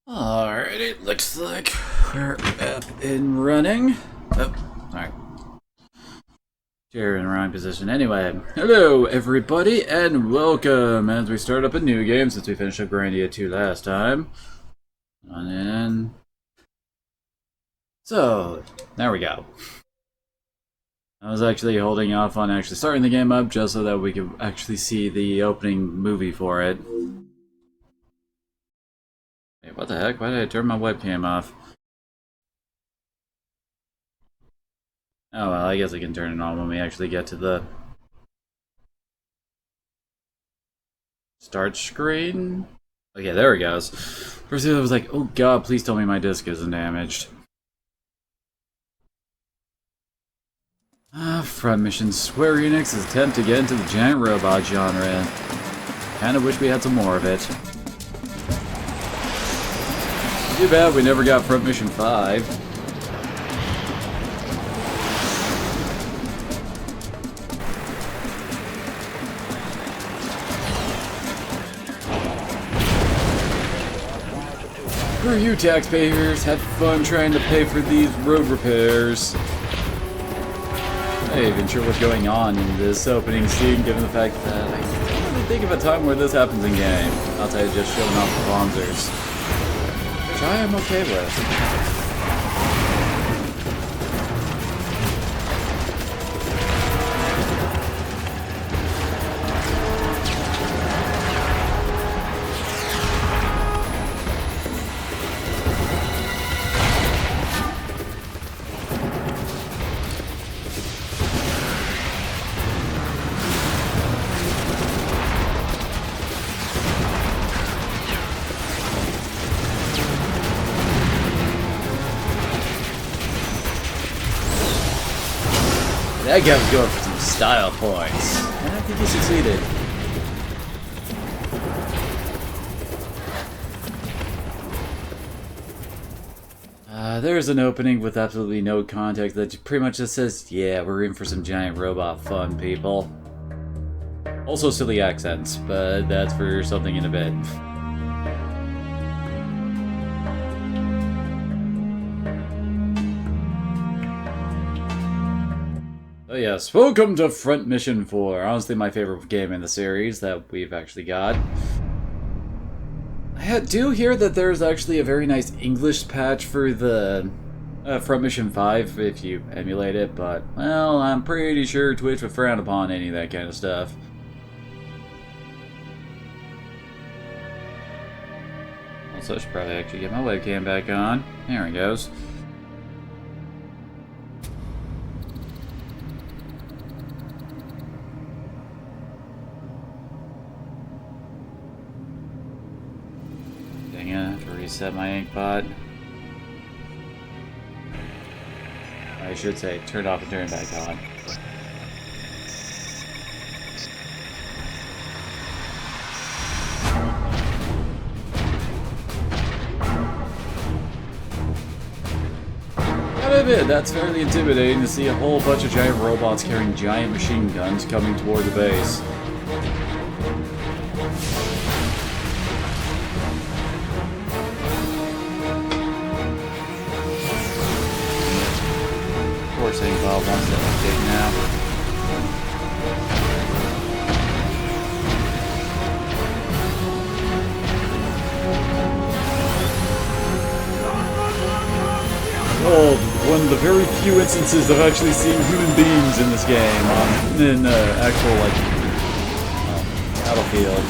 Alright, it looks like we're up and running. Oh, alright. Chair in the wrong position. Anyway, hello everybody and welcome as we start up a new game since we finished up Grandia 2 last time. On in. So, there we go. I was actually holding off on actually starting the game up just so that we could actually see the opening movie for it. Wait, what the heck? Why did I turn my webcam off? Oh well, I guess I can turn it on when we actually get to the start screen. Okay, there it goes. First I was like, oh god, please tell me my disc isn't damaged. Front mission. Square Enix's attempt to get into the giant robot genre. Kinda wish we had some more of it. Too bad we never got Front Mission 5. Screw you, taxpayers. Have fun trying to pay for these road repairs. I'm not even sure what's going on in this opening scene, given the fact that I can't really think of a time where this happens in game, outside of just showing off the Bonzers. Which I am okay with. That guy was going for some style points, and I think he succeeded. There's an opening with absolutely no context that pretty much just says, yeah, we're in for some giant robot fun, people. Also silly accents, but that's for something in a bit. Oh yes, welcome to Front Mission 4. Honestly, my favorite game in the series that we've actually got. I do hear that there's actually a very nice English patch for the Front Mission 5 if you emulate it, but, well, I'm pretty sure Twitch would frown upon any of that kind of stuff. Also, I should probably actually get my webcam back on. There it goes. I have to reset my ink pot. I should say, turn it off and turn it back on. Gotta admit, that's fairly intimidating to see a whole bunch of giant robots carrying giant machine guns coming toward the base. Saying Bob wants to update now. Oh, one of the very few instances I've actually seen human beings in this game, in actual, like, battlefield.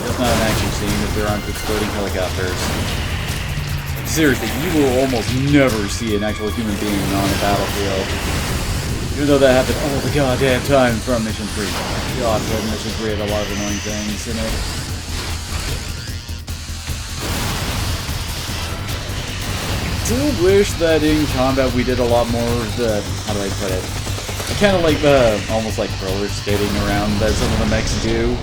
It's not an action scene if there aren't exploding helicopters. Seriously, you will almost never see an actual human being on a battlefield. Even though that happened all the goddamn time from Mission 3. God, that Mission 3 had a lot of annoying things in it. I do wish that in combat we did a lot more of the, how do I put it? Kind of like the, almost like roller skating around that some of the mechs do.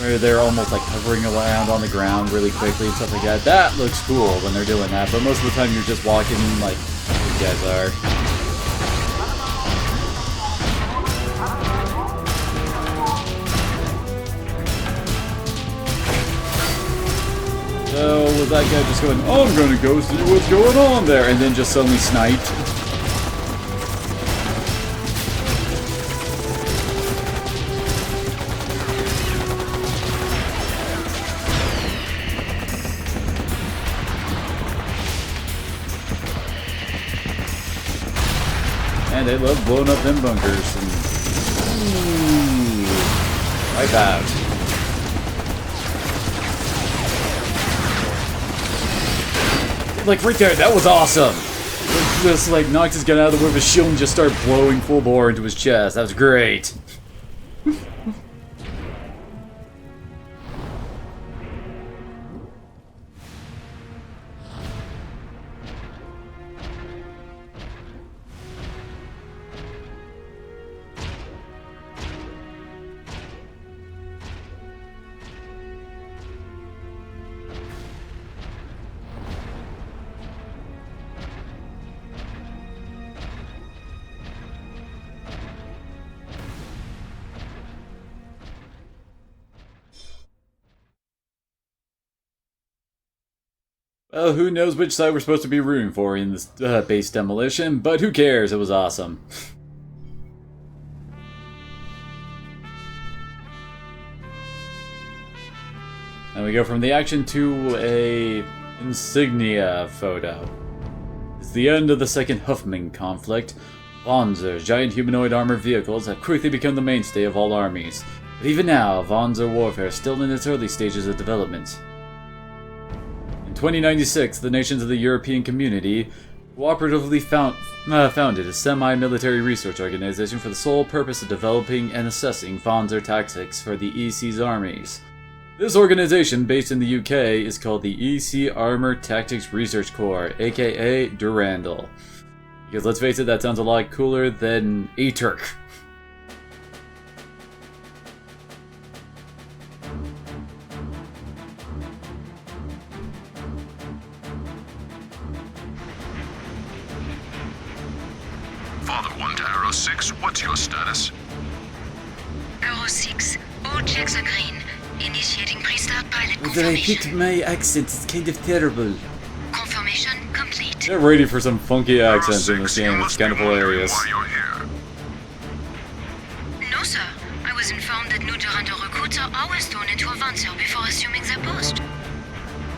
Where they're almost like hovering around on the ground really quickly and stuff like that. That looks cool when they're doing that, but most of the time you're just walking like these guys are. So was that guy just going, oh, I'm gonna go see what's going on there, and then just suddenly sniped? And they love blowing up them bunkers. And... Ooh, wipe out. Like right there, that was awesome! Just like knocked his gun out of the way of his shield and just started blowing full bore into his chest. That was great. Well, who knows which side we're supposed to be rooting for in this base demolition, but who cares, it was awesome. And we go from the action to a insignia photo. It's the end of the Second Huffman conflict. Panzer, giant humanoid armored vehicles, have quickly become the mainstay of all armies. But even now, Panzer warfare is still in its early stages of development. In 2096, the nations of the European Community cooperatively founded a semi-military research organization for the sole purpose of developing and assessing Panzer tactics for the EC's armies. This organization, based in the UK, is called the EC Armored Tactics Research Corps, aka Durandal. Because let's face it, that sounds a lot cooler than intruigue. Father 1 to Arrow 6, what's your status? Arrow 6, all checks are green. Initiating pre-start pilot But I confirmation. picked my accent, it's kind of terrible. Confirmation complete. They're ready for some funky Arrow accents in this 6, you game, it's must kind be of wondering hilarious. why you're here. No, sir. I was informed that new Durandal recruits are always thrown into a Panzer before assuming their post.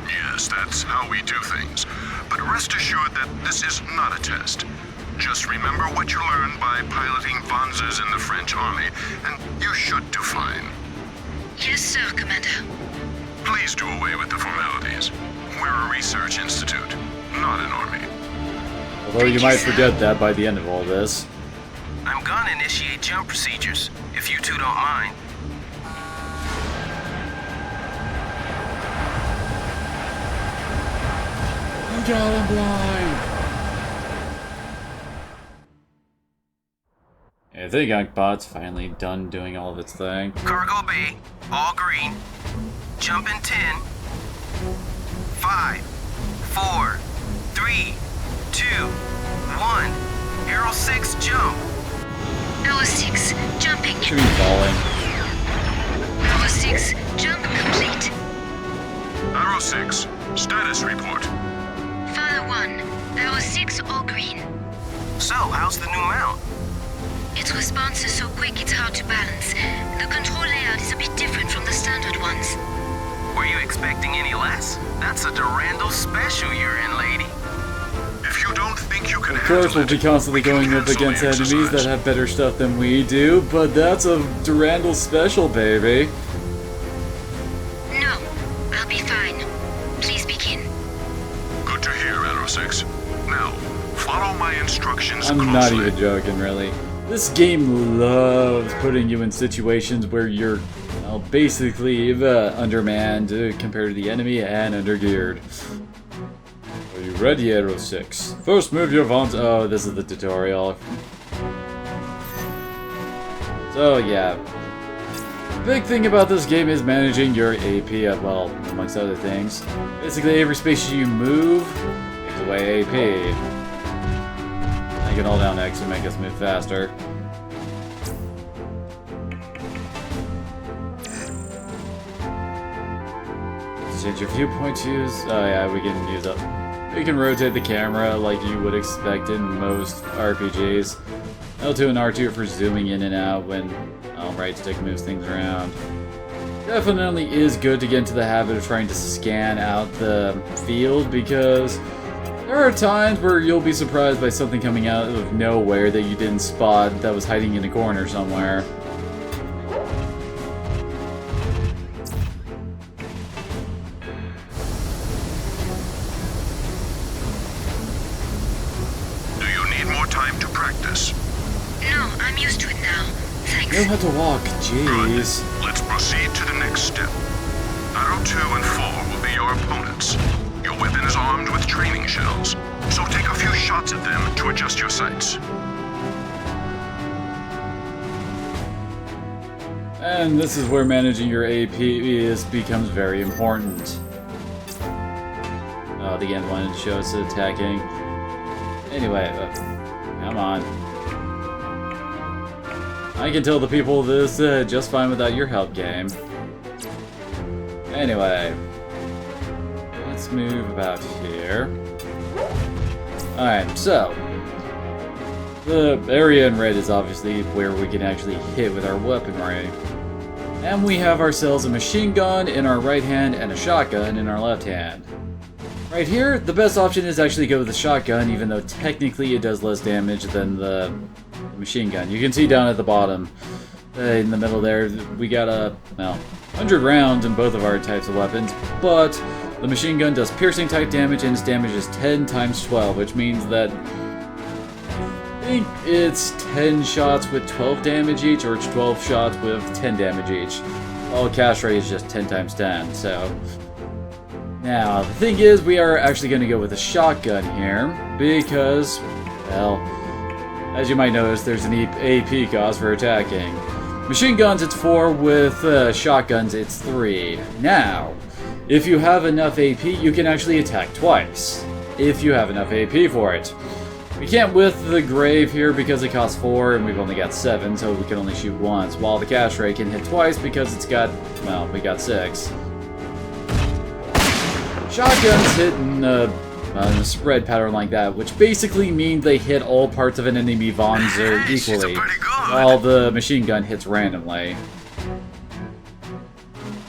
Yes, that's how we do things. But rest assured that this is not a test. Just remember what you learned by piloting Panzers in the French army, and you should do fine. Yes, sir, Commander. Please do away with the formalities. We're a research institute, not an army. Although you might forget that by the end of all this. I'm gonna initiate jump procedures, if you two don't mind. Oh god, I'm blind! I think Ankbot's finally done doing all of its thing. Cargo bay, all green. Jump in 10. 5, 4, 3, 2, 1. Arrow 6, jump. Arrow 6, jumping. Should be falling. Arrow 6, jump complete. Arrow 6, status report. Father 1, Arrow 6, all green. So, how's the new mount? Its response is so quick it's hard to balance. The control layout is a bit different from the standard ones. Were you expecting any less? That's a Durandal special you're in, lady. If you don't think you can Of course, we'll be constantly going up cancel the against enemies that exercise. have better stuff than we do, but that's a Durandal special, baby. No, I'll be fine. Please begin. Good to hear, Arrow 6. Now, follow my instructions I'm closely. not even joking, really. This game loves putting you in situations where you're, well, basically undermanned compared to the enemy and undergeared. Are you ready, Arrow 6? First, move your Vons. Oh, this is the tutorial. So, yeah. The big thing about this game is managing your AP, well, amongst other things. Basically, every space you move takes away AP. I can hold down X to make us move faster. change your viewpoint to use. Oh yeah, we can use it. We can rotate the camera like you would expect in most RPGs. L2 and R2 for zooming in and out when right stick moves things around. Definitely is good to get into the habit of trying to scan out the field, because there are times where you'll be surprised by something coming out of nowhere that you didn't spot that was hiding in a corner somewhere. Do you need more time to practice? No, I'm used to it now. Thanks. You don't have to walk, Good. jeez. Let's proceed to the next step. Arrow 2 and 4 will be your opponents. Your weapon is armed with training shells, so take a few shots at them to adjust your sights. And this is where managing your AP becomes very important. Oh, the end one shows attacking. Anyway, come on. I can tell the people this just fine without your help, game. Anyway, let's move about here. Alright, so the area in red is obviously where we can actually hit with our weaponry. And we have ourselves a machine gun in our right hand and a shotgun in our left hand. Right here, the best option is actually go with the shotgun, even though technically it does less damage than the machine gun. You can see down at the bottom, in the middle there, we got a, well, 100 rounds in both of our types of weapons, but the machine gun does piercing type damage and its damage is 10 times 12, which means that I think it's 10 shots with 12 damage each, or it's 12 shots with 10 damage each. All cast rate is just 10 times 10, so... Now, the thing is, we are actually going to go with a shotgun here, because, well, as you might notice, there's an AP cost for attacking. Machine guns, it's 4, with shotguns, it's 3. Now, if you have enough AP, you can actually attack twice, if you have enough AP for it. We can't with the Grave here because it costs 4 and we've only got 7, so we can only shoot once, while the Cash Ray can hit twice because it's got, well, we got 6. Shotguns hit in a spread pattern like that, which basically means they hit all parts of an enemy Vonzer equally, while the machine gun hits randomly.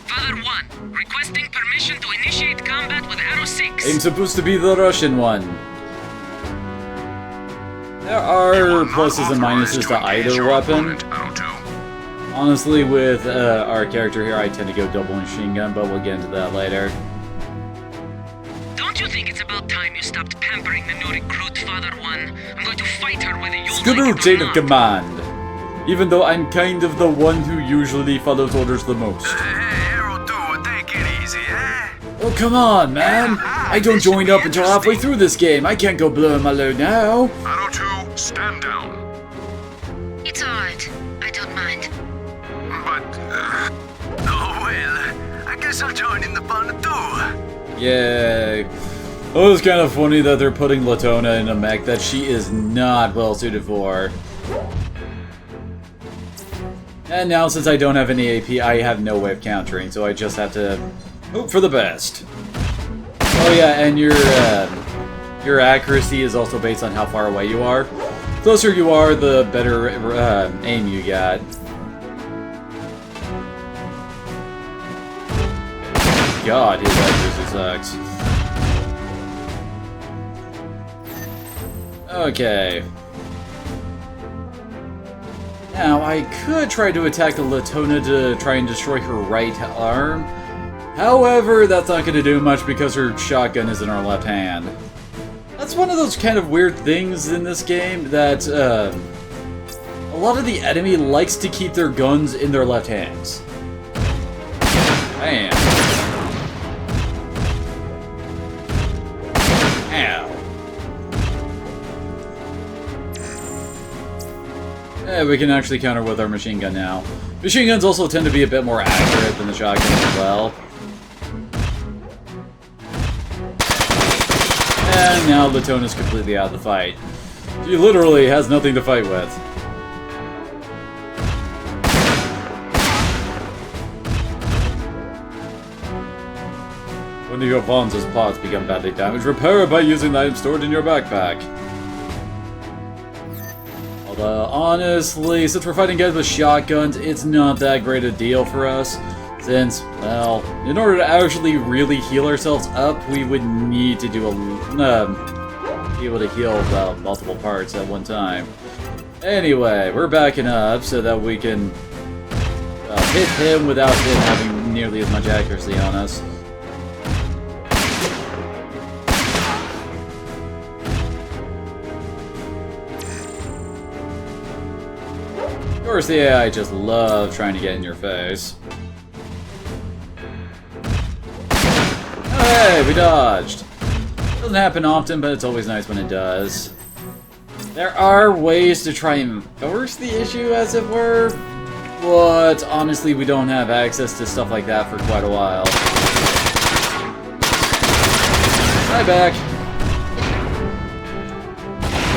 Father 1, requesting permission to initiate combat with Arrow 6. I'm supposed to be the Russian one. There are pluses and minuses to either weapon. Honestly, with our character here, I tend to go double machine gun, but we'll get into that later. Don't you think it's about time you stopped pampering the new recruit, Father 1? I'm going to fight her whether you Screw like it chain or of not. command. Even though I'm kind of the one who usually follows orders the most. Hey, Arrow 2, take it easy, eh? Oh, come on, man! I don't join up until halfway through this game. I can't go blowing my load now. Arrow 2, stand down. It's alright. I don't mind. But, Oh, well, I guess I'll join in the fun too. Yay. Oh, it's kind of funny that they're putting Latona in a mech that she is not well suited for. And now, since I don't have any AP, I have no way of countering, so I just have to hope for the best. Oh yeah, and your accuracy is also based on how far away you are. The closer you are, the better aim you got. God, his accuracy sucks. Okay. Now, I could try to attack the Latona to try and destroy her right arm. However, that's not going to do much because her shotgun is in her left hand. That's one of those kind of weird things in this game that a lot of the enemy likes to keep their guns in their left hands. Bam. Ow. Yeah, we can actually counter with our machine gun now. Machine guns also tend to be a bit more accurate than the shotgun as well. And now Latona's completely out of the fight. She literally has nothing to fight with. of your Vonza's parts become badly damaged, repair it by using the item stored in your backpack. Although, honestly, since we're fighting guys with shotguns, it's not that great a deal for us. Since, well, in order to actually really heal ourselves up, we would need to do be able to heal multiple parts at one time. Anyway, we're backing up so that we can hit him without him having nearly as much accuracy on us. Of course, the AI just love trying to get in your face. Hey, we dodged. Doesn't happen often, but it's always nice when it does. There are ways to try and force the issue, as it were, but honestly, we don't have access to stuff like that for quite a while. Hi, back.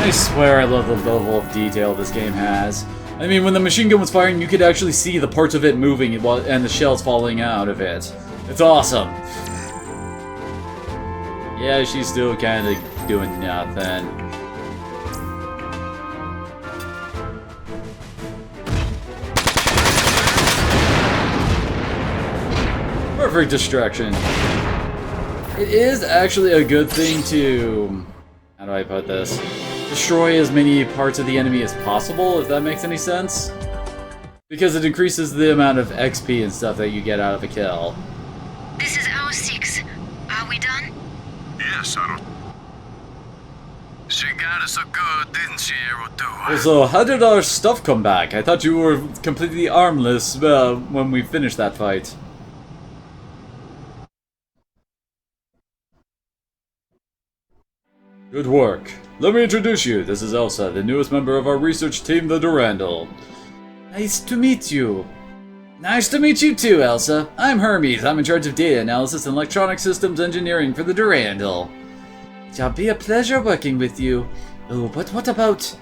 I swear I love the level of detail this game has. I mean, when the machine gun was firing, you could actually see the parts of it moving and the shells falling out of it. It's awesome. Yeah, she's still kind of doing nothing. Perfect distraction. It is actually a good thing to... how do I put this? Destroy as many parts of the enemy as possible, if that makes any sense. Because it increases the amount of XP and stuff that you get out of a kill. This is hour 6. Are we done? Yes, I don't... She got us so good, didn't she, Arrow 2? So, how did our stuff come back? I thought you were completely armless when we finished that fight. Good work. Let me introduce you. This is Elsa, the newest member of our research team, the Durandal. Nice to meet you. Nice to meet you too, Elsa. I'm Hermes. I'm in charge of data analysis and electronic systems engineering for the Durandal. It shall be a pleasure working with you. Oh, but what about...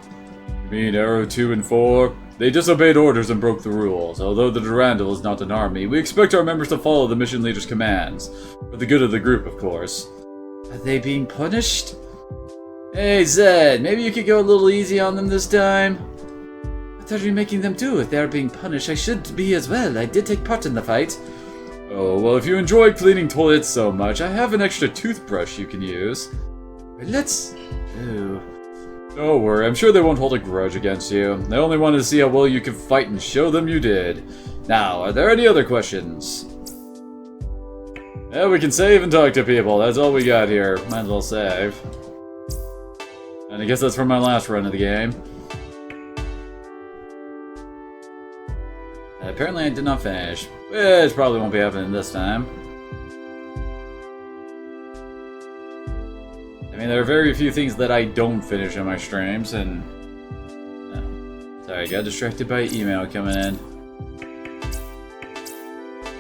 You mean Arrow 2 and 4? They disobeyed orders and broke the rules. Although the Durandal is not an army, we expect our members to follow the mission leader's commands. For the good of the group, of course. Are they being punished? Hey, Zed, maybe you could go a little easy on them this time? What are you making them do? If they are being punished, I should be as well. I did take part in the fight. Oh, well, if you enjoy cleaning toilets so much, I have an extra toothbrush you can use. Let's... Oh. Don't worry, I'm sure they won't hold a grudge against you. They only wanted to see how well you can fight and show them you did. Now, are there any other questions? Yeah, we can save and talk to people. That's all we got here. Might as well save. And I guess that's from my last run of the game. And apparently I did not finish, which probably won't be happening this time. I mean, there are very few things that I don't finish in my streams, and... Sorry, I got distracted by email coming in.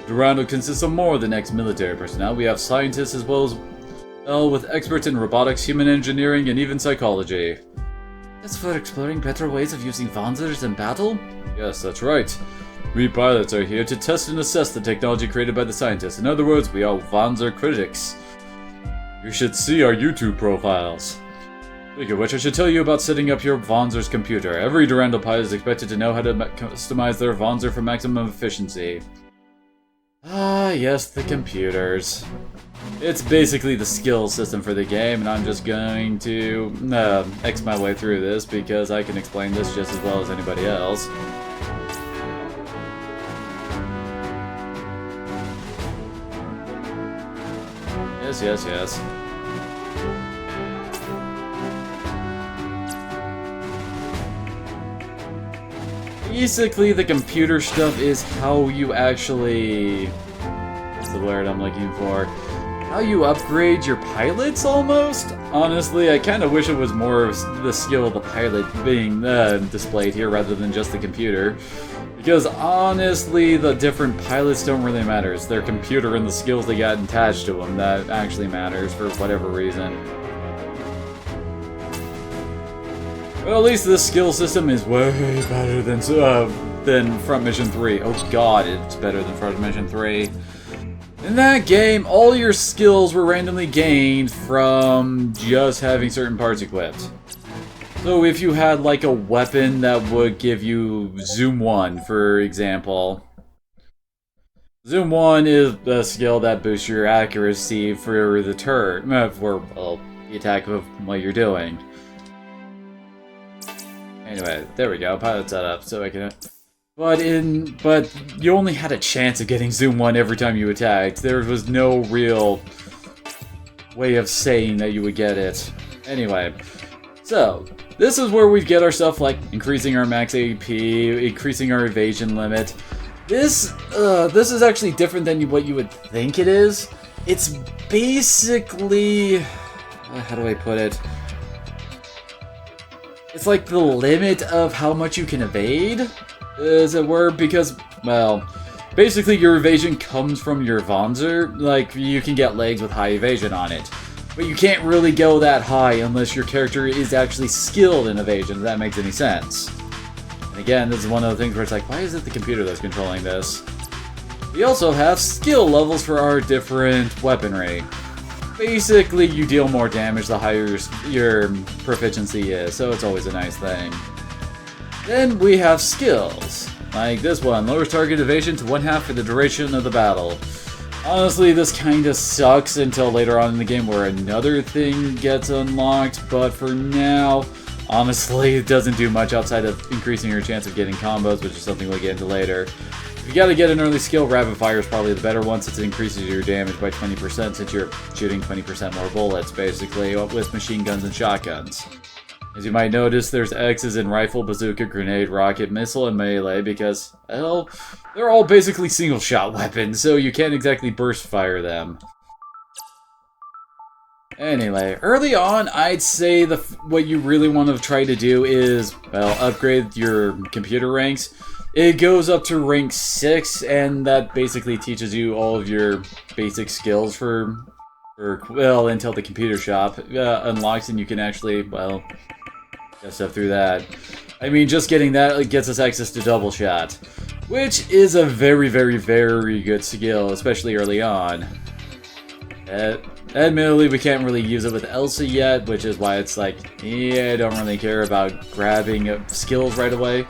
Durandal consists of more than ex-military personnel. We have scientists as well as... with experts in robotics, human engineering, and even psychology. That's for exploring better ways of using Vanzers in battle? Yes, that's right. We pilots are here to test and assess the technology created by the scientists. In other words, we are Vanzer critics. You should see our YouTube profiles. Speaking of which, I should tell you about setting up your Vanzer's computer. Every Durandal pilot is expected to know how to customize their Vanzer for maximum efficiency. Ah, yes, the computers. It's basically the skill system for the game, and I'm just going to X my way through this because I can explain this just as well as anybody else. Yes, yes, yes. Basically, the computer stuff is how you actually... What's the word I'm looking for? How you upgrade your pilots, almost? Honestly, I kind of wish it was more of the skill of the pilot being displayed here rather than just the computer. Because honestly, the different pilots don't really matter. It's their computer and the skills they got attached to them that actually matters for whatever reason. Well, at least this skill system is way better than Front Mission 3. Oh god, it's better than Front Mission 3. In that game, all your skills were randomly gained from just having certain parts equipped. So if you had like a weapon that would give you Zoom 1, for example. Zoom 1 is a skill that boosts your accuracy for the turn, for the attack of what you're doing. Anyway, there we go, pilot setup, so I can... But you only had a chance of getting Zoom 1 every time you attacked. There was no real way of saying that you would get it. Anyway, so this is where we get our stuff like increasing our max AP, increasing our evasion limit. This is actually different than what you would think it is. It's basically... how do I put it? It's like the limit of how much you can evade, as it were, because, well, basically your evasion comes from your Vonzer. Like, you can get legs with high evasion on it. But you can't really go that high unless your character is actually skilled in evasion, if that makes any sense. And again, this is one of the things where it's like, why is it the computer that's controlling this? We also have skill levels for our different weaponry. Basically, you deal more damage the higher your proficiency is, so it's always a nice thing. Then we have skills, like this one, lowers target evasion to 1/2 for the duration of the battle. Honestly, this kinda sucks until later on in the game where another thing gets unlocked, but for now, honestly, it doesn't do much outside of increasing your chance of getting combos, which is something we'll get into later. If you gotta get an early skill, Rapid Fire is probably the better one since it increases your damage by 20% since you're shooting 20% more bullets, basically, with machine guns and shotguns. As you might notice, there's X's in Rifle, Bazooka, Grenade, Rocket, Missile, and Melee because, well, they're all basically single-shot weapons, so you can't exactly burst fire them. Anyway, early on, I'd say what you really want to try to do is, well, upgrade your computer ranks. It goes up to rank 6, and that basically teaches you all of your basic skills well, until the computer shop unlocks and you can actually, well, get stuff through that. I mean, just getting that gets us access to Double Shot, which is a very, very, very good skill, especially early on. Admittedly, we can't really use it with Elsa yet, which is why it's like, yeah, I don't really care about grabbing skills right away.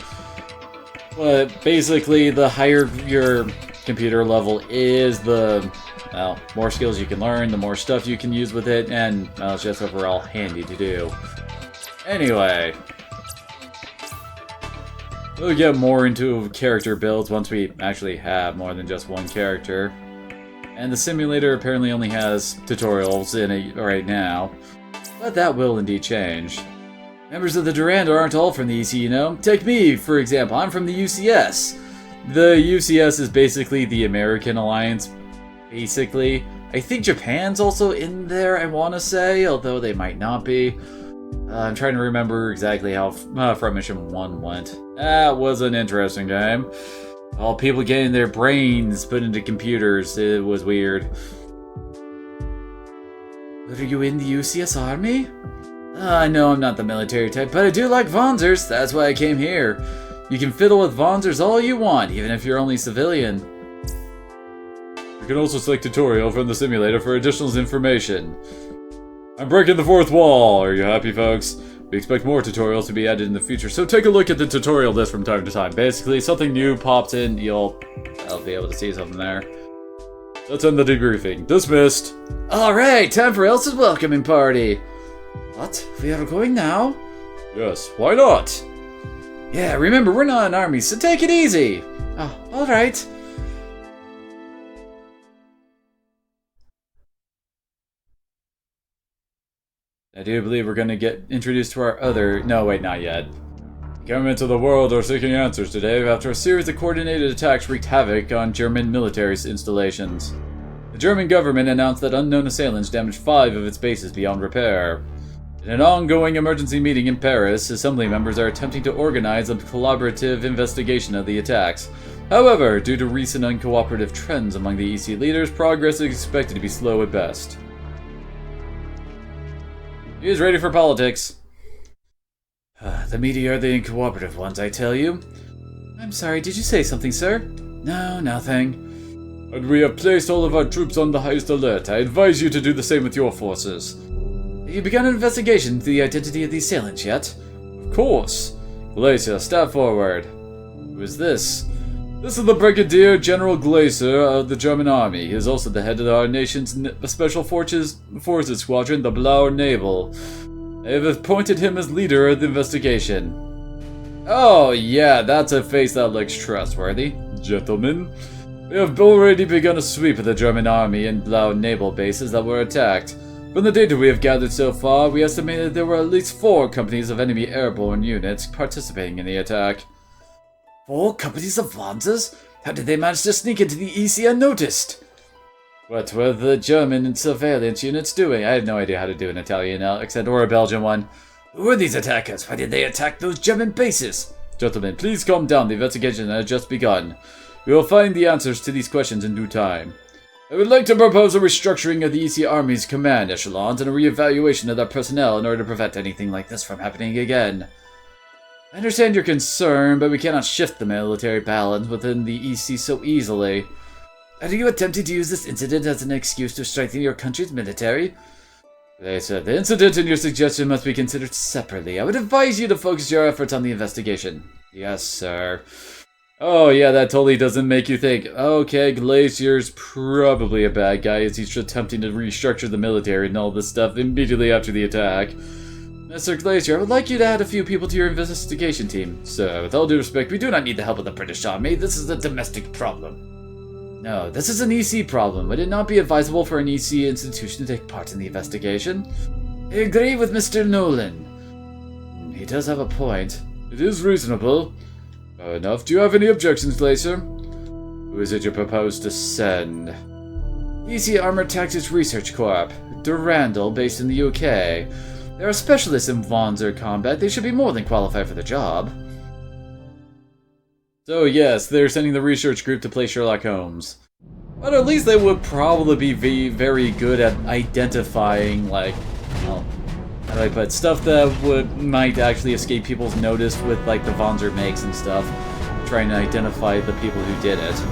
But basically, the higher your computer level is, the, well, more skills you can learn, the more stuff you can use with it, and, well, it's just overall handy to do. Anyway, we'll get more into character builds once we actually have more than just one character. And the simulator apparently only has tutorials in it right now, but that will indeed change. Members of the Durandal aren't all from the EC, you know? Take me, for example, I'm from the UCS. The UCS is basically the American Alliance, basically. I think Japan's also in there, I want to say, although they might not be. I'm trying to remember exactly how Front Mission 1 went. That was an interesting game. All people getting their brains put into computers, it was weird. But are you in the UCS Army? I know I'm not the military type, but I do like Vonzers, that's why I came here. You can fiddle with Vonzers all you want, even if you're only civilian. You can also select tutorial from the simulator for additional information. I'm breaking the fourth wall, are you happy folks? We expect more tutorials to be added in the future, so take a look at the tutorial list from time to time. Basically, something new pops in, I'll be able to see something there. Let's end the debriefing. Dismissed. Alright, time for Elsa's welcoming party. What? We are going now? Yes, why not? Yeah, remember, we're not an army, so take it easy. Oh, alright. I do believe we're gonna get introduced to our other... No, wait, not yet. The governments of the world are seeking answers today after a series of coordinated attacks wreaked havoc on German military installations. The German government announced that unknown assailants damaged 5 of its bases beyond repair. In an ongoing emergency meeting in Paris, assembly members are attempting to organize a collaborative investigation of the attacks. However, due to recent uncooperative trends among the EC leaders, progress is expected to be slow at best. He is ready for politics. The media are the uncooperative ones, I tell you. I'm sorry, did you say something, sir? No, nothing. and we have placed all of our troops on the highest alert. I advise you to do the same with your forces. Have you begun an investigation into the identity of the assailants yet? Of course. Glacier, step forward. Who is this? This is the Brigadier General Glacier of the German Army. He is also the head of our nation's Special Forces Squadron, the Blauer Nebel. I have appointed him as leader of the investigation. Oh yeah, that's a face that looks trustworthy. Gentlemen, we have already begun a sweep of the German Army and Blauer Nebel bases that were attacked. From the data we have gathered so far, we estimated there were at least 4 companies of enemy airborne units participating in the attack. 4 companies of Wanzers? How did they manage to sneak into the EC unnoticed? What were the German surveillance units doing? I have no idea how to do an Italian accent or a Belgian one. Who are these attackers? Why did they attack those German bases? Gentlemen, please calm down. The investigation has just begun. We will find the answers to these questions in due time. I would like to propose a restructuring of the EC Army's command echelons and a re-evaluation of their personnel in order to prevent anything like this from happening again. I understand your concern, but we cannot shift the military balance within the EC so easily. Are you attempting to use this incident as an excuse to strengthen your country's military? They said the incident and your suggestion must be considered separately. I would advise you to focus your efforts on the investigation. Yes, sir. Oh yeah, that totally doesn't make you think, okay, Glacier's probably a bad guy as he's attempting to restructure the military and all this stuff immediately after the attack. Mr. Glacier, I would like you to add a few people to your investigation team. Sir, with all due respect, we do not need the help of the British Army. This is a domestic problem. No, this is an EC problem. Would it not be advisable for an EC institution to take part in the investigation? I agree with Mr. Nolan. He does have a point. It is reasonable. Enough. Do you have any objections, Glacier? Who is it you propose to send? EC Armored Tactics Research Corp. Durandal, based in the UK. They are specialists in Wanzer combat. They should be more than qualified for the job. So yes, they're sending the research group to play Sherlock Holmes. But at least they would probably be very good at identifying, like, well, how do I put it? Stuff that might actually escape people's notice with, like, the Wanzer makes and stuff. Trying to identify the people who did it.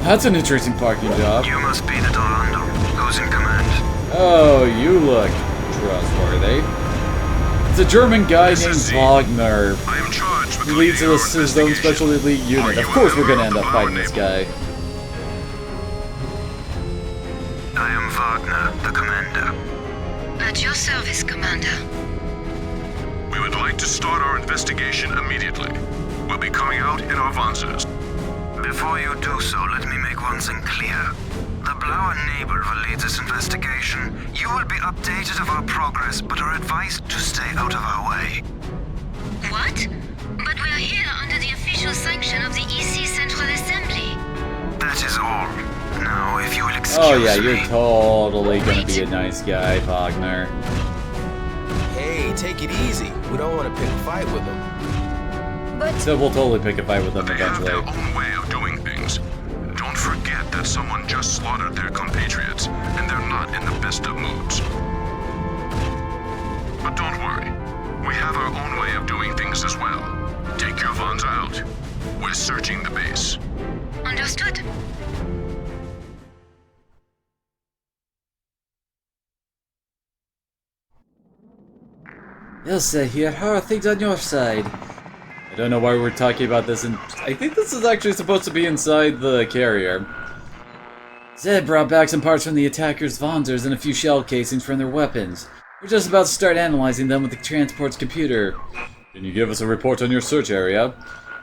That's an interesting parking job. You must be the Dorando. Who's in command? Oh, you look trustworthy. It's a German guy named Wagner. I am charged with He leads leading our his own special elite unit. Of course we're gonna end up fighting this guy. I am Wagner, the commander. At your service, Commander. We would like to start our investigation immediately. We'll be coming out in our Wanzers. Before you do so, let me make one thing clear. The Blauer Nebel will lead this investigation. You will be updated of our progress, but are advised to stay out of our way. What? But we are here under the official sanction of the EC Central Assembly. That is all. Now, if you will excuse Oh yeah, you're me. totally gonna be a nice guy, Wagner. Hey, take it easy. We don't want to pick a fight with them. So we'll totally pick a fight with them They have eventually. their own way of doing things. Don't forget that someone just slaughtered their compatriots, and they're not in the best of moods. But don't worry. We have our own way of doing things as well. Take your Wanzer out. We're searching the base. Understood. Ilse here, how are things on your side? I don't know why we're talking about this, and I think this is actually supposed to be inside the carrier. Zed brought back some parts from the attackers' Wanzers and a few shell casings from their weapons. We're just about to start analyzing them with the transport's computer. Can you give us a report on your search area?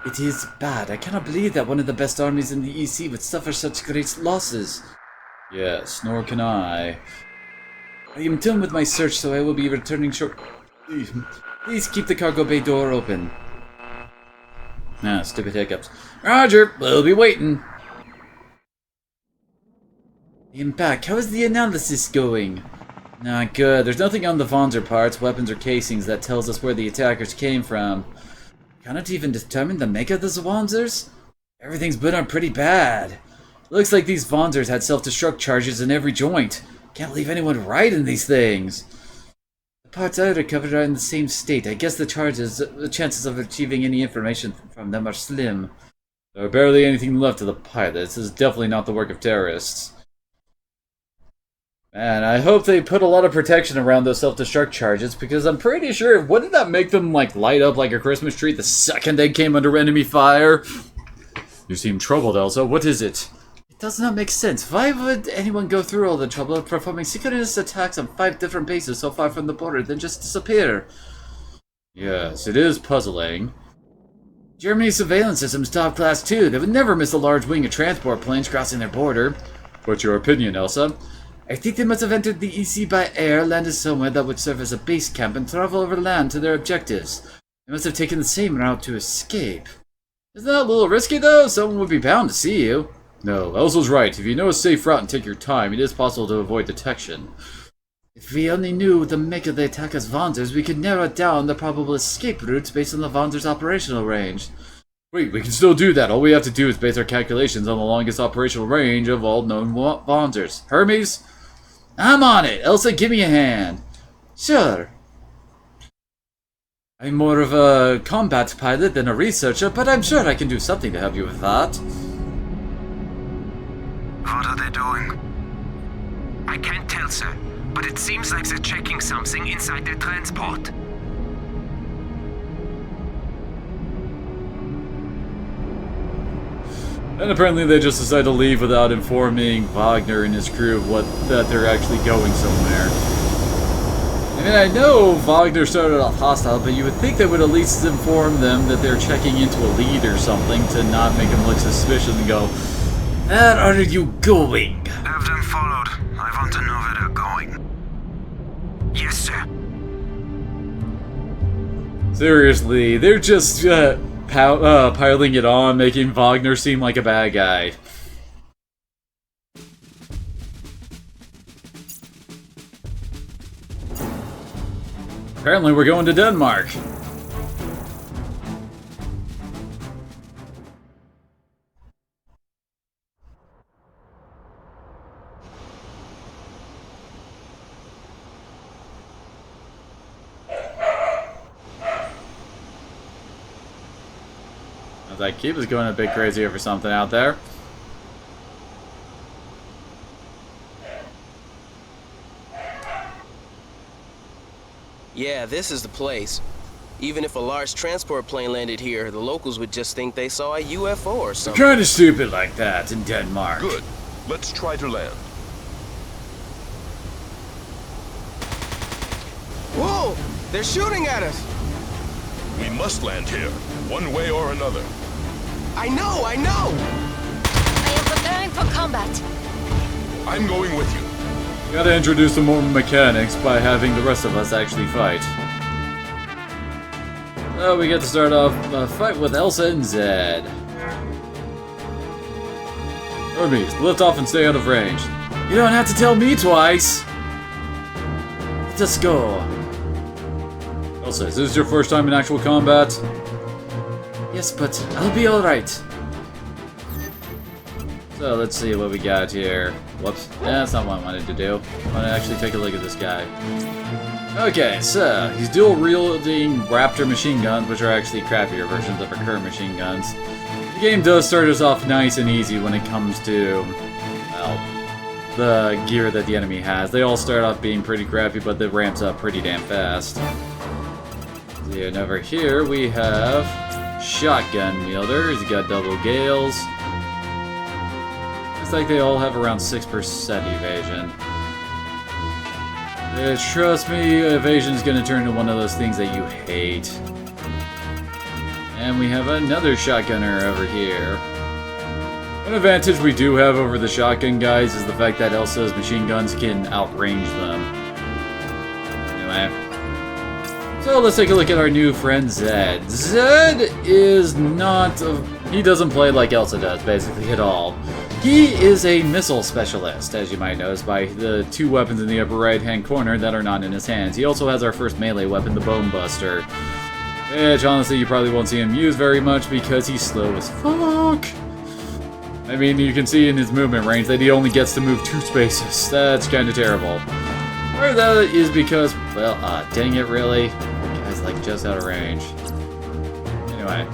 It is bad. I cannot believe that one of the best armies in the EC would suffer such great losses. Yes, nor can I. I am done with my search, so I will be returning short. Please keep the cargo bay door open. Ah, stupid hiccups. Roger, we'll be waiting. I am back. How is the analysis going? Not good. There's nothing on the Wanzer parts, weapons, or casings that tells us where the attackers came from. Cannot even determine the make of the Wanzers? Everything's been on pretty bad. Looks like these Vonzers had self-destruct charges in every joint. Can't leave anyone right in these things. The parts I recovered are in the same state. I guess the chances of achieving any information from them are slim. There are barely anything left of the pilots. This is definitely not the work of terrorists. Man, I hope they put a lot of protection around those self-destruct charges, because I'm pretty sure, wouldn't that make them, like, light up like a Christmas tree the second they came under enemy fire? You seem troubled, Elsa. What is it? It does not make sense. Why would anyone go through all the trouble of performing synchronous attacks on 5 different bases so far from the border, then just disappear? Yes, it is puzzling. Germany's surveillance system is top class too. They would never miss a large wing of transport planes crossing their border. What's your opinion, Elsa? I think they must have entered the EC by air, landed somewhere that would serve as a base camp, and travel over land to their objectives. They must have taken the same route to escape. Isn't that a little risky, though? Someone would be bound to see you. No, Elsa's right. If you know a safe route and take your time, it is possible to avoid detection. If we only knew the make of the attack as Vonzers, we could narrow down the probable escape routes based on the Vonzers' operational range. Wait, we can still do that. All we have to do is base our calculations on the longest operational range of all known Vonzers. Hermes? I'm on it! Elsa, give me a hand. Sure. I'm more of a combat pilot than a researcher, but I'm sure I can do something to help you with that. What are they doing? I can't tell, sir, but it seems like they're checking something inside their transport. And apparently they just decided to leave without informing Wagner and his crew that they're actually going somewhere. I mean, I know Wagner started off hostile, but you would think they would at least inform them that they're checking into a lead or something to not make them look suspicious and go, where are you going? Have them followed. I want to know where they're going. Yes, sir. Seriously, they're just piling it on, making Wagner seem like a bad guy. Apparently we're going to Denmark. I was like, Keep is going a bit crazy over something out there. Yeah, this is the place. Even if a large transport plane landed here, the locals would just think they saw a UFO or something. Kind of stupid like that in Denmark. Good. Let's try to land. Whoa! They're shooting at us! We must land here, one way or another. I know! I am preparing for combat. I'm going with you. Gotta introduce some more mechanics by having the rest of us actually fight. So we get to start off a fight with Elsa and Zed. Hermes, lift off and stay out of range. You don't have to tell me twice! Let us go. Elsa, is this your first time in actual combat? Yes, but I'll be alright. So let's see what we got here. Whoops. That's not what I wanted to do. I want to actually take a look at this guy. Okay, so he's dual-wielding Raptor machine guns, which are actually crappier versions of our current machine guns. The game does start us off nice and easy when it comes to, well, the gear that the enemy has. They all start off being pretty crappy, but it ramps up pretty damn fast. And over here we have shotgun wielders. You got double gales. Looks like they all have around 6% evasion. Trust me, evasion's gonna turn into one of those things that you hate. And we have another shotgunner over here. One advantage we do have over the shotgun guys is the fact that Elsa's machine guns can outrange them. Anyway. So let's take a look at our new friend Zed. Zed is not... he doesn't play like Elsa does, basically, at all. He is a missile specialist, as you might notice by the two weapons in the upper right-hand corner that are not in his hands. He also has our first melee weapon, the Bone Buster, which honestly you probably won't see him use very much because he's slow as fuck. I mean, you can see in his movement range that he only gets to move 2 spaces. That's kind of terrible. Or that is because, well, dang it, really? Guy's like just out of range. Anyway,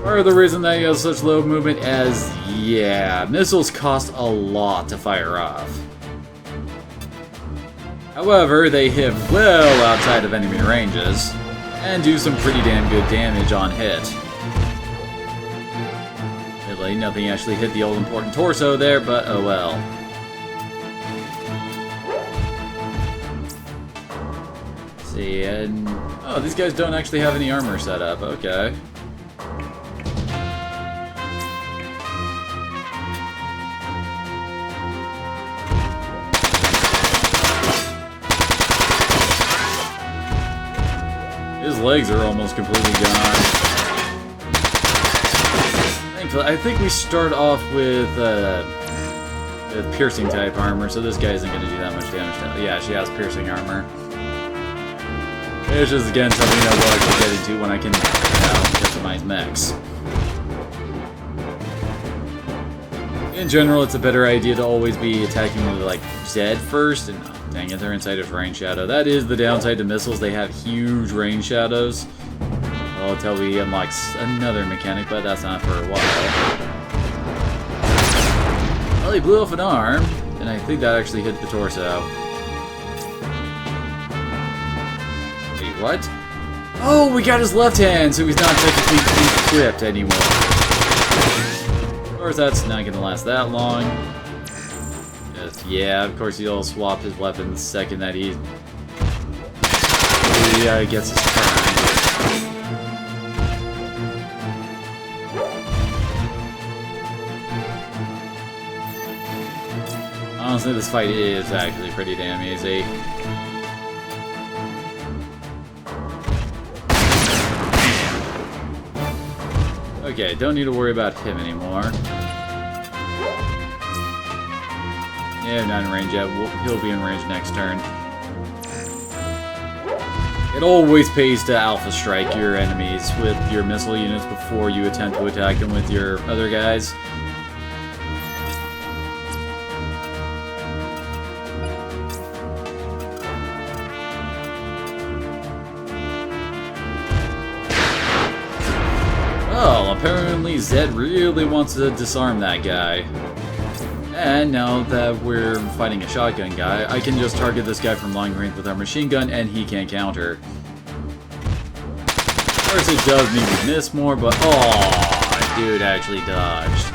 part of the reason that he has such low movement as, yeah, missiles cost a lot to fire off. However, they hit well outside of enemy ranges, and do some pretty damn good damage on hit. Really, nothing actually hit the all-important torso there, but oh well. Let's see, and... oh, these guys don't actually have any armor set up, okay. His legs are almost completely gone. Thankfully, I think we start off with piercing type armor, so this guy isn't going to do that much damage now. Yeah, she has piercing armor. It's just, again, something that we'll actually get into when I can customize mechs. In general, it's a better idea to always be attacking with, like, Zed first, and dang it, they're inside of range shadow. That is the downside to missiles, they have huge range shadows. Well, until we unlock another mechanic, but that's not for a while. Well, he blew off an arm, and I think that actually hit the torso. Wait, what? Oh, we got his left hand, so he's not technically equipped anymore. Of course, that's not going to last that long. Yeah, of course he'll swap his weapon the second that he gets his turn. Honestly, this fight is actually pretty damn easy. Okay, don't need to worry about him anymore. Yeah, not in range yet. He'll be in range next turn. It always pays to alpha strike your enemies with your missile units before you attempt to attack them with your other guys. Well, apparently Zed really wants to disarm that guy. And now that we're fighting a shotgun guy, I can just target this guy from long range with our machine gun, and he can't counter. Of course, it does mean we miss more, but oh, dude actually dodged.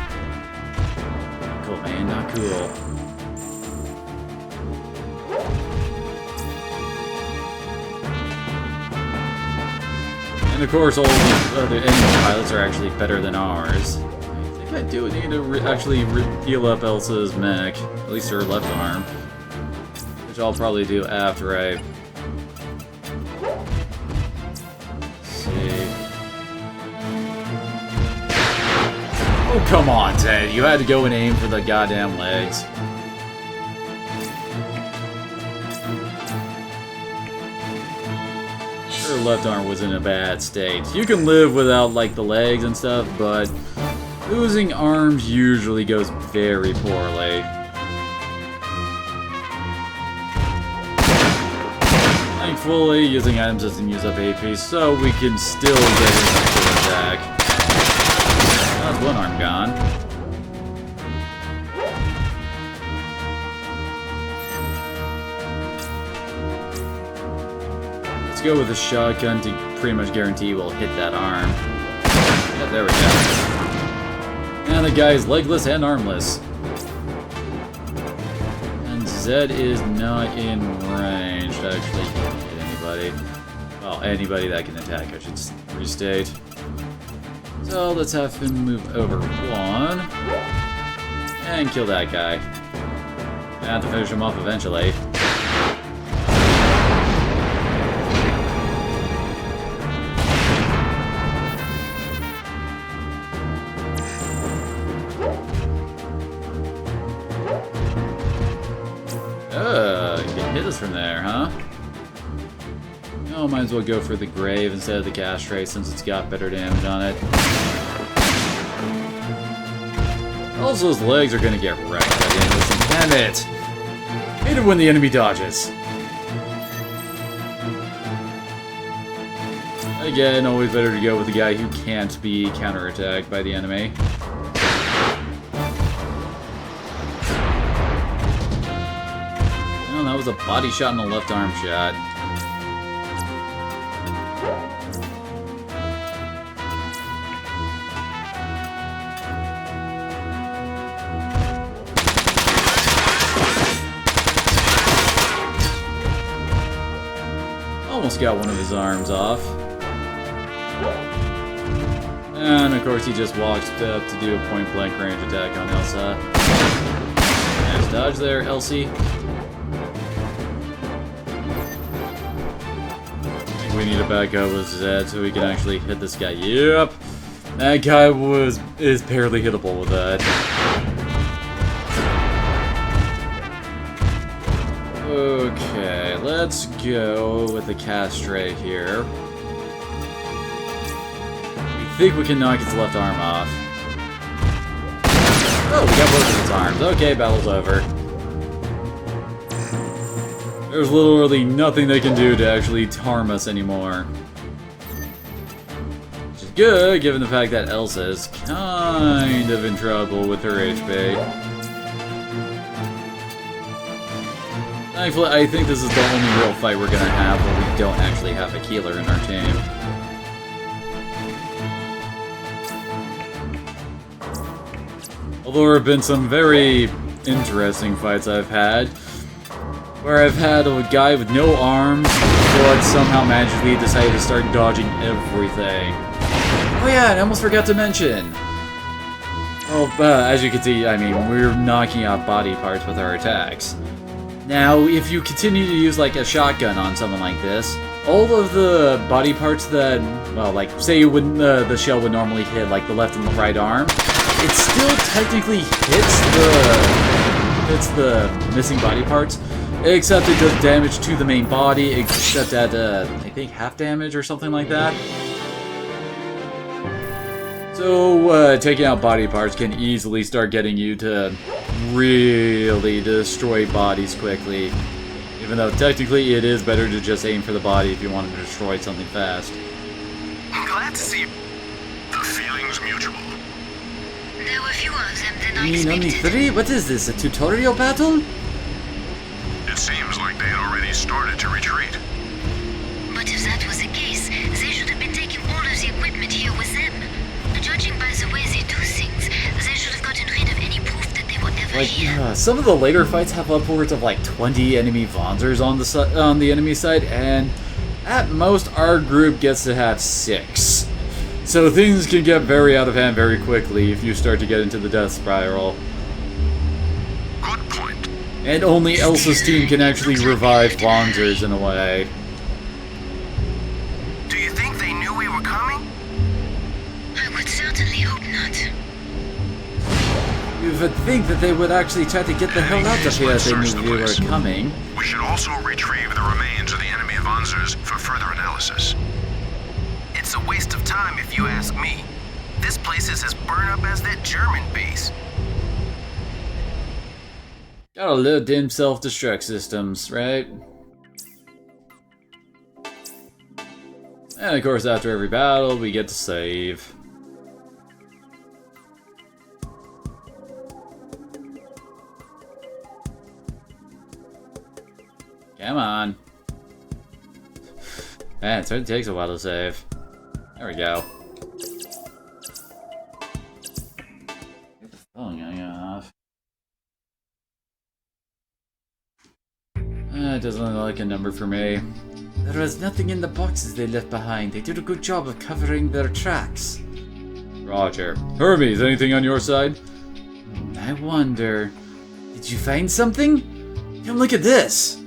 Cool, man, not cool. And of course, all the other enemy pilots are actually better than ours. I do need to actually heal up Elsa's mech, at least her left arm, which I'll probably do after I... Let's see. Oh, come on, Ted. You had to go and aim for the goddamn legs. Her left arm was in a bad state. You can live without, like, the legs and stuff, but losing arms usually goes very poorly. Thankfully, using items doesn't use up AP, so we can still get an attack. That's one arm gone. Let's go with a shotgun to pretty much guarantee we'll hit that arm. Yeah, there we go. And the guy is legless and armless. And Zed is not in range to actually hit anybody. Well, anybody that can attack, I should restate. So let's have him move over one. And kill that guy. I have to finish him off eventually. You can hit us from there, huh? Oh, might as well go for the grave instead of the castrate since it's got better damage on it. Also, his legs are gonna get wrecked by the end of this thing. Damn it! Hate it when the enemy dodges. Again, always better to go with the guy who can't be counterattacked by the enemy. Oh, that was a body shot and a left arm shot. Almost got one of his arms off. And of course he just walks up to do a point-blank range attack on Elsa. Nice dodge there, Elsie. I think we need to back up with Zed so we can actually hit this guy. Yep! That guy is barely hittable with that. Okay, let's go with the castrate here. I think we can knock his left arm off. Oh, we got both of his arms. Okay, battle's over. There's literally nothing they can do to actually harm us anymore. Which is good, given the fact that Elsa is kind of in trouble with her HP. Thankfully, I think this is the only real fight we're gonna have where we don't actually have a healer in our team. Although there have been some very interesting fights I've had, where I've had a guy with no arms, but somehow magically decided to start dodging everything. Oh yeah, and I almost forgot to mention. Well, as you can see, I mean, we're knocking out body parts with our attacks. Now, if you continue to use like a shotgun on someone like this, all of the body parts that, well, like, say you would, the shell would normally hit like the left and the right arm, it still technically hits the missing body parts, except it does damage to the main body, except at, I think half damage or something like that. So, taking out body parts can easily start getting you to really destroy bodies quickly. Even though technically it is better to just aim for the body if you want to destroy something fast. I'm glad to see you. The feeling's mutual. There were fewer of them than I You mean only expected. 3? What is this, a tutorial battle? It seems like they already started to retreat. But if that was the case, they should have been taking all of the equipment here with them. Judging by the way they do things, they should have gotten rid of any proof that they were ever here. Some of the later fights have upwards of like 20 enemy Vonzers on the enemy side, and at most our group gets to have 6. So things can get very out of hand very quickly if you start to get into the death spiral. Good point. And only Elsa's team can actually revive Vonzers in a way. Do you think they knew we were coming? I would certainly hope not. You would think that they would actually try to get the hell out of here if they knew we were coming. We should also retrieve the remains of the enemy Avanzers for further analysis. It's a waste of time if you ask me. This place is as burned up as that German base. Gotta load dim self-destruct systems, right? And of course, after every battle, we get to save. Come on. Man, it certainly takes a while to save. There we go. Get the phone going off. It doesn't look like a number for me. There was nothing in the boxes they left behind. They did a good job of covering their tracks. Roger. Hermes, anything on your side? I wonder... Did you find something? Come look at this!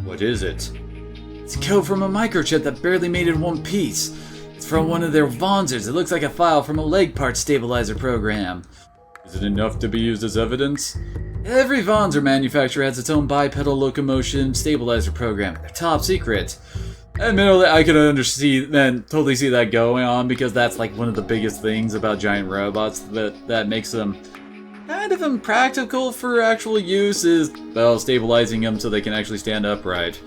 What is it? It's code from a microchip that barely made it in one piece. It's from one of their Vonzers. It looks like a file from a leg part stabilizer program. Is it enough to be used as evidence? Every Vonzer manufacturer has its own bipedal locomotion stabilizer program. They're top secret. Admittedly, I could totally see that going on, because that's like one of the biggest things about giant robots that makes them kind of impractical for actual use is, well, stabilizing them so they can actually stand upright.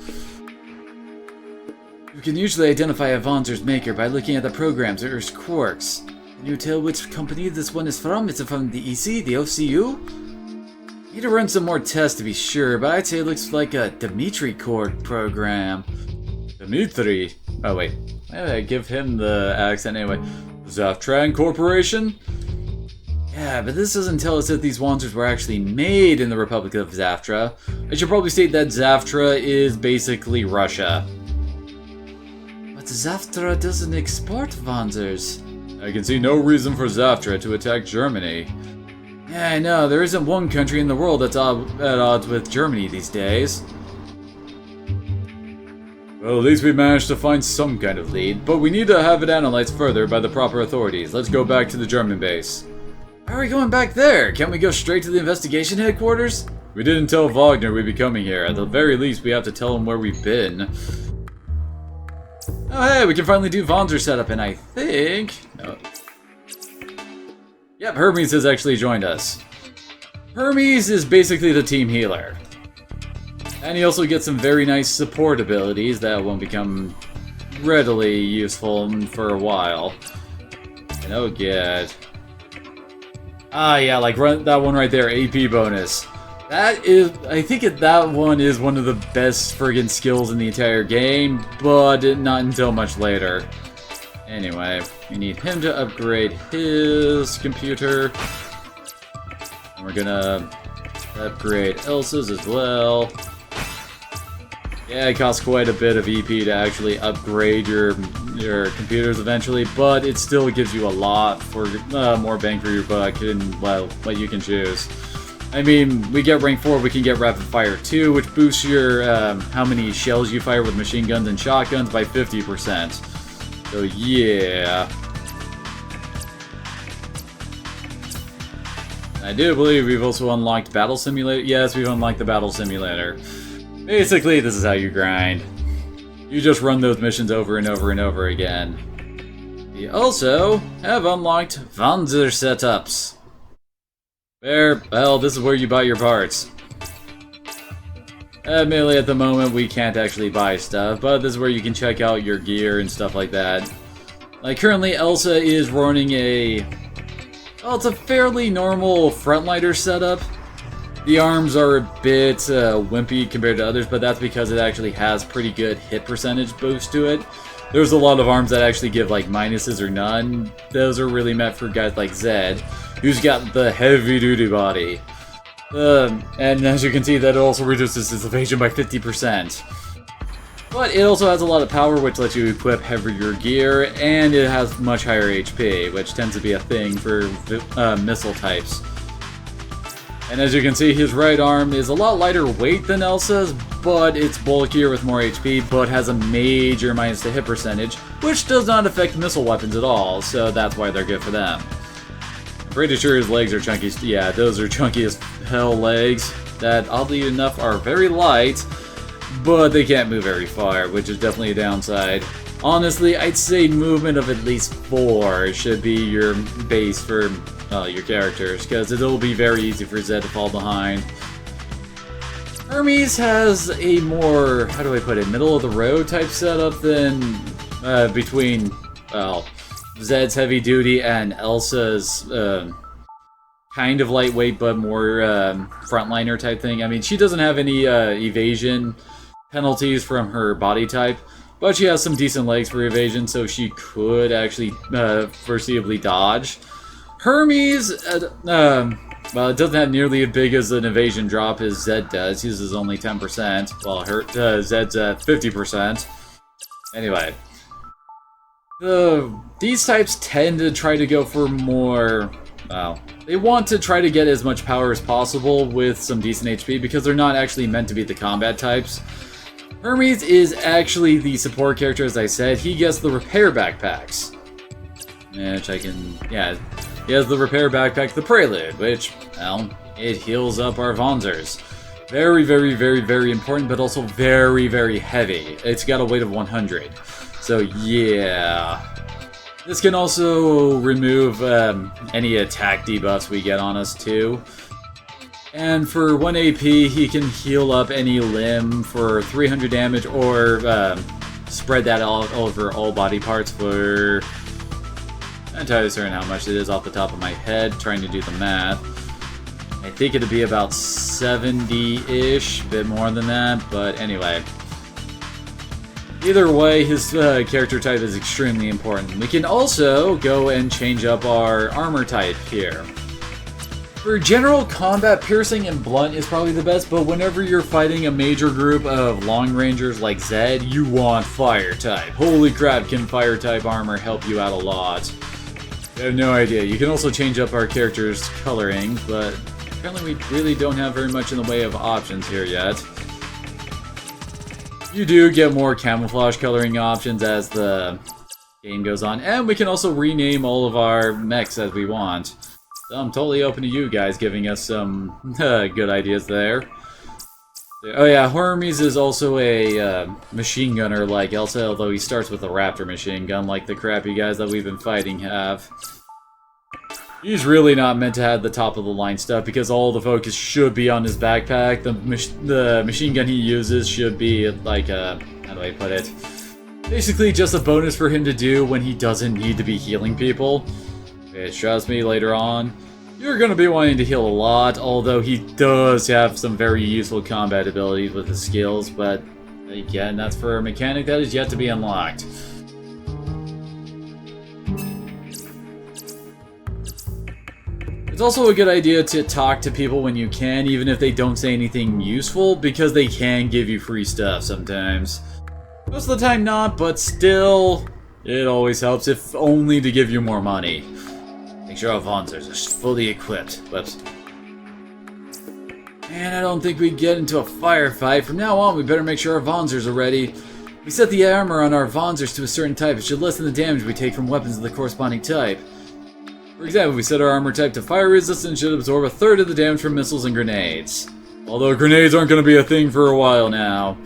You can usually identify a Vonzer's maker by looking at the programs or its quirks. Can you tell which company this one is from? Is it from the EC, the OCU? Need to run some more tests to be sure, but I'd say it looks like a Dimitri Corp program. Dimitri? Oh wait, I give him the accent anyway. Zaftran Corporation? Yeah, but this doesn't tell us that these Wanzers were actually made in the Republic of Zaftra. I should probably state that Zaftra is basically Russia. But Zaftra doesn't export Wanzers. I can see no reason for Zaftra to attack Germany. Yeah, I know, there isn't one country in the world that's at odds with Germany these days. Well, at least we managed to find some kind of lead, but we need to have it analyzed further by the proper authorities. Let's go back to the German base. Why are we going back there? Can't we go straight to the investigation headquarters? We didn't tell Wagner we'd be coming here. At the very least, we have to tell him where we've been. Oh hey, we can finally do Vonzer setup, and I think... No. Yep, Hermes has actually joined us. Hermes is basically the team healer. And he also gets some very nice support abilities that won't become readily useful for a while. And oh god. Ah yeah, like that one right there, AP bonus. That is, I think that one is one of the best friggin' skills in the entire game, but not until much later. Anyway, we need him to upgrade his computer. And we're gonna upgrade Elsa's as well. Yeah, it costs quite a bit of EP to actually upgrade your computers eventually, but it still gives you a lot for more bang for your buck and, well, what you can choose. I mean, we get rank 4, we can get rapid fire 2, which boosts your how many shells you fire with machine guns and shotguns by 50%. So yeah. I do believe we've also unlocked Battle Simulator. Yes, we've unlocked the Battle Simulator. Basically, this is how you grind. You just run those missions over and over and over again. We also have unlocked Wanzer setups. Where, well, this is where you buy your parts. Admittedly, at the moment, we can't actually buy stuff, but this is where you can check out your gear and stuff like that. Like, currently, Elsa is running well, it's a fairly normal frontliner setup. The arms are a bit wimpy compared to others, but that's because it actually has pretty good hit percentage boost to it. There's a lot of arms that actually give like minuses or none. Those are really meant for guys like Zed, who's got the heavy-duty body. And as you can see, that also reduces his evasion by 50%. But it also has a lot of power, which lets you equip heavier gear, and it has much higher HP, which tends to be a thing for missile types. And as you can see, his right arm is a lot lighter weight than Elsa's, but it's bulkier with more HP, but has a major minus to hit percentage, which does not affect missile weapons at all, so that's why they're good for them. I'm pretty sure his legs are chunky. Yeah, those are chunky as hell legs that, oddly enough, are very light, but they can't move very far, which is definitely a downside. Honestly, I'd say movement of at least 4 should be your base for your characters, because it'll be very easy for Zed to fall behind. Hermes has a more, how do I put it, middle-of-the-road type setup than between, well, Zed's heavy duty and Elsa's kind of lightweight but more frontliner type thing. I mean, she doesn't have any evasion penalties from her body type, but she has some decent legs for evasion, so she could actually foreseeably dodge. Hermes, well, it doesn't have nearly as big as an evasion drop as Zed does. His is only 10%, while Zed's at 50%. Anyway, these types tend to try to go for more, well, they want to try to get as much power as possible with some decent HP because they're not actually meant to be the combat types. Hermes is actually the support character, as I said. He gets the repair backpacks. Which I can, yeah. He has the repair backpack, the Prelude, which, well, it heals up our Vonzers. Very, very, very, very important, but also very, very heavy. It's got a weight of 100. So yeah. This can also remove any attack debuffs we get on us too. And for 1 AP, he can heal up any limb for 300 damage, or spread that all over all body parts for... I'm not entirely certain how much it is off the top of my head, trying to do the math. I think it'd be about 70-ish, a bit more than that, but anyway. Either way, his character type is extremely important. We can also go and change up our armor type here. For general combat, piercing and blunt is probably the best, but whenever you're fighting a major group of long rangers like Zed, you want fire type. Holy crap, can fire type armor help you out a lot. I have no idea. You can also change up our character's coloring, but apparently we really don't have very much in the way of options here yet. You do get more camouflage coloring options as the game goes on, and we can also rename all of our mechs as we want. So I'm totally open to you guys giving us some good ideas there. Oh yeah, Hermes is also a machine gunner like Elsa, although he starts with a Raptor machine gun like the crappy guys that we've been fighting have. He's really not meant to have the top of the line stuff because all the focus should be on his backpack. The machine gun he uses should be like a, how do I put it? Basically just a bonus for him to do when he doesn't need to be healing people. Trust me, later on, you're going to be wanting to heal a lot, although he does have some very useful combat abilities with his skills, but again, that's for a mechanic that is yet to be unlocked. It's also a good idea to talk to people when you can, even if they don't say anything useful, because they can give you free stuff sometimes. Most of the time not, but still, it always helps, if only to give you more money. Make sure our Vonzers are fully equipped, but... Man, I don't think we get into a firefight. From now on, we better make sure our Vonzers are ready. We set the armor on our Vonzers to a certain type. It should lessen the damage we take from weapons of the corresponding type. For example, we set our armor type to fire resistance and should absorb a third of the damage from missiles and grenades. Although grenades aren't going to be a thing for a while now.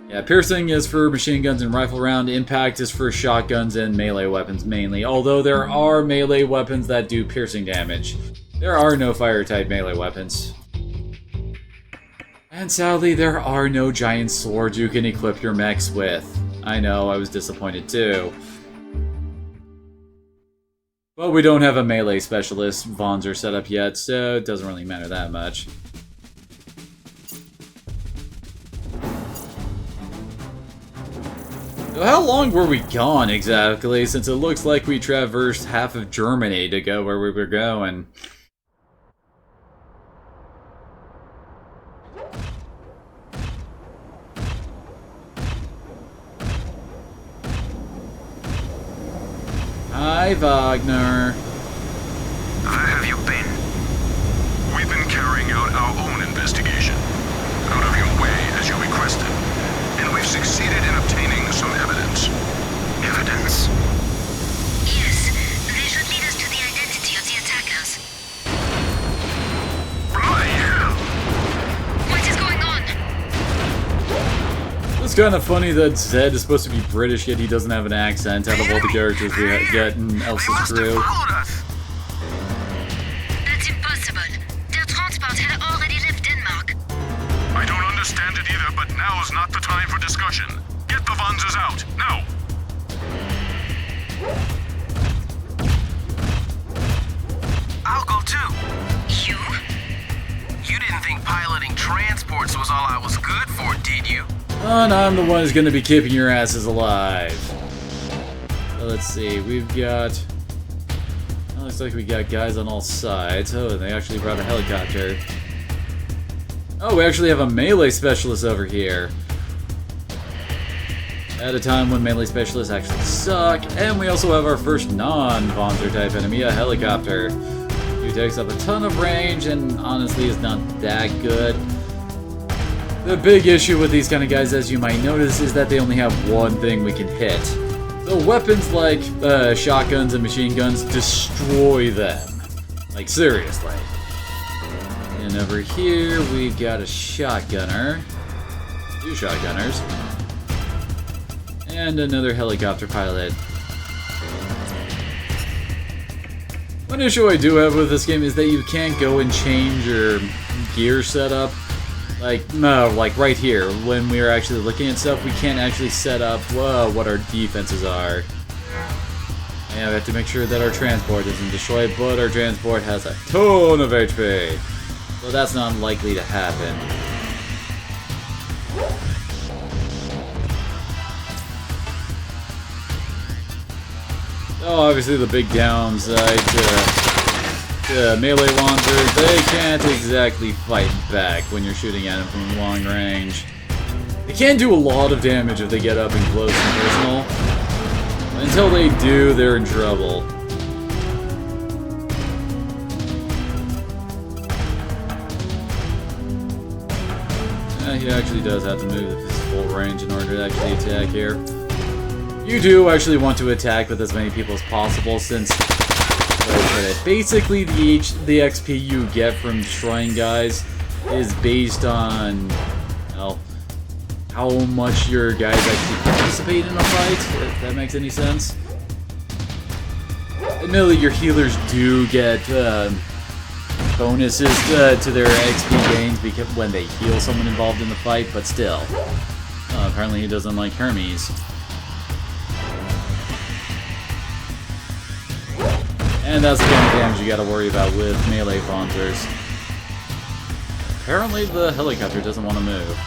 Yeah, piercing is for machine guns and rifle round. Impact is for shotguns and melee weapons mainly. Although there are melee weapons that do piercing damage. There are no fire type melee weapons. And sadly, there are no giant swords you can equip your mechs with. I know, I was disappointed too. But we don't have a melee specialist Vonzer set up yet, so it doesn't really matter that much. So how long were we gone exactly, since it looks like we traversed half of Germany to go where we were going? Hi, Wagner. Where have you been? We've been carrying out our own investigation, out of your way as you requested, and we've succeeded in obtaining some evidence. Evidence? Yes, they should lead us to the identity of the attackers. Bloody hell! What is going on? It's kind of funny that Zed is supposed to be British, yet he doesn't have an accent out of all the characters we get in Elsa's crew. That's impossible. Their transport had already left Denmark. I don't understand it either, but now is not the time for discussion. Get the Vonzers out, now! I'll go too. You? You didn't think piloting transports was all I was good for, did you? And I'm the one who's going to be keeping your asses alive. So let's see, we've got... Well, looks like we got guys on all sides. Oh, and they actually brought a helicopter. Oh, we actually have a melee specialist over here. At a time when melee specialists actually suck. And we also have our first non-Vonzer type enemy, a helicopter. Who takes up a ton of range and honestly is not that good. The big issue with these kind of guys, as you might notice, is that they only have one thing we can hit. So weapons like shotguns and machine guns destroy them. Like, seriously. You And over here, we've got a shotgunner. 2 shotgunners. And another helicopter pilot. One issue I do have with this game is that you can't go and change your gear setup. Like, no, like right here, when we are actually looking at stuff, we can't actually set up what our defenses are. And we have to make sure that our transport isn't destroyed, but our transport has a ton of HP. So that's not likely to happen. Oh, obviously the big downside to melee launchers, they can't exactly fight back when you're shooting at them from long range. They can do a lot of damage if they get up and close and personal. Until they do, they're in trouble. He actually does have to move his full range in order to actually attack here. You do actually want to attack with as many people as possible, since basically the XP you get from Shrine guys is based on, well, how much your guys actually participate in a fight, if that makes any sense. Admittedly, your healers do get bonuses to their XP gains because when they heal someone involved in the fight, but still. Apparently he doesn't like Hermes. And that's the kind of damage you gotta worry about with melee Faunzers. Apparently the helicopter doesn't want to move.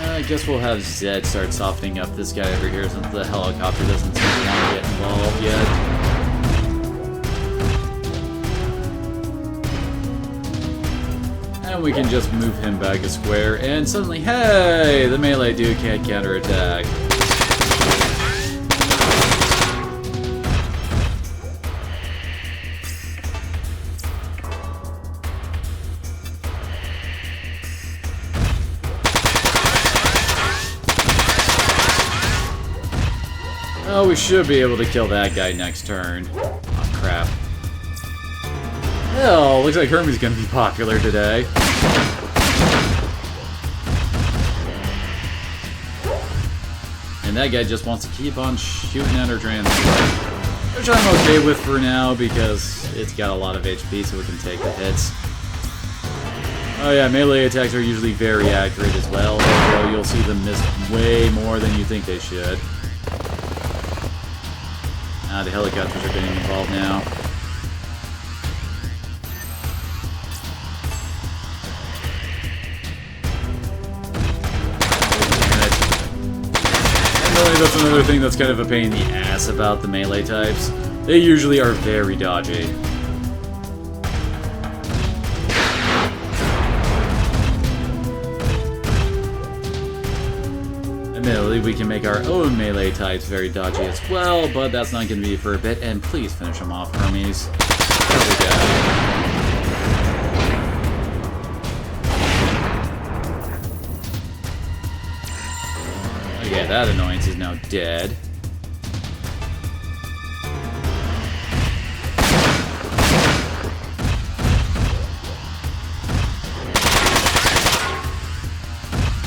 I guess we'll have Zed start softening up this guy over here since the helicopter doesn't seem to want to get involved yet. And we can just move him back a square, and suddenly, hey! The melee dude can't counterattack. Oh, we should be able to kill that guy next turn. Oh, crap. Well, looks like Hermes is gonna be popular today. And that guy just wants to keep on shooting at our transport. Which I'm okay with for now, because it's got a lot of HP, so we can take the hits. Oh yeah, melee attacks are usually very accurate as well, although you'll see them miss way more than you think they should. Ah, the helicopters are getting involved now. And that's another thing that's kind of a pain in the ass about the melee types. They usually are very dodgy. Admittedly, we can make our own melee types very dodgy as well, but that's not going to be for a bit. And please finish them off, Hermes. There we go. Okay, that annoyance is now dead.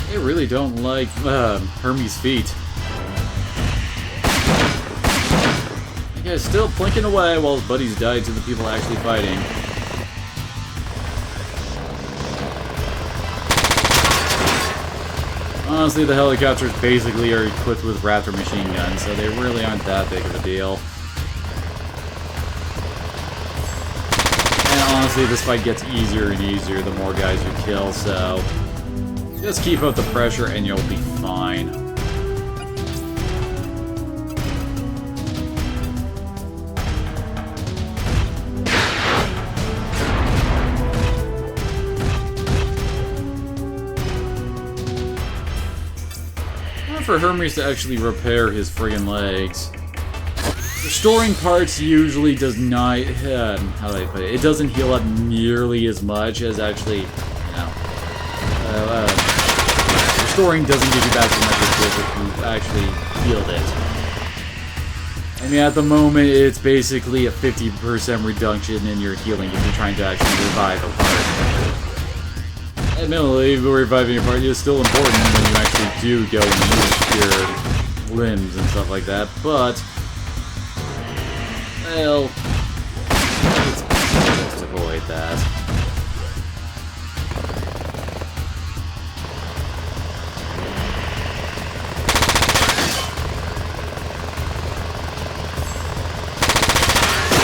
They really don't like Hermes' feet. The guy's still plinking away while his buddies die to the people actually fighting. Honestly, the helicopters basically are equipped with Raptor machine guns, so they really aren't that big of a deal. And honestly, this fight gets easier and easier the more guys you kill, so just keep up the pressure and you'll be fine. For Hermes to actually repair his friggin' legs. Restoring parts usually does not, how do I put it? It doesn't heal up nearly as much as actually, you know, restoring doesn't give you back as much as if you actually healed it. I mean, at the moment, it's basically a 50% reduction in your healing if you're trying to actually revive a part. Admittedly, reviving a part is still important when you actually do go and use your limbs and stuff like that, but... well... let's just avoid that.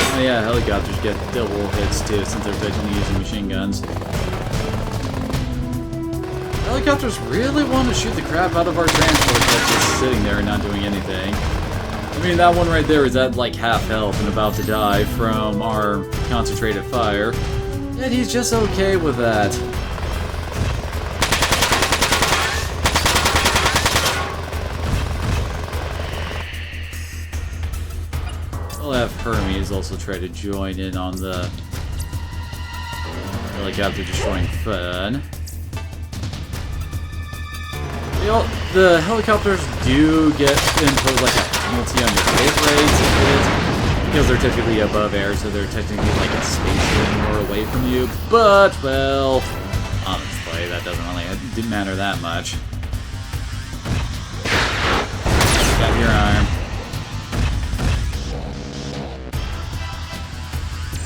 Oh yeah, helicopters get double hits too, since they're technically using machine guns. Helicopters really want to shoot the crap out of our transport that's just sitting there and not doing anything. I mean, that one right there is at like half health and about to die from our concentrated fire. Yet he's just okay with that. I'll have Hermes also try to join in on the helicopter destroying fun. The helicopters do get imposed like a penalty on your hit rates because they're typically above air, so they're technically like a station or away from you. But, well, honestly, that doesn't really matter that much. Got your arm.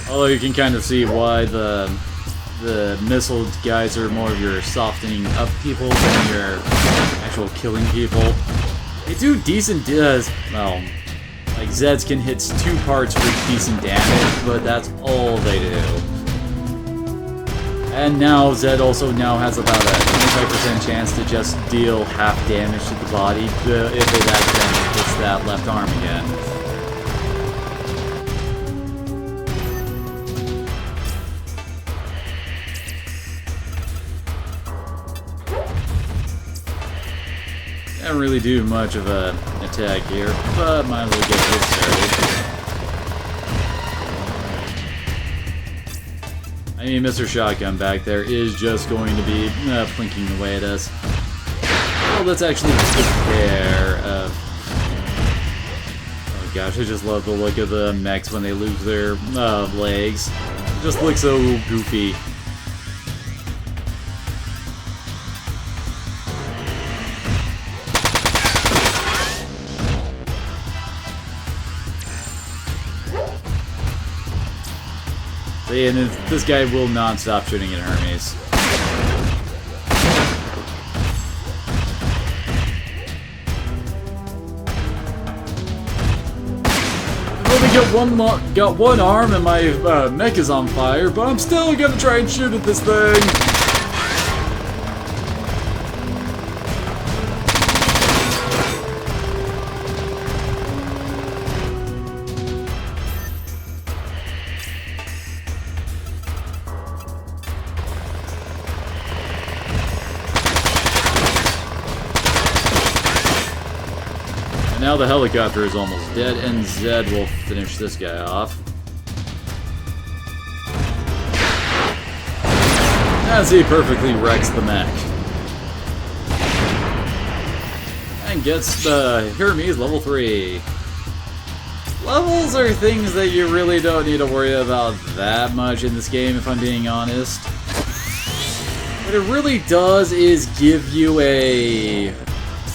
Although you can kind of see why the missile guys are more of your softening up people than your actual killing people. They do decent, well, like Zeds can hit 2 parts for decent damage, but that's all they do. And now Zed also now has about a 25% chance to just deal half damage to the body if it accidentally hits that left arm again. Can't really do much of an attack here, but might as well get this started. I mean, Mr. Shotgun back there is just going to be plinking away at us. Well, let's actually take care of... oh gosh, I just love the look of the mechs when they lose their legs. It just looks so goofy. See, and this guy will not stop shooting at Hermes. I've only got one arm and my mech is on fire, but I'm still gonna try and shoot at this thing. Now the helicopter is almost dead, and Zed will finish this guy off. As he perfectly wrecks the mech. And gets the Hermes level 3. Levels are things that you really don't need to worry about that much in this game, if I'm being honest. What it really does is give you a...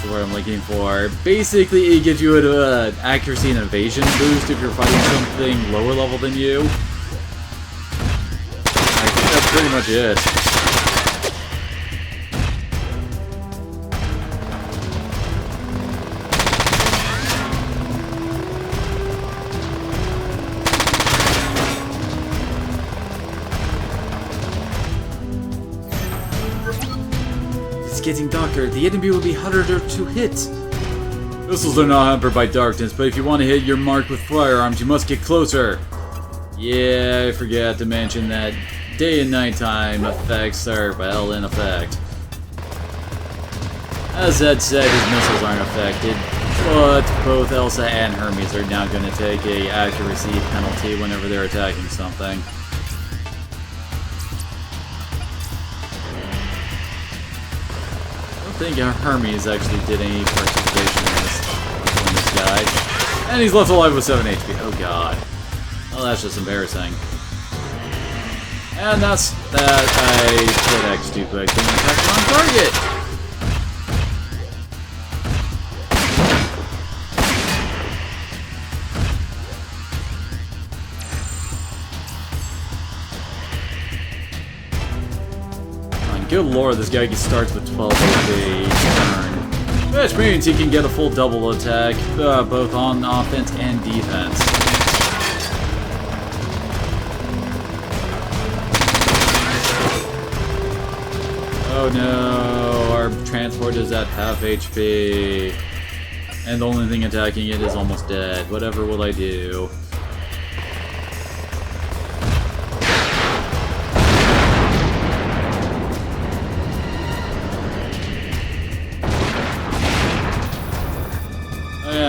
what I'm looking for. Basically, it gives you an accuracy and evasion boost if you're fighting something lower level than you. I think that's pretty much it. Getting darker, the enemy will be harder to hit. Missiles are not hampered by darkness, but if you want to hit your mark with firearms, you must get closer. Yeah, I forgot to mention that day and nighttime effects are, well, in effect. As Ed said, his missiles aren't affected, but both Elsa and Hermes are now going to take a accuracy penalty whenever they're attacking something. think Hermes actually did any participation in this guy. And he's left alive with 7 HP. Oh god. Oh, that's just embarrassing. And that's that I put X too quick. Didn't attack on target! Good lord, this guy starts with 12 HP turn. Which means he can get a full double attack, both on offense and defense. Oh no, our transport is at half HP. And the only thing attacking it is almost dead. Whatever will I do?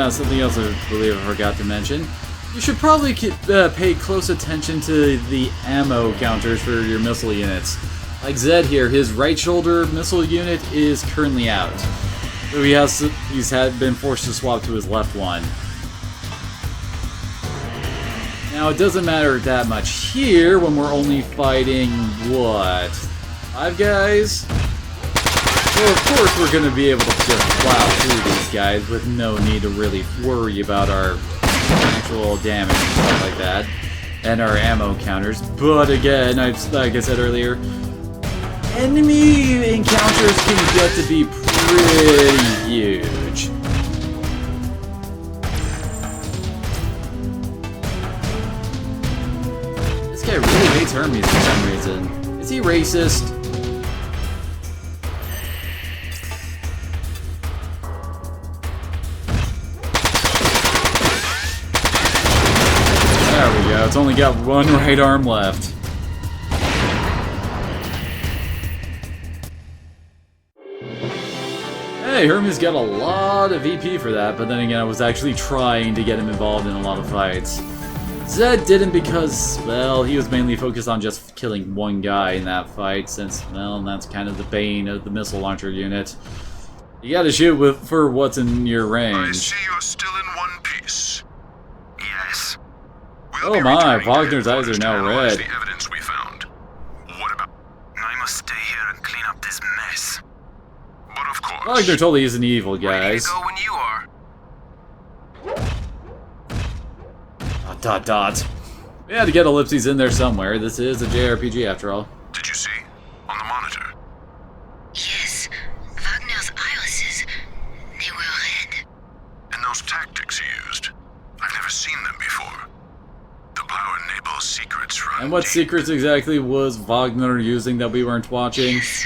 Something else I believe I forgot to mention. You should probably pay close attention to the ammo counters for your missile units. Like Zed here, his right shoulder missile unit is currently out. So he's been forced to swap to his left one. Now it doesn't matter that much here when we're only fighting, what, 5 guys? So of course we're going to be able to just plow through these guys with no need to really worry about our actual damage and stuff like that, and our ammo counters. But again, like I said earlier, enemy encounters can get to be pretty huge. This guy really hates Hermes for some reason. Is he racist? There we go, it's only got one right arm left. Hey, Hermes got a lot of VP for that, but then again, I was actually trying to get him involved in a lot of fights. Zed didn't because, well, he was mainly focused on just killing one guy in that fight, since, well, that's kind of the bane of the missile launcher unit. You gotta shoot for what's in your range. I see you're still in one piece. Yes. Oh my, Wagner's eyes are now red. The evidence we found. What about? I must stay here and clean up this mess. But of course. Wagner totally isn't evil, Ready to guys. go when you are. Dot. We had to get ellipses in there somewhere. This is a JRPG after all. Did you see? On the monitor. Yes, Wagner's irises, they were red. And those tactics he used. I've never seen them before. The Blower Nabel's secrets run And what deep. secrets exactly was Wagner using that we weren't watching? Yes.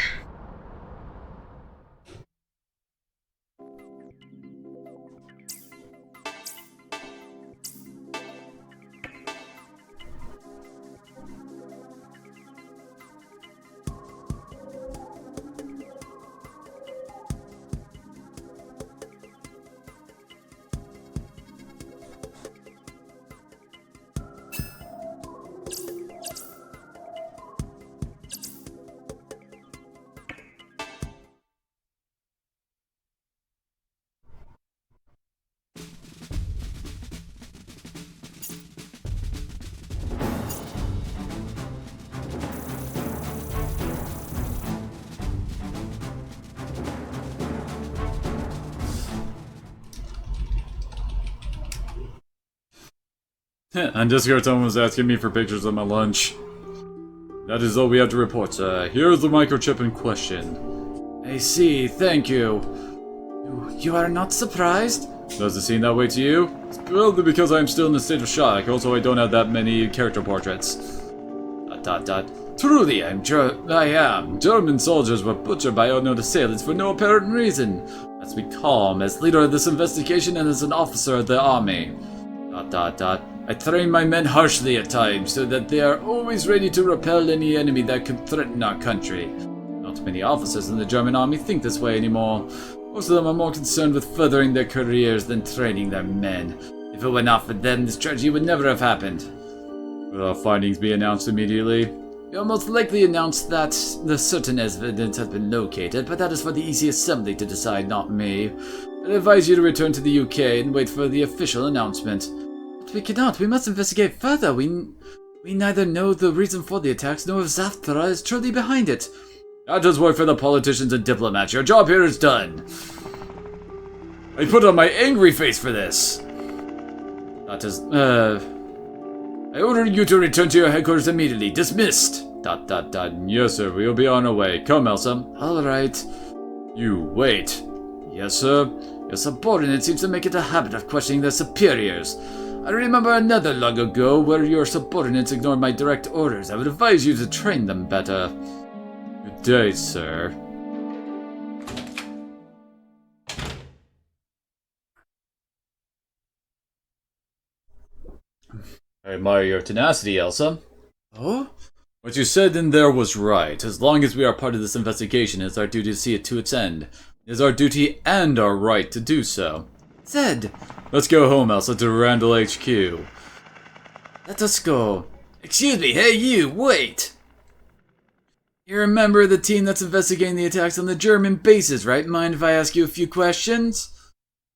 And Discord someone was asking me for pictures of my lunch. That is all we have to report, sir. Here's the microchip in question. I see, thank you. You are not surprised? Does it seem that way to you? It's probably because I'm still in a state of shock. Also, I don't have that many character portraits. ... Truly, I am. German soldiers were butchered by unknown assailants for no apparent reason. Let's be calm. As leader of this investigation and as an officer of the army. ... I train my men harshly at times, so that they are always ready to repel any enemy that could threaten our country. Not many officers in the German army think this way anymore. Most of them are more concerned with furthering their careers than training their men. If it were not for them, this tragedy would never have happened. Will our findings be announced immediately? You'll most likely announce that the certain evidence has been located, but that is for the EC Assembly to decide, not me. I advise you to return to the UK and wait for the official announcement. But we cannot. We must investigate further. We neither know the reason for the attacks, nor if Zaftra is truly behind it. Not just work for the politicians and diplomats. Your job here is done. I put on my angry face for this. That is, I order you to return to your headquarters immediately. Dismissed. ... Yes, sir. We will be on our way. Come, Elsa. All right. You wait. Yes, sir. Your subordinate seems to make it a habit of questioning their superiors. I remember another long ago where your subordinates ignored my direct orders. I would advise you to train them better. Good day, sir. I admire your tenacity, Elsa. Oh? What you said in there was right. As long as we are part of this investigation, it's our duty to see it to its end. It is our duty and our right to do so. Zed! Let's go home, Elsa, to Randall HQ. Let us go. Excuse me, hey you, wait! You're a member of the team that's investigating the attacks on the German bases, right? Mind if I ask you a few questions?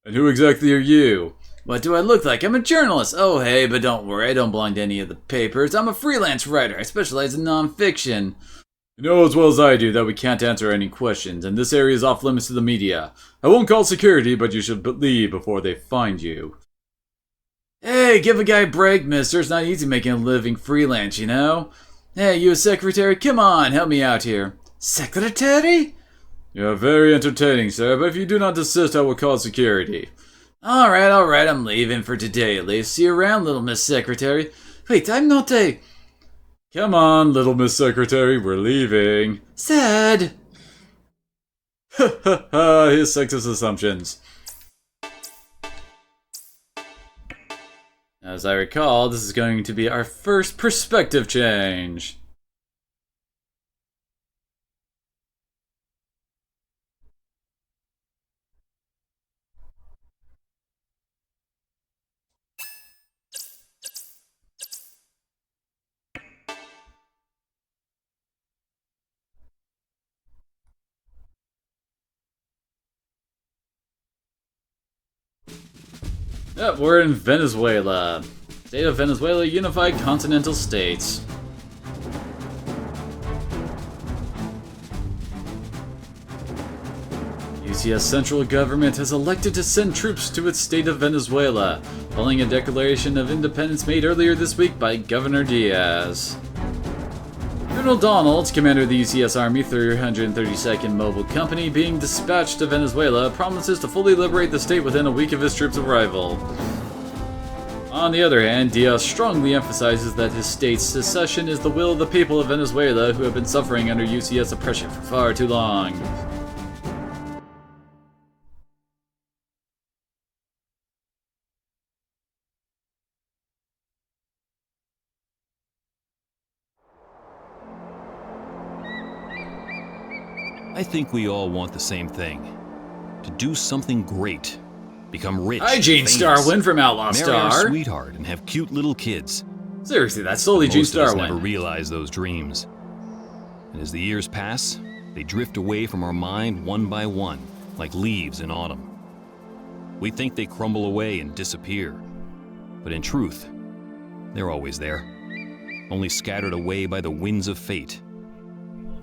And who exactly are you? What do I look like? I'm a journalist. Oh, hey, but don't worry, I don't belong to any of the papers. I'm a freelance writer. I specialize in non-fiction. You know as well as I do that we can't answer any questions, and this area is off limits to the media. I won't call security, but you should leave before they find you. Hey, give a guy a break, mister. It's not easy making a living freelance, you know? Hey, you a secretary? Come on, help me out here. Secretary? You're very entertaining, sir, but if you do not desist, I will call security. Alright, I'm leaving for today at least. See you around, little Miss Secretary. Wait, I'm not a... Come on, little Miss Secretary, we're leaving. Sad. Ha ha ha, his sexist assumptions. As I recall, this is going to be our first perspective change. Yep, we're in Venezuela. State of Venezuela, unified continental states. UCS central government has elected to send troops to its state of Venezuela, following a declaration of independence made earlier this week by Governor Diaz. Colonel Donald, commander of the UCS Army 332nd Mobile Company, being dispatched to Venezuela, promises to fully liberate the state within a week of his troops' arrival. On the other hand, Diaz strongly emphasizes that his state's secession is the will of the people of Venezuela who have been suffering under UCS oppression for far too long. I think we all want the same thing. To do something great. Become rich. Hi, Gene famous, Starwin from Outlaw marry our Star. sweetheart and have cute little kids. Seriously, that's solely Gene Most of us never Starwin. realize those dreams. And as the years pass, they drift away from our mind one by one, like leaves in autumn. We think they crumble away and disappear. But in truth, they're always there, only scattered away by the winds of fate.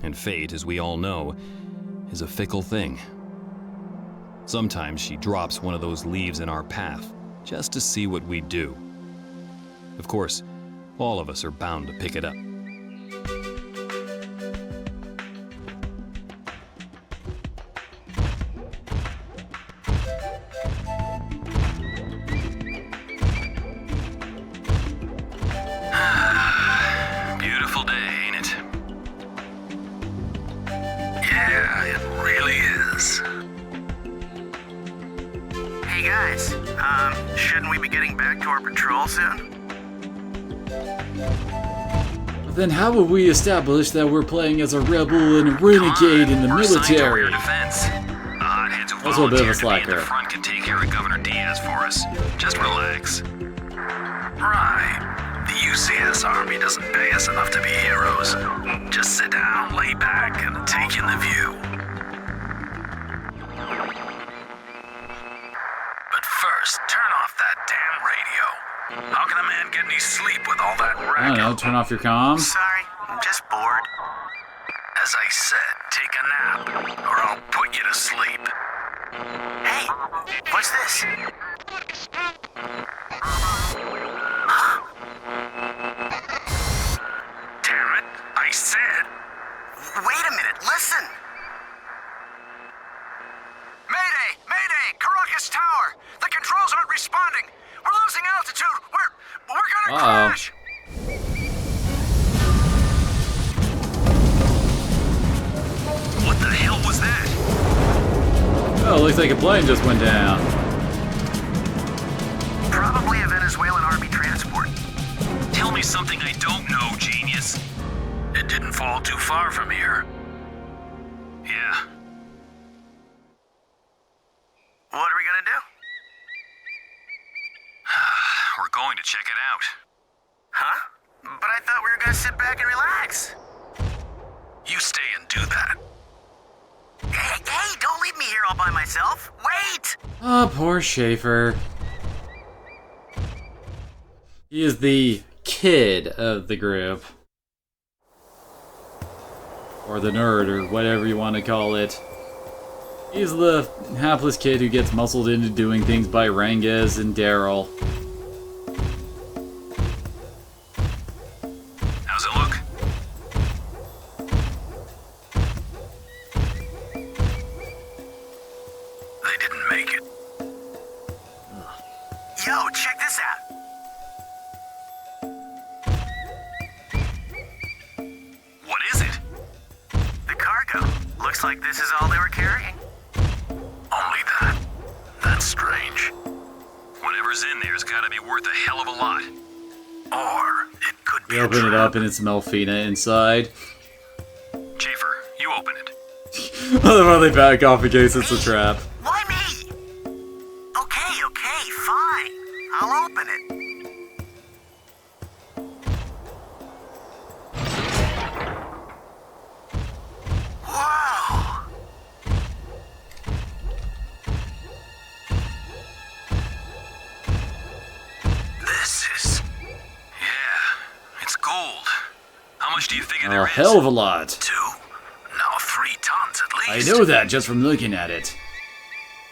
And fate, as we all know, is a fickle thing. Sometimes she drops one of those leaves in our path, just to see what we do. Of course, all of us are bound to pick it up. Beautiful day, ain't it? Yeah, it really is. Hey guys, shouldn't we be getting back to our patrol soon? Then how will we establish that we're playing as a rebel and a renegade in the We're assigned to military? rear defense. The hotheads who Also a bit of a volunteered to be in slacker. the front can take care of Governor Diaz for us. Just relax. Right. The UCS Army doesn't pay us enough to be heroes. Just sit down, lay back, and take in the view. But first, turn off that damn radio. How can a man get any sleep with all that I don't racket? know, turn off your comms. Sorry, I'm just bored. As I said, take a nap, or I'll put you to sleep. Hey, what's this? Damn it, I said. Wait a minute, listen. Mayday! Mayday! Caracas Tower! The controls aren't responding! We're losing altitude! We're gonna crash! What the hell was that? Oh, looks like a plane just went down. Probably a Venezuelan army transport. Tell me something I don't know, genius. It didn't fall too far from here. Yeah. What are we gonna do? We're going to check it out. Huh? But I thought we were gonna sit back and relax. You stay and do that. Hey, don't leave me here all by myself. Wait! Oh, poor Schaefer. He is the kid of the group. Or the nerd, or whatever you want to call it. He's the hapless kid who gets muscled into doing things by Rangez and Daryl. How's it look? They didn't make it. Yo, check this out. What is it? The cargo. Looks like this is all they were carrying. Only that. That's strange. Whatever's in there's gotta be worth a hell of a lot. Or it could be We a open it trap. up and it's Melfina inside. Schaefer, you open it. Otherwise they back off in case it's a trap. Why me? Okay, fine. I'll open it. Whoa! This is Yeah, it's gold. How much do you figure there A is? hell of a lot. 2, now 3 tons at I least. know that just from looking at it.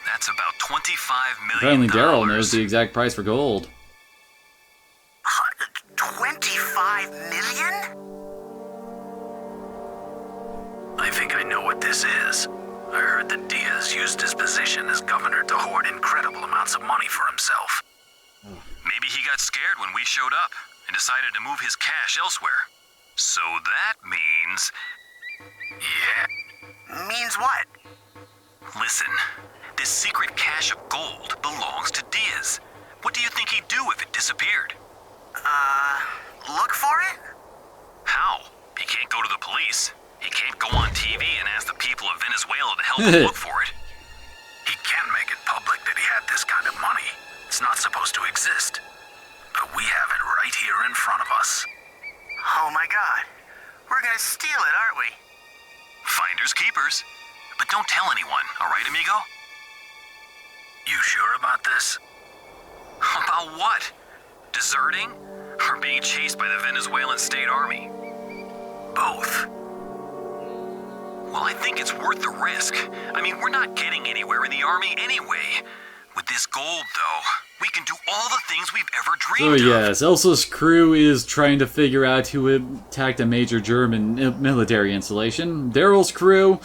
That's about $25 million. Apparently Daryl knows the exact price for gold. 25 million? I think I know what this is. I heard that Diaz used his position as governor to hoard incredible amounts of money for himself. Maybe he got scared when we showed up and decided to move his cash elsewhere. So that means... Yeah. Means what? Listen, this secret cache of gold belongs to Diaz. What do you think he'd do if it disappeared? Look for it? How? He can't go to the police. He can't go on TV and ask the people of Venezuela to help him look for it. He can't make it public that he had this kind of money. It's not supposed to exist. But we have it right here in front of us. Oh my god. We're gonna steal it, aren't we? Finders keepers. But don't tell anyone, all right, amigo? You sure about this? About what? Deserting? Or being chased by the Venezuelan state army? Both. Well, I think it's worth the risk. I mean, we're not getting anywhere in the army anyway. With this gold, though, we can do all the things we've ever So dreamed of. yes, Elsa's crew is trying to figure out who attacked a major German military installation. Daryl's crew,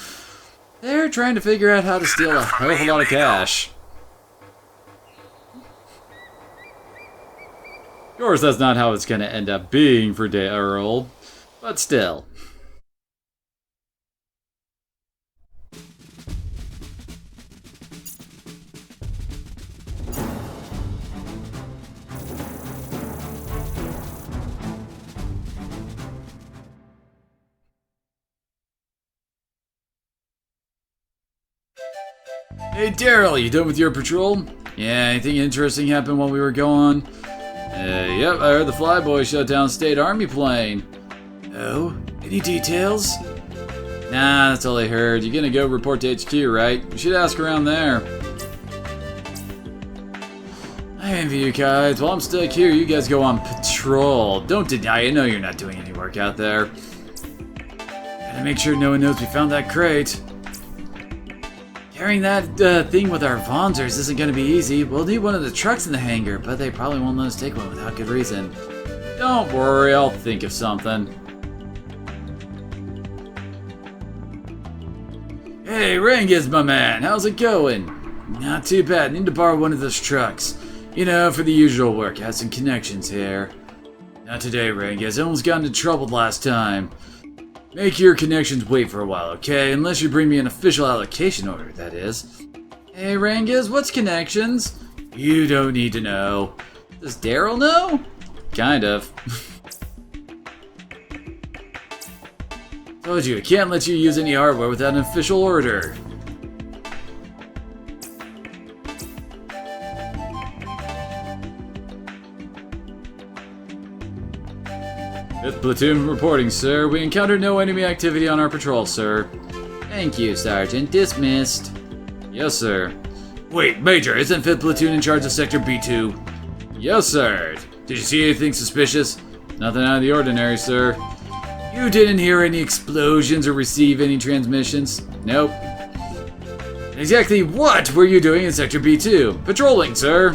they're trying to figure out how to steal a hell of a lot of cash. Of course, that's not how it's going to end up being for Daryl, but still. Hey Daryl, you done with your patrol? Yeah, anything interesting happened while we were gone? Yep, I heard the flyboy shut down State Army plane. Oh, any details? Nah, that's all I heard. You're gonna go report to HQ, right? You should ask around there. I envy you guys. While I'm stuck here, you guys go on patrol. Don't deny it. I know you're not doing any work out there. Gotta make sure no one knows we found that crate. Carrying that thing with our Vonzers isn't gonna be easy. We'll need one of the trucks in the hangar, but they probably won't let us take one without good reason. Don't worry, I'll think of something. Hey, Rangiz, my man, how's it going? Not too bad. Need to borrow one of those trucks. You know, for the usual work. Had some connections here. Not today, Rangiz. I almost got into trouble last time. Make your connections wait for a while, okay? Unless you bring me an official allocation order, that is. Hey, Rangiz, what's connections? You don't need to know. Does Daryl know? Kind of. Told you, I can't let you use any hardware without an official order. Fifth platoon reporting, sir. We encountered no enemy activity on our patrol, sir. Thank you, Sergeant. Dismissed. Yes, sir. Wait, Major, isn't 5th platoon in charge of Sector B2? Yes, sir. Did you see anything suspicious? Nothing out of the ordinary, sir. You didn't hear any explosions or receive any transmissions? Nope. Exactly what were you doing in Sector B2? Patrolling, sir.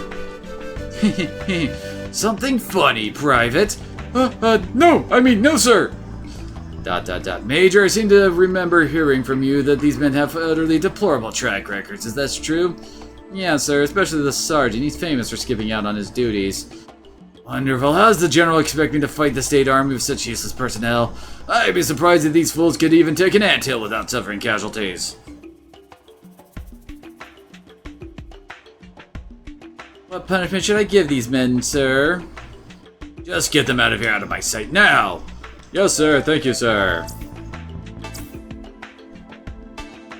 Something funny, Private. No, I mean, no, sir. ... Major, I seem to remember hearing from you that these men have utterly deplorable track records. Is that true? Yeah, sir, especially the sergeant. He's famous for skipping out on his duties. Wonderful. How does the general expect me to fight the state army with such useless personnel? I'd be surprised if these fools could even take an anthill without suffering casualties. What punishment should I give these men, sir? Just get them out of here, out of my sight, now! Yes, sir. Thank you, sir.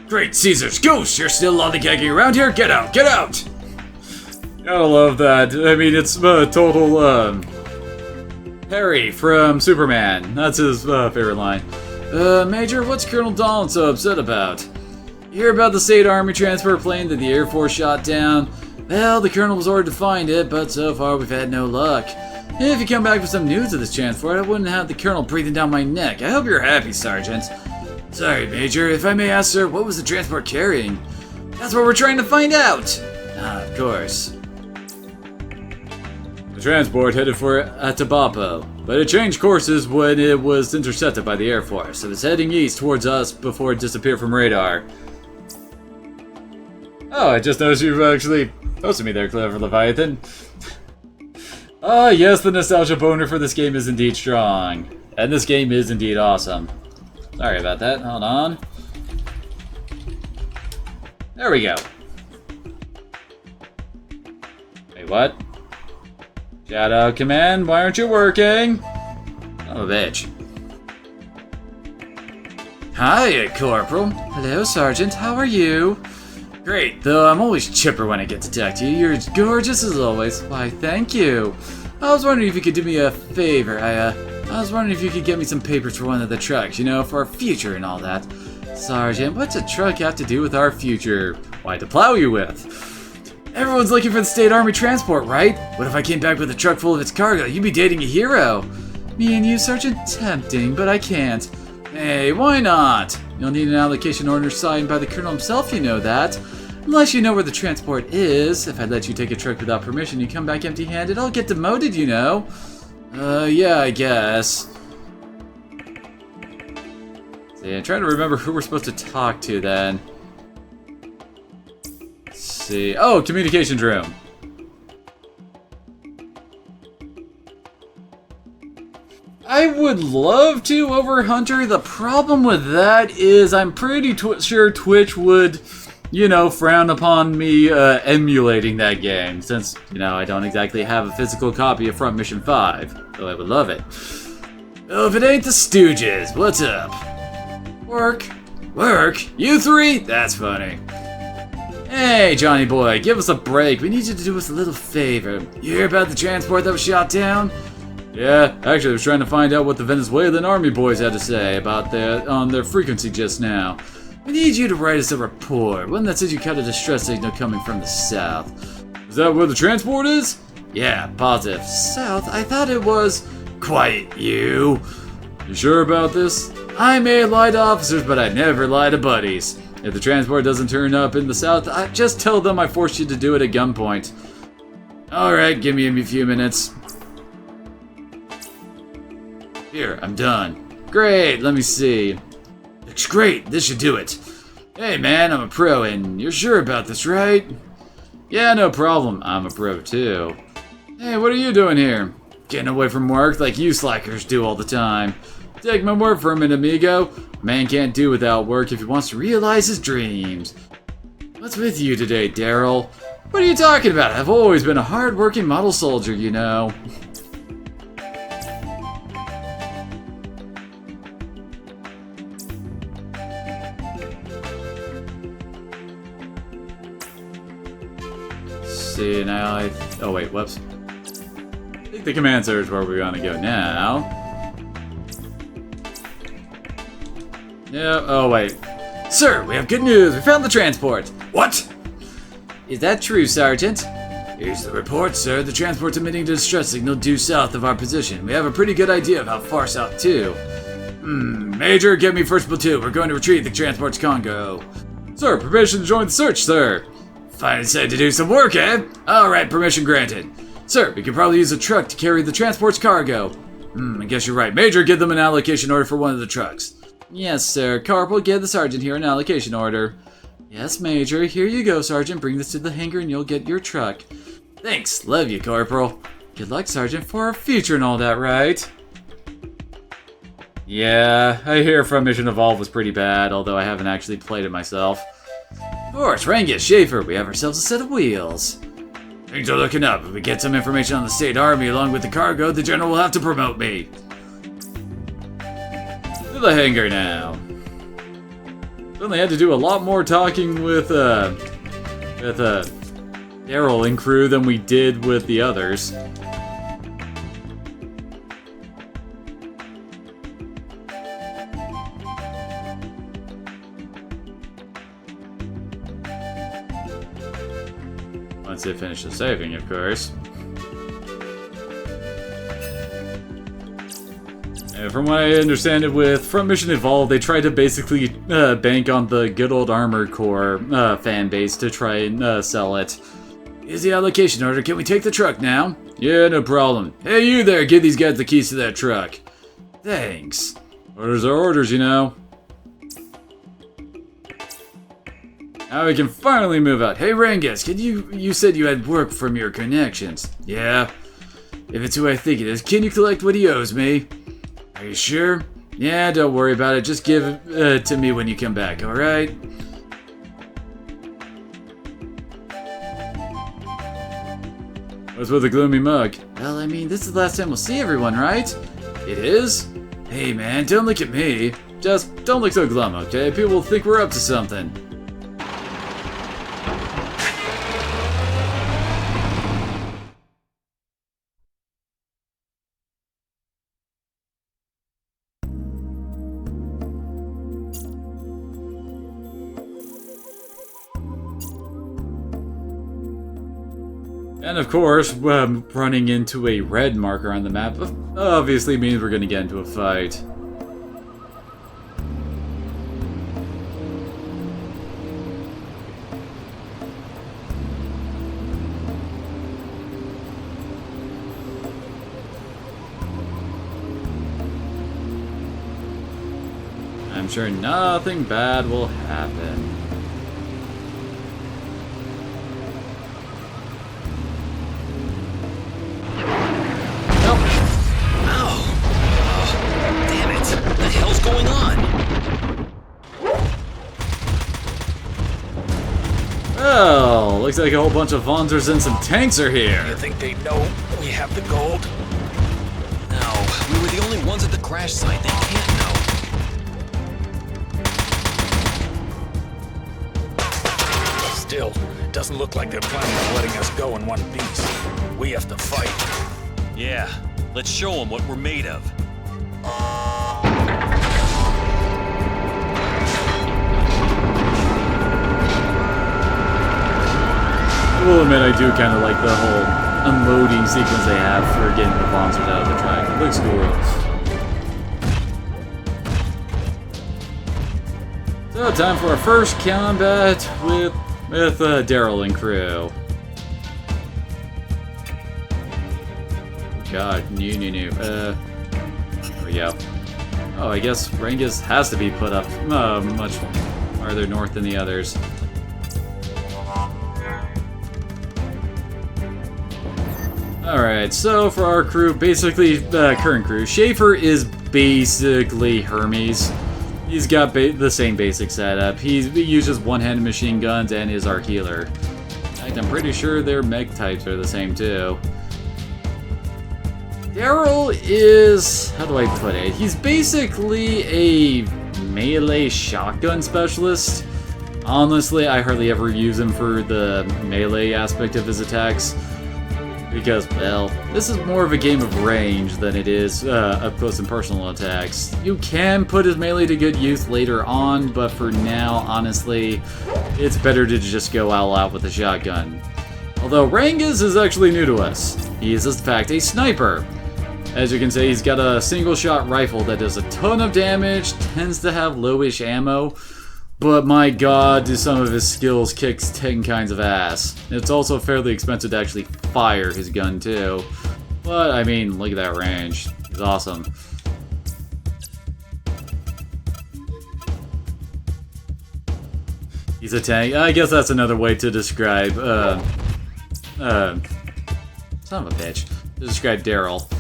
Great Caesar's goose! You're still lollygagging around here? Get out! Get out! Gotta love that. I mean, it's total, Harry from Superman. That's his favorite line. Major, what's Colonel Dahlin so upset about? You hear about the state army transport plane that the Air Force shot down? Well, the colonel was ordered to find it, but so far we've had no luck. If you come back with some news of this transport, I wouldn't have the colonel breathing down my neck. I hope you're happy, Sergeant. Sorry, Major. If I may ask, sir, what was the transport carrying? That's what we're trying to find out. Ah, of course. The transport headed for Atabapo, but it changed courses when it was intercepted by the Air Force. It was heading east towards us before it disappeared from radar. Oh, I just noticed you've actually posted me there, Clever Leviathan. Ah, yes, the nostalgia boner for this game is indeed strong. And this game is indeed awesome. Sorry about that, hold on. There we go. Wait, what? Shout out command, why aren't you working? Oh, bitch. Hi, Corporal. Hello, Sergeant, how are you? Great, though I'm always chipper when I get to talk to you. You're gorgeous as always. Why, thank you. I was wondering if you could do me a favor. I was wondering if you could get me some papers for one of the trucks, you know, for our future and all that. Sergeant, what's a truck have to do with our future? Why, to plow you with. Everyone's looking for the state army transport, right? What if I came back with a truck full of its cargo? You'd be dating a hero. Me and you, Sergeant? Tempting, but I can't. Hey, why not? You'll need an allocation order signed by the colonel himself, you know that. Unless you know where the transport is. If I let you take a truck without permission, you come back empty-handed, I'll get demoted, you know. Yeah, I guess. See, I'm trying to remember who we're supposed to talk to then. Let's see. Oh, communications room. I would love to over Hunter. The problem with that is I'm pretty sure Twitch would, you know, frown upon me emulating that game, since, you know, I don't exactly have a physical copy of Front Mission 5, though I would love it. Oh, if it ain't the Stooges, what's up? Work? Work? You three? That's funny. Hey, Johnny boy, give us a break. We need you to do us a little favor. You hear about the transport that was shot down? Yeah, actually I was trying to find out what the Venezuelan army boys had to say about their frequency just now. We need you to write us a report, one that says you caught a distress signal coming from the south. Is that where the transport is? Yeah, positive. South? I thought it was... Quiet, you. You sure about this? I may lie to officers, but I never lie to buddies. If the transport doesn't turn up in the south, just tell them I forced you to do it at gunpoint. Alright, give me a few minutes. Here, I'm done. Great, let me see. Looks great, this should do it. Hey man, I'm a pro, and you're sure about this, right? Yeah, no problem, I'm a pro too. Hey, what are you doing here? Getting away from work like you slackers do all the time. Take my word for a minute, amigo. Man can't do without work if he wants to realize his dreams. What's with you today, Daryl? What are you talking about? I've always been a hard-working model soldier, you know. See, now oh wait, whoops. I think the command center is where we're gonna go now. Yeah, oh wait. Sir, we have good news. We found the transport. What? Is that true, Sergeant? Here's the report, sir. The transport's emitting a distress signal due south of our position. We have a pretty good idea of how far south, too. Major, get me first platoon. We're going to retrieve the transport's cargo. Sir, permission to join the search, sir. Finally decided to do some work, eh? Alright, permission granted. Sir, we could probably use a truck to carry the transport's cargo. I guess you're right. Major, give them an allocation order for one of the trucks. Yes, sir. Corporal, give the sergeant here an allocation order. Yes, Major. Here you go, Sergeant. Bring this to the hangar and you'll get your truck. Thanks. Love you, Corporal. Good luck, Sergeant, for our future and all that, right? Yeah, I hear from Mission Evolve was pretty bad, although I haven't actually played it myself. Of course, Rangus, Schaefer, we have ourselves a set of wheels. Things are looking up. If we get some information on the state army along with the cargo, the general will have to promote me. To the hangar now. Suddenly had to do a lot more talking with Daryl and crew than we did with the others. Once they finish the saving, of course. And from what I understand it from Mission Evolve, they tried to basically bank on the good old Armored Core fan base to try and sell it. Here's the allocation order. Can we take the truck now? Yeah, no problem. Hey, you there, give these guys the keys to that truck. Thanks. Orders are orders, you know. Now we can finally move out. Hey, Rangus, you said you had work from your connections. Yeah. If it's who I think it is, can you collect what he owes me? Are you sure? Yeah, don't worry about it. Just give it to me when you come back, alright? What's with the gloomy mug? Well, I mean, this is the last time we'll see everyone, right? It is? Hey, man, don't look at me. Just don't look so glum, okay? People will think we're up to something. And of course, running into a red marker on the map obviously means we're going to get into a fight. I'm sure nothing bad will happen. Well, looks like a whole bunch of Vonzers and some tanks are here. You think they know we have the gold? No, we were the only ones at the crash site. They can't know. Still, It doesn't look like they're planning on letting us go in one piece. We have to fight. Yeah, let's show them what we're made of. I will admit I do kind of like the whole unloading sequence they have for getting the monsters out of the track. It looks cool. So, time for our first combat with Daryl and crew. God, new. There we go. Oh, I guess Rengus has to be put up much farther north than the others. Alright, so for our crew, basically, current crew, Schaefer is basically Hermes. He's got the same basic setup. He uses one-handed machine guns and is our healer. In fact, I'm pretty sure their mech types are the same too. Daryl is... how do I put it? He's basically a melee shotgun specialist. Honestly, I hardly ever use him for the melee aspect of his attacks. Because, well, this is more of a game of range than it is up close and personal attacks. You can put his melee to good use later on, but for now, honestly, it's better to just go all out with a shotgun. Although Rengus is actually new to us. He is, in fact, a sniper. As you can see, he's got a single-shot rifle that does a ton of damage, tends to have lowish ammo, but my god, do some of his skills kick 10 kinds of ass. It's also fairly expensive to actually fire his gun too. But, I mean, look at that range. He's awesome. He's a tank. I guess that's another way to describe, son of a bitch. To describe Daryl.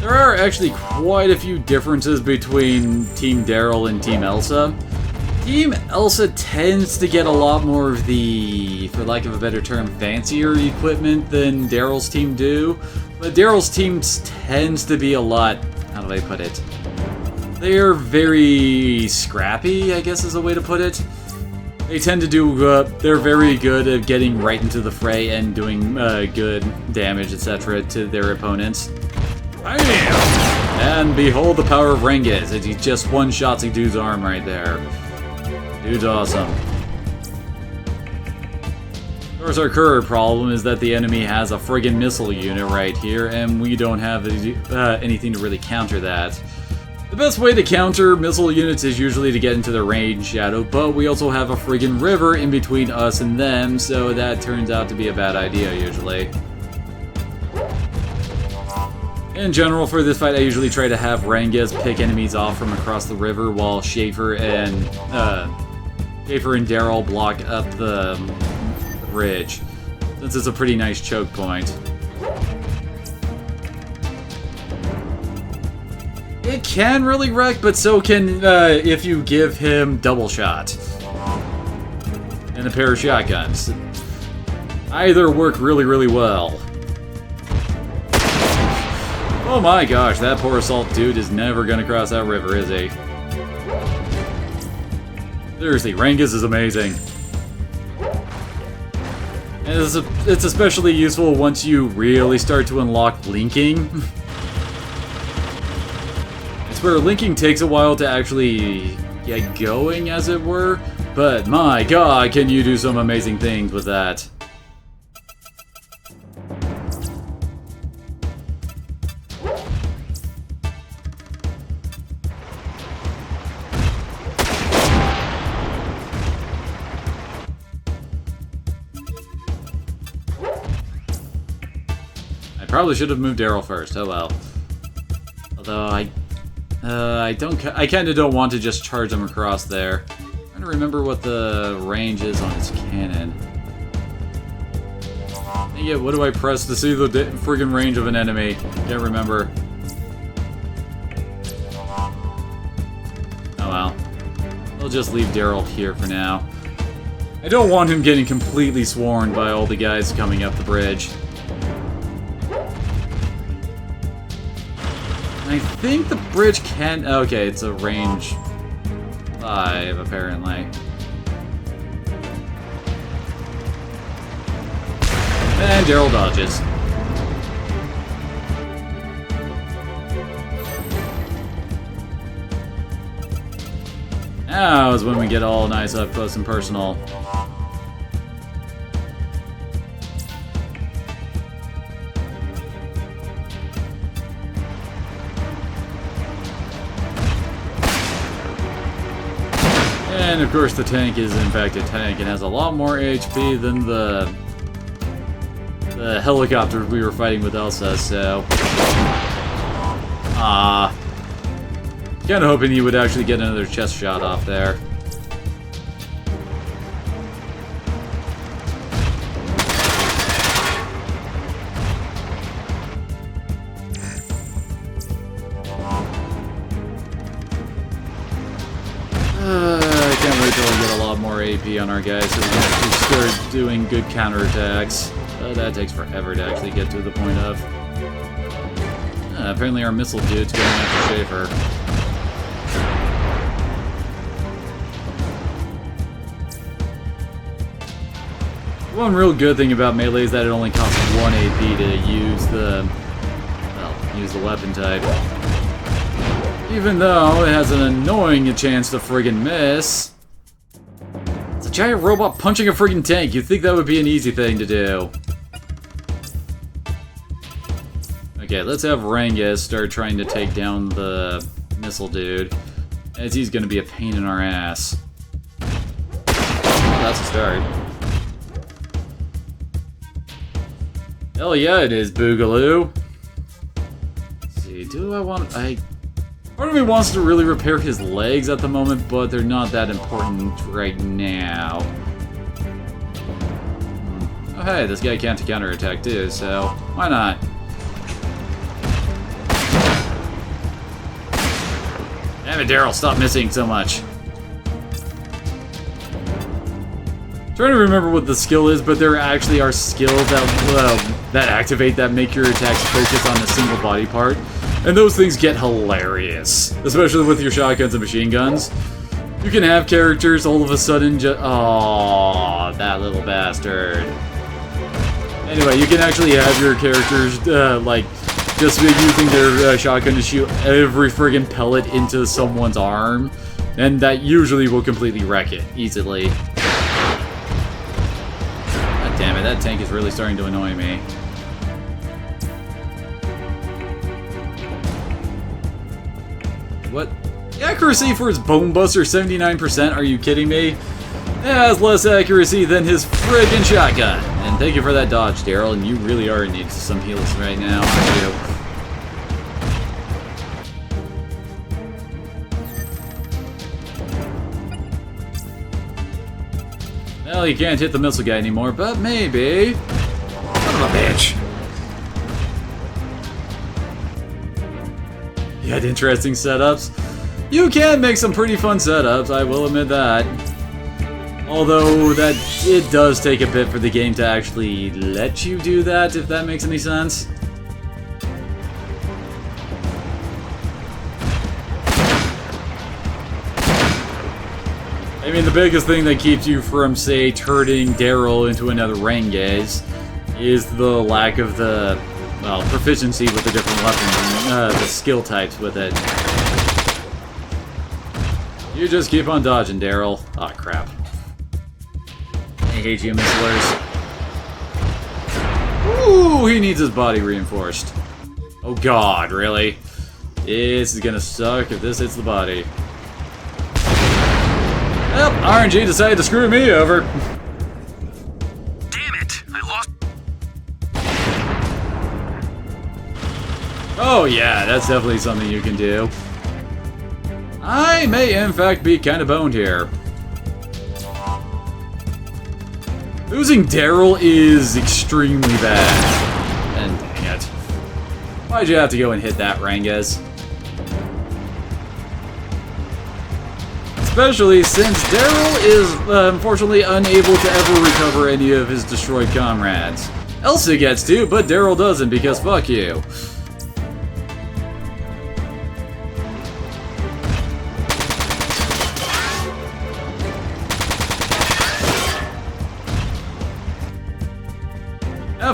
There are actually quite a few differences between Team Daryl and Team Elsa. Team Elsa tends to get a lot more of the, for lack of a better term, fancier equipment than Daryl's team do. But Daryl's team tends to be a lot, how do I put it? They're very scrappy, I guess is a way to put it. They tend to do, they're very good at getting right into the fray and doing good damage, etc. to their opponents. And behold the power of Rengus, as he just one-shots a dude's arm right there. Dude's awesome. Of course, our current problem is that the enemy has a friggin' missile unit right here, and we don't have anything to really counter that. The best way to counter missile units is usually to get into their range shadow, but we also have a friggin' river in between us and them, so that turns out to be a bad idea usually. In general, for this fight, I usually try to have Rengus pick enemies off from across the river, while Schaefer and Daryl block up the bridge, since it's a pretty nice choke point. It can really wreck, but so can if you give him double shot and a pair of shotguns. Either work really, really well. Oh my gosh, that poor assault dude is never gonna cross that river, is he? Seriously, Rengus is amazing. And it's especially useful once you really start to unlock linking. It's where linking takes a while to actually get going, as it were, but my god, can you do some amazing things with that. Probably should have moved Daryl first. Oh well. Although I kind of don't want to just charge him across there. I'm trying to remember what the range is on his cannon. Yeah, what do I press to see the friggin' range of an enemy? Can't remember. Oh well. We'll just leave Daryl here for now. I don't want him getting completely swarmed by all the guys coming up the bridge. I think the bridge can... okay, it's a range... 5, apparently. And Daryl dodges. Now is when we get all nice up close and personal. And of course the tank is in fact a tank and has a lot more HP than the helicopter we were fighting with Elsa, so... Kinda hoping he would actually get another chest shot off there. I can't wait till we get a lot more AP on our guys so we can actually start doing good counterattacks. That takes forever to actually get to the point of. Apparently our missile dude's going after Schaefer. One real good thing about melee is that it only costs 1 AP to use the weapon type. Even though it has an annoying chance to friggin' miss. It's a giant robot punching a friggin' tank. You'd think that would be an easy thing to do. Okay, let's have Rangus start trying to take down the missile dude, as he's gonna be a pain in our ass. Well, that's a start. Hell yeah, it is, Boogaloo. Let's see, do I want... Part of me wants to really repair his legs at the moment, but they're not that important right now. Oh hey, this guy can't counterattack too, so why not? Damn it, Daryl, stop missing so much. Trying to remember what the skill is, but there actually are skills that activate that make your attacks focus on a single body part. And those things get hilarious. Especially with your shotguns and machine guns. You can have characters all of a sudden just... Aww, that little bastard. Anyway, you can actually have your characters, just using their shotgun to shoot every friggin' pellet into someone's arm. And that usually will completely wreck it, easily. God damn it, that tank is really starting to annoy me. What? Accuracy for his Bone Buster, 79%? Are you kidding me? It has less accuracy than his friggin' shotgun. And thank you for that dodge, Daryl, and you really are in need of some heals right now, aren't you? Well, you can't hit the missile guy anymore, but maybe... Son of a bitch! You had interesting setups. You can make some pretty fun setups, I will admit that. Although, it does take a bit for the game to actually let you do that, if that makes any sense. I mean, the biggest thing that keeps you from, say, turning Daryl into another Rangus is the lack of the, well, proficiency with the different weapons, the skill types with it. You just keep on dodging, Daryl. Aw, crap. I hate you, missilers. Ooh, he needs his body reinforced. Oh god, really? This is gonna suck if this hits the body. Well, RNG decided to screw me over. Damn it! I lost. Oh yeah, that's definitely something you can do. I may in fact be kind of boned here. Losing Daryl is extremely bad. And dang it. Why'd you have to go and hit that, Rangus? Especially since Daryl is, unfortunately, unable to ever recover any of his destroyed comrades. Elsa gets to, but Daryl doesn't because fuck you.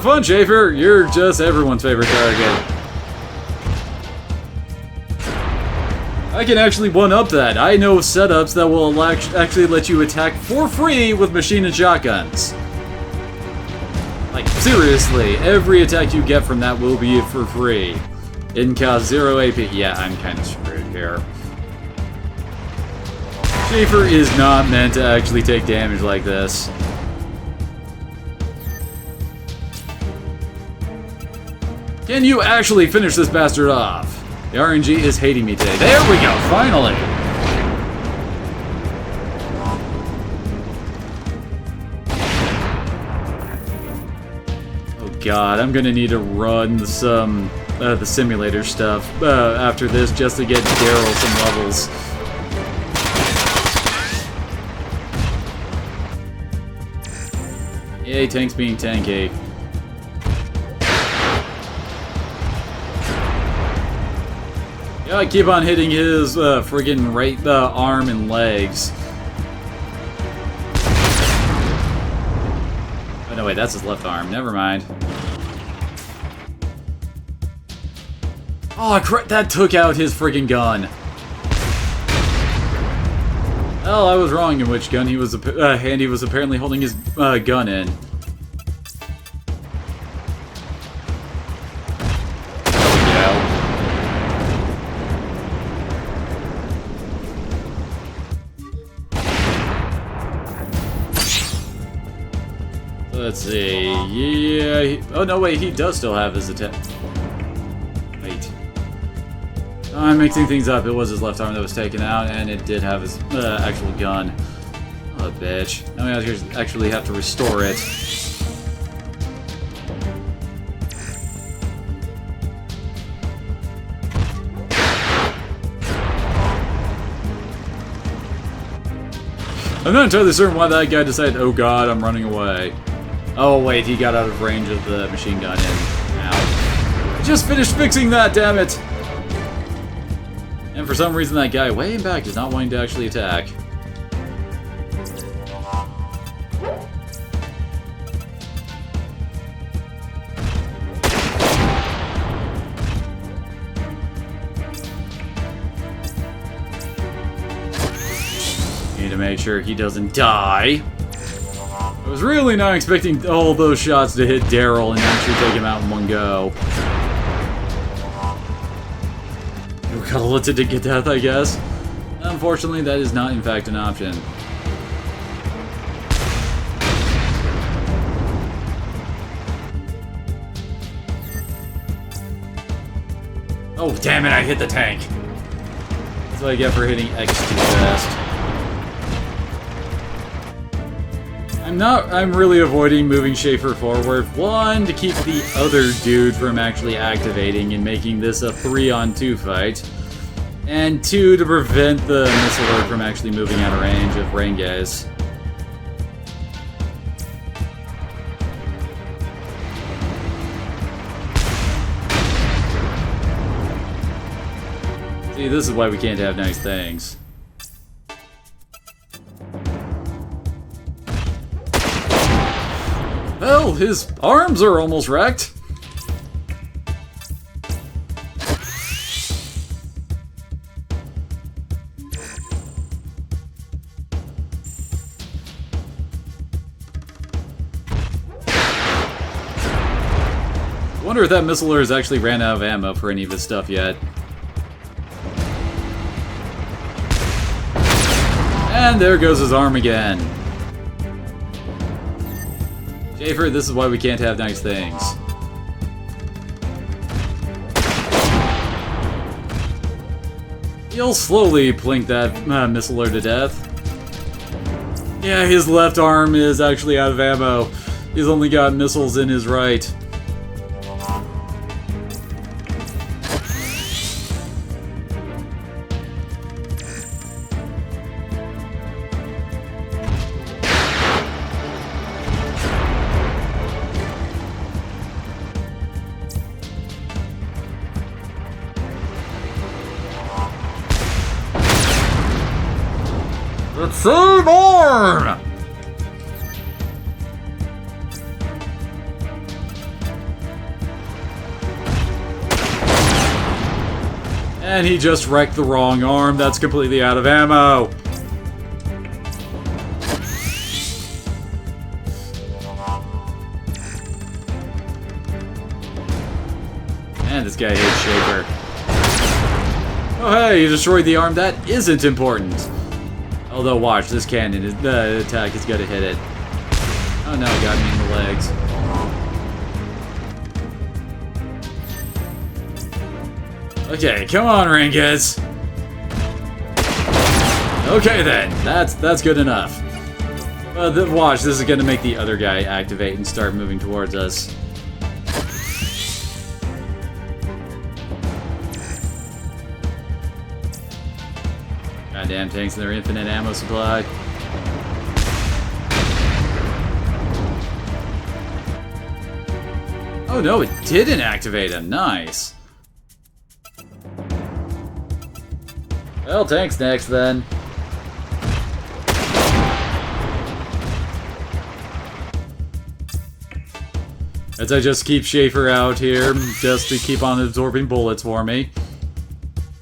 Have fun, Schaefer. You're just everyone's favorite target. I can actually one-up that. I know setups that will actually let you attack for free with machine and shotguns. Like, seriously, every attack you get from that will be for free. Didn't cost 0 AP. Yeah, I'm kind of screwed here. Schaefer is not meant to actually take damage like this. Can you actually finish this bastard off? The RNG is hating me today. There we go, finally! Oh god, I'm gonna need to run some the simulator stuff after this just to get Daryl some levels. Yay, tanks being tanky. Yeah, I keep on hitting his friggin' right arm and legs. Oh no, wait, that's his left arm. Never mind. Oh, that took out his friggin' gun. Well, I was wrong in which gun he was hand he was apparently holding his gun in. Let's see. Yeah. Oh no, wait. He does still have his attack. Wait. Oh, I'm mixing things up. It was his left arm that was taken out, and it did have his actual gun. Oh, bitch. Now we actually have to restore it. I'm not entirely certain why that guy decided, oh god, I'm running away. Oh wait, he got out of range of the machine gun and ow. I just finished fixing that, damn it! And for some reason that guy way in back is not wanting to actually attack. Need to make sure he doesn't die. I was really not expecting all those shots to hit Daryl and actually take him out in one go. You gotta let it to get death, I guess. Unfortunately, that is not in fact an option. Oh, damn it, I hit the tank. That's what I get for hitting X too fast. I'm really avoiding moving Schaefer forward. One, to keep the other dude from actually activating and making this a 3-on-2 fight. And 2, to prevent the missiler from actually moving out of range of rain guys. See, this is why we can't have nice things. Well, his arms are almost wrecked. I wonder if that missiler has actually ran out of ammo for any of his stuff yet. And there goes his arm again. Schaefer, this is why we can't have nice things. He'll slowly plink that missiler to death. Yeah, his left arm is actually out of ammo. He's only got missiles in his right. The same arm! And he just wrecked the wrong arm. That's completely out of ammo. And this guy hit Shaper. Oh hey, you destroyed the arm. That isn't important. Although watch, this cannon, the attack is gonna hit it. Oh no, it got me in the legs. Okay, come on, Rangus. Okay then, that's good enough. Watch, this is gonna make the other guy activate and start moving towards us. Goddamn tanks and their infinite ammo supply. Oh no, it didn't activate him. Nice. Well, tank's next then. As I just keep Schaefer out here, just to keep on absorbing bullets for me.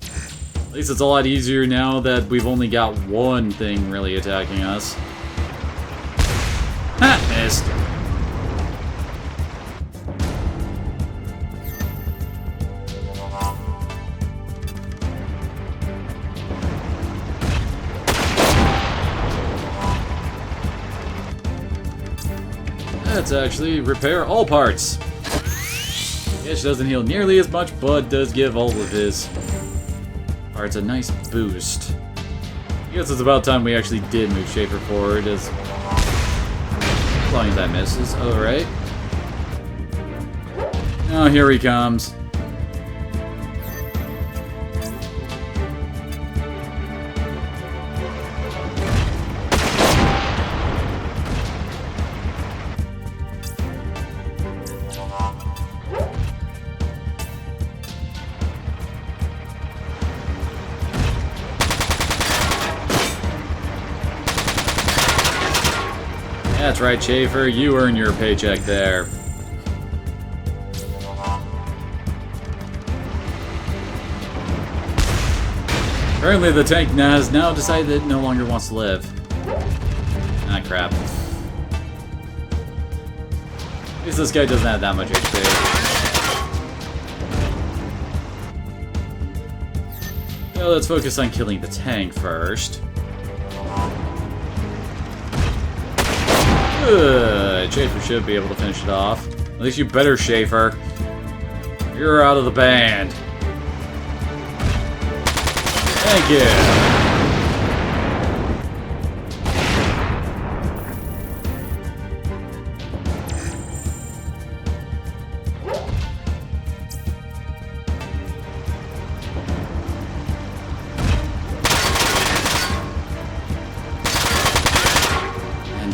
At least it's a lot easier now that we've only got one thing really attacking us. Ha! Missed. Let's actually repair all parts. Ish doesn't heal nearly as much, but does give all of his parts a nice boost. I guess it's about time we actually did move Schaefer forward, as long as that misses. Alright. Oh, here he comes. That's right, Schaefer, you earn your paycheck there. Apparently the tank has now decided it no longer wants to live. Ah, crap. At least this guy doesn't have that much HP. So let's focus on killing the tank first. Good. Schaefer should be able to finish it off. At least you better, Schaefer. You're out of the band. Thank you.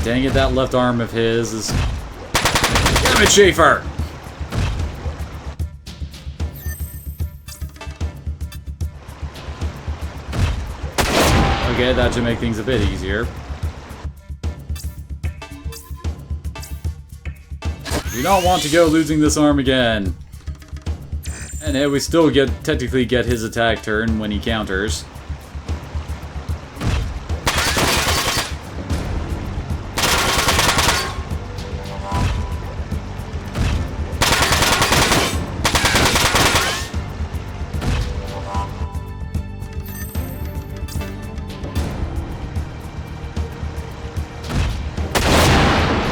Dang it, that left arm of his is... Damn it, Schaefer! Okay, that should make things a bit easier. We don't want to go losing this arm again. And hey, we still technically get his attack turn when he counters.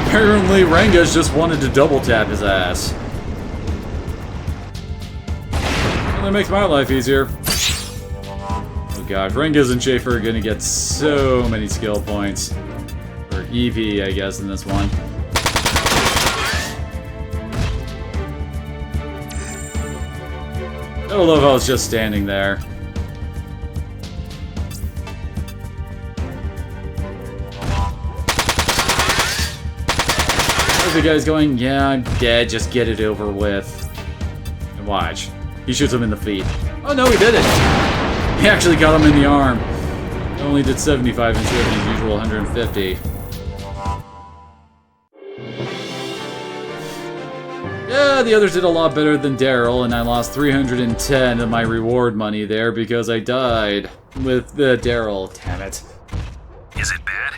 Apparently, Rangus just wanted to double tap his ass. Well, that makes my life easier. Oh god, Rangus and Schaefer are gonna get so many skill points. Or EV, I guess, in this one. I love how it's just standing there. The guy's going, yeah, I'm dead, just get it over with. And watch. He shoots him in the feet. Oh no, he did it! He actually got him in the arm. He only did 75 instead of his usual 150. Yeah, yeah, the others did a lot better than Daryl, and I lost 310 of my reward money there because I died with the Daryl. Damn it. Is it bad?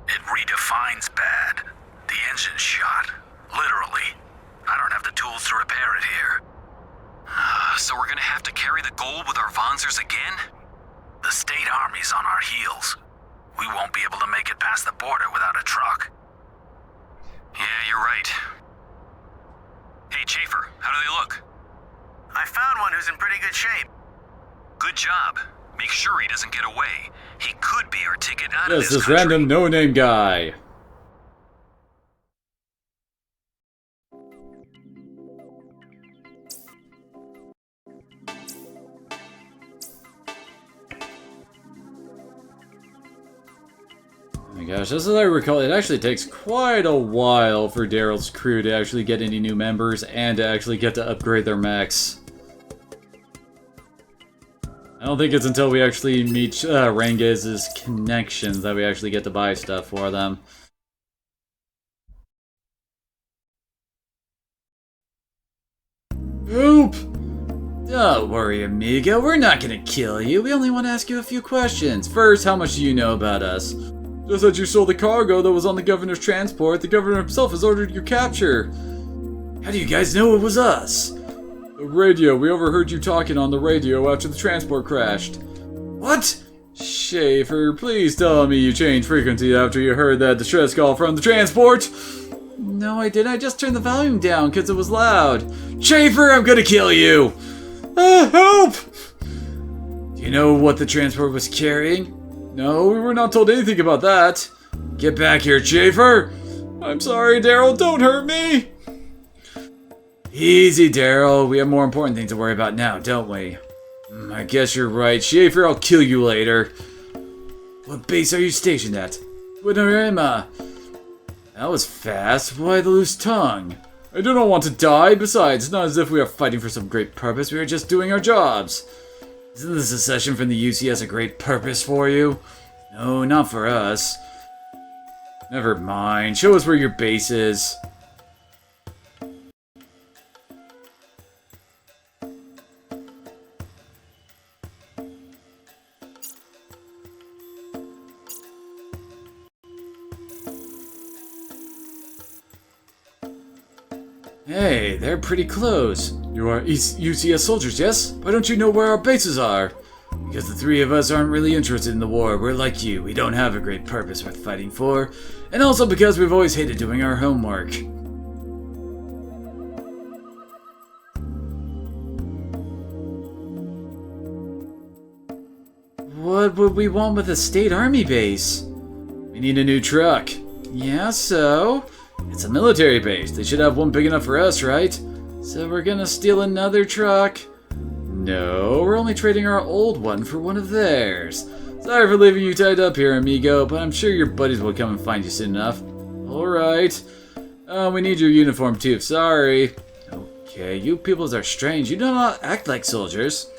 It redefines bad. The engine's shot. Literally. I don't have the tools to repair it here. So we're gonna have to carry the gold with our Vonzers again? The state army's on our heels. We won't be able to make it past the border without a truck. Yeah, you're right. Hey, Schaefer, how do they look? I found one who's in pretty good shape. Good job. Make sure he doesn't get away. He could be our ticket out of Yes, this this country. random no-name guy. Oh my gosh, as I recall, it actually takes quite a while for Daryl's crew to actually get any new members and to actually get to upgrade their mechs. I don't think it's until we actually meet Rengiz's connections that we actually get to buy stuff for them. Oop! Don't worry, amigo. We're not gonna kill you. We only want to ask you a few questions. First, how much do you know about us? Just that you stole the cargo that was on the governor's transport. The governor himself has ordered your capture. How do you guys know it was us? The radio. We overheard you talking on the radio after the transport crashed. What? Schaefer, please tell me you changed frequency after you heard that distress call from the transport. No, I didn't. I just turned the volume down because it was loud. Schaefer, I'm gonna kill you! Help! Do you know what the transport was carrying? No, we were not told anything about that. Get back here, Schaefer! I'm sorry, Daryl, don't hurt me! Easy, Daryl. We have more important things to worry about now, don't we? I guess you're right. Schaefer, I'll kill you later. What base are you stationed at? Winorima. That was fast. Why the loose tongue? I do not want to die. Besides, it's not as if we are fighting for some great purpose. We are just doing our jobs. Isn't the secession from the UCS a great purpose for you? No, not for us. Never mind. Show us where your base is. Hey, they're pretty close. You are UCS soldiers, yes? Why don't you know where our bases are? Because the three of us aren't really interested in the war. We're like you. We don't have a great purpose worth fighting for. And also because we've always hated doing our homework. What would we want with a state army base? We need a new truck. Yeah, so? It's a military base. They should have one big enough for us, right? So we're gonna steal another truck? No, we're only trading our old one for one of theirs. Sorry for leaving you tied up here, amigo, but I'm sure your buddies will come and find you soon enough. Alright. We need your uniform too, sorry. Okay, you peoples are strange. You do not act like soldiers.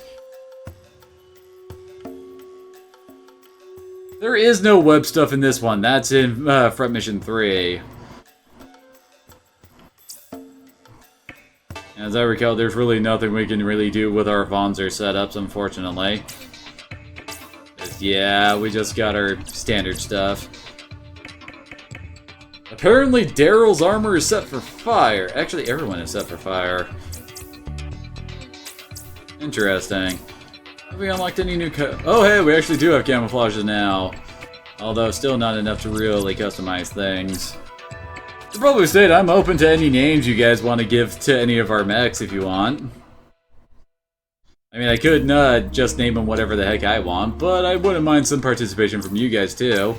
There is no web stuff in this one. That's in Front Mission 3. As I recall, there's really nothing we can really do with our Vonzer setups, unfortunately. Yeah, we just got our standard stuff. Apparently, Daryl's armor is set for fire. Actually, everyone is set for fire. Interesting. Have we unlocked any new oh, hey, we actually do have camouflages now. Although, still not enough to really customize things. To probably state, I'm open to any names you guys want to give to any of our mechs if you want. I mean, I could just name them whatever the heck I want, but I wouldn't mind some participation from you guys too.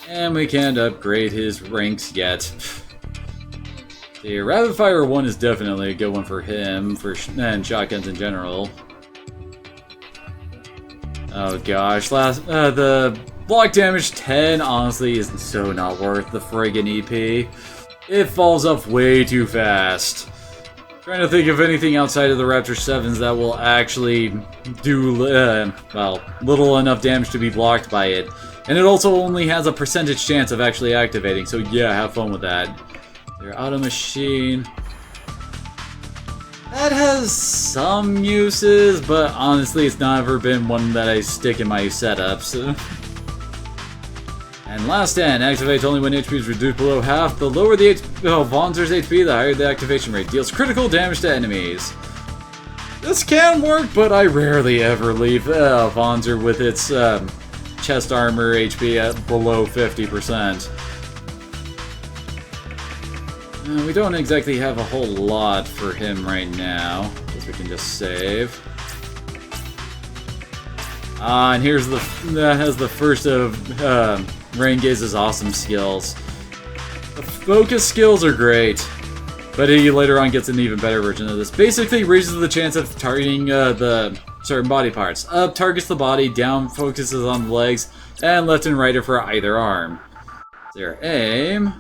And we can't upgrade his ranks yet. The Rapid Fire 1 is definitely a good one for him, and shotguns in general. Oh gosh, the block damage 10 honestly is so not worth the friggin' EP. It falls off way too fast. Trying to think of anything outside of the Raptor 7s that will actually do, well, little enough damage to be blocked by it. And it also only has a percentage chance of actually activating, so yeah, have fun with that. Your auto machine. That has some uses, but honestly, it's never been one that I stick in my setups. And last 10, activates only when HP is reduced below half. The lower the Vonzer's HP, the higher the activation rate. Deals critical damage to enemies. This can work, but I rarely ever leave Vonzer with its chest armor HP at below 50%. We don't exactly have a whole lot for him right now. Guess we can just save. And here's that has the first of Renge's awesome skills. The focus skills are great, but he later on gets an even better version of this. Basically raises the chance of targeting the certain body parts. Up targets the body, down focuses on the legs, and left and right are for either arm. Their aim.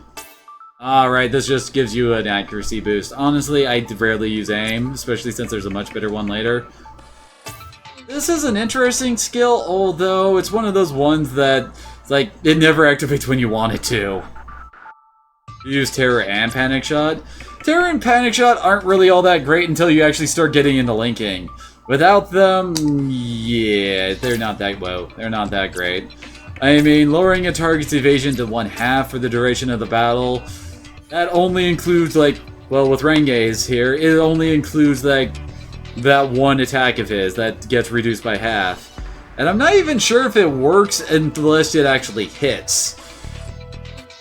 Alright, this just gives you an accuracy boost. Honestly, I rarely use aim, especially since there's a much better one later. This is an interesting skill, although it's one of those ones that, like, it never activates when you want it to. You use Terror and Panic Shot. Terror and Panic Shot aren't really all that great until you actually start getting into linking. Without them, yeah, they're not that, well, they're not that great. I mean, lowering a target's evasion to 1/2 for the duration of the battle, that only includes, like, well, with Renge's here, it only includes, like, that one attack of his that gets reduced by half. And I'm not even sure if it works unless it actually hits.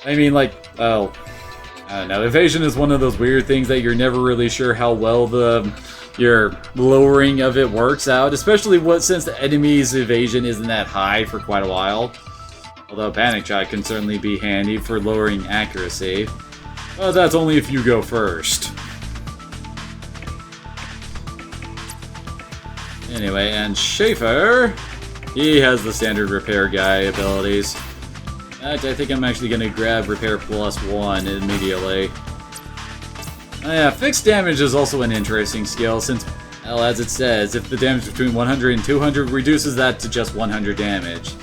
I mean, like, oh, I don't know. Evasion is one of those weird things that you're never really sure how well your lowering of it works out, especially since the enemy's evasion isn't that high for quite a while. Although Panic Shot can certainly be handy for lowering accuracy. But that's only if you go first. Anyway, and Schaefer, he has the standard repair guy abilities. I think I'm actually going to grab repair +1 immediately. Oh yeah, fixed damage is also an interesting skill since, well, as it says, if the damage between 100 and 200 reduces that to just 100 damage.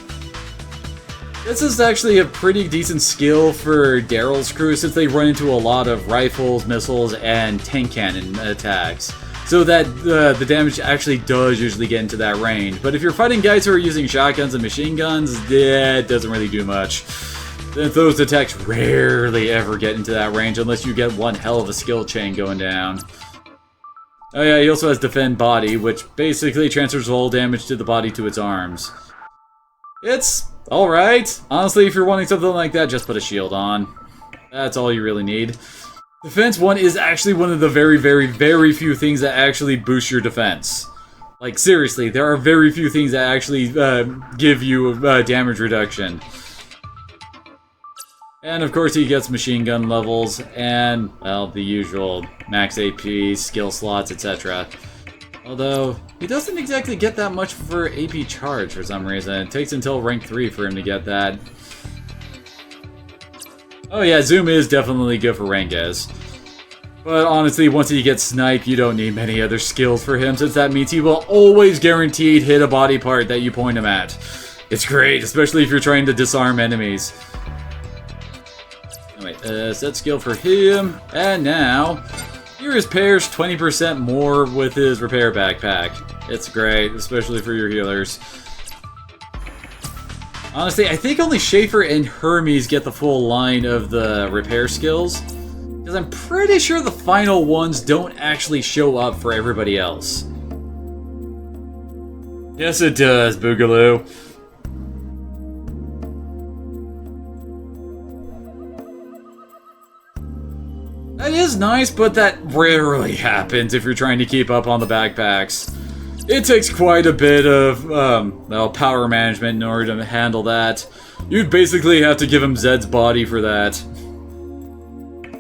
This is actually a pretty decent skill for Daryl's crew since they run into a lot of rifles, missiles, and tank cannon attacks. So that the damage actually does usually get into that range. But if you're fighting guys who are using shotguns and machine guns, yeah, it doesn't really do much. Those attacks rarely ever get into that range unless you get one hell of a skill chain going down. Oh yeah, he also has Defend Body, which basically transfers all damage to the body to its arms. It's alright. Honestly, if you're wanting something like that, just put a shield on. That's all you really need. Defense 1 is actually one of the very, very, very few things that actually boost your defense. Like, seriously, there are very few things that actually give you damage reduction. And of course he gets machine gun levels and, well, the usual max AP, skill slots, etc. Although, he doesn't exactly get that much for AP charge for some reason. It takes until rank 3 for him to get that. Oh yeah, Zoom is definitely good for Renges. But honestly, once he gets sniped, you don't need many other skills for him, since that means he will always guaranteed hit a body part that you point him at. It's great, especially if you're trying to disarm enemies. Anyway, set skill for him, and now, here is Pear's 20% more with his repair backpack. It's great, especially for your healers. Honestly, I think only Schaefer and Hermes get the full line of the repair skills, because I'm pretty sure the final ones don't actually show up for everybody else. Yes, it does, Boogaloo. That is nice, but that rarely happens if you're trying to keep up on the backpacks. It takes quite a bit of, well, power management in order to handle that. You'd basically have to give him Zed's body for that.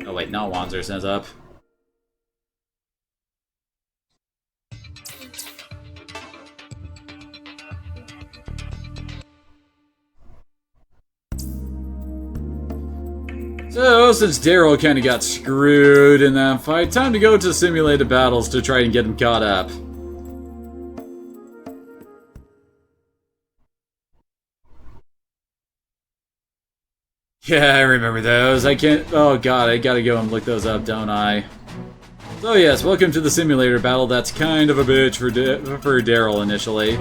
Oh wait, not Wanzer sends up. So, since Daryl kinda got screwed in that fight, time to go to simulated battles to try and get him caught up. Yeah, I remember those. I can't... Oh god, I gotta go and look those up, don't I? So yes, welcome to the simulator battle. That's kind of a bitch for Daryl initially.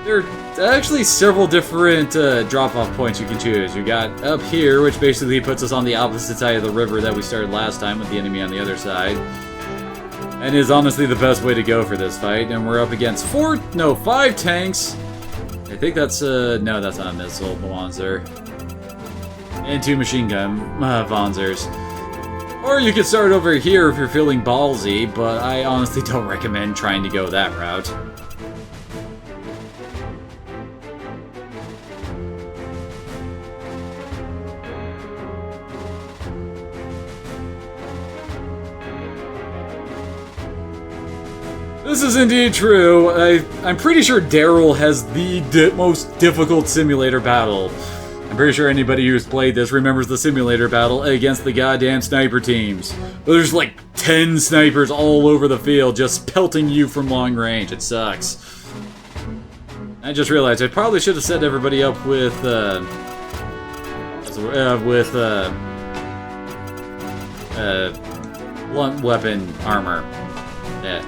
There are actually several different drop-off points you can choose. You got up here, which basically puts us on the opposite side of the river that we started last time with the enemy on the other side. And is honestly the best way to go for this fight. And we're up against 5 tanks. I think that's, no, that's not a missile Panzer. And 2 machine gun Panzers. Or you could start over here if you're feeling ballsy, but I honestly don't recommend trying to go that route. This is indeed true. I'm pretty sure Daryl has the most difficult simulator battle. I'm pretty sure anybody who's played this remembers the simulator battle against the goddamn sniper teams. There's like 10 snipers all over the field just pelting you from long range. It sucks. I just realized I probably should have set everybody up with blunt weapon armor. Yeah.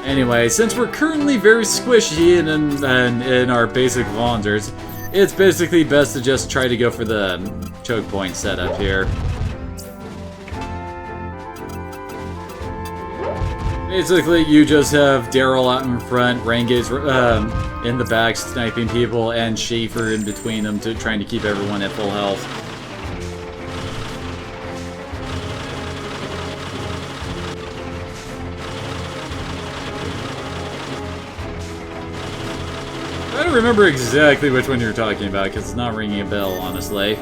Anyway, since we're currently very squishy in our basic Wanzers, it's basically best to just try to go for the choke point setup here. Basically, you just have Daryl out in front, Rangate's in the back sniping people, and Schaefer in between them trying to keep everyone at full health. I don't remember exactly which one you're talking about, because it's not ringing a bell, honestly.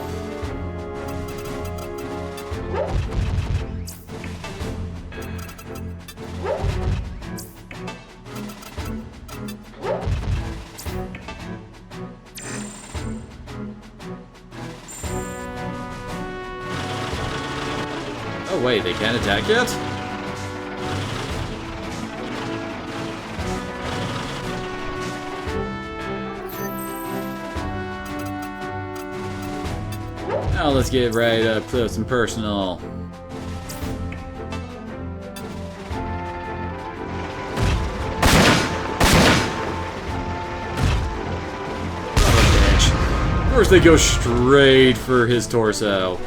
Oh wait, they can't attack yet? Now let's get right up close and personal. Of course they go straight for his torso.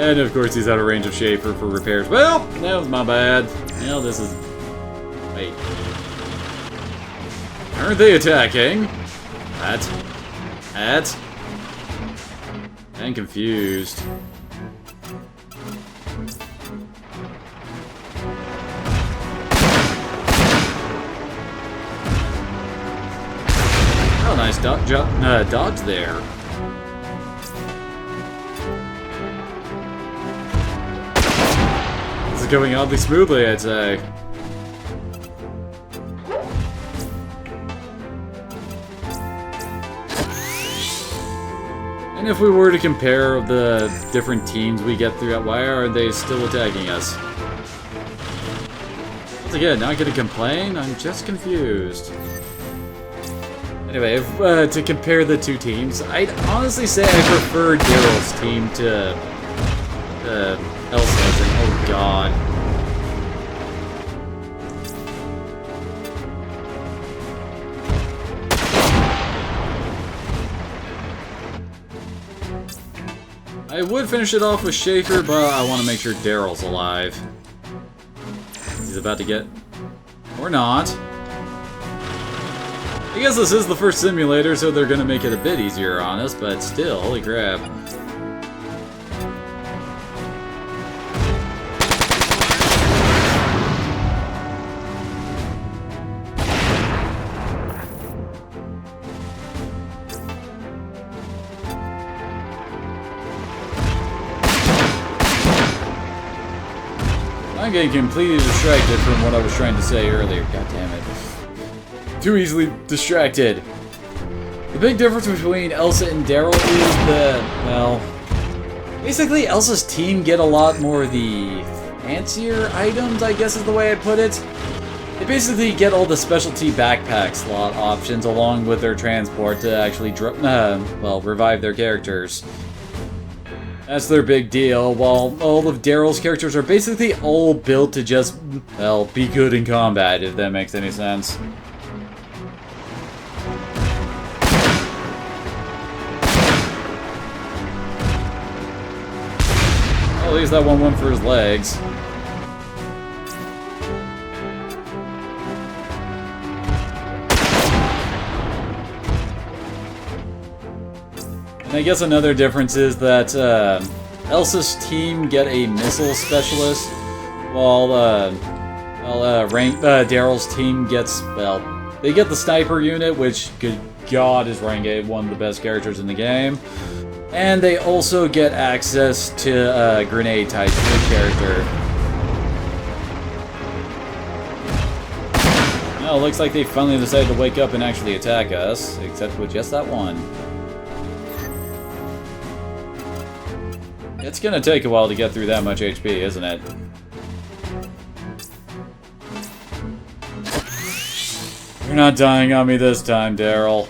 And of course he's out of range of Schaefer for repairs. Well, that was my bad. Now this is... Wait. Aren't they attacking? That. I'm confused. Oh, nice dodge there. Going oddly smoothly, I'd say. And if we were to compare the different teams we get throughout, why are they still attacking us? Once again, not gonna complain, I'm just confused. Anyway, if, to compare the two teams, I'd honestly say I prefer Daryl's team to Elsa's, and oh god. I would finish it off with Schaefer, but I want to make sure Daryl's alive. He's about to get... or not. I guess this is the first simulator, so they're gonna make it a bit easier on us, but still, holy crap. I'm getting completely distracted from what I was trying to say earlier. God damn it. Too easily distracted. The big difference between Elsa and Daryl is that, well, basically Elsa's team get a lot more of the fancier items, I guess is the way I'd put it. They basically get all the specialty backpack slot options along with their transport to actually, revive their characters. That's their big deal, while all of Daryl's characters are basically all built to just, well, be good in combat, if that makes any sense. Well, at least that one went for his legs. And I guess another difference is that Elsa's team get a missile specialist, while Daryl's team gets, well, they get the sniper unit, which, good God, is Renge one of the best characters in the game. And they also get access to grenade type character. Well, it looks like they finally decided to wake up and actually attack us, except with just that one. It's gonna take a while to get through that much HP, isn't it? You're not dying on me this time, Daryl.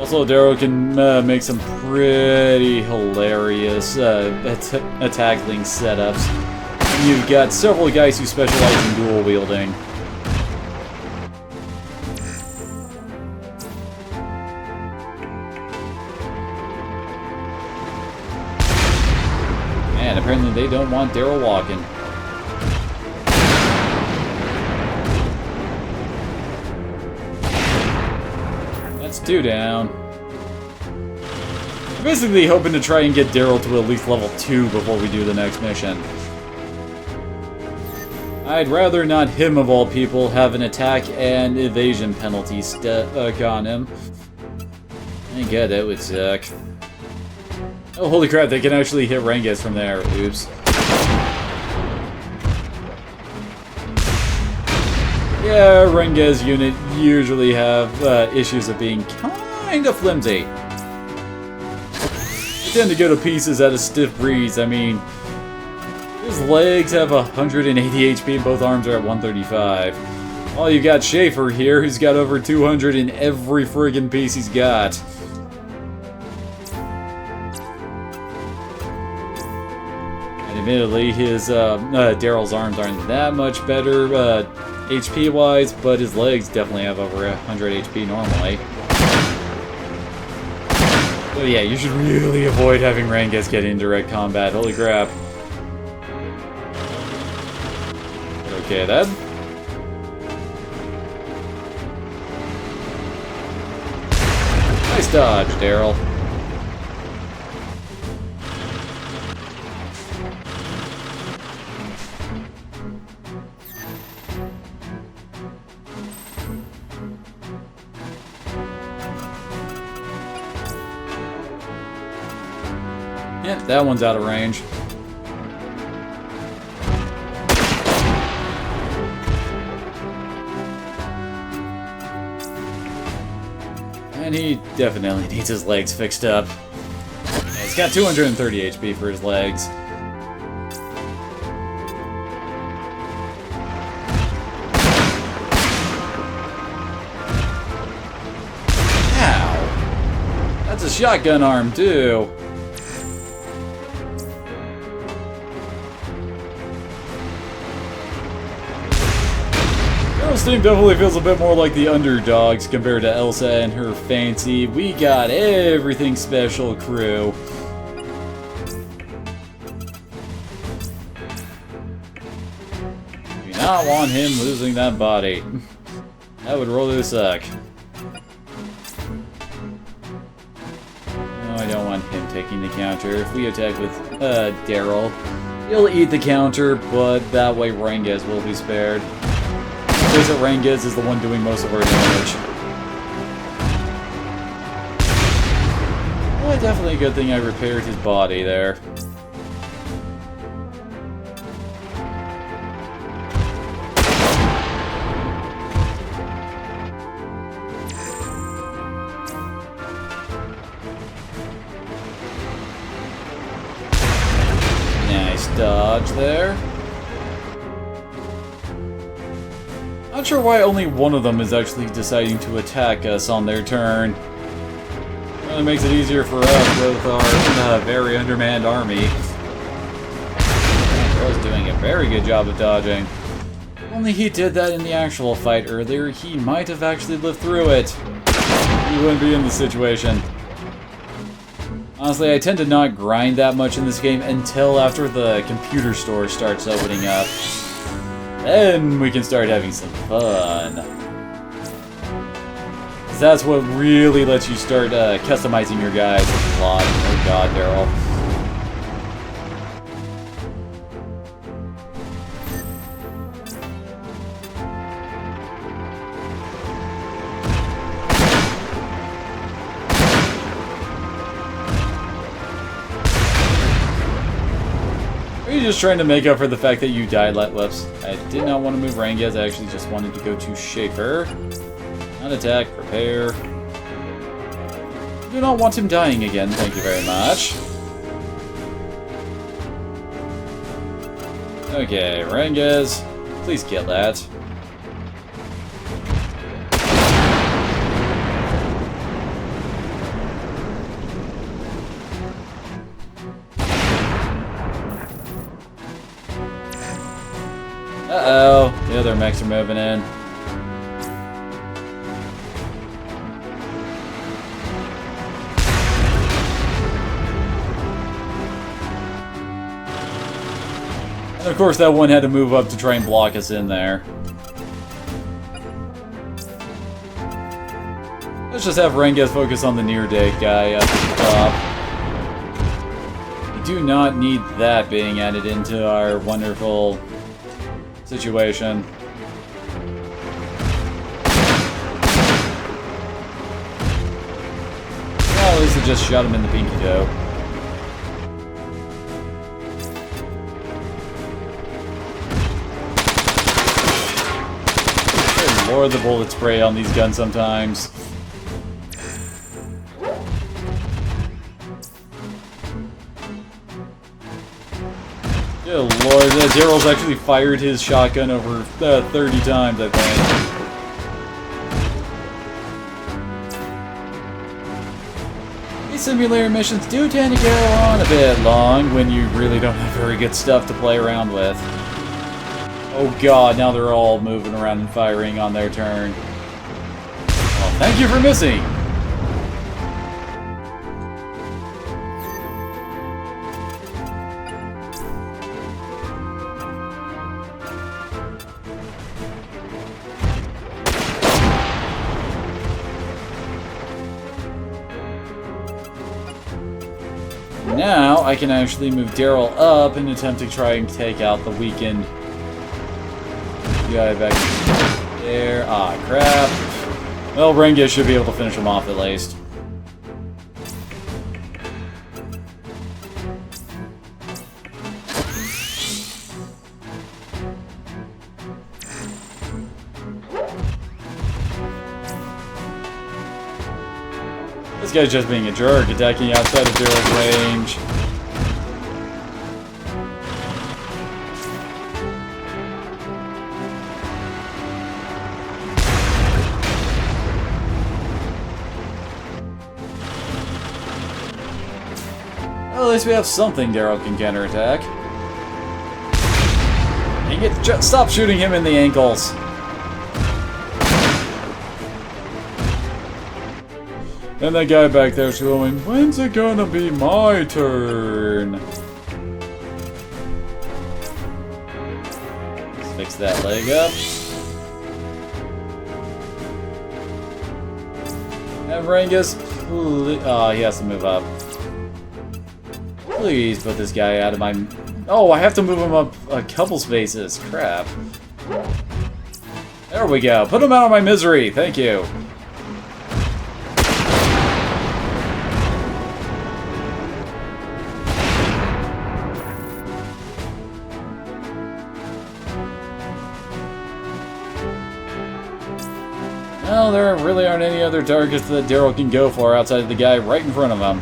Also, Daryl can make some pretty hilarious attacking setups. And you've got several guys who specialize in dual wielding. And apparently they don't want Daryl walking. That's 2 down. I'm basically hoping to try and get Daryl to at least level 2 before we do the next mission. I'd rather not him, of all people, have an attack and evasion penalty stuck on him. I get it would suck. Oh, holy crap, they can actually hit Renges from there. Oops. Yeah, Renges unit usually have issues of being kinda flimsy. They tend to go to pieces at a stiff breeze. I mean, his legs have 180 HP, both arms are at 135. Oh, you got Schaefer here, who's got over 200 in every friggin' piece he's got. Admittedly, his Daryl's arms aren't that much better HP-wise, but his legs definitely have over 100 HP normally. So yeah, you should really avoid having Renges get in direct combat. Holy crap. Okay, then. Nice dodge, Daryl. Yeah, that one's out of range. And he definitely needs his legs fixed up. Yeah, he's got 230 HP for his legs. Ow! That's a shotgun arm, too. Daryl's team definitely feels a bit more like the underdogs compared to Elsa and her fancy, we got everything special crew. Do not want him losing that body. That would really suck. No, I don't want him taking the counter. If we attack with Daryl, he'll eat the counter, but that way Renges will be spared. That Renges is the one doing most of our damage. Well, definitely a good thing I repaired his body there. Nice dodge there. Not sure why only one of them is actually deciding to attack us on their turn. Really makes it easier for us with our very undermanned army. Was doing a very good job of dodging. Only he did that in the actual fight earlier, he might have actually lived through it. He wouldn't be in this situation. Honestly, I tend to not grind that much in this game until after the computer store starts opening up. Then we can start having some fun. 'Cause that's what really lets you start customizing your guys a lot. Oh god, Daryl. Are you just trying to make up for the fact that you died, Whoops. I did not want to move Rangiz, I actually just wanted to go to Schaefer. Not attack, prepare. Do not want him dying again, thank you very much. Okay, Rangiz, please kill that. Uh-oh, the other mechs are moving in. And of course that one had to move up to try and block us in there. Let's just have Rangiz focus on the near-deck guy up at the top. We do not need that being added into our wonderful situation. Well, at least it just shot him in the pinky toe. Good lord, the bullet spray on these guns sometimes. Good lord, Daryl's actually fired his shotgun over 30 times, I think. These simulator missions do tend to go on a bit long when you really don't have very good stuff to play around with. Oh god, now they're all moving around and firing on their turn. Well, thank you for missing! Now, I can actually move Daryl up and attempt to try and take out the weakened guy back there. Ah, crap. Well, Rangiz should be able to finish him off at least. This guy's just being a jerk, attacking outside of Daryl's range. Well, at least we have something Daryl can counterattack. Dang it, stop shooting him in the ankles. And that guy back there's going, when's it gonna be my turn? Let's fix that leg up. And Rangiz, oh, he has to move up. Please put this guy out of my... Oh, I have to move him up a couple spaces. Crap. There we go. Put him out of my misery. Thank you. Well, there really aren't any other targets that Daryl can go for outside of the guy right in front of him.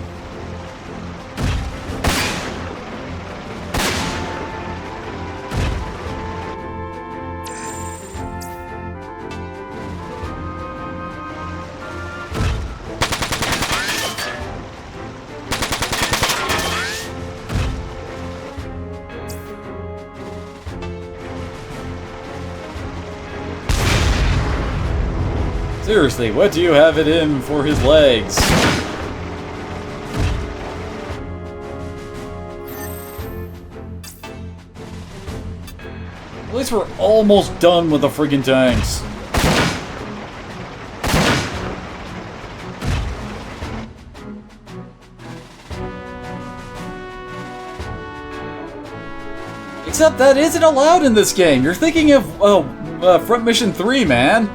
Seriously, what do you have it in for his legs? At least we're almost done with the friggin' tanks. Except that isn't allowed in this game. You're thinking of, Front Mission 3, man.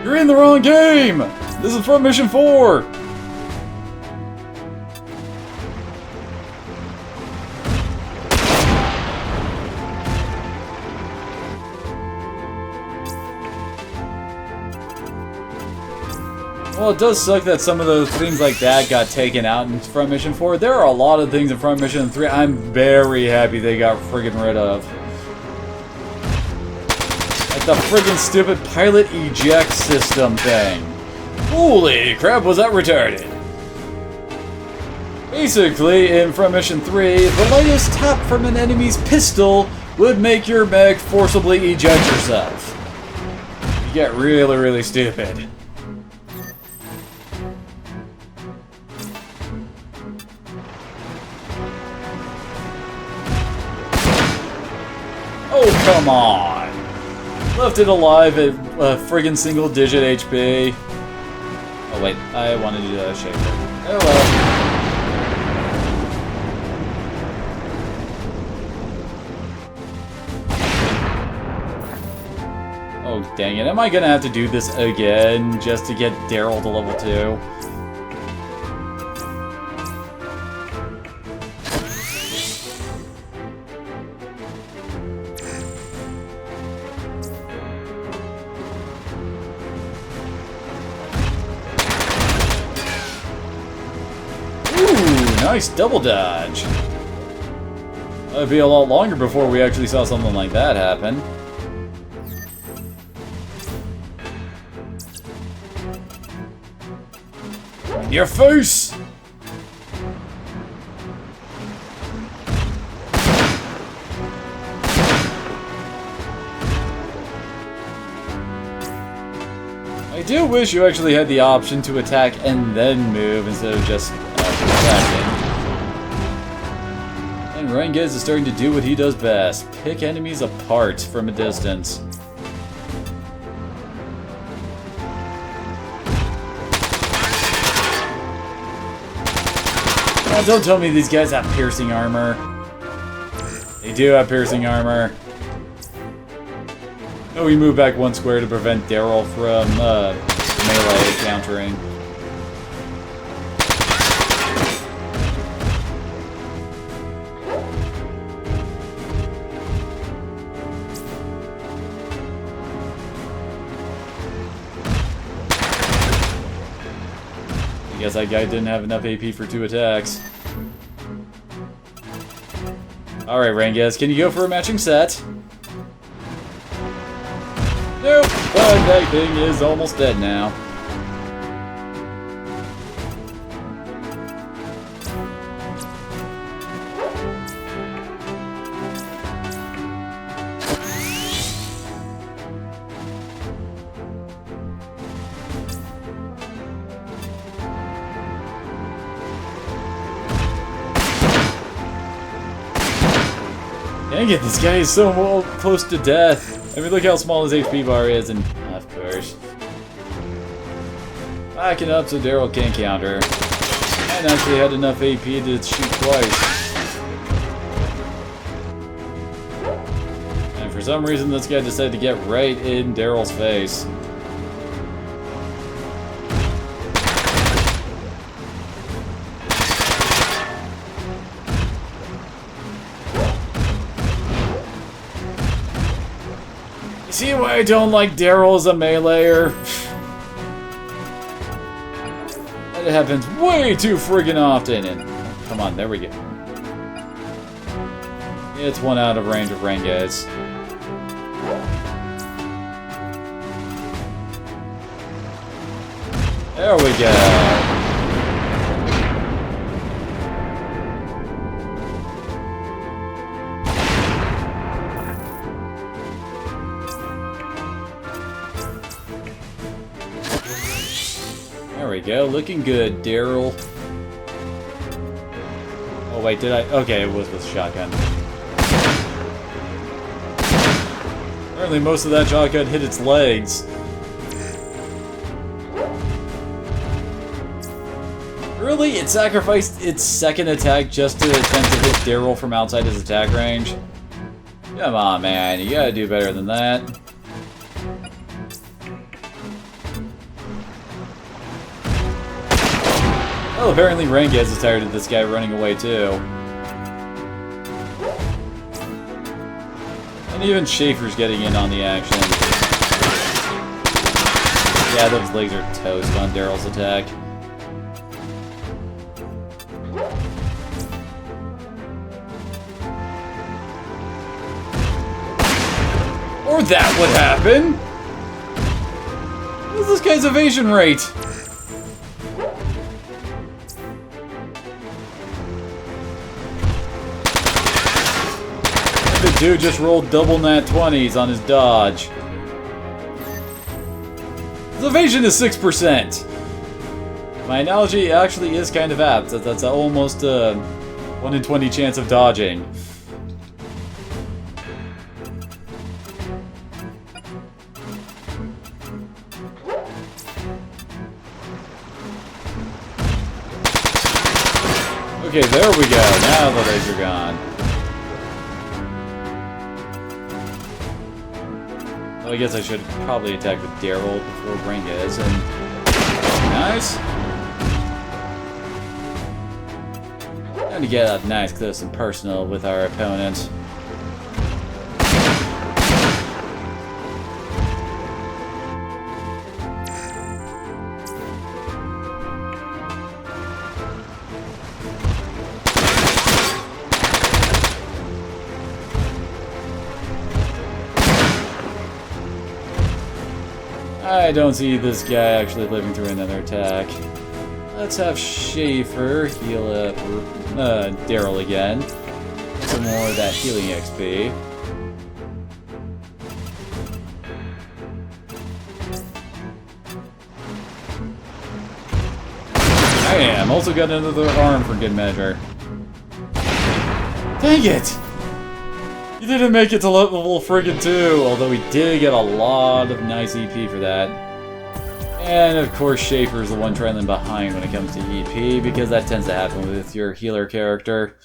You're in the wrong game! This is Front Mission 4! Well, it does suck that some of those things like that got taken out in Front Mission 4. There are a lot of things in Front Mission 3 I'm very happy they got friggin' rid of. Like the friggin' stupid pilot eject system thing. Holy crap, was that retarded? Basically, in Front Mission 3, the lightest tap from an enemy's pistol would make your mech forcibly eject yourself. You get really, really stupid. Oh, come on! Left it alive at friggin' single digit HP. Oh wait, I wanted to do that shaker. Oh well. Oh dang it, am I gonna have to do this again just to get Daryl to level 2? Nice double dodge. That'd be a lot longer before we actually saw something like that happen. Your face! I do wish you actually had the option to attack and then move instead of just attacking. And Rengez is starting to do what he does best. Pick enemies apart from a distance. Oh, don't tell me these guys have piercing armor. They do have piercing armor. Oh, we move back one square to prevent Daryl from melee countering. I guess that guy didn't have enough AP for 2 attacks. Alright, Rengez, can you go for a matching set? Nope, but that thing is almost dead now. Dang it, this guy is so close to death. I mean, look how small his HP bar is, and of course. Backing up so Daryl can't counter. And actually had enough AP to shoot twice. And for some reason, this guy decided to get right in Daryl's face. See why I don't like Daryl as a meleeer? And it happens way too friggin' often, and come on, there we go. It's 1 out of range of Rengez. There we go. we go. Looking good, Daryl. Oh, wait, did I? Okay, it was with shotgun. Apparently most of that shotgun hit its legs. Really? It sacrificed its second attack just to attempt to hit Daryl from outside his attack range? Come on, man. You gotta do better than that. Well, apparently Rangez is tired of this guy running away, too. And even Schaefer's getting in on the action. Yeah, those legs are toast on Daryl's attack. Or that would happen! What is this guy's evasion rate? The dude just rolled double nat 20s on his dodge. His evasion is 6%. My analogy actually is kind of apt. That's almost a 1 in 20 chance of dodging. Okay, there we go. Now the legs are gone. Well, I guess I should probably attack with Daryl before Rangez, and... Nice! Time to get up nice, close, and personal with our opponent. I don't see this guy actually living through another attack. Let's have Schaefer heal up Daryl again. Some more of that healing XP. Bam! Also got another arm for good measure. Dang it! He didn't make it to level friggin' 2, although he did get a lot of nice EP for that. And of course Schaefer's the one trailing behind when it comes to EP, because that tends to happen with your healer character.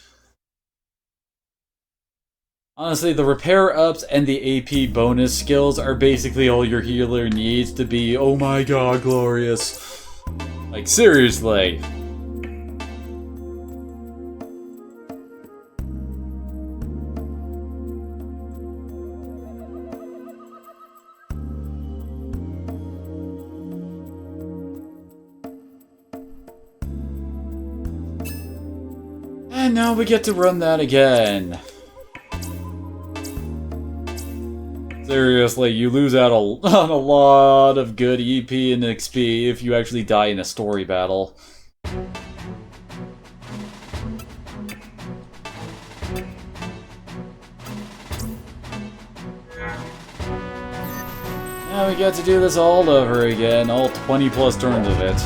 Honestly, the repair ups and the AP bonus skills are basically all your healer needs to be, oh my god, glorious. Like, seriously. And now we get to run that again. Seriously, you lose out on a lot of good EP and XP if you actually die in a story battle. Now we get to do this all over again, all 20 plus turns of it.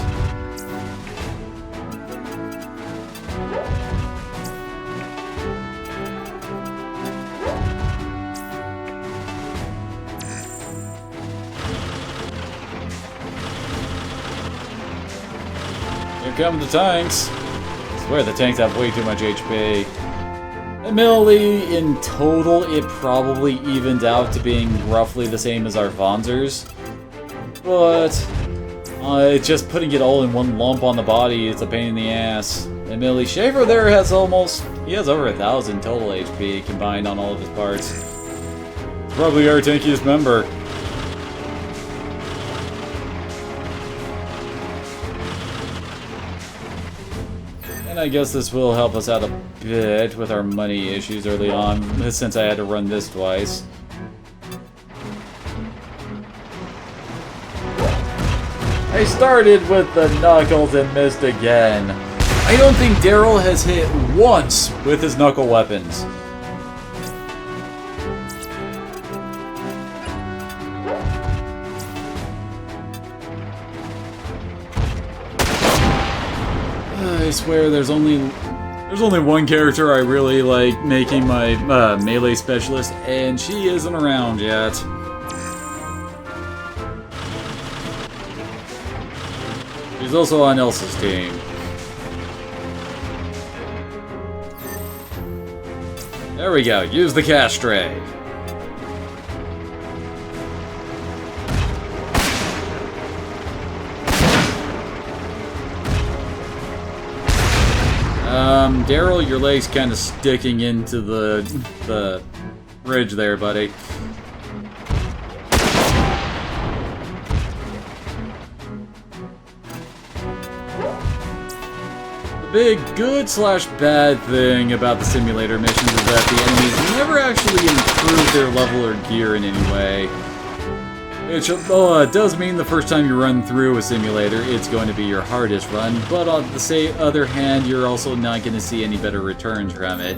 Here come the tanks. I swear the tanks have way too much HP. Admittedly, in total, it probably evened out to being roughly the same as our Vanzers. But it's just putting it all in one lump on the body, it's a pain in the ass. Admittedly, Schaefer there has he has over 1,000 total HP combined on all of his parts. Probably our tankiest member. I guess this will help us out a bit with our money issues early on, since I had to run this twice. I started with the knuckles and missed again. I don't think Daryl has hit once with his knuckle weapons. I swear there's only one character I really like making my melee specialist, and she isn't around yet. She's also on Elsa's team. There we go, use the cash tray. Daryl, your leg's kind of sticking into the bridge there, buddy. The big good/bad thing about the simulator missions is that the enemies never actually improve their level or gear in any way. Which does mean the first time you run through a simulator, it's going to be your hardest run, but on the other hand, you're also not going to see any better returns from it.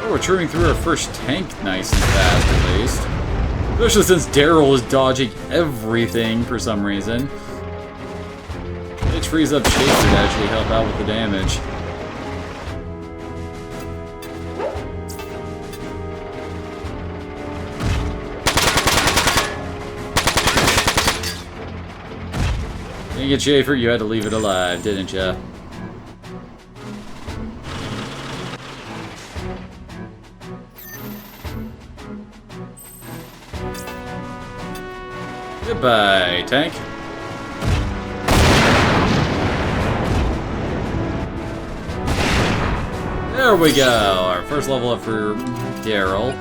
Oh, we're chewing through our first tank nice and fast, at least. Especially since Daryl is dodging everything for some reason. It frees up Schaefer to actually help out with the damage. Dang it, Schaefer, you had to leave it alive, didn't ya? Goodbye, tank. There we go, our first level up for Daryl.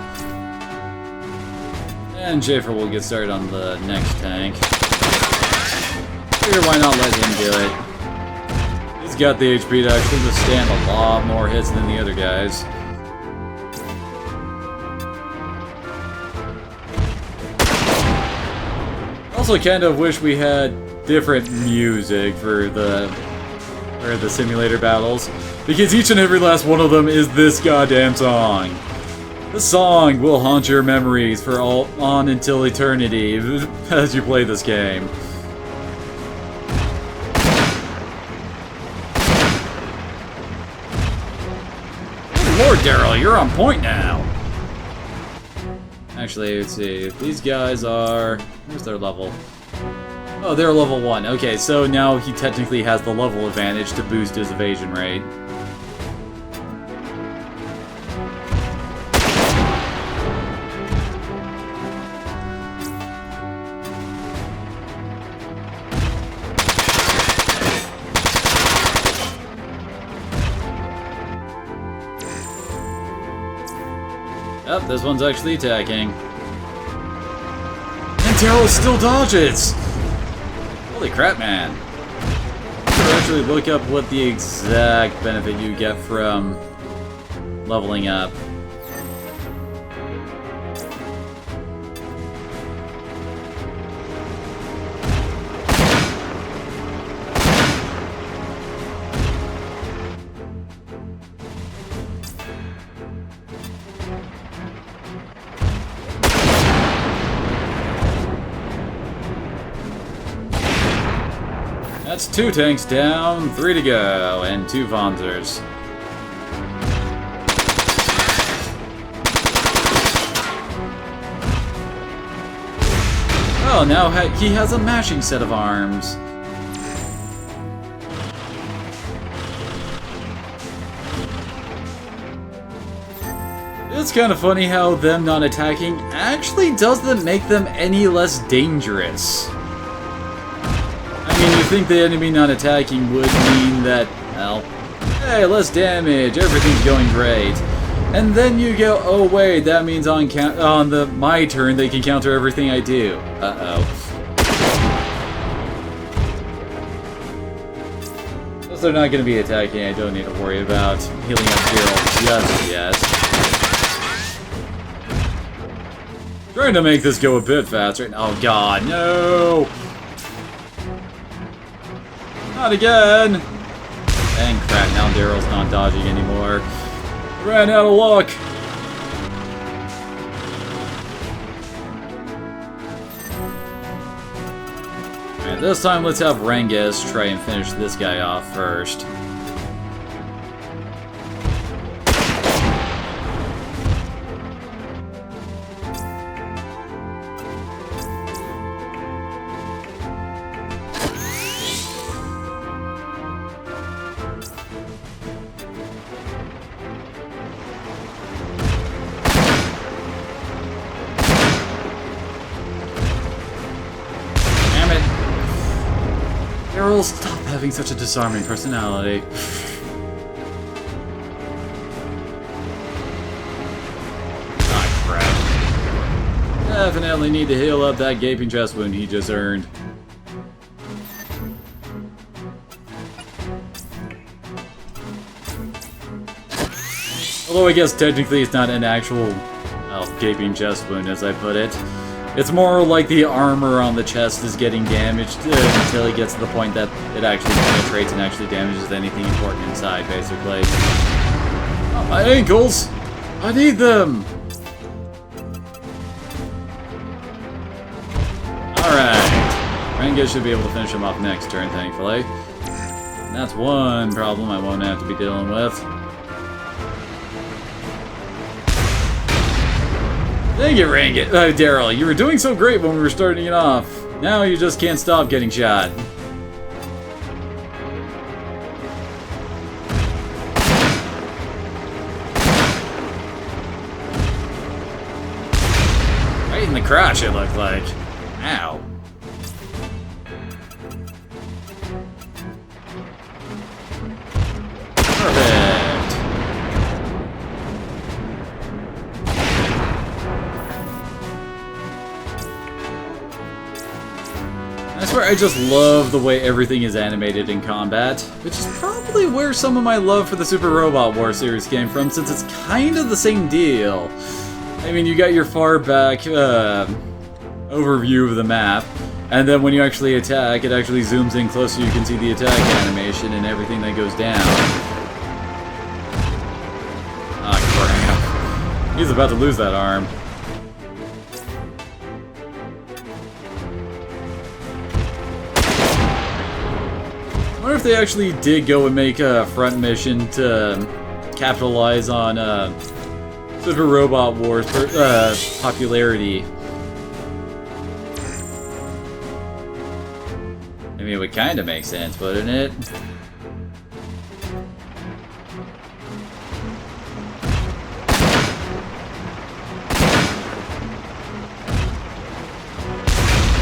And Schaefer will get started on the next tank. Figure why not let him do it. He's got the HP to actually withstand a lot more hits than the other guys. Also kind of wish we had different music for the simulator battles, because each and every last one of them is this goddamn song. This song will haunt your memories for on until eternity as you play this game. Lord Daryl, you're on point now! Actually, let's see. These guys are... Where's their level? Oh, they're level 1. Okay, so now he technically has the level advantage to boost his evasion rate. Oh, this one's actually attacking. And Daryl still dodges! Holy crap, man. Let's actually look up what the exact benefit you get from leveling up. That's 2 tanks down, 3 to go, and 2 Vonzers. Oh, now he has a mashing set of arms. It's kind of funny how them not attacking actually doesn't make them any less dangerous. I mean, you think the enemy not attacking would mean that, well, hey, less damage, everything's going great. And then you go, oh wait, that means on my turn they can counter everything I do. Uh-oh. Since they're not going to be attacking, I don't need to worry about healing up Daryl just yet. Trying to make this go a bit faster. Oh god, no! Not again! Dang crap, now Daryl's not dodging anymore. Ran out of luck! Alright, this time let's have Renges try and finish this guy off first. Daryl, stop having such a disarming personality. Ah, crap. Definitely need to heal up that gaping chest wound he just earned. Although I guess technically it's not an actual gaping chest wound, as I put it. It's more like the armor on the chest is getting damaged until it gets to the point that it actually penetrates and actually damages anything important inside, basically. Oh, my ankles! I need them! Alright. Renges should be able to finish him off next turn, thankfully. And that's one problem I won't have to be dealing with. Dang it, Renges. Daryl, you were doing so great when we were starting it off. Now you just can't stop getting shot. Right in the crotch, it looked like. Ow. Perfect. I swear I just love the way everything is animated in combat, which is probably where some of my love for the Super Robot War series came from, since it's kind of the same deal. I mean, you got your far back overview of the map, and then when you actually attack, it actually zooms in closer, you can see the attack animation and everything that goes down. Ah, crap. He's about to lose that arm. I wonder if they actually did go and make a front mission to capitalize on Super Robot Wars popularity. I mean, it would kind of make sense, wouldn't it?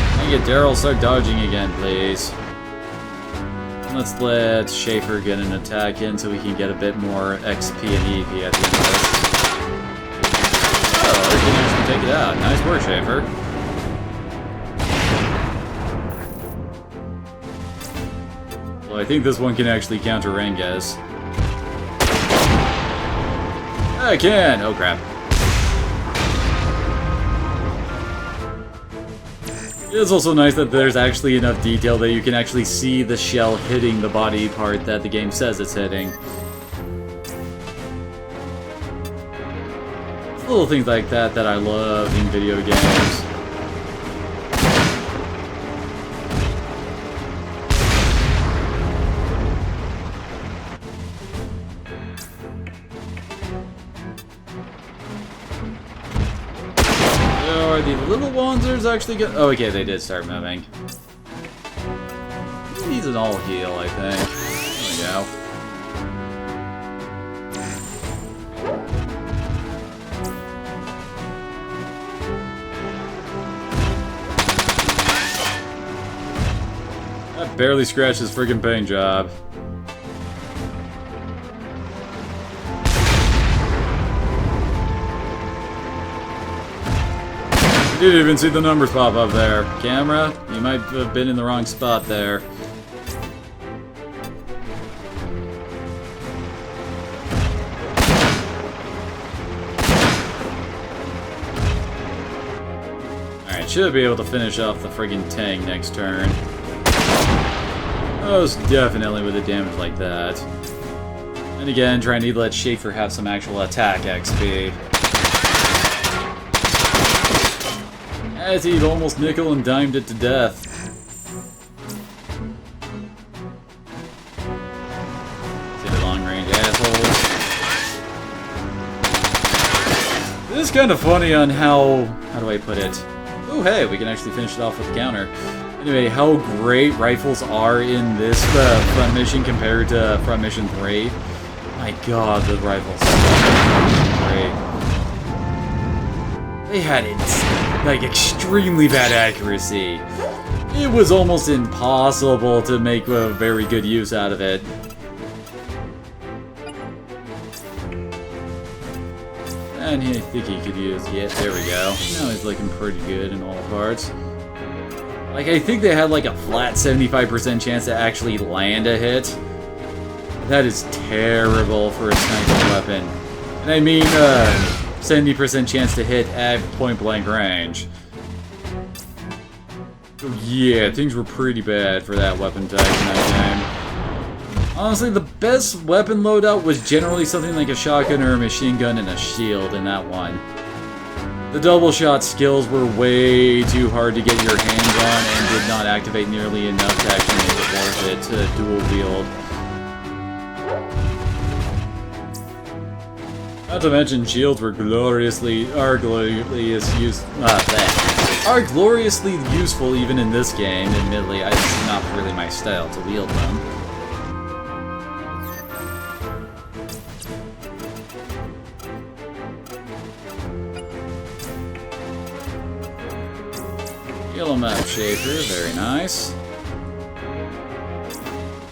Can I get Daryl start dodging again, please? Let's let Schaefer get an attack in so we can get a bit more XP and EP at the end of this. Oh, we can actually take it out. Nice work, Schaefer. Well, I think this one can actually counter Renges. I can! Oh, crap. It's also nice that there's actually enough detail that you can actually see the shell hitting the body part that the game says it's hitting. It's little things like that that I love in video games. Are the little ones actually good? Oh, okay, they did start moving. He needs an all heal, I think. There we go. That barely scratched his friggin' paint job. Didn't even see the numbers pop up there. Camera, you might have been in the wrong spot there. Alright, should be able to finish off the friggin' tank next turn. Most definitely with a damage like that. And again, trying to let Schaefer have some actual attack XP. As he'd almost nickel and dimed it to death. It is kind of funny on how do I put it? Oh, hey, we can actually finish it off with a counter. Anyway, how great rifles are in this front mission compared to front mission 3. My god, the rifles are great. They had it, like, extremely bad accuracy. It was almost impossible to make a very good use out of it. And I think he could use, yeah, there we go. Now he's looking pretty good in all parts. Like, I think they had like a flat 75% chance to actually land a hit. That is terrible for a sniping weapon. And I mean, 70% chance to hit at point-blank range. So yeah, things were pretty bad for that weapon type in that game. Honestly, the best weapon loadout was generally something like a shotgun or a machine gun and a shield in that one. The double shot skills were way too hard to get your hands on and did not activate nearly enough to actually make it worth it to dual wield. Not to mention, shields were gloriously useful even in this game. Admittedly, it's not really my style to wield them. Yellow map shaper, very nice.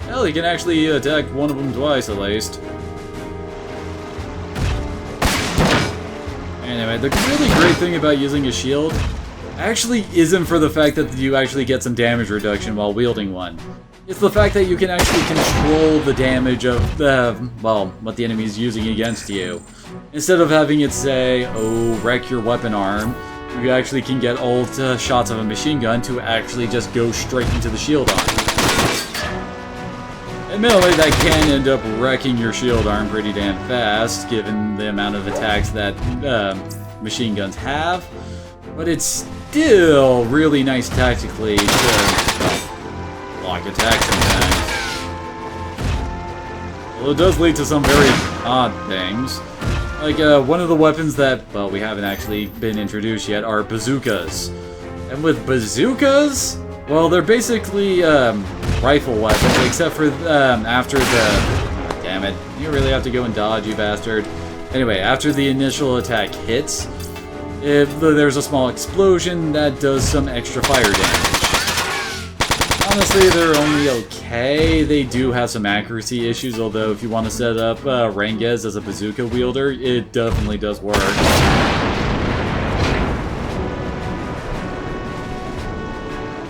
Hell, he can actually attack one of them twice at least. Anyway, the really great thing about using a shield actually isn't for the fact that you actually get some damage reduction while wielding one. It's the fact that you can actually control the damage of what the enemy is using against you. Instead of having it say, oh, wreck your weapon arm, you actually can get ult shots of a machine gun to actually just go straight into the shield arm. Admittedly, that can end up wrecking your shield arm pretty damn fast, given the amount of attacks that machine guns have, but it's still really nice tactically to block attacks sometimes. Well, it does lead to some very odd things. Like, one of the weapons that, well, we haven't actually been introduced yet are bazookas. And with bazookas, well, they're basically, rifle weapons, except for, after the... Damn it. You really have to go and dodge, you bastard. Anyway, after the initial attack hits, if there's a small explosion, that does some extra fire damage. Honestly, they're only okay. They do have some accuracy issues, although if you want to set up Rengez as a bazooka wielder, it definitely does work.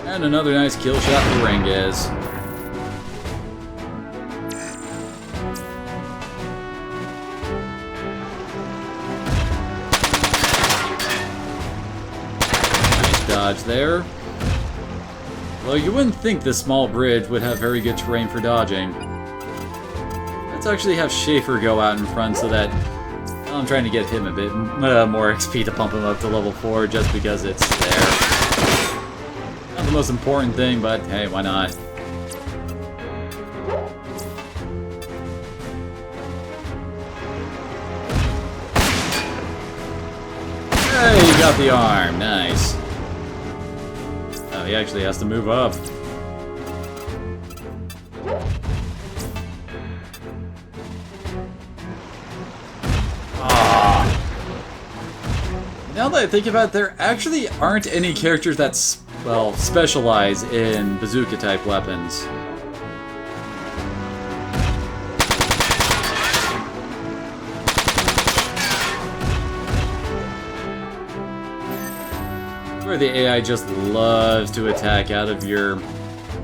And another nice kill shot for Rengez. Nice dodge there. Well, you wouldn't think this small bridge would have very good terrain for dodging. Let's actually have Schaefer go out in front so that... Well, I'm trying to get him a bit more XP to pump him up to level 4 just because it's there. Not the most important thing, but hey, why not? Hey, you got the arm. Nice. Oh, he actually has to move up. Now that I think about it, there actually aren't any characters that, well, specialize in bazooka-type weapons. Where the AI just loves to attack out of your,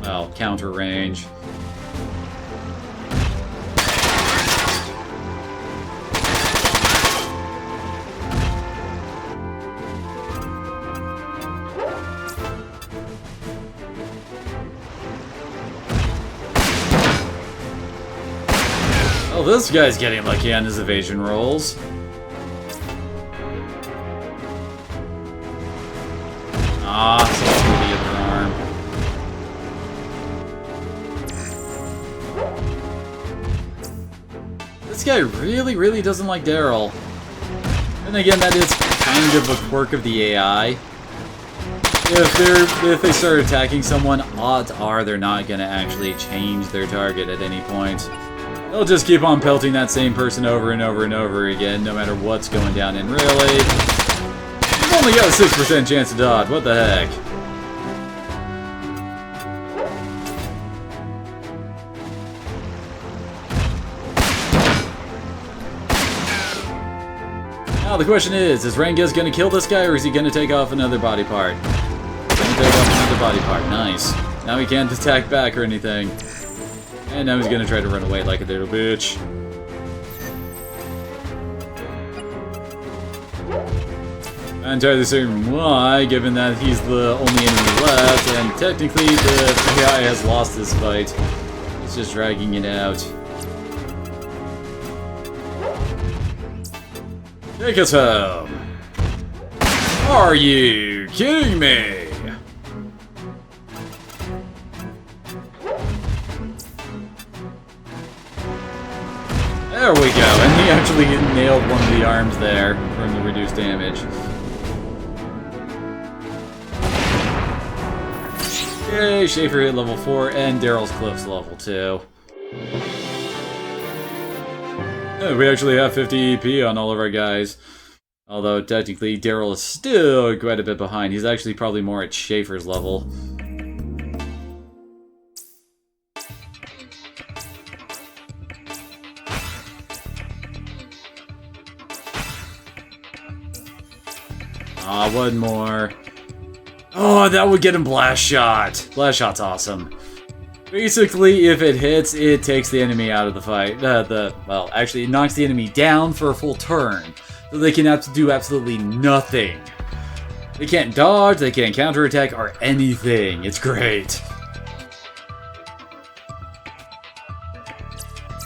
well, counter range. Oh, this guy's getting lucky on his evasion rolls. Ah, so the other arm. This guy really, really doesn't like Daryl. And again, that is kind of a quirk of the AI. If they start attacking someone, odds are they're not going to actually change their target at any point. They'll just keep on pelting that same person over and over and over again, no matter what's going down. And really, you've only got a 6% chance to dodge. What the heck? Now the question is Rengis going to kill this guy, or is he going to take off another body part? Take off another body part. Nice. Now he can't attack back or anything. And now he's gonna try to run away like a little bitch. Not entirely certain why, given that he's the only enemy left, and technically the AI has lost this fight. It's just dragging it out. Take us home. Are you kidding me? There we go, and he actually nailed one of the arms there from the reduced damage. Yay, Schaefer hit level 4, and Daryl's close to level 2. Yeah, we actually have 50 EP on all of our guys. Although, technically, Daryl is still quite a bit behind. He's actually probably more at Schaefer's level. One more. Oh, that would get him Blast Shot. Blast Shot's awesome. Basically, if it hits, it takes the enemy out of the fight. Well, actually, it knocks the enemy down for a full turn. So they can have to do absolutely nothing. They can't dodge, they can't counterattack, or anything. It's great.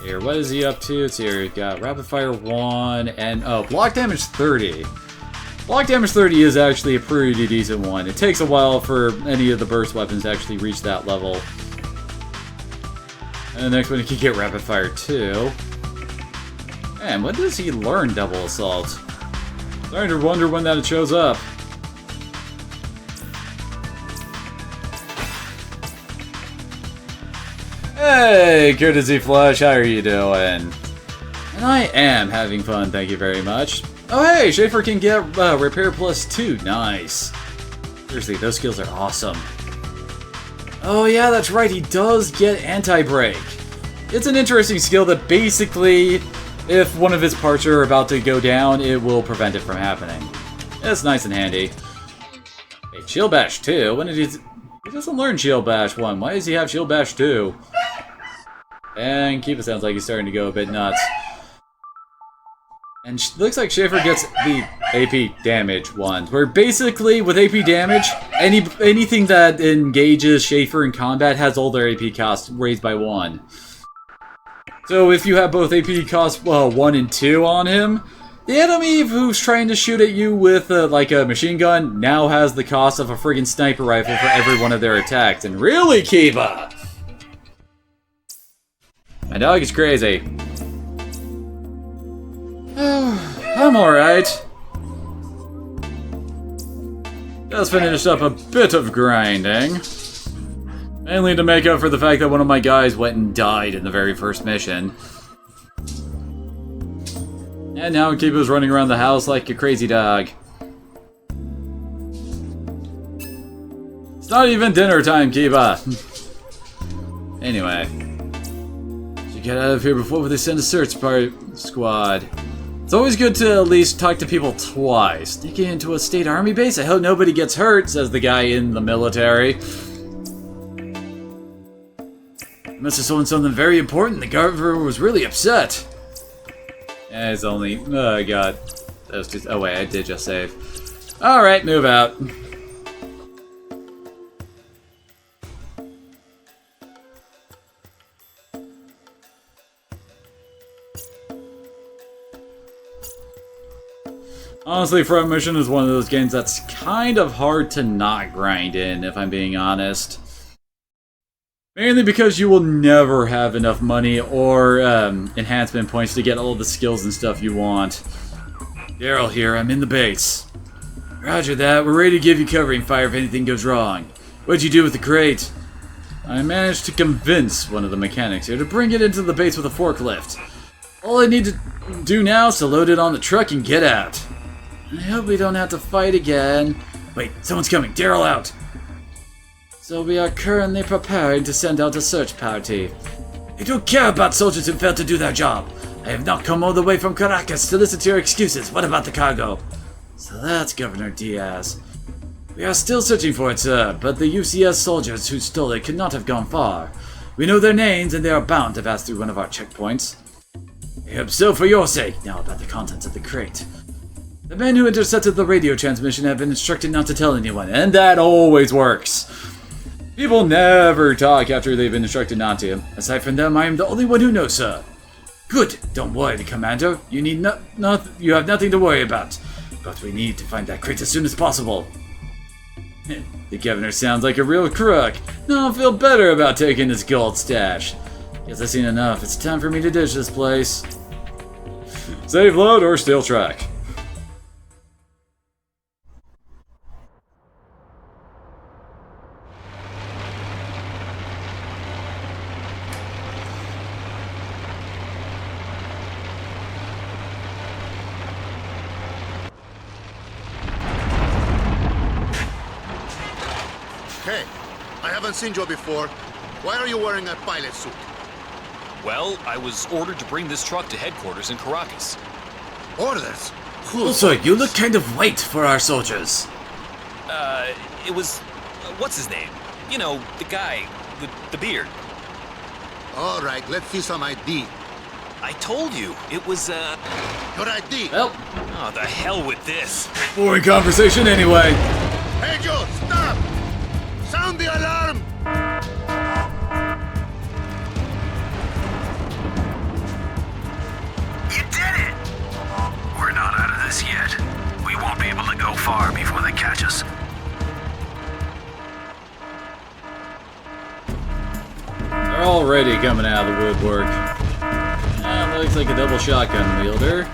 Here, what is he up to? It's here, we've got Rapid Fire 1, and oh, Block Damage 30. Block Damage 30 is actually a pretty decent one. It takes a while for any of the burst weapons to actually reach that level. And the next one, you can get Rapid Fire 2. Man, when does he learn Double Assault? Starting to wonder when that shows up. Hey, Courtesy Flush, how are you doing? And I am having fun, thank you very much. Oh hey, Schaefer can get Repair plus 2, nice. Seriously, those skills are awesome. Oh yeah, that's right, he does get Anti-Break. It's an interesting skill that basically, if one of his parts are about to go down, it will prevent it from happening. It's nice and handy. Hey, Shield Bash 2, when did he doesn't learn Shield Bash 1, why does he have Shield Bash 2? And Kiba sounds like he's starting to go a bit nuts. And looks like Schaefer gets the AP damage ones, where basically, with AP damage, anything that engages Schaefer in combat has all their AP costs raised by 1. So if you have both AP costs 1 and 2 on him, the enemy who's trying to shoot at you with like a machine gun now has the cost of a friggin' sniper rifle for every one of their attacks. And really, Kiba! My dog is crazy. I'm alright. Just finished up a bit of grinding. Mainly to make up for the fact that one of my guys went and died in the very first mission. And now Kiba's running around the house like a crazy dog. It's not even dinner time, Kiba! Anyway. Should get out of here before they send a search squad. It's always good to at least talk to people twice. Sneaking into a state army base? I hope nobody gets hurt, says the guy in the military. You must have stolen something very important. The governor was really upset. Yeah, it's only... Oh, God. That was just... Oh, wait, I did just save. Alright, move out. Honestly, Front Mission is one of those games that's kind of hard to not grind in, if I'm being honest. Mainly because you will never have enough money or enhancement points to get all the skills and stuff you want. Daryl here, I'm in the base. Roger that, we're ready to give you covering fire if anything goes wrong. What'd you do with the crate? I managed to convince one of the mechanics here to bring it into the base with a forklift. All I need to do now is to load it on the truck and get out. I hope we don't have to fight again. Wait, someone's coming. Daryl out. So we are currently preparing to send out a search party. I don't care about soldiers who failed to do their job. I have not come all the way from Caracas to listen to your excuses. What about the cargo? So that's Governor Diaz. We are still searching for it, sir, but the UCS soldiers who stole it could not have gone far. We know their names, and they are bound to pass through one of our checkpoints. I hope so for your sake. Now about the contents of the crate. The men who intercepted the radio transmission have been instructed not to tell anyone, and that always works. People never talk after they've been instructed not to. Aside from them, I am the only one who knows, sir. Good. Don't worry, Commander. You need you have nothing to worry about. But we need to find that crate as soon as possible. The governor sounds like a real crook. No, I feel better about taking his gold stash. Guess I've seen enough. It's time for me to ditch this place. Save load or steal track. Hey, I haven't seen you before. Why are you wearing a pilot suit? Well, I was ordered to bring this truck to headquarters in Caracas. Orders? Also, you look kind of white for our soldiers. It was... what's his name? You know, the guy with the beard. All right, let's see some ID. I told you, it was, Your ID. Well, oh, the hell with this. boring conversation anyway. Hey, Joe, stop! Sound the alarm! You did it! We're not out of this yet. We won't be able to go far before they catch us. They're already coming out of the woodwork. Looks like a double shotgun wielder.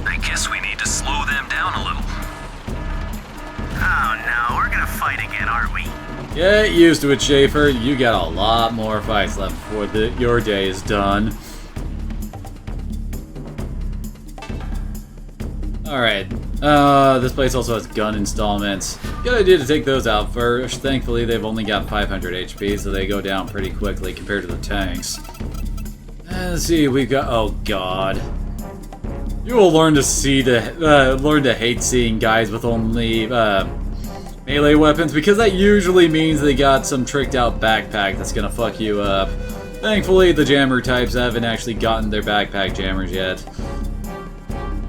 I guess we need to slow them down a little. Oh no, we're gonna fight again, aren't we? Get used to it, Schaefer. You got a lot more fights left before your day is done. Alright. This place also has gun installments. Good idea to take those out first. Thankfully, they've only got 500 HP, so they go down pretty quickly compared to the tanks. Let's see, we've got... oh god. You will learn to hate seeing guys with only melee weapons, because that usually means they got some tricked out backpack that's gonna fuck you up. Thankfully, the jammer types haven't actually gotten their backpack jammers yet.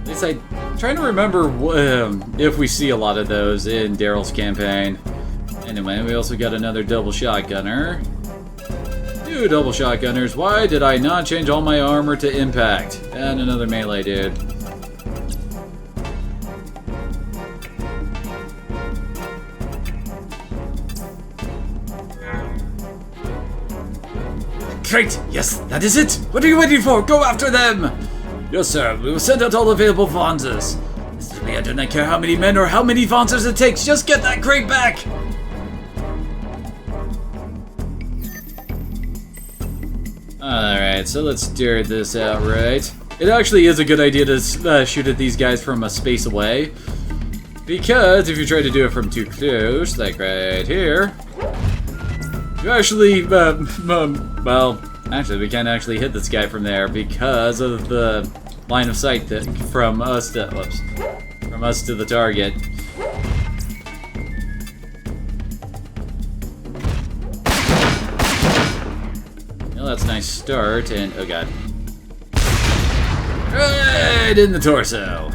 At least I'm trying to remember if we see a lot of those in Daryl's campaign. Anyway, we also got another double shotgunner. Two double shotgunners. Why did I not change all my armor to impact? And another melee dude. Great! Yes, that is it! What are you waiting for? Go after them! Yes, sir. We will send out all available Vanzas. I do not care how many men or how many Vanzas it takes. Just get that crate back! Alright, so let's stare this out right. It actually is a good idea to shoot at these guys from a space away. Because if you try to do it from too close, like right here, you actually, well, actually we can't actually hit this guy from there because of the line of sight that from us to, from us to the target. Well, that's a nice start, and oh god. Right in the torso.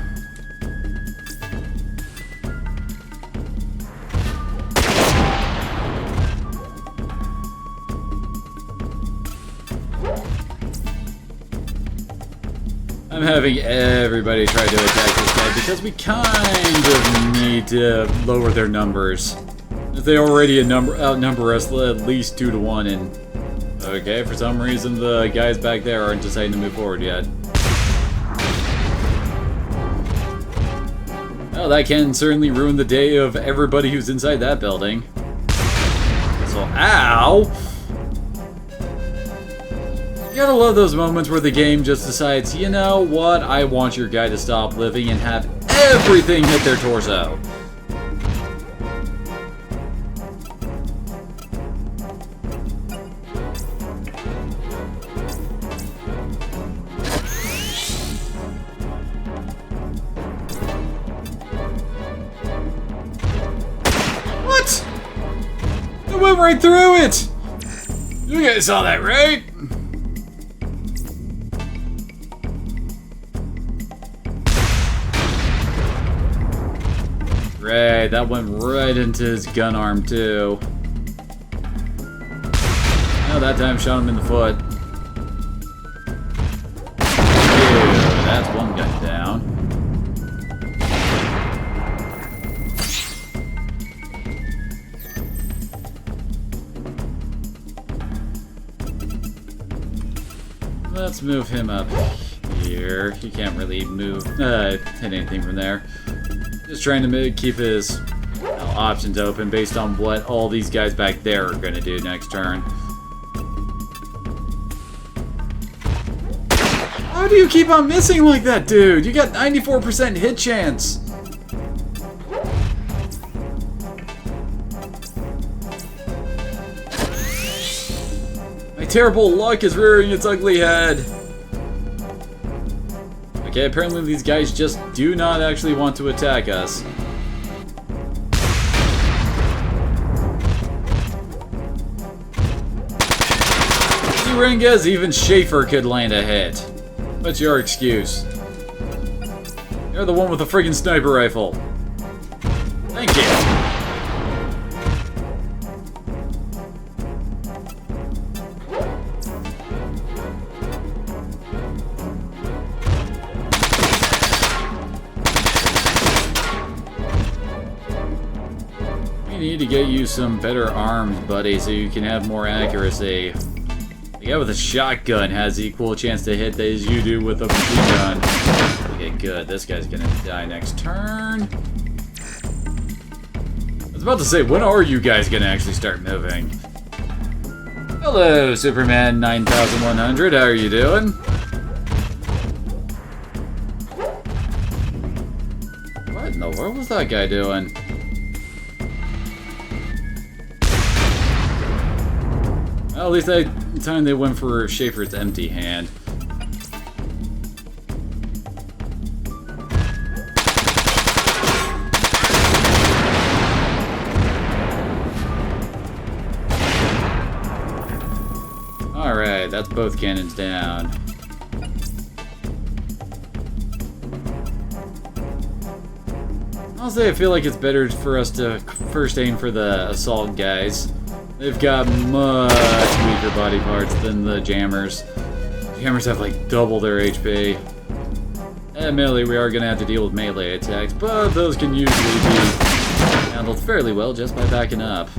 I'm having everybody try to attack this guy because we kind of need to lower their numbers. If they already outnumber us at least 2 to 1, and okay, for some reason the guys back there aren't deciding to move forward yet. Well, that can certainly ruin the day of everybody who's inside that building. So, ow! You gotta love those moments where the game just decides, you know what, I want your guy to stop living and have everything hit their torso. What? I went right through it! You guys saw that, right? Right, that went right into his gun arm, too. Oh, that time shot him in the foot. Ew, that's one gun down. Let's move him up here. He can't really hit anything from there. Just trying to keep his options open based on what all these guys back there are going to do next turn. How do you keep on missing like that, dude? You got 94% hit chance. My terrible luck is rearing its ugly head. Okay, apparently these guys just do not actually want to attack us. Rengez, even Schaefer could land a hit. What's your excuse? You're the one with the friggin' sniper rifle. Thank you. We need to get you some better arms, buddy, so you can have more accuracy. The guy with a shotgun has equal chance to hit as you do with a machine gun. Okay, good. This guy's gonna die next turn. I was about to say, when are you guys gonna actually start moving? Hello, Superman 9100. How are you doing? What in the world was that guy doing? Well, at least that time they went for Schaefer's empty hand. Alright, that's both cannons down. Honestly, I feel like it's better for us to first aim for the assault guys. They've got much weaker body parts than the jammers. Jammers have like double their HP. Admittedly, we are going to have to deal with melee attacks, but those can usually be handled fairly well just by backing up.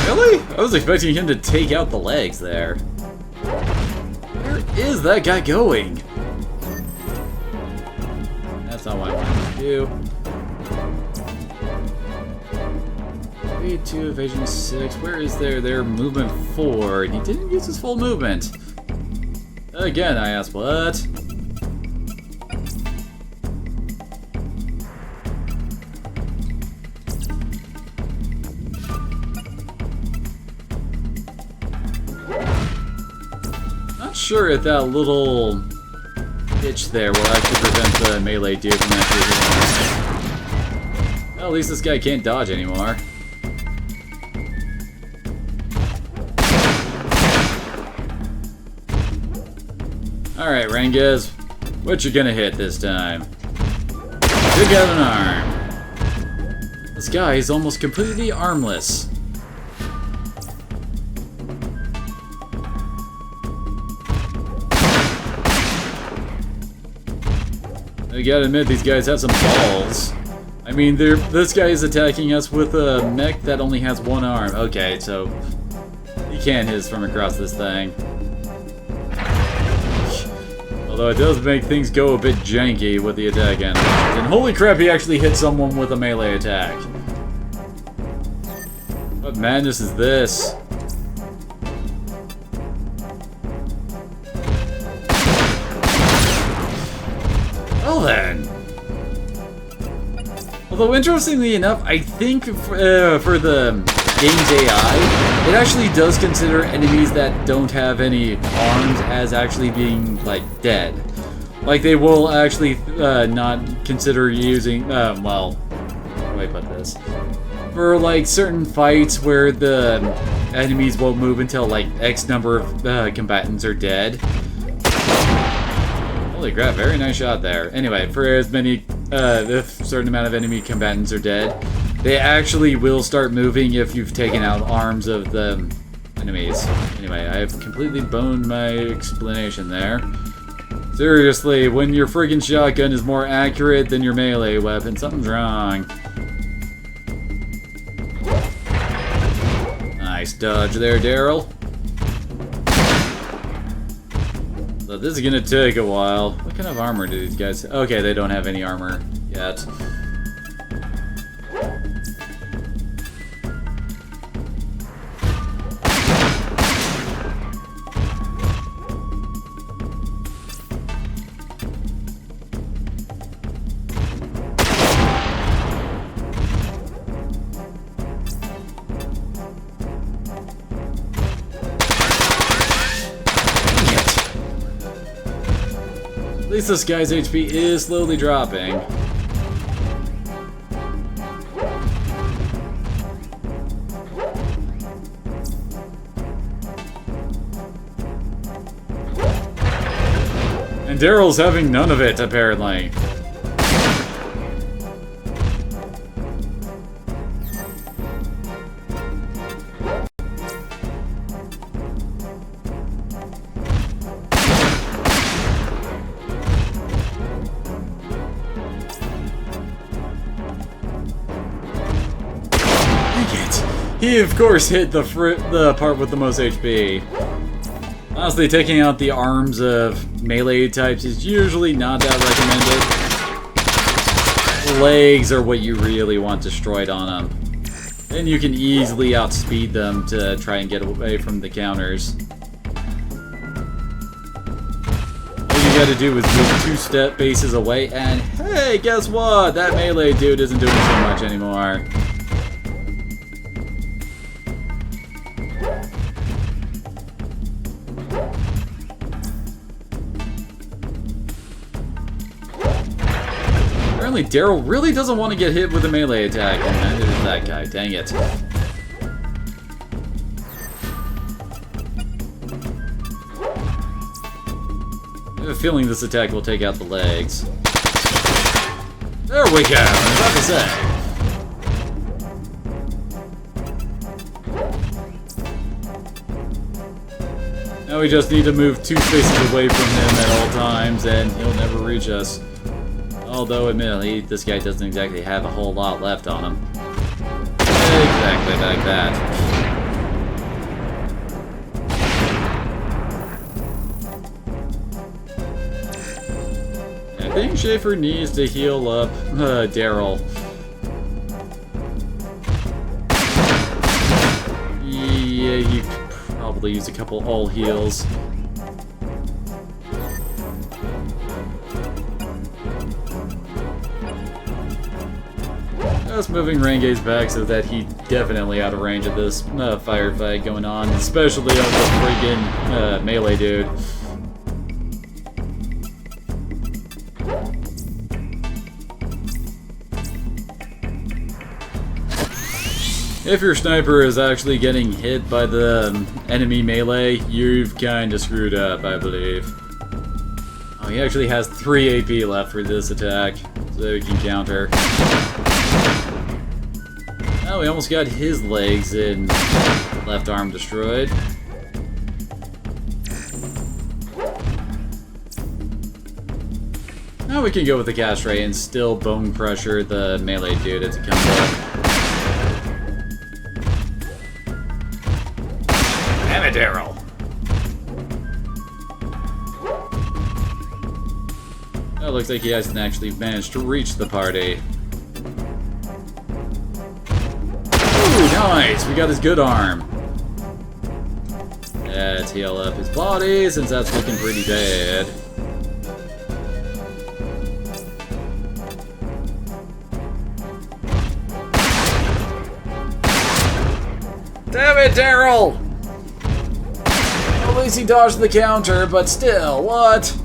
Really? I was expecting him to take out the legs there. Where is that guy going? That's not what I wanted to do. Speed 2, evasion 6. Where is their movement 4? And he didn't use his full movement. Again, I asked what? Sure if that little ditch there will actually prevent the melee dude from actually hitting us. Well, at least this guy can't dodge anymore. Alright, Rengez, what you gonna hit this time? You got an arm. This guy is almost completely armless. You gotta admit, these guys have some balls. I mean, this guy is attacking us with a mech that only has one arm. Okay, so he can't hit us from across this thing. Although it does make things go a bit janky with the attack animations. And holy crap, he actually hit someone with a melee attack. What madness is this? Well then. Although interestingly enough, I think for the game's AI, it actually does consider enemies that don't have any arms as actually being, like, dead. Like, they will actually not consider using, well, how do I put this? For, like, certain fights where the enemies won't move until, like, X number of combatants are dead. Holy crap, very nice shot there. Anyway, for as many, if a certain amount of enemy combatants are dead, they actually will start moving if you've taken out arms of the enemies. Anyway, I've completely boned my explanation there. Seriously, when your friggin' shotgun is more accurate than your melee weapon, something's wrong. Nice dodge there, Daryl. So this is gonna take a while. What kind of armor do these guys have? Okay, they don't have any armor yet. At least this guy's HP is slowly dropping. And Daryl's having none of it, apparently. He, of course, hit the part with the most HP. Honestly, taking out the arms of melee types is usually not that recommended. Legs are what you really want destroyed on them. Then you can easily outspeed them to try and get away from the counters. All you gotta do is move 2 step bases away, and hey, guess what? That melee dude isn't doing so much anymore. Apparently Daryl really doesn't want to get hit with a melee attack, and neither does that guy. Dang it. I have a feeling this attack will take out the legs. There we go! I was about to say. Now we just need to move 2 spaces away from him at all times, and he'll never reach us. Although, admittedly, this guy doesn't exactly have a whole lot left on him. Exactly like that. I think Schaefer needs to heal up Daryl. Yeah, you could probably use a couple all heals. Just moving Renge's back so that he's definitely out of range of this firefight going on, especially on the friggin' melee dude. If your sniper is actually getting hit by the enemy melee, you've kinda screwed up, I believe. Oh, he actually has 3 AP left for this attack, so he can counter. Oh, we almost got his legs and left arm destroyed. Now we can go with the cast rate and still bone crusher the melee dude as it comes up. Damn it, Daryl! Oh, it looks like he hasn't actually managed to reach the party. Ooh, nice! We got his good arm. Let's heal up his body, since that's looking pretty bad. Damn it, Daryl! At least he dodged the counter, but still, what?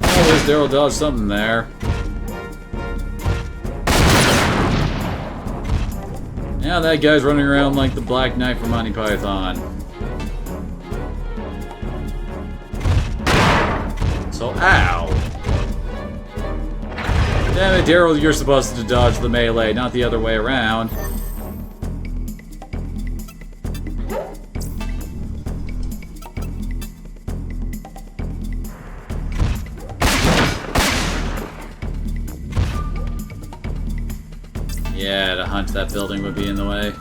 At least Daryl dodged something there. Now that guy's running around like the Black Knight from Monty Python. So, ow. Damn it, Daryl, you're supposed to dodge the melee, not the other way around. Yeah, to hunt that building would be in the way.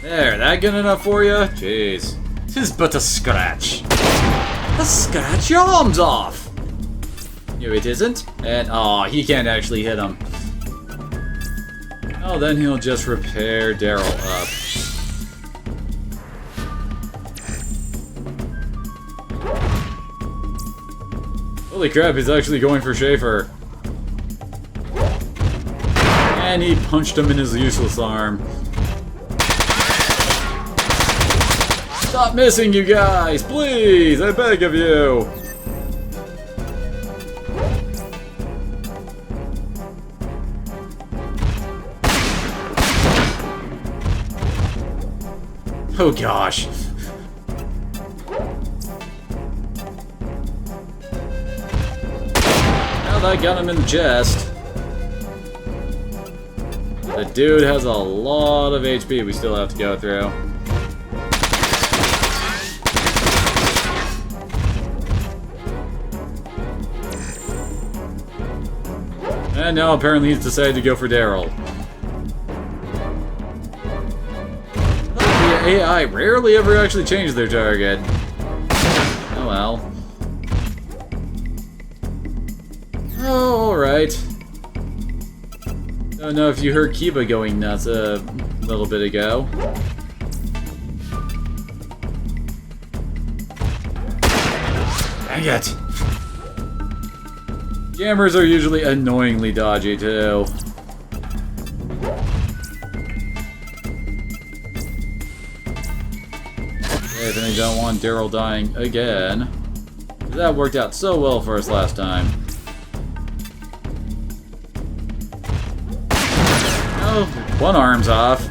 There, that good enough for you? Jeez. Tis but a scratch. Let's scratch your arms off! No, it isn't. And, aw, he can't actually hit him. Oh, then he'll just repair Daryl up. Holy crap, he's actually going for Schaefer. And he punched him in his useless arm. Stop missing, you guys! Please! I beg of you! Oh gosh. Now that got him in the chest. The dude has a lot of HP we still have to go through. And now apparently he's decided to go for Daryl. The AI rarely ever actually changes their target. Oh well. Oh, alright. Don't know if you heard Kiba going nuts a little bit ago. Dang it! Jammers are usually annoyingly dodgy, too. Okay, then I don't want Daryl dying again. That worked out so well for us last time. Oh, one arm's off.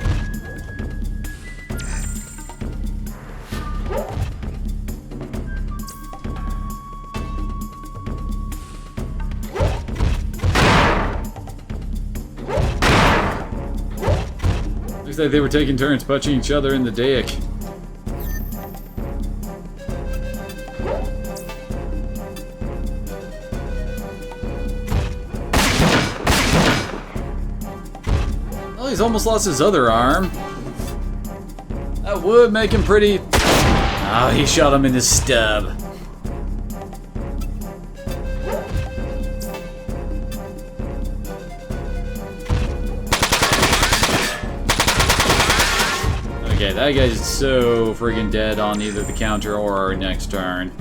Looks like they were taking turns punching each other in the dick. Well, he's almost lost his other arm. That would make him pretty... Oh, he shot him in his stub. Okay, that guy's so freaking dead on either the counter or our next turn.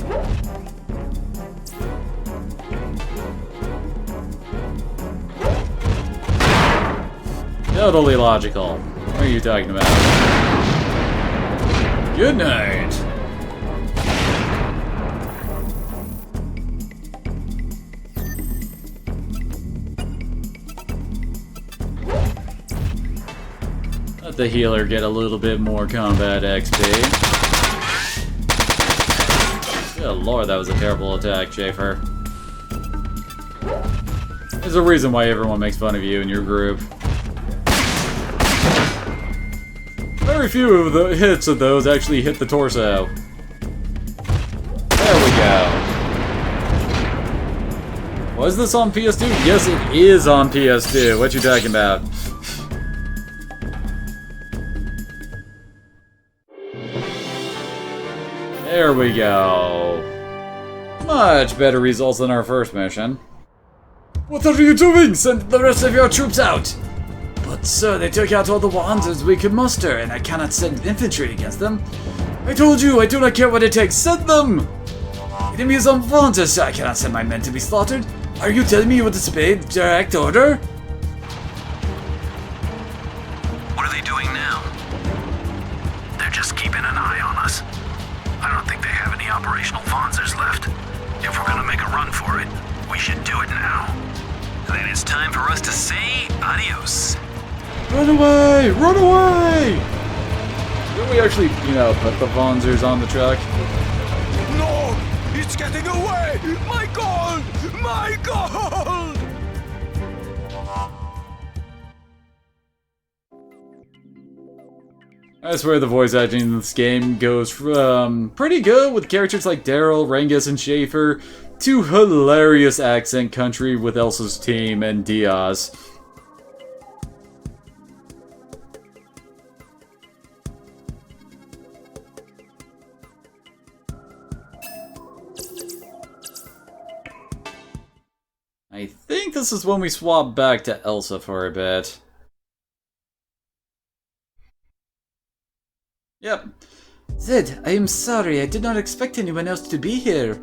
Totally logical. What are you talking about? Good night. Let the healer get a little bit more combat XP. Good lord, that was a terrible attack, Schaefer. There's a reason why everyone makes fun of you in your group. Very few of the hits of those actually hit the torso. There we go. Was this on PS2? Yes, it is on PS2. What you talking about? There we go. Much better results than our first mission. What are you doing? Send the rest of your troops out! But sir, they took out all the Wanzers we could muster, and I cannot send infantry against them. I told you, I do not care what it takes, send them! Enemy is on Wanzers, sir, I cannot send my men to be slaughtered. Are you telling me you will disobey direct order? What are they doing now? They're just keeping an eye on us. I don't think they have any operational Wanzers left. If we're gonna make a run for it, we should do it now. Then it's time for us to say adios. Run away! Run away! Didn't we actually, put the Wanzers on the truck? No! It's getting away! My gold! My gold! I swear the voice acting in this game goes from pretty good with characters like Daryl, Rengus, and Schaefer to hilarious accent country with Elsa's team and Diaz. I think this is when we swap back to Elsa for a bit. Yep. Zed, I am sorry. I did not expect anyone else to be here.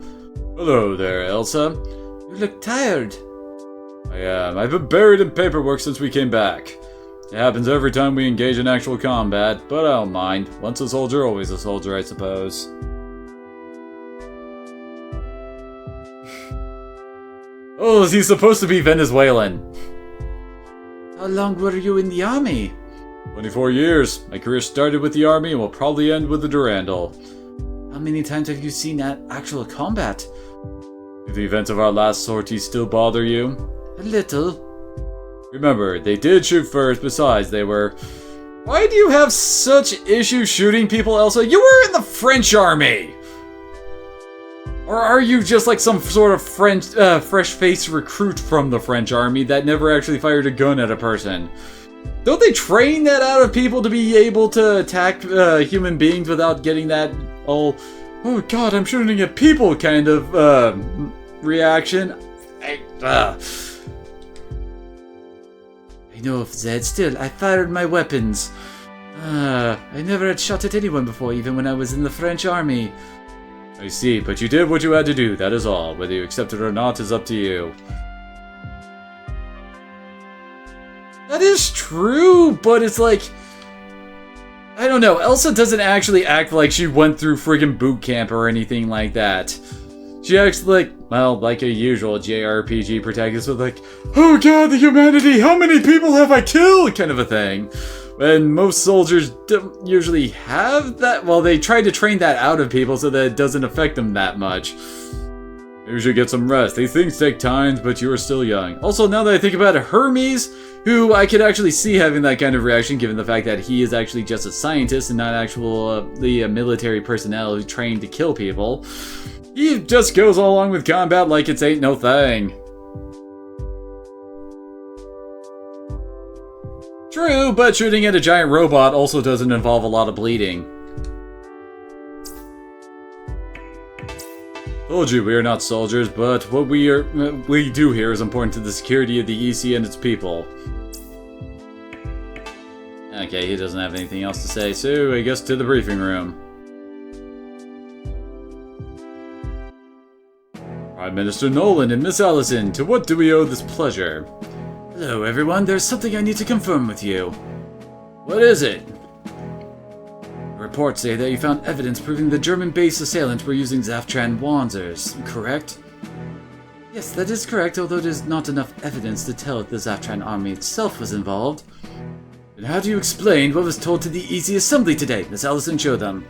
Hello there, Elsa. You look tired. I am. I've been buried in paperwork since we came back. It happens every time we engage in actual combat, but I don't mind. Once a soldier, always a soldier, I suppose. Oh, he's supposed to be Venezuelan. How long were you in the army? 24 years. My career started with the army and will probably end with the Durandal. How many times have you seen actual combat? Do the events of our last sortie still bother you? A little. Remember, they did shoot first, besides they were... Why do you have such issues shooting people, Elsa? You were in the French army! Or are you just like some sort of fresh-faced recruit from the French army that never actually fired a gun at a person? Don't they train that out of people to be able to attack human beings without getting that all, oh god, I'm shooting at people kind of reaction? I know of Zed. Still, I fired my weapons. I never had shot at anyone before, even when I was in the French army. I see, but you did what you had to do, that is all. Whether you accept it or not is up to you. That is true, but it's like... I don't know, Elsa doesn't actually act like she went through friggin' boot camp or anything like that. She acts like, well, like a usual JRPG protagonist with like, oh god, the humanity, how many people have I killed? Kind of a thing. And most soldiers don't usually have that. Well, they try to train that out of people so that it doesn't affect them that much. Maybe you should get some rest. These things take time, but you are still young. Also, now that I think about it, Hermes, who I could actually see having that kind of reaction given the fact that he is actually just a scientist and not actually military personnel who trained to kill people. He just goes along with combat like it's ain't no thing. True, but shooting at a giant robot also doesn't involve a lot of bleeding. Told you we are not soldiers, but what we do here is important to the security of the EC and its people. Okay, he doesn't have anything else to say, so I guess to the briefing room. Prime Minister Nolan and Miss Allison, to what do we owe this pleasure? Hello, everyone. There's something I need to confirm with you. What is it? Reports say that you found evidence proving the German base assailants were using Zaftran Wanzers, correct? Yes, that is correct, although there's not enough evidence to tell if the Zaftran army itself was involved. Then how do you explain what was told to the EC Assembly today? Miss Allison, show them.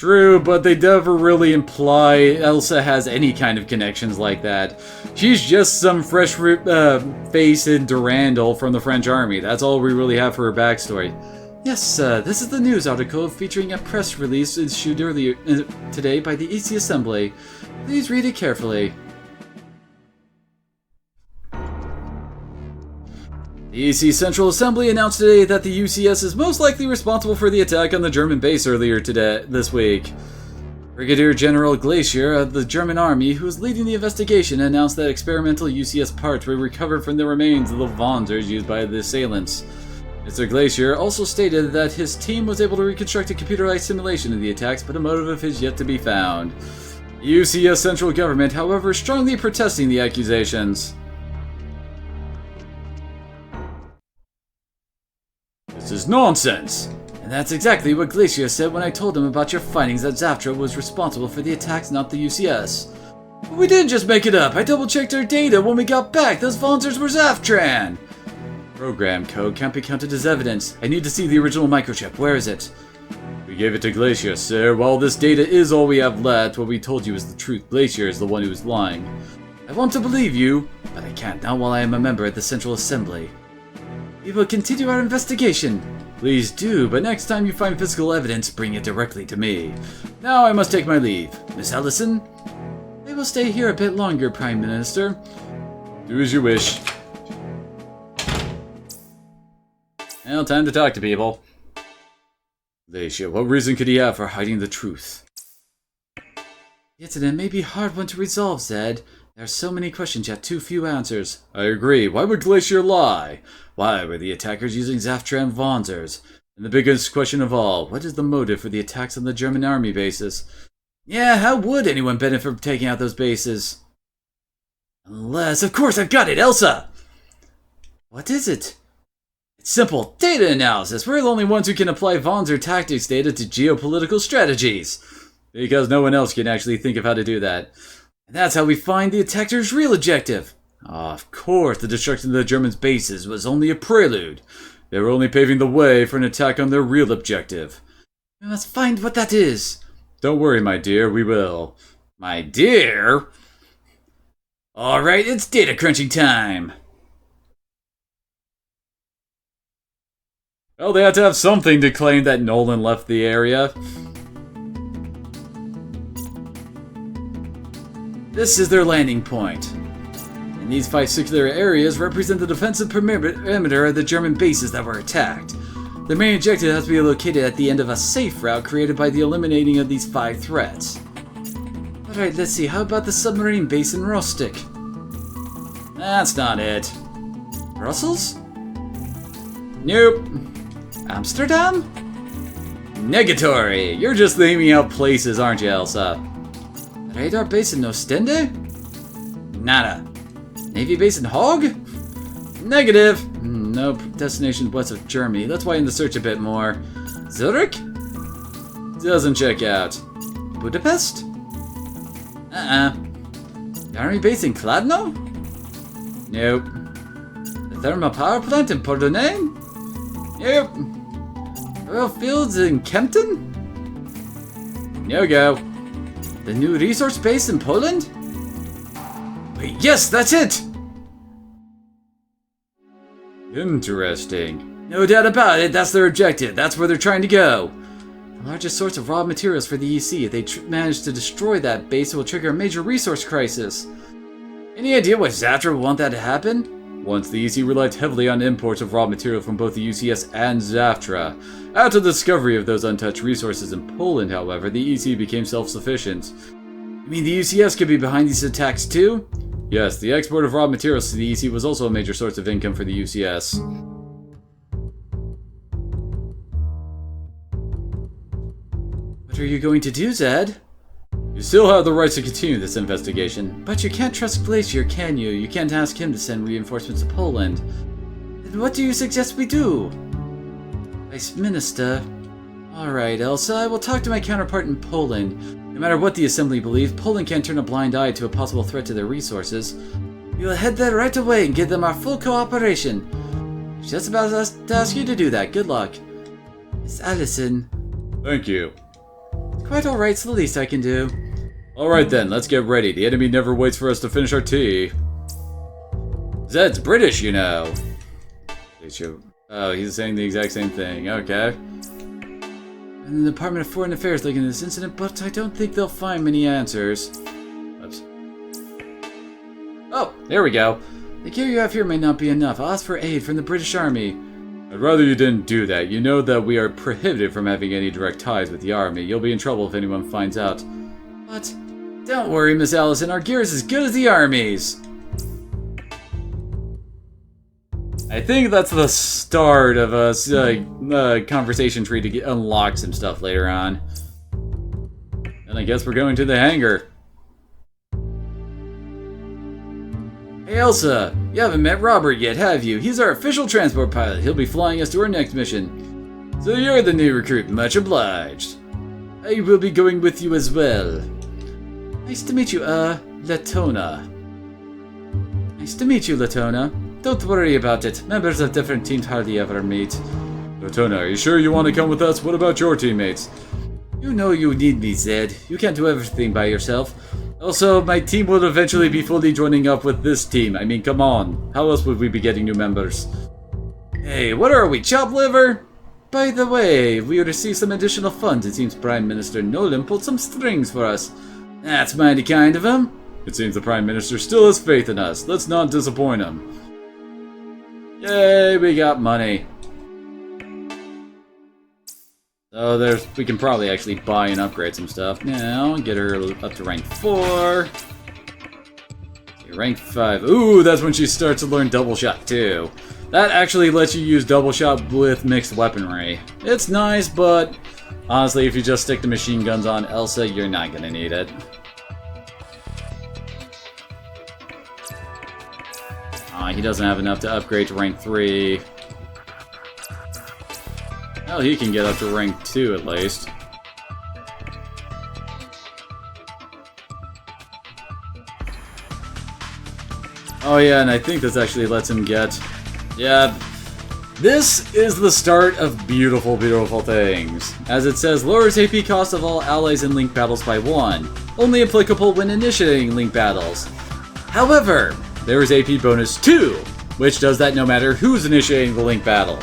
True, but they never really imply Elsa has any kind of connections like that. She's just some fresh face in Durandal from the French army. That's all we really have for her backstory. Yes, this is the news article featuring a press release issued earlier today by the EC Assembly. Please read it carefully. The EC Central Assembly announced today that the UCS is most likely responsible for the attack on the German base earlier this week. Brigadier General Glacier of the German Army, who was leading the investigation, announced that experimental UCS parts were recovered from the remains of the Wanzers used by the assailants. Mr. Glacier also stated that his team was able to reconstruct a computerized simulation of the attacks, but a motive is yet to be found. The UCS Central Government, however, is strongly protesting the accusations. This is nonsense! And that's exactly what Glacier said when I told him about your findings that Zaftra was responsible for the attacks, not the UCS. But we didn't just make it up! I double-checked our data when we got back! Those Wanzers were Zaftran! Program code can't be counted as evidence. I need to see the original microchip. Where is it? We gave it to Glacier, sir. While this data is all we have left, what we told you is the truth. Glacier is the one who is lying. I want to believe you, but I can't now while I am a member at the Central Assembly. We will continue our investigation. Please do, but next time you find physical evidence, bring it directly to me. Now I must take my leave. Miss Ellison? I will stay here a bit longer, Prime Minister. Do as you wish. Well, time to talk to people. Glacier, what reason could he have for hiding the truth? The incident may be a hard one to resolve, Zed. There are so many questions, yet too few answers. I agree. Why would Glacier lie? Why were the attackers using Zaftran Wanzers? And the biggest question of all, what is the motive for the attacks on the German army bases? Yeah, how would anyone benefit from taking out those bases? Unless, of course, I've got it, Elsa! What is it? It's simple. Data analysis. We're the only ones who can apply Wanzer tactics data to geopolitical strategies. Because no one else can actually think of how to do that. And that's how we find the attacker's real objective. Of course, the destruction of the Germans' bases was only a prelude. They were only paving the way for an attack on their real objective. We must find what that is. Don't worry, my dear, we will. My dear? Alright, it's data crunching time. Well, they had to have something to claim that Nolan left the area. This is their landing point. And these 5 circular areas represent the defensive perimeter of the German bases that were attacked. The main objective has to be located at the end of a safe route created by the eliminating of these 5 threats. Alright, let's see, how about the submarine base in Rostock? That's not it. Brussels? Nope. Amsterdam? Negatory! You're just naming out places, aren't you, Elsa? Radar base in Ostende? Nada. Navy base in Hague? Negative. Nope. Destination west of Germany. That's why I need to search a bit more. Zurich? Doesn't check out. Budapest? The army base in Kladno? Nope. The thermal power plant in Pordenone? Nope. Oil fields in Kempton? No go. The new resource base in Poland? Wait, yes, that's it! Interesting. No doubt about it, that's their objective. That's where they're trying to go. The largest source of raw materials for the EC. If they manage to destroy that base, it will trigger a major resource crisis. Any idea why Zaftra would want that to happen? Once the EC relied heavily on imports of raw material from both the UCS and Zaftra. After the discovery of those untouched resources in Poland, however, the EC became self-sufficient. You mean the UCS could be behind these attacks too? Yes, the export of raw materials to the EC was also a major source of income for the UCS. What are you going to do, Zed? You still have the right to continue this investigation, but you can't trust Glacier, can you? You can't ask him to send reinforcements to Poland. Then what do you suggest we do? Vice Minister. Alright, Elsa, I will talk to my counterpart in Poland. No matter what the Assembly believe, Poland can't turn a blind eye to a possible threat to their resources. We will head there right away and give them our full cooperation. She's just about to ask you to do that. Good luck. Miss Allison. Thank you. Quite alright, it's the least I can do. Alright then, let's get ready. The enemy never waits for us to finish our tea. Zed's British, you know. Oh, he's saying the exact same thing. Okay. And the Department of Foreign Affairs looking at this incident, but I don't think they'll find many answers. Oops. Oh, there we go. The gear you have here may not be enough. I'll ask for aid from the British Army. I'd rather you didn't do that. You know that we are prohibited from having any direct ties with the army. You'll be in trouble if anyone finds out. But don't worry, Miss Allison. Our gear is as good as the army's. I think that's the start of a conversation tree to unlock some stuff later on. And I guess we're going to the hangar. Hey Elsa, you haven't met Robert yet, have you? He's our official transport pilot. He'll be flying us to our next mission. So you're the new recruit, much obliged. I will be going with you as well. Nice to meet you, Latona. Nice to meet you, Latona. Don't worry about it. Members of different teams hardly ever meet. Latona, are you sure you want to come with us? What about your teammates? You know you need me, Zed. You can't do everything by yourself. Also, my team will eventually be fully joining up with this team. I mean, come on. How else would we be getting new members? Hey, what are we, chop liver? By the way, we received some additional funds. It seems Prime Minister Nolan pulled some strings for us. That's mighty kind of him. It seems the Prime Minister still has faith in us. Let's not disappoint him. Yay, we got money. So we can probably actually buy and upgrade some stuff now. Get her up to rank 4. Rank 5. Ooh, that's when she starts to learn double shot too. That actually lets you use double shot with mixed weaponry. It's nice, but honestly, if you just stick the machine guns on Elsa, you're not gonna need it. He doesn't have enough to upgrade to rank 3. Well, he can get up to rank 2 at least. Oh yeah, and I think this actually lets him get... Yeah, this is the start of beautiful, beautiful things. As it says, lowers AP cost of all allies in link battles by 1. Only applicable when initiating link battles. However, there is AP bonus 2, which does that no matter who's initiating the link battle.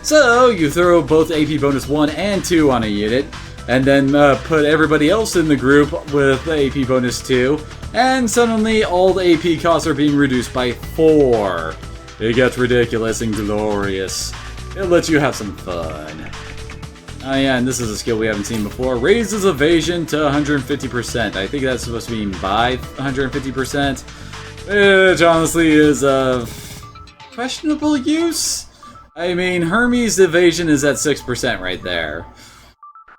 So, you throw both AP bonus 1 and 2 on a unit, and then put everybody else in the group with AP bonus 2, and suddenly all the AP costs are being reduced by 4. It gets ridiculous and glorious. It lets you have some fun. Oh yeah, and this is a skill we haven't seen before. Raises evasion to 150%. I think that's supposed to mean by 150%, which honestly is questionable use. I mean, Hermes' evasion is at 6% right there.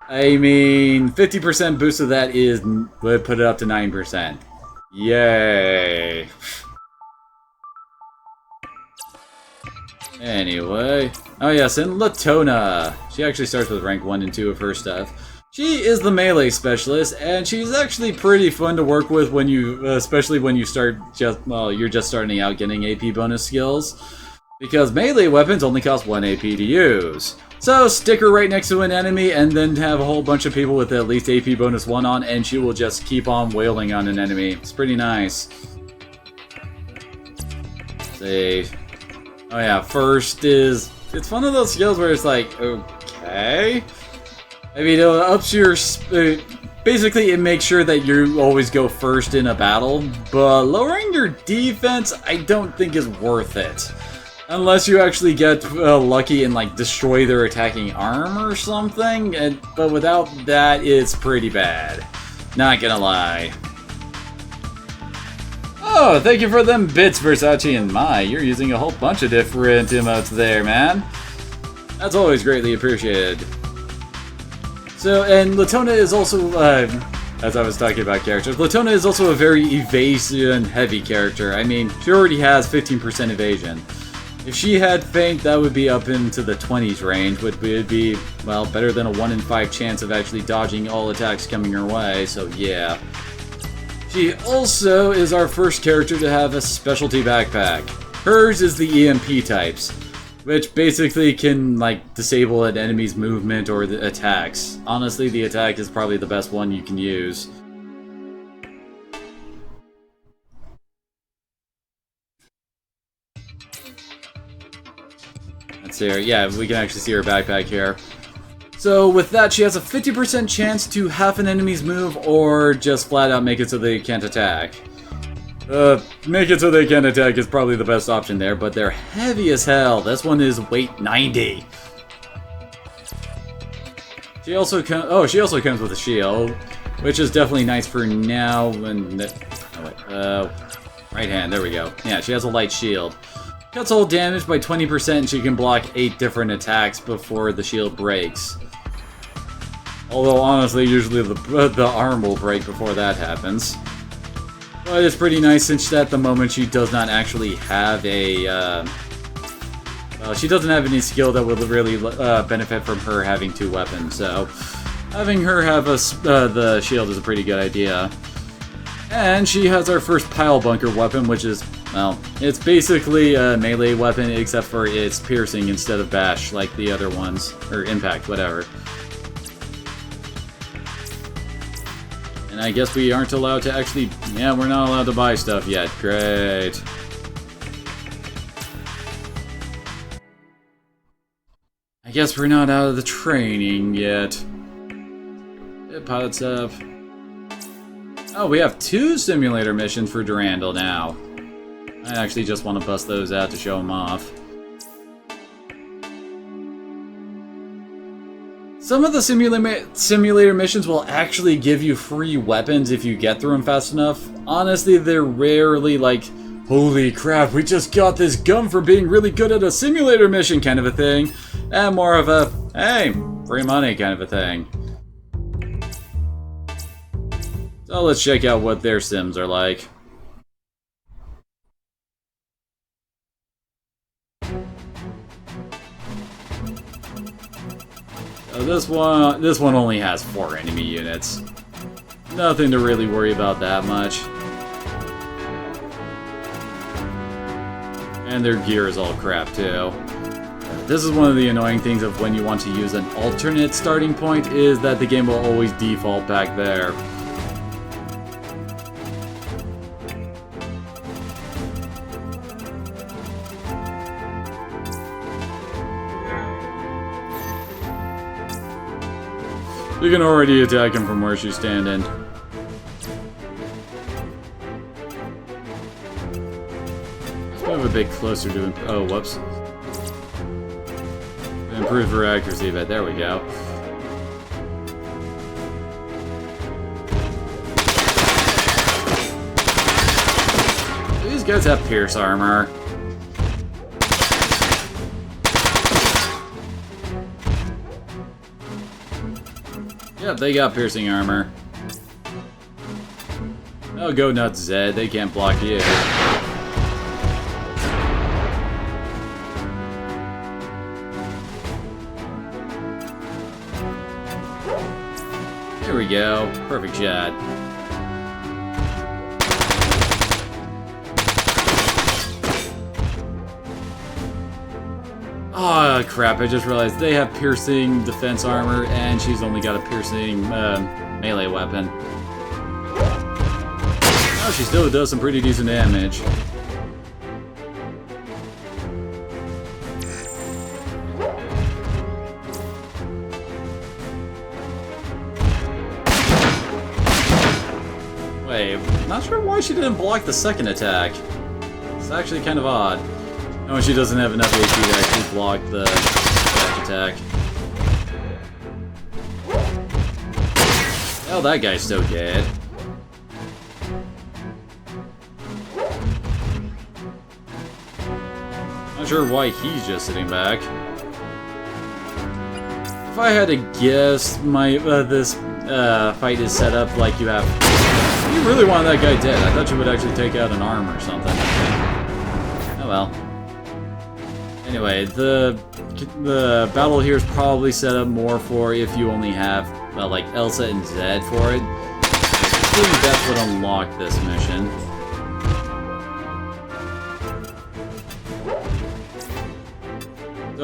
I mean, 50% boost of that would put it up to 9%. Yay. Anyway. Oh yes, and Latona. She actually starts with rank 1 and 2 of her stuff. She is the melee specialist, and she's actually pretty fun to work with when you, especially when you start you're just starting out getting AP bonus skills. Because melee weapons only cost 1 AP to use. So stick her right next to an enemy and then have a whole bunch of people with at least AP bonus 1 on, and she will just keep on wailing on an enemy. It's pretty nice. Let's see. Oh yeah, first is... It's one of those skills where it's like, okay. I mean, it ups your... Basically, it makes sure that you always go first in a battle, but lowering your defense, I don't think is worth it. Unless you actually get lucky and like destroy their attacking arm or something, but without that, it's pretty bad. Not gonna lie. Oh, thank you for them bits, Versace and Mai. You're using a whole bunch of different emotes there, man. That's always greatly appreciated. So, and Latona is also, as I was talking about characters, Latona is also a very evasion-heavy character. I mean, she already has 15% evasion. If she had Feint, that would be up into the 20s range, which would be, well, better than a 1 in 5 chance of actually dodging all attacks coming her way, so yeah. She also is our first character to have a specialty backpack. Hers is the EMP types. which basically can, like, disable an enemy's movement or the attacks. Honestly, the attack is probably the best one you can use. Let's see her. Yeah, we can actually see her backpack here. So with that, she has a 50% chance to half an enemy's move or just flat out make it so they can't attack. Make it so they can't attack is probably the best option there, but they're heavy as hell. This one is weight 90. She also comes with a shield, which is definitely nice for now. And right hand, there we go. Yeah, she has a light shield. Cuts all damage by 20%, and she can block 8 different attacks before the shield breaks. Although honestly, usually the arm will break before that happens. But it's pretty nice since at the moment she does not actually have a... she doesn't have any skill that would really benefit from her having 2 weapons, so... Having her have the shield is a pretty good idea. And she has our first pile bunker weapon, which is, well, it's basically a melee weapon except for it's piercing instead of bash like the other ones, or impact, whatever. And I guess we aren't allowed to actually... Yeah, we're not allowed to buy stuff yet. Great. I guess we're not out of the training yet. Pilot stuff. Oh, we have 2 simulator missions for Durandal now. I actually just want to bust those out to show them off. Some of the simulator missions will actually give you free weapons if you get through them fast enough. Honestly, they're rarely like, holy crap, we just got this gun for being really good at a simulator mission kind of a thing. And more of a, hey, free money kind of a thing. So let's check out what their sims are like. So this one only has 4 enemy units. Nothing to really worry about that much. And their gear is all crap too. This is one of the annoying things of when you want to use an alternate starting point is that the game will always default back there. You can already attack him from where she's standing. Let's move a bit closer to him. Oh, whoops. Improve her accuracy a bit. There we go. These guys have pierce armor. Yep, they got piercing armor. Oh, go nuts, Zed. They can't block you. Here we go. Perfect shot. Oh crap, I just realized they have piercing defense armor and she's only got a piercing melee weapon. Oh, she still does some pretty decent damage. Wait, not sure why she didn't block the second attack. It's actually kind of odd. No, she doesn't have enough HP to actually block the attack. Oh, that guy's so dead. Not sure why he's just sitting back. If I had to guess, this fight is set up like you have... You really want that guy dead. I thought you would actually take out an arm or something. Oh well. Anyway, the battle here is probably set up more for if you only have, like, Elsa and Zed for it. I think that's what unlocked this mission.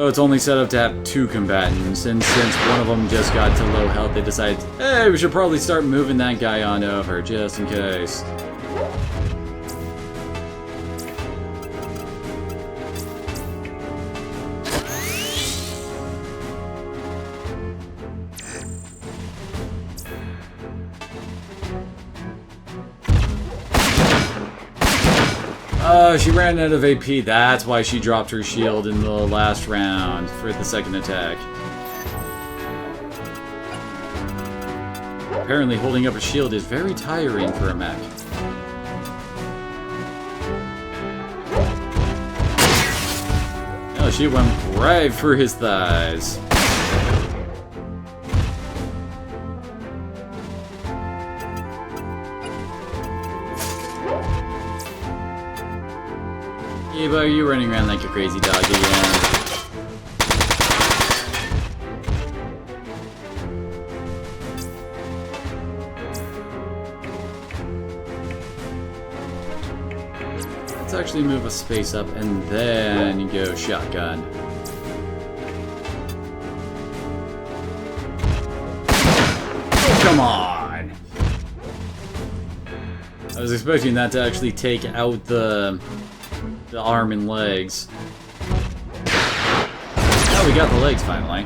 So it's only set up to have 2 combatants, and since one of them just got to low health, they decided, hey, we should probably start moving that guy on over, just in case. She ran out of AP, that's why she dropped her shield in the last round for the second attack. Apparently holding up a shield is very tiring for a mech. Oh, she went right for his thighs. Eva, you running around like a crazy dog again. Let's actually move a space up and then you go shotgun. Oh, come on! I was expecting that to actually take out the arm and legs. Oh, we got the legs finally.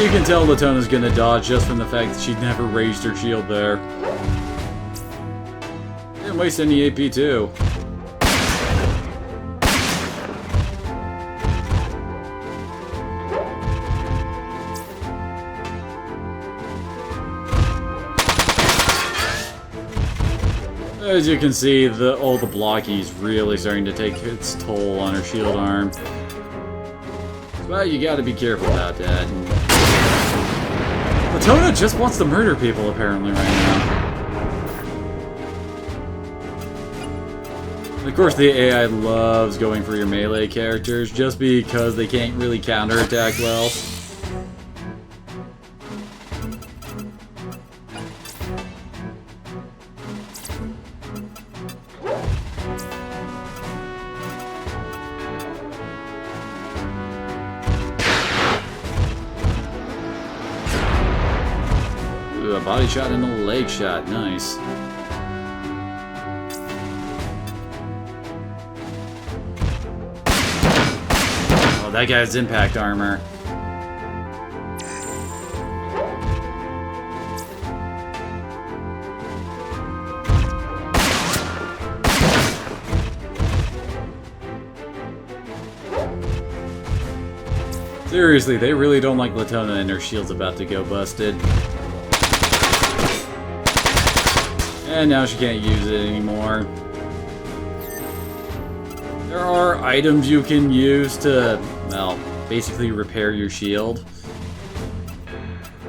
You can tell Latona's gonna dodge just from the fact that she never raised her shield there. Didn't waste any AP too. As you can see, all the blocky's really starting to take its toll on her shield arm. Well, you gotta be careful about that. Latona just wants to murder people, apparently, right now. Of course, the AI loves going for your melee characters, just because they can't really counterattack well. A body shot and a leg shot, nice. Oh, that guy's impact armor. Seriously, they really don't like Latona and her shield's about to go busted. And now she can't use it anymore. There are items you can use to, well, basically repair your shield.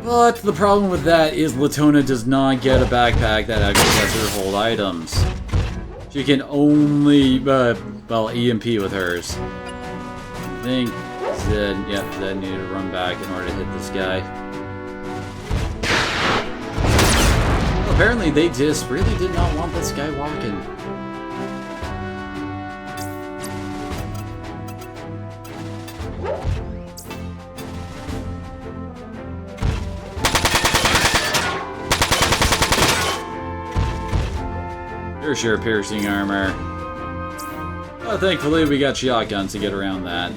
But the problem with that is Latona does not get a backpack that actually lets her hold items. She can only, well, EMP with hers. I think Zed, yep, Zed needed to run back in order to hit this guy. Apparently they just really did not want this guy walking. For sure, piercing armor. Oh, thankfully we got shotguns to get around that.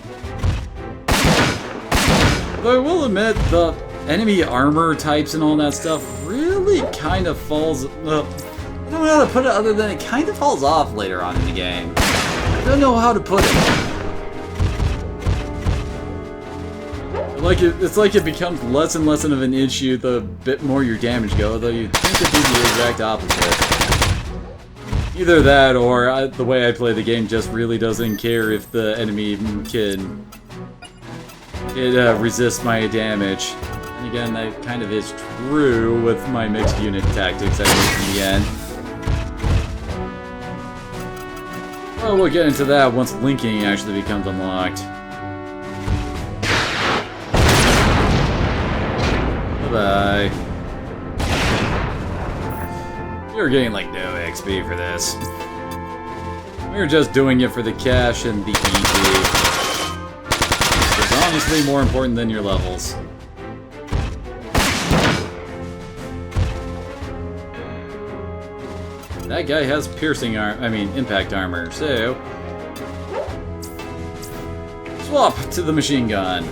But I will admit, the enemy armor types and all that stuff really kind of falls... I don't know how to put it other than it kind of falls off later on in the game. I don't know how to put it. It's like it becomes less and less of an issue the bit more your damage go, though you'd think it'd be the exact opposite. Either that, or the way I play the game just really doesn't care if the enemy can resist my damage. And again, that kind of is true with my mixed unit tactics I used in the end. Well, we'll get into that once linking actually becomes unlocked. Bye-bye. were getting like no XP for this. We were just doing it for the cash and the EP. It's honestly more important than your levels. That guy has impact armor, so... swap to the machine gun.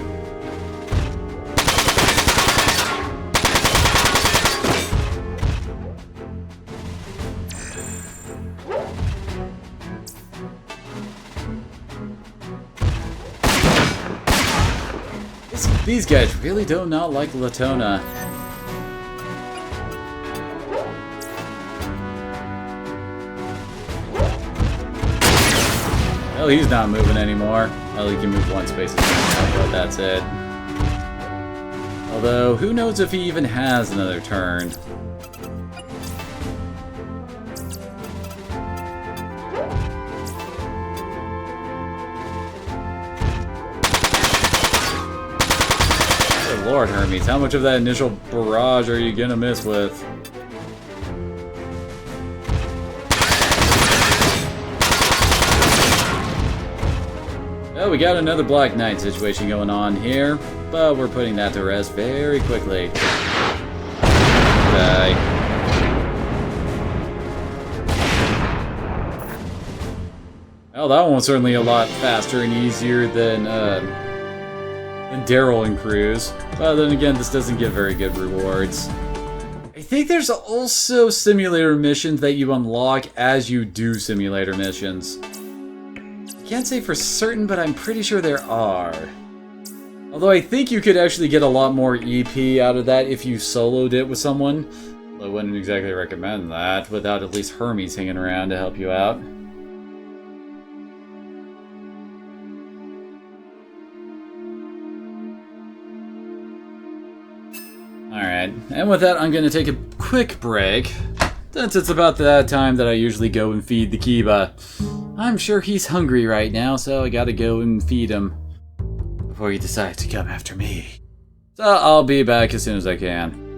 These guys really do not like Latona. Well, he's not moving anymore. Well, he can move one space at a time, but that's it. Although, who knows if he even has another turn. Lord Hermes, how much of that initial barrage are you gonna miss with? Oh, we got another Black Knight situation going on here, but we're putting that to rest very quickly. Die. Well, that one was certainly a lot faster and easier than Daryl and Cruz. But then again, this doesn't give very good rewards. I think there's also simulator missions that you unlock as you do simulator missions. I can't say for certain, but I'm pretty sure there are. Although I think you could actually get a lot more EP out of that if you soloed it with someone. I wouldn't exactly recommend that without at least Hermes hanging around to help you out. Alright, and with that, I'm going to take a quick break, since it's about that time that I usually go and feed the Kiba. I'm sure he's hungry right now, so I gotta go and feed him before he decides to come after me. So I'll be back as soon as I can.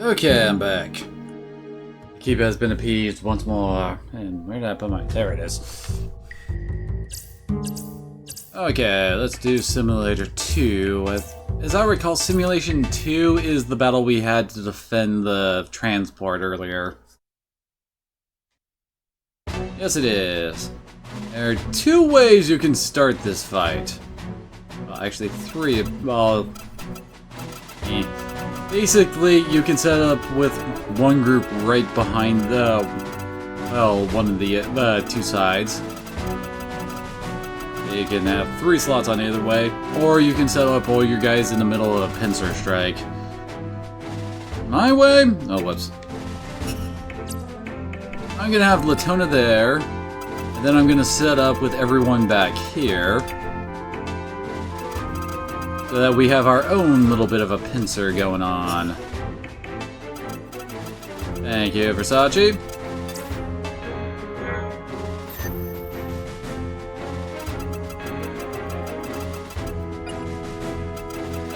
Okay, I'm back. Keeper has been appeased once more. And where did I put my... There it is. Okay, let's do Simulator 2. As I recall, Simulation 2 is the battle we had to defend the transport earlier. Yes, it is. There are 2 ways you can start this fight. Well, actually 3. Well, basically, you can set up with one group right behind the, well, one of the 2 sides. You can have 3 slots on either way, or you can set up all your guys in the middle of a pincer strike. My way? Oh, whoops. I'm gonna have Latona there, and then I'm gonna set up with everyone back here, so that we have our own little bit of a pincer going on. Thank you, Versace.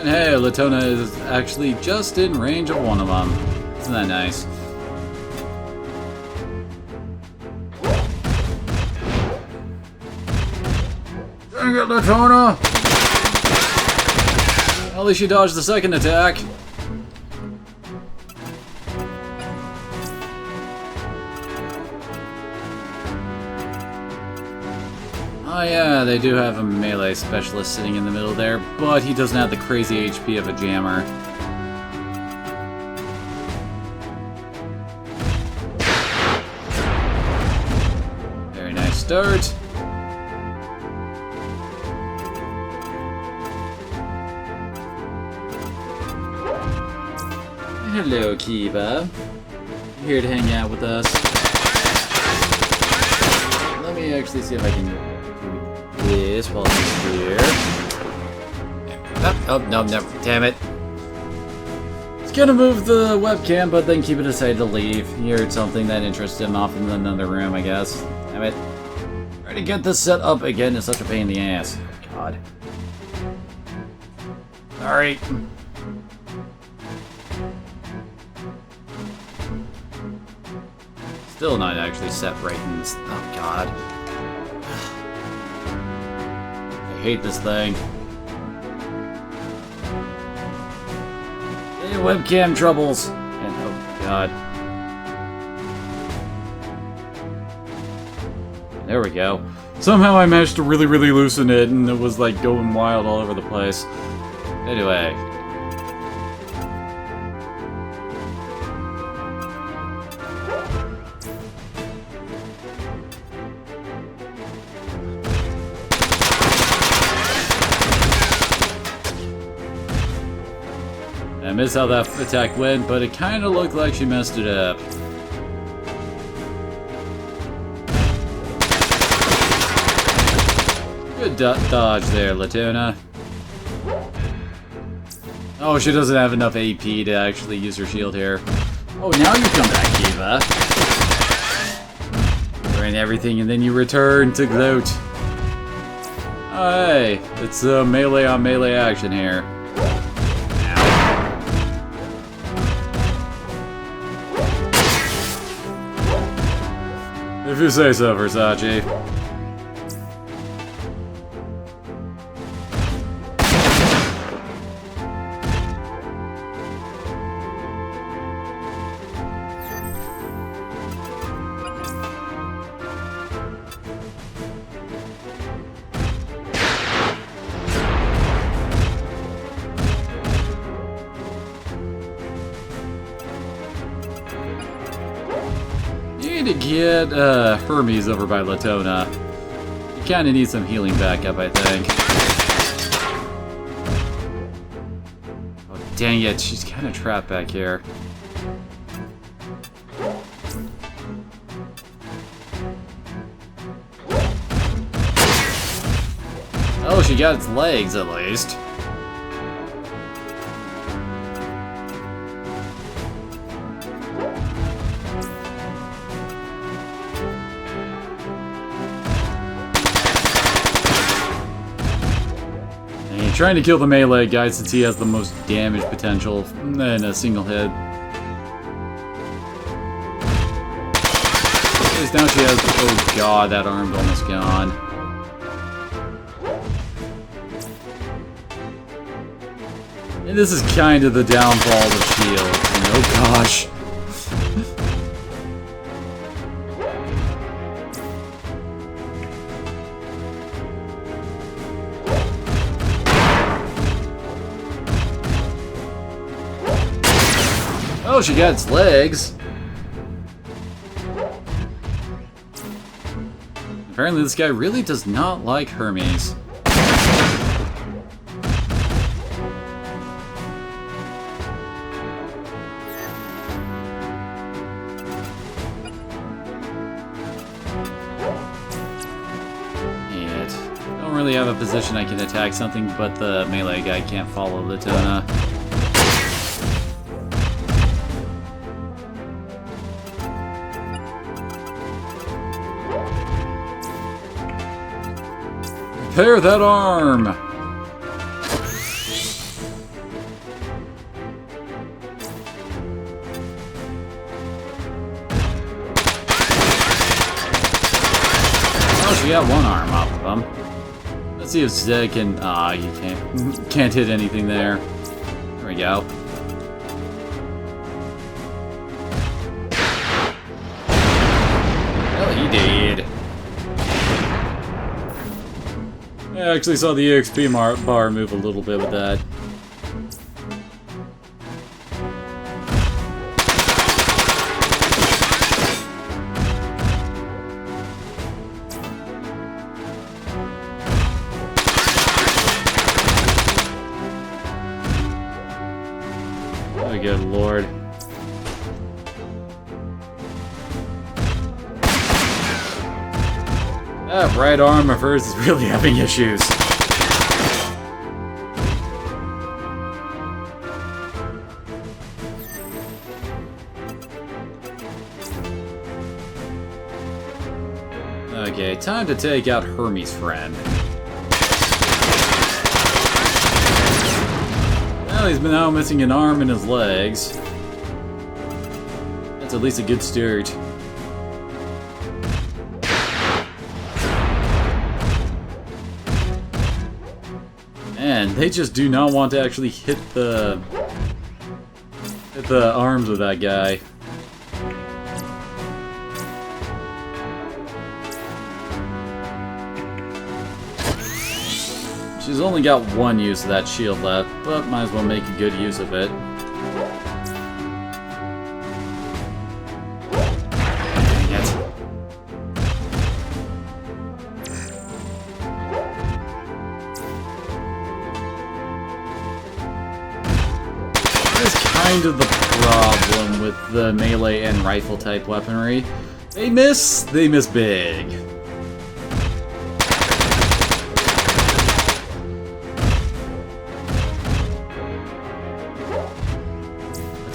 And hey, Latona is actually just in range of one of them. Isn't that nice? Dang it, Latona! At least you dodged the second attack. Oh yeah, they do have a melee specialist sitting in the middle there, but he doesn't have the crazy HP of a jammer. Very nice start. Hello, Kiba. You're here to hang out with us. Let me actually see if I can do this while he's here. Oh, no, damn it. It's gonna move the webcam, but then Kiba decided to leave. He heard something that interested him off in another room, I guess. Damn it. Trying to get this set up again is such a pain in the ass. God. Sorry. Still not actually set right in this. Oh, God. I hate this thing. Hey, webcam troubles. And, oh, God. There we go. Somehow I managed to really loosen it, and it was like going wild all over the place. Anyway. I missed how that attack went, but it kind of looked like she messed it up. Good dodge there, Latona. Oh, she doesn't have enough AP to actually use her shield here. Oh, now you come back, Kiva. Burn everything and then you return to gloat. Oh, hey, it's melee on melee action here. If you say so, Versace. To get Hermes over by Latona. You kind of need some healing backup, I think. Oh, dang it. She's kind of trapped back here. Oh, she got its legs, at least. Trying to kill the melee guy since he has the most damage potential in a single hit. Because now she has... Oh god, that arm's almost gone. And this is kind of the downfall of the shield. Oh gosh. Oh, she got its legs. Apparently this guy really does not like Hermes. Don't really have a position I can attack something, but the melee guy can't follow Latona. Repair that arm! Oh, she got one arm off of him. Let's see if Zed can... Ah, you can't hit anything there. There we go. Well, he did. I actually saw the EXP bar move a little bit with that. Oh, good lord. That right arm of hers is really having issues. Okay, time to take out Hermes' friend. Well, he's now missing an arm and his legs. That's at least a good start. And they just do not want to actually hit the arms of that guy. She's only got one use of that shield left, but might as well make a good use of it. Dang it. That is kind of the problem with the melee and rifle type weaponry. They miss big.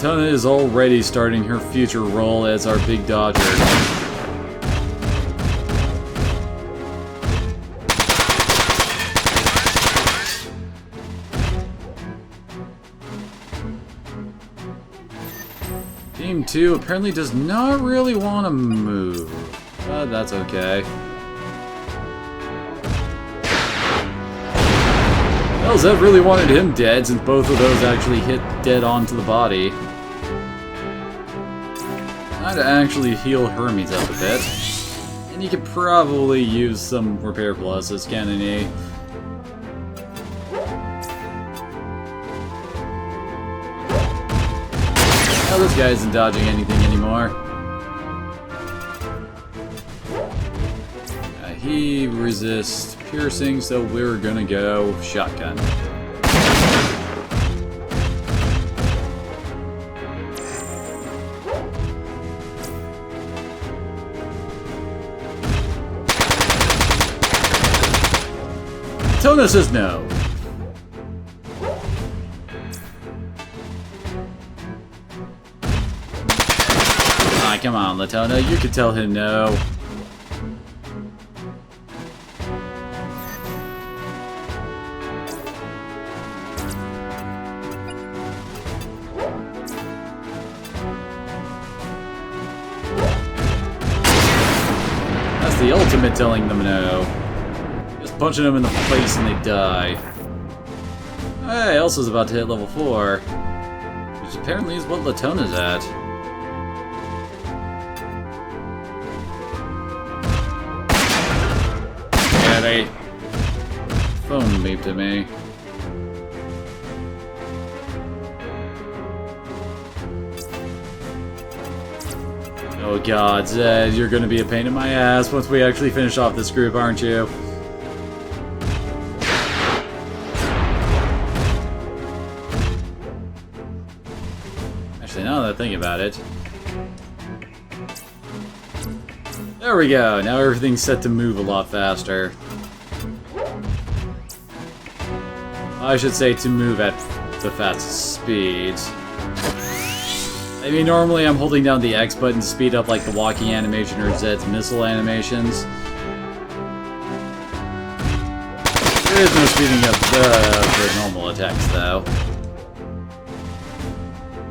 Latona is already starting her future role as our big dodger. Team 2 apparently does not really want to move, but that's okay. Well, Zed really wanted him dead since both of those actually hit dead onto the body. Time to actually heal Hermes up a bit. And you could probably use some repair pluses, can't he? Well, this guy isn't dodging anything anymore. He resists piercing, so we're gonna go shotgun. Latona says no. Ah, come on, Latona, you could tell him no. the ultimate telling them no. Just punching them in the face and they die. Hey, Elsa's about to hit level 4. Which apparently is what Latona's at. Yeah, they phone beeped at me. Oh god, Zed, you're gonna be a pain in my ass once we actually finish off this group, aren't you? Actually, now that I think about it... There we go, now everything's set to move a lot faster. I should say to move at the fastest speeds. I mean, normally I'm holding down the X button to speed up like the walking animation or Zed's missile animations. There is no speeding up the normal attacks, though.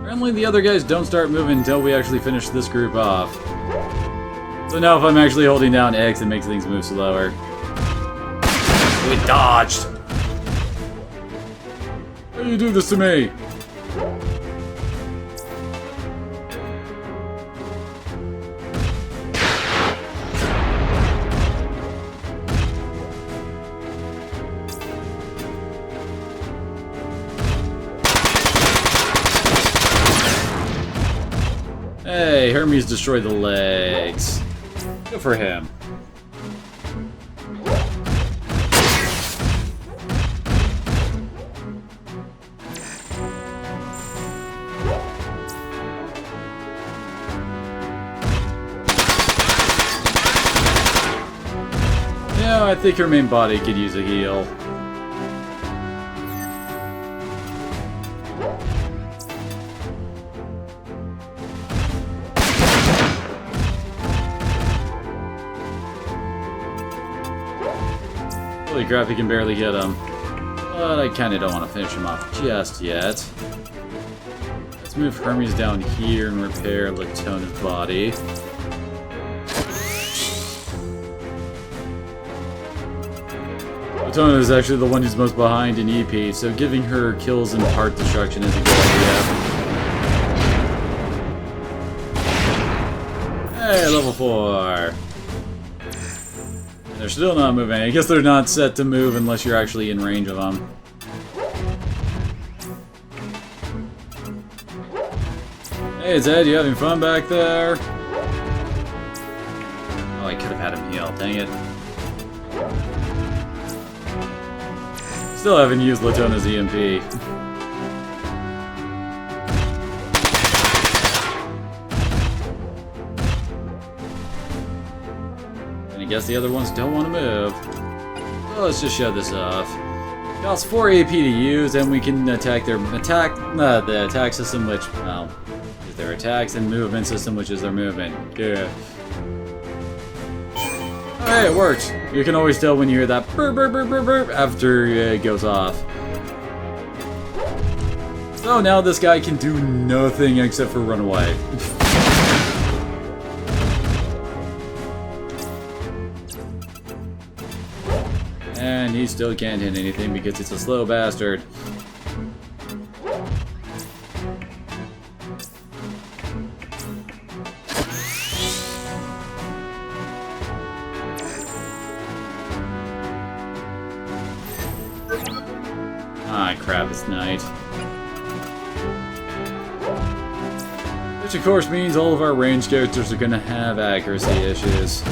Apparently the other guys don't start moving until we actually finish this group off. So now if I'm actually holding down X, it makes things move slower. We dodged! Why do you do this to me? Hey, Hermes destroyed the legs. Good for him. Yeah, I think her main body could use a heal. Holy crap, he can barely get him. But I kinda don't want to finish him off just yet. Let's move Hermes down here and repair Latona's body. Latona is actually the one who's most behind in EP, so giving her kills and part destruction is a good idea. Hey, level 4! They're still not moving. I guess they're not set to move unless you're actually in range of them. Hey Zed, you having fun back there? Oh, I could have had him heal, dang it. Still haven't used Latona's EMP. I guess the other ones don't want to move. Well, let's just shut this off. Costs 4 AP to use, and we can attack their the attack system, which, well, is their attacks, and movement system, which is their movement. Good. Hey, it works. You can always tell when you hear that burp burp burp burp burp after it goes off. So now this guy can do nothing except for run away. And he still can't hit anything because it's a slow bastard. Ah, crap, it's night. Which of course means all of our ranged characters are gonna have accuracy issues.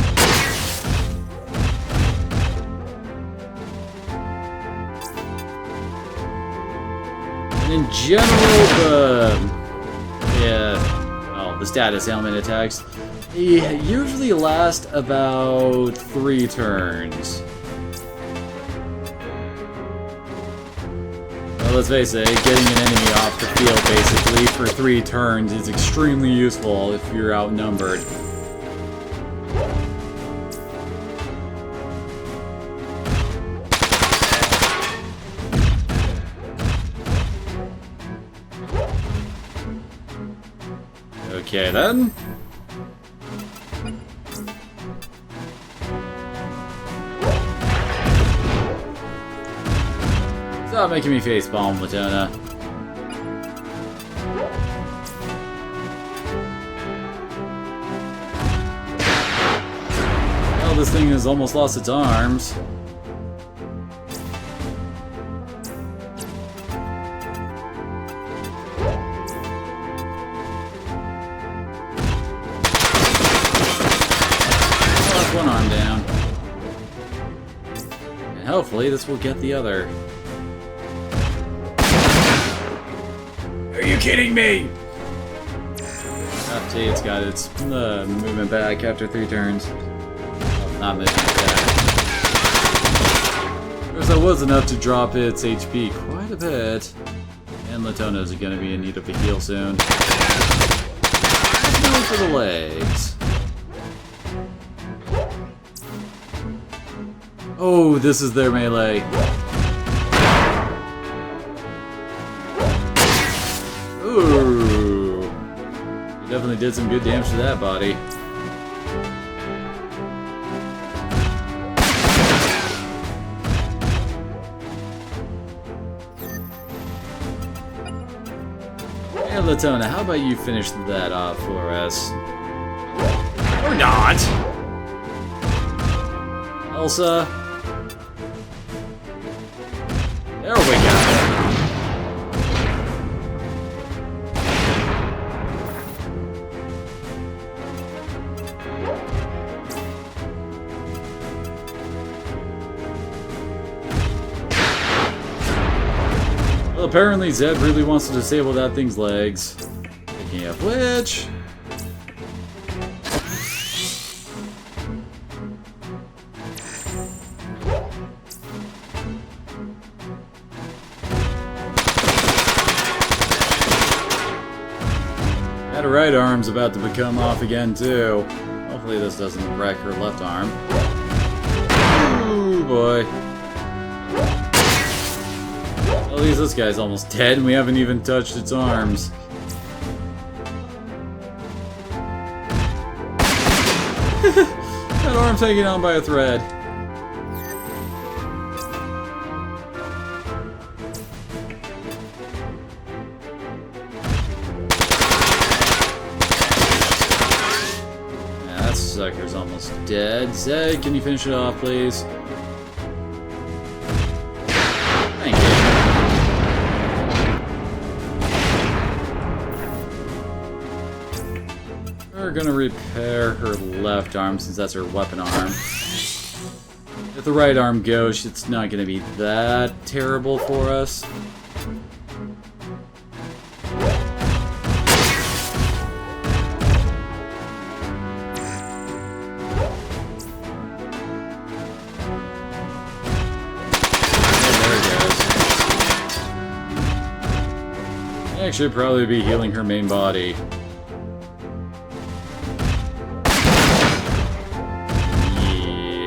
In general, the status ailment attacks, they usually last about 3 turns. Well, let's face it, getting an enemy off the field basically for 3 turns is extremely useful if you're outnumbered. Okay then. Stop making me facepalm, Latona. Hell, this thing has almost lost its arms. One arm down. And hopefully this will get the other. Are you kidding me? See, it's got its movement back after 3 turns. Oh, not moving back. Of course, that was enough to drop its HP quite a bit. And Latona's going to be in need of a heal soon. Let's go for the legs. Oh, this is their melee. Ooh. You definitely did some good damage to that body. Hey, Latona, how about you finish that off for us? Or not! Elsa. There we go. Well, apparently Zed really wants to disable that thing's legs. Speaking of which... That right arm's about to become off again, too. Hopefully this doesn't wreck her left arm. Ooh, boy. At least this guy's almost dead, and we haven't even touched its arms. That arm's hanging on by a thread. Sucker's almost dead. Zed, can you finish it off, please? Thank you. We're gonna repair her left arm since that's her weapon arm. If the right arm goes, it's not gonna be that terrible for us. I should probably be healing her main body.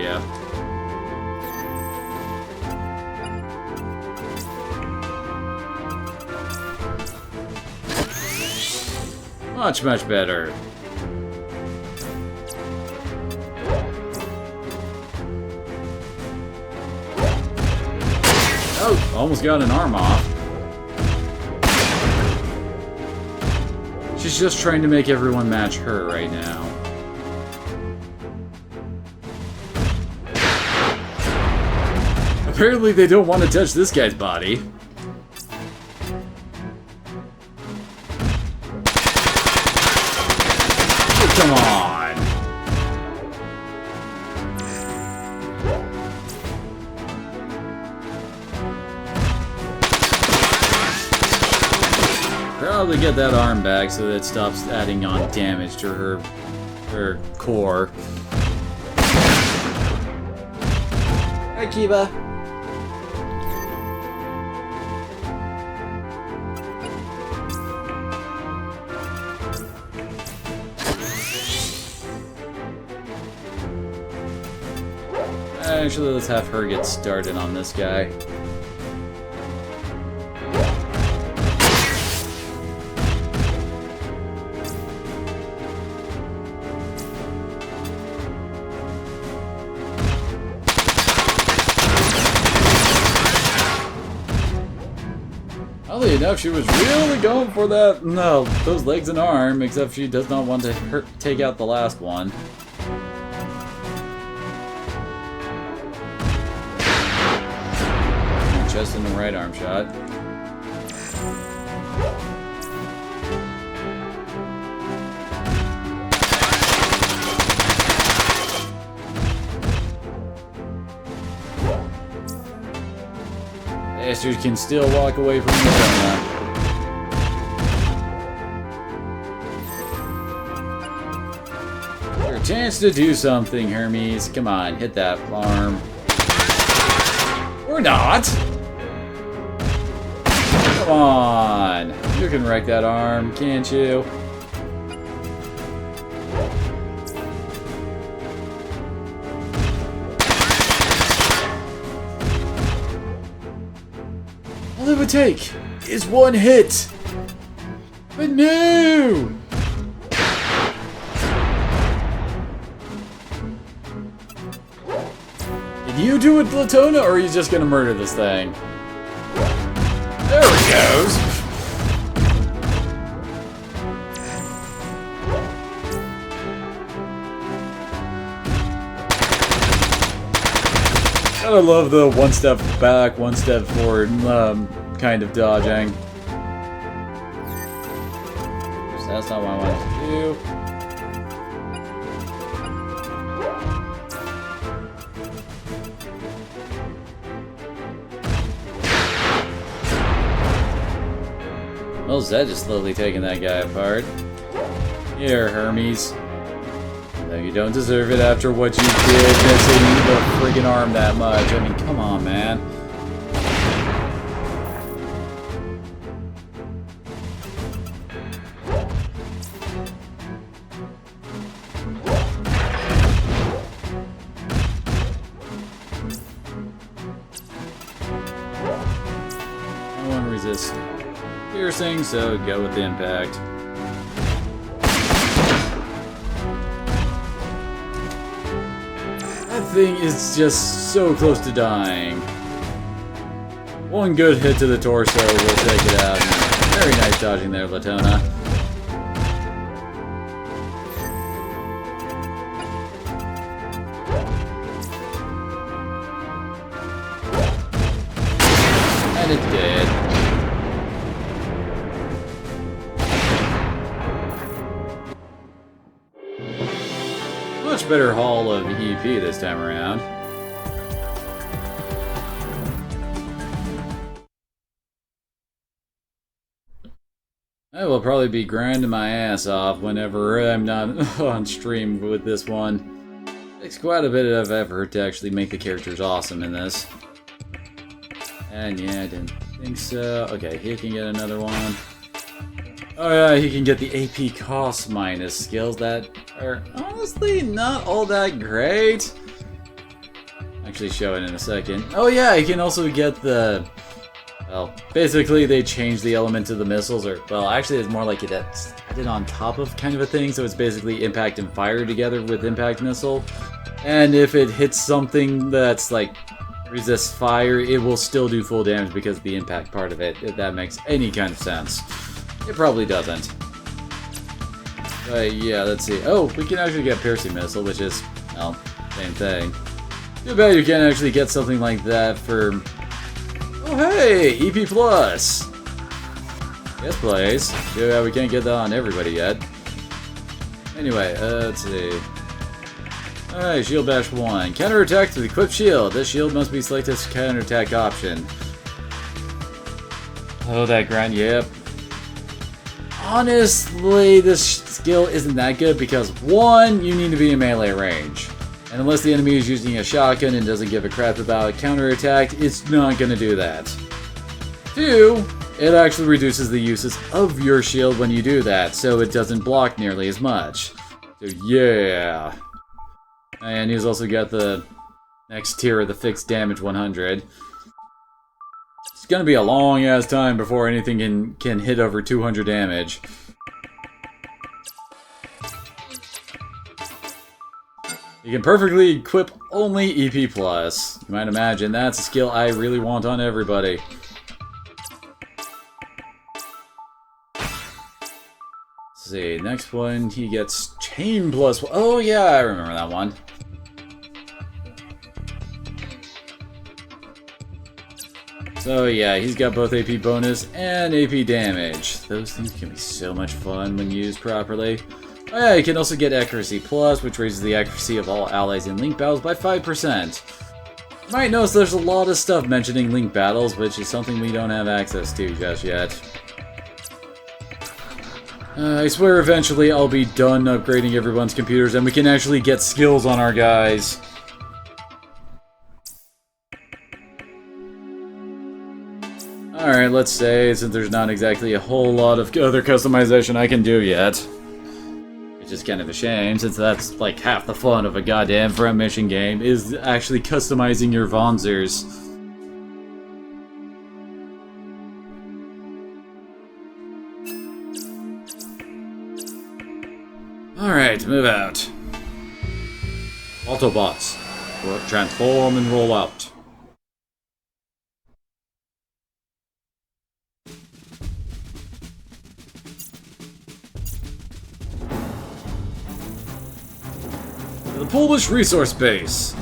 Yeah. Much, much better. Oh, almost got an arm off. She's just trying to make everyone match her right now. Apparently they don't want to touch this guy's body. Oh, come on! Probably get that arm back so that it stops adding on damage to her core. Hi, Kiba. Actually, let's have her get started on this guy. Oddly enough, she was really going for that, no, those legs and arm, except she does not want to take out the last one. Just in the right arm shot. Bastard can still walk away from the donut. Your chance to do something, Hermes. Come on, hit that arm. Or not! Come on! You can wreck that arm, can't you? All it would take is one hit! But no! Can you do it, Latona, or are you just gonna murder this thing? There he goes! I love the one step back, one step forward kind of dodging. So that's not what I wanted to do. Well, Zed is slowly taking that guy apart. Here, Hermes. No, you don't deserve it after what you did, missing the friggin' arm that much. I mean, come on, man. No one resists piercing, so go with the impact. Thing is just so close to dying. One good hit to the torso will take it out. Very nice dodging there, Latona. And it did. Much better haul of EP this time around. I will probably be grinding my ass off whenever I'm not on stream with this one. It takes quite a bit of effort to actually make the characters awesome in this. And yeah, I didn't think so. Okay, he can get another one. Oh yeah, he can get the AP cost minus skills that are honestly not all that great. Actually show it in a second. Oh yeah, he can also get the... Well, basically they changed the element of the missiles, or... Well, actually it's more like that's added on top of kind of a thing, so it's basically impact and fire together with impact missile. And if it hits something that's like resists fire, it will still do full damage because of the impact part of it, if that makes any kind of sense. It probably doesn't. But yeah, let's see. Oh, we can actually get piercing missile, which is, well, same thing. Too bad you can't actually get something like that for... Oh hey, EP plus! Yes, please. Yeah, we can't get that on everybody yet. Anyway, let's see. Alright, shield bash 1. Counterattack to the equipped shield. This shield must be selected as counterattack option. Oh, that grind, yep. Honestly, this skill isn't that good because, one, you need to be in melee range. And unless the enemy is using a shotgun and doesn't give a crap about counterattack, it's not going to do that. Two, it actually reduces the uses of your shield when you do that, so it doesn't block nearly as much. So yeah. And he's also got the next tier of the fixed damage 100. It's gonna be a long ass time before anything can hit over 200 damage. You can perfectly equip only EP+. You might imagine that's a skill I really want on everybody. Let's see, next one, he gets chain plus... Oh yeah, I remember that one. So yeah, he's got both AP bonus and AP damage. Those things can be so much fun when used properly. Oh yeah, you can also get accuracy plus, which raises the accuracy of all allies in link battles by 5%. You might notice there's a lot of stuff mentioning link battles, which is something we don't have access to just yet. I swear eventually I'll be done upgrading everyone's computers and we can actually get skills on our guys. Alright, let's say, since there's not exactly a whole lot of other customization I can do yet. Which is kind of a shame, since that's like half the fun of a goddamn front mission game, is actually customizing your Vonzers. Alright, move out. Autobots. Transform and roll out. The Polish resource base.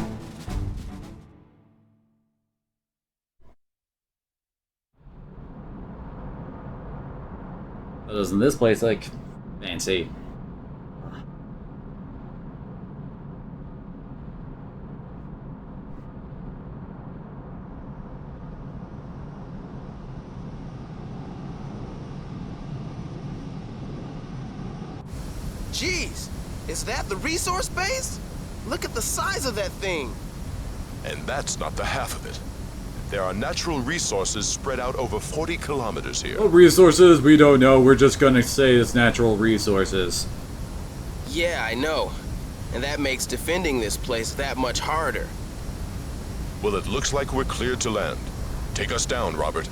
Doesn't this place like fancy? Jeez, is that the resource base? Look at the size of that thing. And that's not the half of it. There are natural resources spread out over 40 kilometers here. What resources? We don't know. We're just gonna say it's natural resources. Yeah, I know. And that makes defending this place that much harder. Well, it looks like we're cleared to land. Take us down, Robert.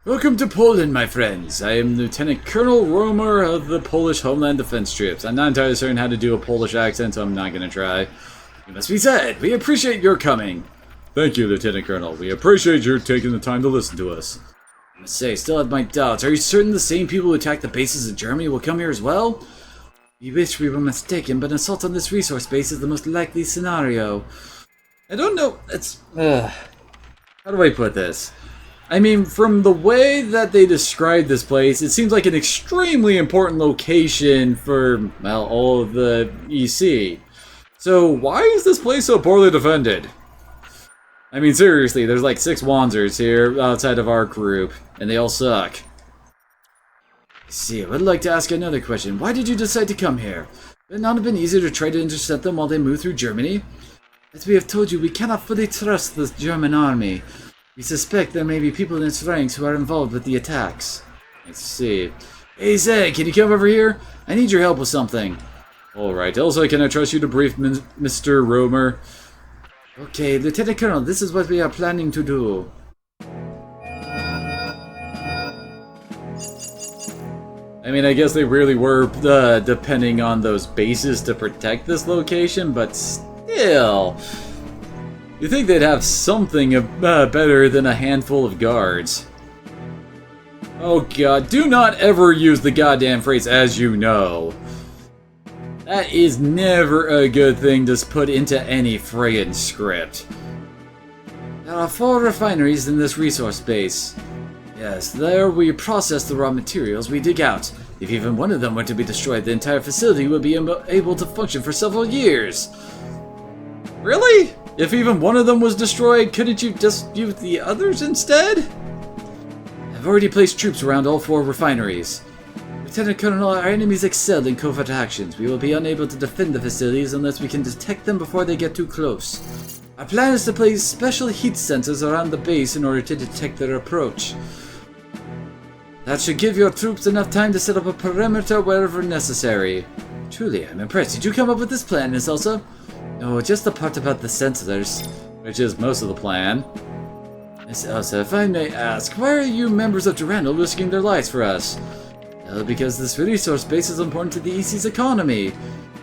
Welcome to Poland, my friends. I am Lieutenant Colonel Romer of the Polish Homeland Defense Troops. I'm not entirely certain how to do a Polish accent, so I'm not going to try. It must be said, we appreciate your coming. Thank you, Lieutenant Colonel. We appreciate your taking the time to listen to us. I must say, still have my doubts. Are you certain the same people who attacked the bases in Germany will come here as well? We wish we were mistaken, but an assault on this resource base is the most likely scenario. I don't know. It's... how do I put this? I mean, from the way that they describe this place, it seems like an extremely important location for, well, all of the EC. So, why is this place so poorly defended? I mean, seriously, there's like 6 Wanzers here outside of our group, and they all suck. See, I would like to ask another question. Why did you decide to come here? Would it not have been easier to try to intercept them while they move through Germany? As we have told you, we cannot fully trust the German army. We suspect there may be people in its ranks who are involved with the attacks. Let's see. Hey Zay, can you come over here? I need your help with something. Alright, also can I trust you to brief Mr. Romer? Okay, Lieutenant Colonel, this is what we are planning to do. I mean, I guess they really were depending on those bases to protect this location, but still... You'd think they'd have something better than a handful of guards. Oh god, do not ever use the goddamn phrase "as you know." That is never a good thing to put into any friggin' script. There are 4 refineries in this resource base. Yes, there we process the raw materials we dig out. If even one of them were to be destroyed, the entire facility would be able to function for several years. Really? If even one of them was destroyed, couldn't you just use the others instead? I've already placed troops around all 4 refineries. Lieutenant Colonel, our enemies excel in covert actions. We will be unable to defend the facilities unless we can detect them before they get too close. Our plan is to place special heat sensors around the base in order to detect their approach. That should give your troops enough time to set up a perimeter wherever necessary. Truly, I'm impressed. Did you come up with this plan, Miss Elsa? No, just the part about the sensors, which is most of the plan. Miss Elsa, if I may ask, why are you members of Durando risking their lives for us? Well, because this resource base is important to the EC's economy.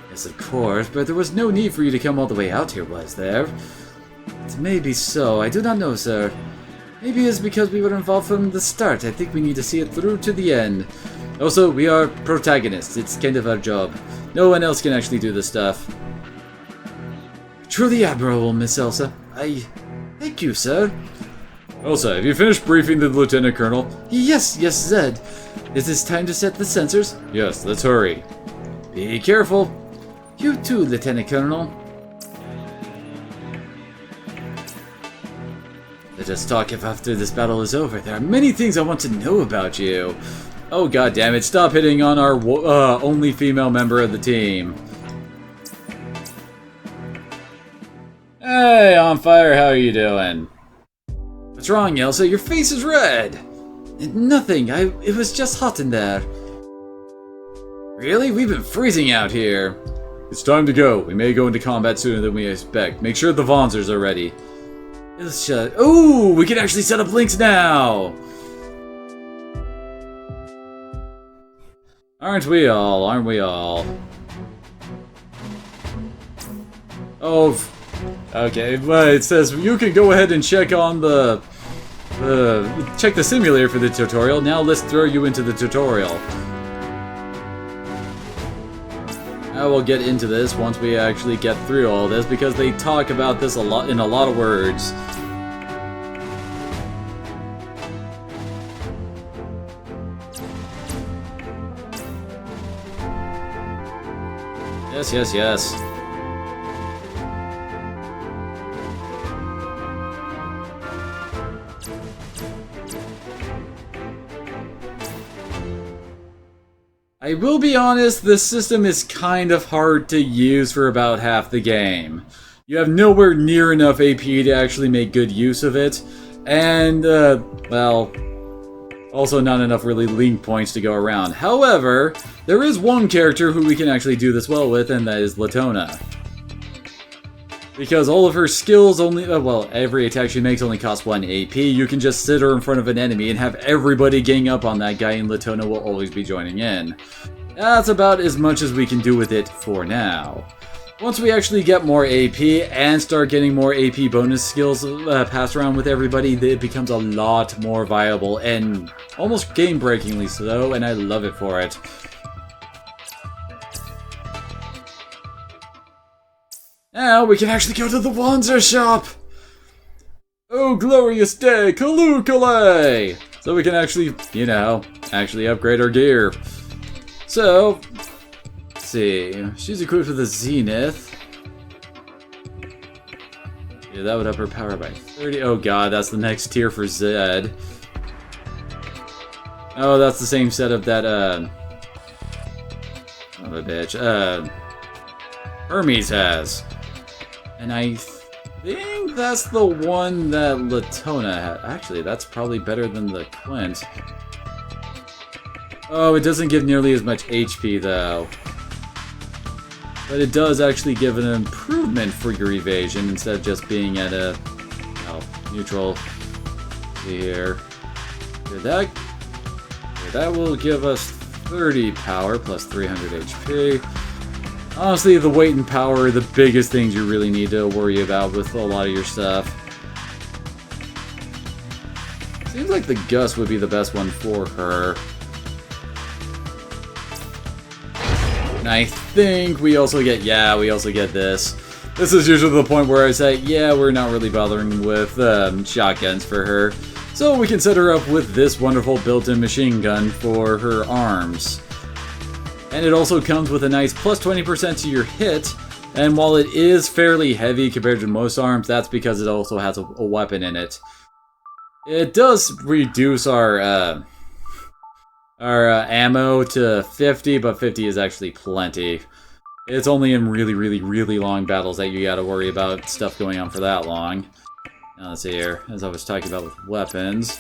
Yes, of course, but there was no need for you to come all the way out here, was there? It may be so. I do not know, sir. Maybe it's because we were involved from the start. I think we need to see it through to the end. Also, we are protagonists. It's kind of our job. No one else can actually do this stuff. Truly admirable, Miss Elsa. Thank you, sir. Elsa, have you finished briefing the Lieutenant Colonel? Yes, Zed. Is this time to set the sensors? Yes, let's hurry. Be careful. You too, Lieutenant Colonel. Let us talk if after this battle is over. There are many things I want to know about you. Oh, god damn it! Stop hitting on our only female member of the team. Hey, on fire! How are you doing? What's wrong, Elsa? Your face is red. Nothing. It was just hot in there. Really? We've been freezing out here. It's time to go. We may go into combat sooner than we expect. Make sure the Vonzers are ready. Ooh, we can actually set up links now! Aren't we all? Aren't we all? Oh, okay. But it says you can go ahead and check on check the simulator for the tutorial. Now let's throw you into the tutorial. I will get into this once we actually get through all this because they talk about this a lot in a lot of words. Yes. I will be honest, this system is kind of hard to use for about half the game. You have nowhere near enough AP to actually make good use of it, and, well, also not enough really link points to go around. However, there is one character who we can actually do this well with, and that is Latona. Because all of her skills only, well, every attack she makes only costs 1 AP. You can just sit her in front of an enemy and have everybody gang up on that guy, and Latona will always be joining in. That's about as much as we can do with it for now. Once we actually get more AP and start getting more AP bonus skills passed around with everybody, it becomes a lot more viable and almost game-breakingly so, and I love it for it. Now we can actually go to the Wanzer shop! Oh, glorious day, Kalukale! So we can actually, you know, actually upgrade our gear. So, let's see, she's equipped with a Zenith. Yeah, that would up her power by 30. Oh god, that's the next tier for Zed. Oh, that's the same setup that, oh, a bitch, Hermes has. And I think that's the one that Latona had. Actually, that's probably better than the Quint. Oh, it doesn't give nearly as much HP, though. But it does actually give an improvement for your evasion instead of just being at a, well, neutral. See here. That will give us 30 power plus 300 HP. Honestly, the weight and power are the biggest things you really need to worry about with a lot of your stuff. Seems like the Gus would be the best one for her. And I think we also get, yeah, we also get this. This is usually the point where I say, yeah, we're not really bothering with shotguns for her. So we can set her up with this wonderful built-in machine gun for her arms. And it also comes with a nice plus 20% to your hit, and while it is fairly heavy compared to most arms, that's because it also has a weapon in it. It does reduce our ammo to 50, but 50 is actually plenty. It's only in really long battles that you gotta worry about stuff going on for that long. Now let's see here, as I was talking about with weapons.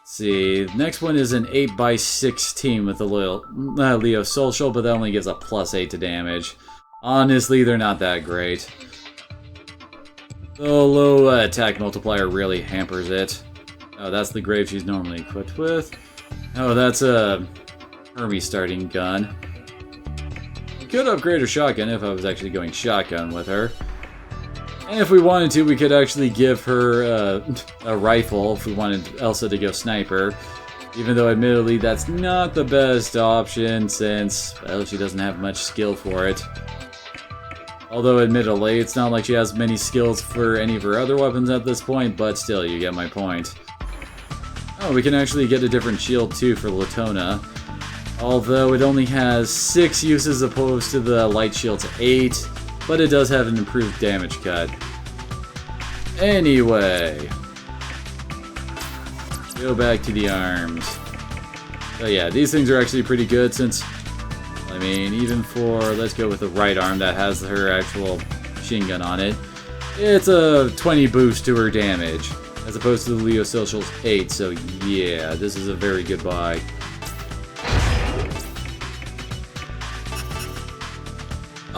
See, the next one is an 8x16 with the Leo Social, but that only gives a +8 to damage. Honestly, they're not that great. The low attack multiplier really hampers it. Oh, that's the grave she's normally equipped with. Oh, that's a Hermes starting gun. You could upgrade her shotgun if I was actually going shotgun with her. And if we wanted to, we could actually give her a rifle if we wanted Elsa to go sniper. Even though, admittedly, that's not the best option since, well, she doesn't have much skill for it. Although, admittedly, it's not like she has many skills for any of her other weapons at this point, but still, you get my point. Oh, we can actually get a different shield, too, for Latona. Although it only has 6 uses opposed to the light shield's 8, but it does have an improved damage cut. Anyway, go back to the arms. So yeah, these things are actually pretty good since, I mean, even for, let's go with the right arm that has her actual machine gun on it, it's a 20 boost to her damage, as opposed to the Leo Social's 8, so yeah, this is a very good buy.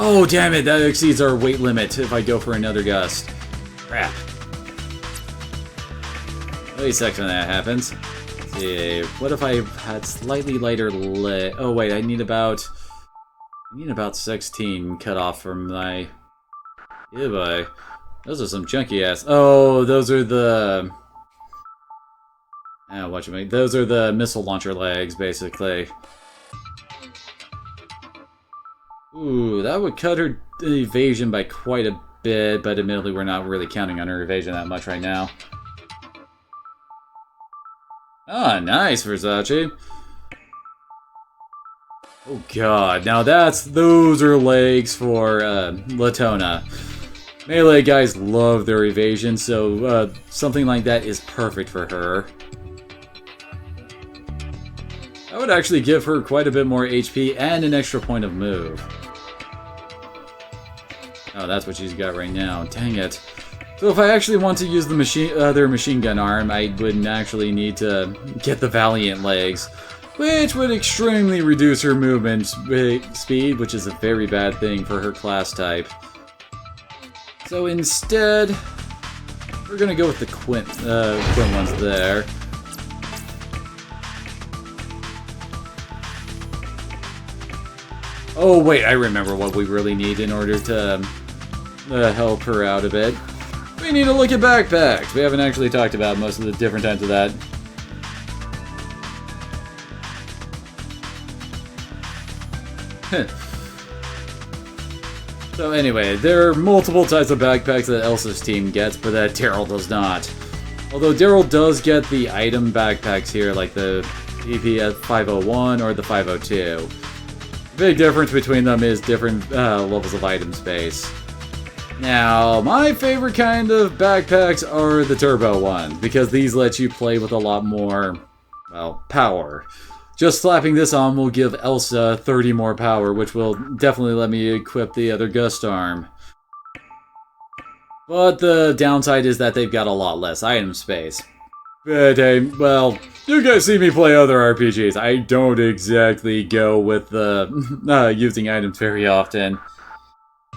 Oh, damn it, that exceeds our weight limit if I go for another gust. Crap. Wait a second when that happens. Let's see, what if I had slightly lighter leg? Oh wait, I need about 16 cut off from my... Yeah, boy. Those are some chunky ass... Oh, those are the... watch me. Those are the missile launcher legs, basically. Ooh, that would cut her evasion by quite a bit, but admittedly we're not really counting on her evasion that much right now. Ah, nice, Versace. Oh god, now those are legs for Latona. Melee guys love their evasion, so something like that is perfect for her. I would actually give her quite a bit more HP and an extra point of move. Oh, that's what she's got right now. Dang it. So if I actually want to use the other machine gun arm, I wouldn't actually need to get the Valiant legs, which would extremely reduce her movement speed, which is a very bad thing for her class type. So instead, we're gonna go with the Quint ones there. Oh wait, I remember what we really need in order to help her out a bit. We need to look at backpacks. We haven't actually talked about most of the different types of that. So anyway, there are multiple types of backpacks that Elsa's team gets, but that Daryl does not. Although Daryl does get the item backpacks here, like the EPS 501 or the 502. The big difference between them is different levels of item space. Now, my favorite kind of backpacks are the turbo ones, because these let you play with a lot more, well, power. Just slapping this on will give Elsa 30 more power, which will definitely let me equip the other gust arm. But the downside is that they've got a lot less item space. But hey, well, you guys see me play other RPGs. I don't exactly go with using items very often.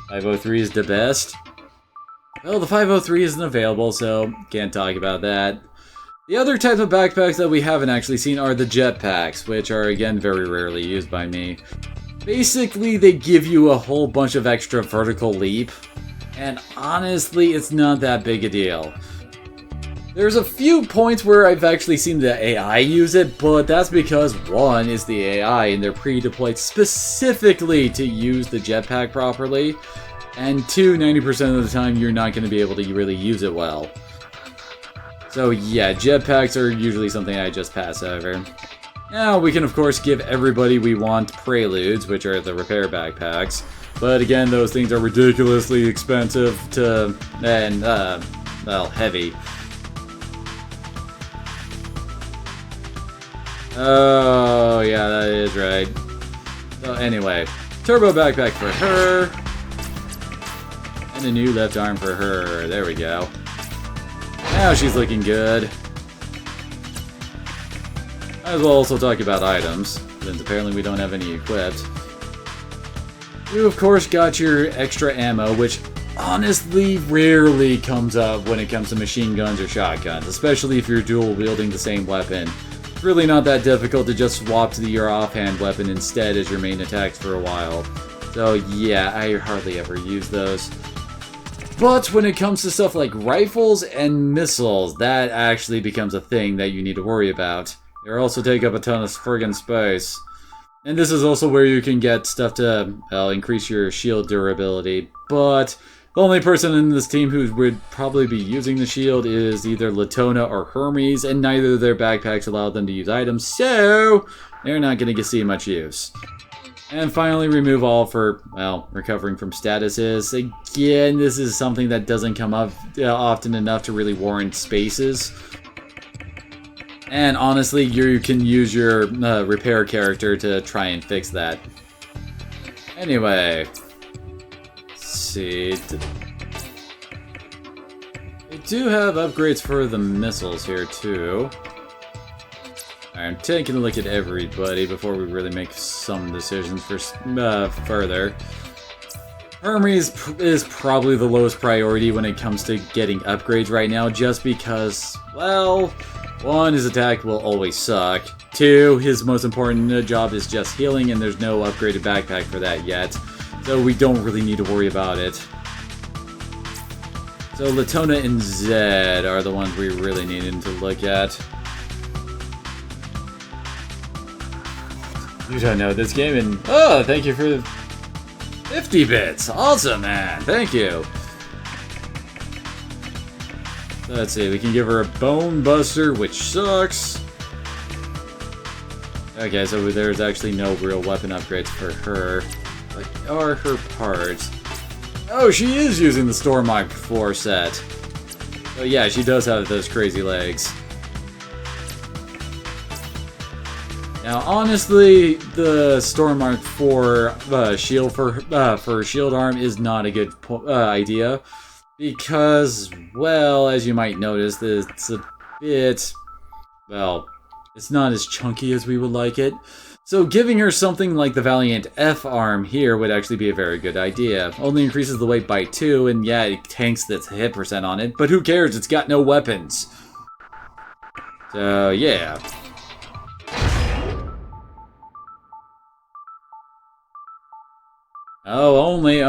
503 is the best. Well, the 503 isn't available, so can't talk about that. The other type of backpacks that we haven't actually seen are the jetpacks, which are again very rarely used by me. Basically, they give you a whole bunch of extra vertical leap, and honestly, it's not that big a deal. There's a few points where I've actually seen the AI use it, but that's because one is the AI and they're pre-deployed specifically to use the jetpack properly, and two, 90% of the time you're not going to be able to really use it well. So yeah, jetpacks are usually something I just pass over. Now we can of course give everybody we want preludes, which are the repair backpacks, but again those things are ridiculously expensive and well, heavy. Oh, yeah, that is right. So anyway, turbo backpack for her. And a new left arm for her. There we go. Now she's looking good. Might as well also talk about items, since apparently we don't have any equipped. You of course got your extra ammo, which honestly rarely comes up when it comes to machine guns or shotguns, especially if you're dual wielding the same weapon. It's really not that difficult to just swap to your offhand weapon instead as your main attacks for a while. So yeah, I hardly ever use those. But when it comes to stuff like rifles and missiles, that actually becomes a thing that you need to worry about. They also take up a ton of friggin' space. And this is also where you can get stuff to, well, increase your shield durability. But the only person in this team who would probably be using the shield is either Latona or Hermes, and neither of their backpacks allow them to use items, so they're not going to see much use. And finally, remove all for, well, recovering from statuses. Again, this is something that doesn't come up often enough to really warrant spaces. And honestly, you can use your repair character to try and fix that. Anyway, let's see. We do have upgrades for the missiles here, too. I'm taking a look at everybody before we really make some decisions for further. Hermes is probably the lowest priority when it comes to getting upgrades right now, just because, well, 1, his attack will always suck. 2, his most important job is just healing, and there's no upgraded backpack for that yet, so we don't really need to worry about it. So Latona and Zed are the ones we really needed to look at. You don't know this game, and oh, thank you for the 50 bits. Awesome, man. Thank you. So let's see. We can give her a Bone Buster, which sucks. Okay, so there's actually no real weapon upgrades for her. What are her parts? Oh, she is using the Storm Mark 4 set. So yeah, she does have those crazy legs. Now, honestly, the Storm Mark 4 shield for shield arm is not a good idea, because, well, as you might notice, it's a bit, well, it's not as chunky as we would like it. So giving her something like the Valiant F arm here would actually be a very good idea. Only increases the weight by 2, and yeah, it tanks the hit percent on it, but who cares? It's got no weapons. So, yeah. Oh, only.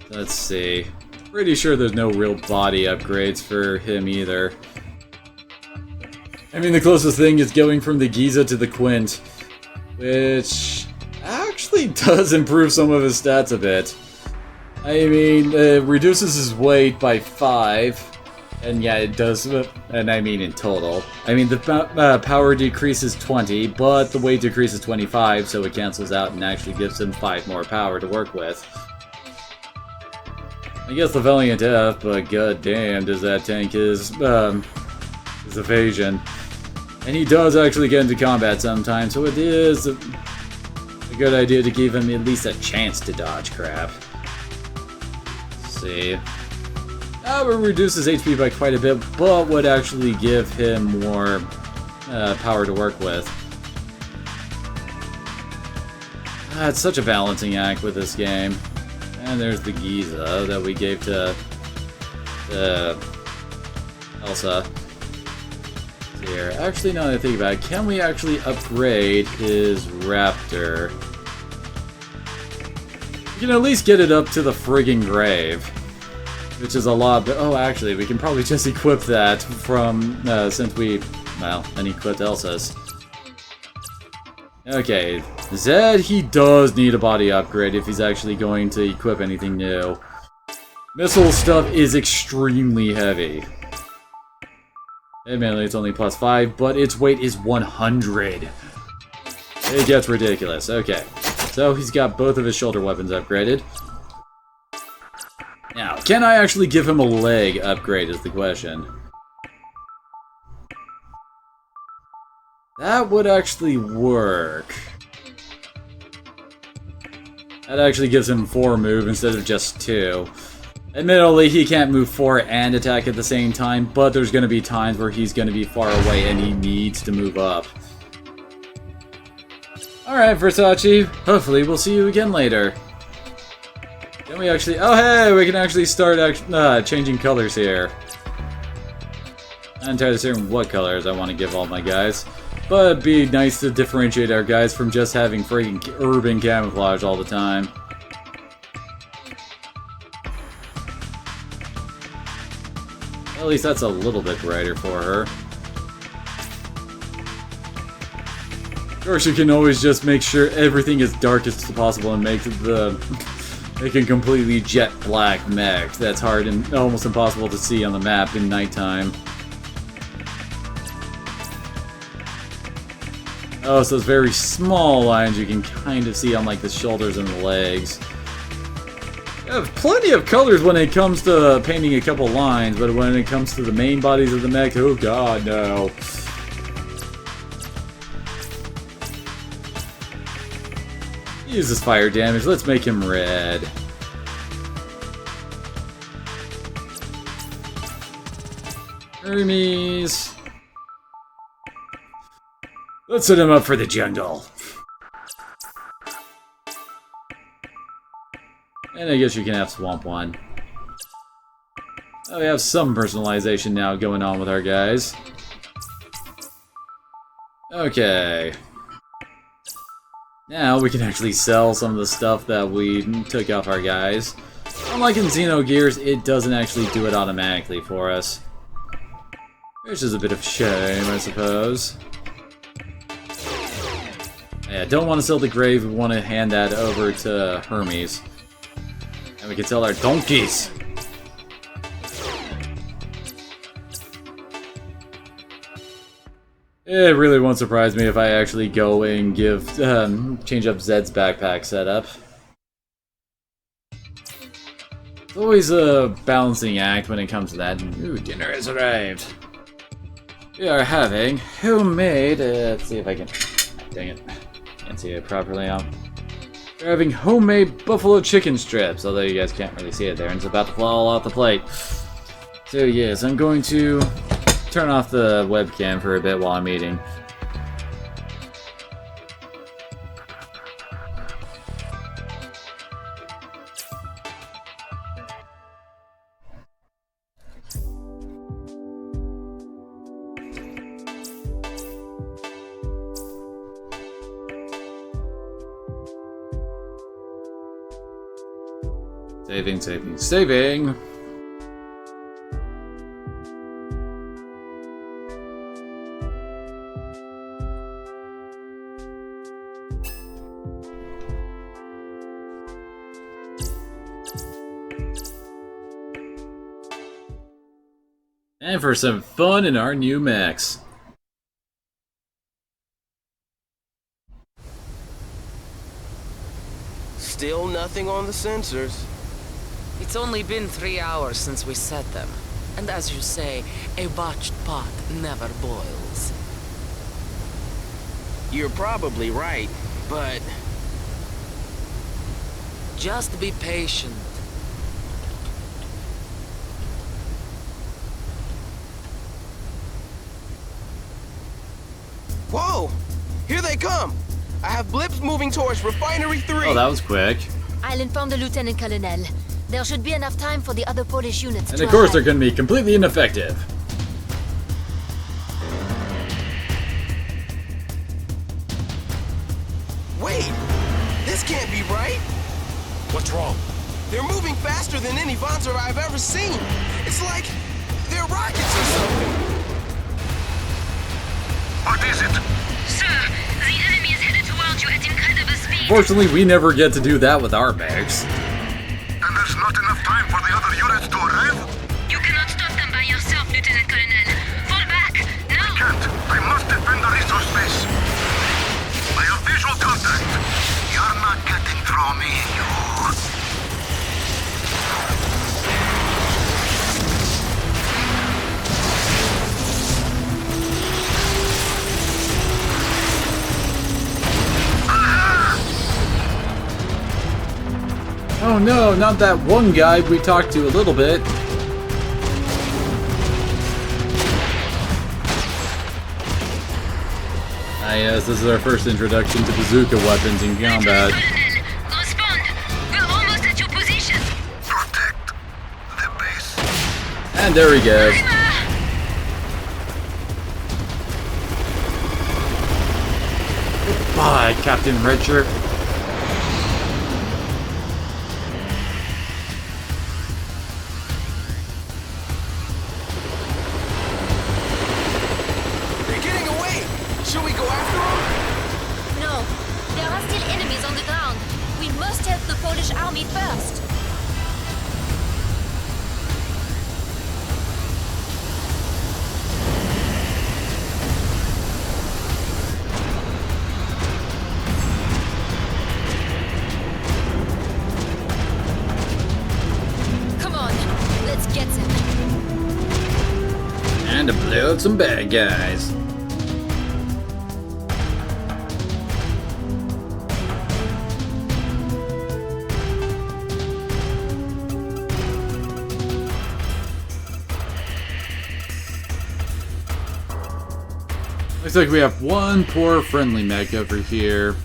Let's see. Pretty sure there's no real body upgrades for him either. I mean, the closest thing is going from the Giza to the Quint, which actually does improve some of his stats a bit. I mean, it reduces his weight by 5, and yeah, it does, and I mean in total. I mean, the power decreases 20, but the weight decreases 25, so it cancels out and actually gives him 5 more power to work with. I guess the Valiant F, but goddamn, does that tank his evasion. And he does actually get into combat sometimes, so it is a good idea to give him at least a chance to dodge crap. Let's see. It reduces HP by quite a bit, but would actually give him more power to work with. It's such a balancing act with this game. And there's the Giza that we gave to Elsa. Here. Actually, now that I think about it, can we actually upgrade his Raptor? We can at least get it up to the friggin' grave. Which is a lot, but oh, actually, we can probably just equip that from, since we, well, unequipped Elsa's. Okay, Zed, he does need a body upgrade if he's actually going to equip anything new. Missile stuff is extremely heavy. Admittedly, it's only +5, but its weight is 100. It gets ridiculous. Okay, so he's got both of his shoulder weapons upgraded. Now, can I actually give him a leg upgrade is the question. That would actually work. That actually gives him 4 move instead of just 2. Admittedly, he can't move 4 and attack at the same time, but there's going to be times where he's going to be far away and he needs to move up. Alright, Versace. Hopefully we'll see you again later. Can we actually... Oh, hey! We can actually start changing colors here. I'm not entirely certain what colors I want to give all my guys. But it'd be nice to differentiate our guys from just having freaking urban camouflage all the time. At least that's a little bit brighter for her. Of course, you can always just make sure everything is dark as possible and make a completely jet black mech that's hard and almost impossible to see on the map in nighttime. Oh, so those very small lines you can kind of see on like the shoulders and the legs. You have plenty of colors when it comes to painting a couple lines, but when it comes to the main bodies of the mech, oh god, no. He uses fire damage, let's make him red. Hermes. Let's set him up for the jungle. And I guess you can have Swamp One. Oh, we have some personalization now going on with our guys. Okay. Now we can actually sell some of the stuff that we took off our guys. Unlike in Xenogears, it doesn't actually do it automatically for us. Which is a bit of a shame, I suppose. Yeah, don't want to sell the grave, we want to hand that over to Hermes. And we can sell our donkeys! It really won't surprise me if I actually go and change up Zed's backpack setup. It's always a balancing act when it comes to that. Ooh, dinner has arrived. We are having homemade, let's see if I can, dang it, can't see it properly now. We're having homemade buffalo chicken strips, although you guys can't really see it there, and it's about to fall off the plate. So yes, I'm going to turn off the webcam for a bit while I'm eating. Saving, saving, saving! And for some fun in our new mechs. Still nothing on the sensors. It's only been 3 hours since we set them. And as you say, a botched pot never boils. You're probably right, but... Just be patient. Whoa! Here they come! I have blips moving towards Refinery 3! Oh, that was quick. I'll inform the Lieutenant Colonel. There should be enough time for the other Polish units And to of course they're arrive. going to be completely ineffective. Wait! This can't be right! What's wrong? They're moving faster than any Vonzer I've ever seen! It's like they're rockets or something! What is it? Sir, the enemy is headed towards you at incredible speed. Unfortunately, we never get to do that with our mechs. And there's not enough time for the other units to arrive? You cannot stop them by yourself, Lieutenant Colonel. Fall back, now! Can't. I must defend the resource base. I have visual contact. You're not getting through me, you... Oh no, not that one guy we talked to a little bit. Ah yes, this is our first introduction to bazooka weapons in combat. Lieutenant Colonel, respond! We're almost at your position! Protect the base. And there he goes. Goodbye, Captain Redshirt. fast. Come on, let's get them. And to blow up some bad guys. Looks like we have one poor friendly mech over here.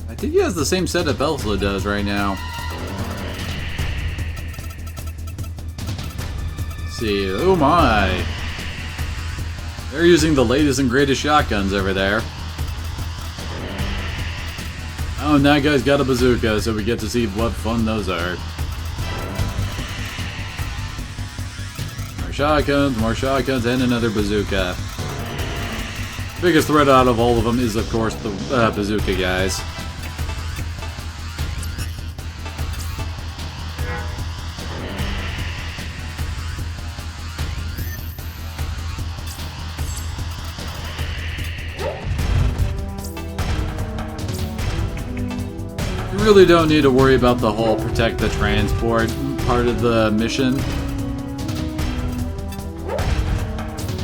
I think he has the same setup Elsa does right now. Let's see, oh my. They're using the latest and greatest shotguns over there. Oh, and that guy's got a bazooka, so we get to see what fun those are. More shotguns, and another bazooka. Biggest threat out of all of them is, of course, the bazooka guys. You really don't need to worry about the whole protect the transport part of the mission.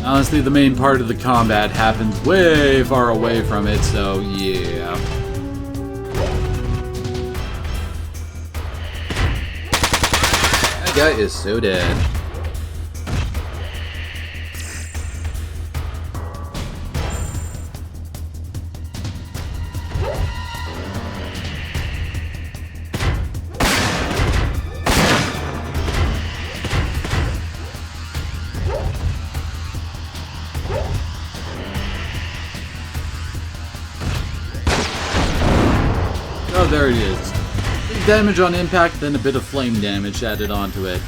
Honestly, the main part of the combat happens way far away from it, so yeah. That guy is so dead. Oh, there it is. Big damage on impact, then a bit of flame damage added onto it.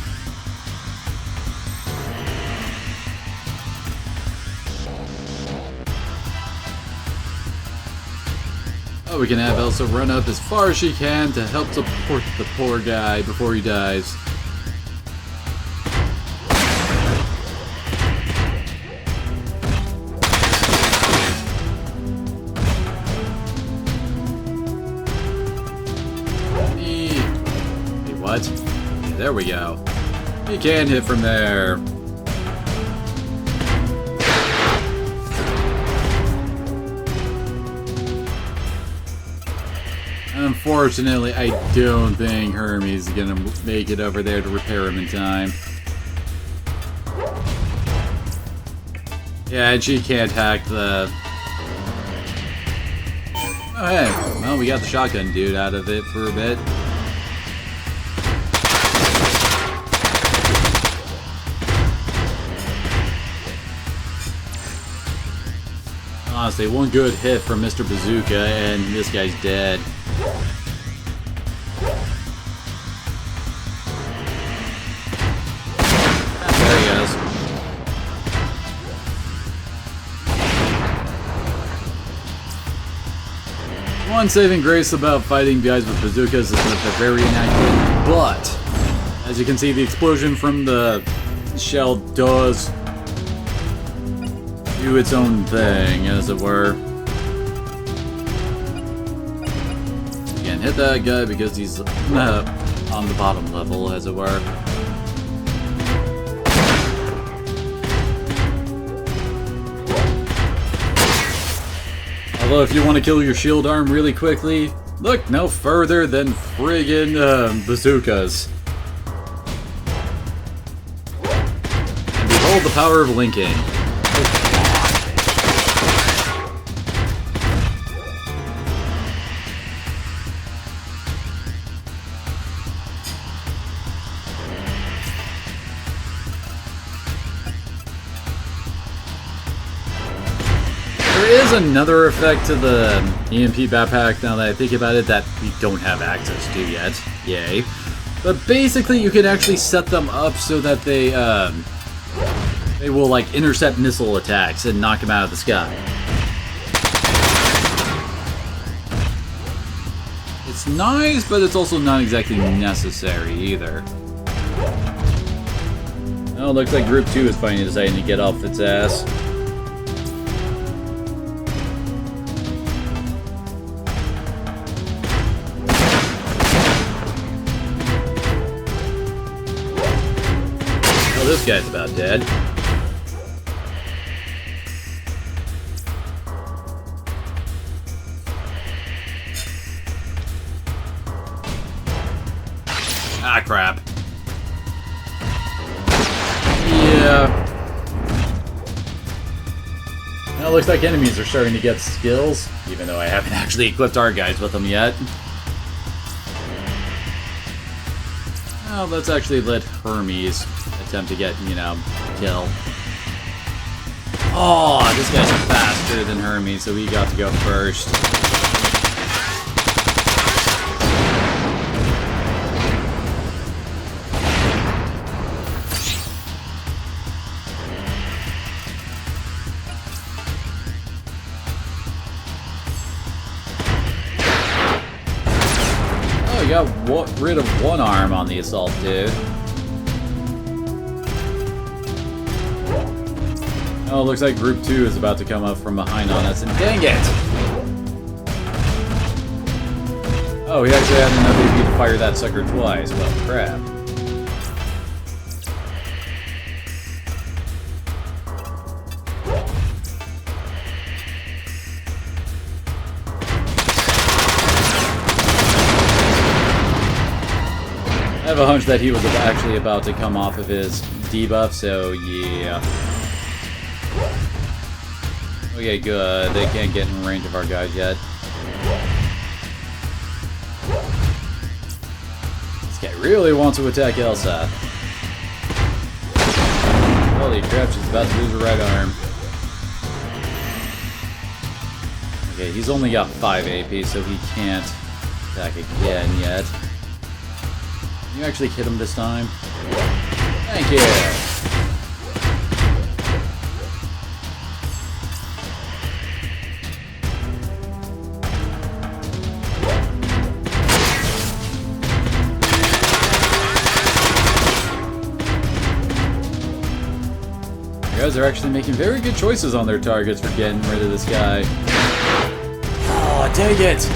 Oh, we can have Elsa run up as far as she can to help support the poor guy before he dies. What? Okay, there we go. He can hit from there. Unfortunately, I don't think Hermes is gonna make it over there to repair him in time. Yeah, and she can't hack the... Oh hey, well we got the shotgun dude out of it for a bit. Honestly, one good hit from Mr. Bazooka and this guy's dead. There he goes. One saving grace about fighting guys with bazookas is that they're very inaccurate, but as you can see, the explosion from the shell does do its own thing, as it were. Again, hit that guy because he's on the bottom level, as it were. Although, if you want to kill your shield arm really quickly, look no further than friggin' bazookas. And behold the power of linking. There is another effect to the EMP backpack, now that I think about it, that we don't have access to yet. Yay. But basically you can actually set them up so that they will like intercept missile attacks and knock them out of the sky. It's It's nice, but it's also not exactly necessary either. Oh, looks like Group 2 is finally deciding to get off its ass. Well, this guy's about dead. Ah, crap. Yeah. Now it looks like enemies are starting to get skills, even though I haven't actually equipped our guys with them yet. Oh, let's actually let Hermes attempt to get, you know, kill. Oh, this guy's faster than Hermes, so he got to go first. Got rid of one arm on the assault dude. Oh, looks like Group 2 is about to come up from behind on us, and dang it! Oh, he actually had enough AP to fire that sucker twice. Well, crap. I have a hunch that he was actually about to come off of his debuff, so yeah. Okay, good. They can't get in range of our guys yet. This guy really wants to attack Elsa. Holy crap, she's about to lose her right arm. Okay, he's only got 5 AP, so he can't attack again yet. Can you actually hit him this time? Thank you! You guys are actually making very good choices on their targets for getting rid of this guy. Oh, dang it!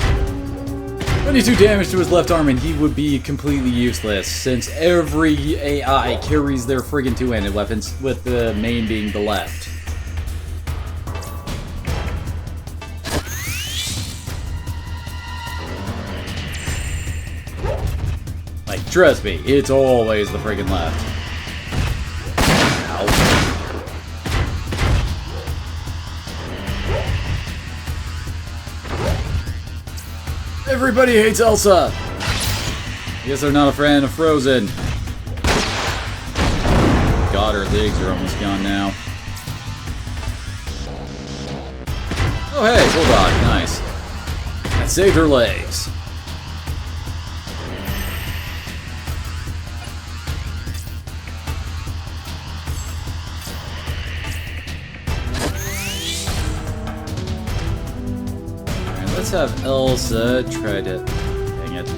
22 damage to his left arm and he would be completely useless, since every AI carries their friggin' two-handed weapons, with the main being the left. Like, trust me, it's always the friggin' left. Ow. Everybody hates Elsa! I guess they're not a fan of Frozen. God, her legs are almost gone now. Oh hey, Bulldog, nice. That saved her legs. Let's have Elsa try to... Dang it.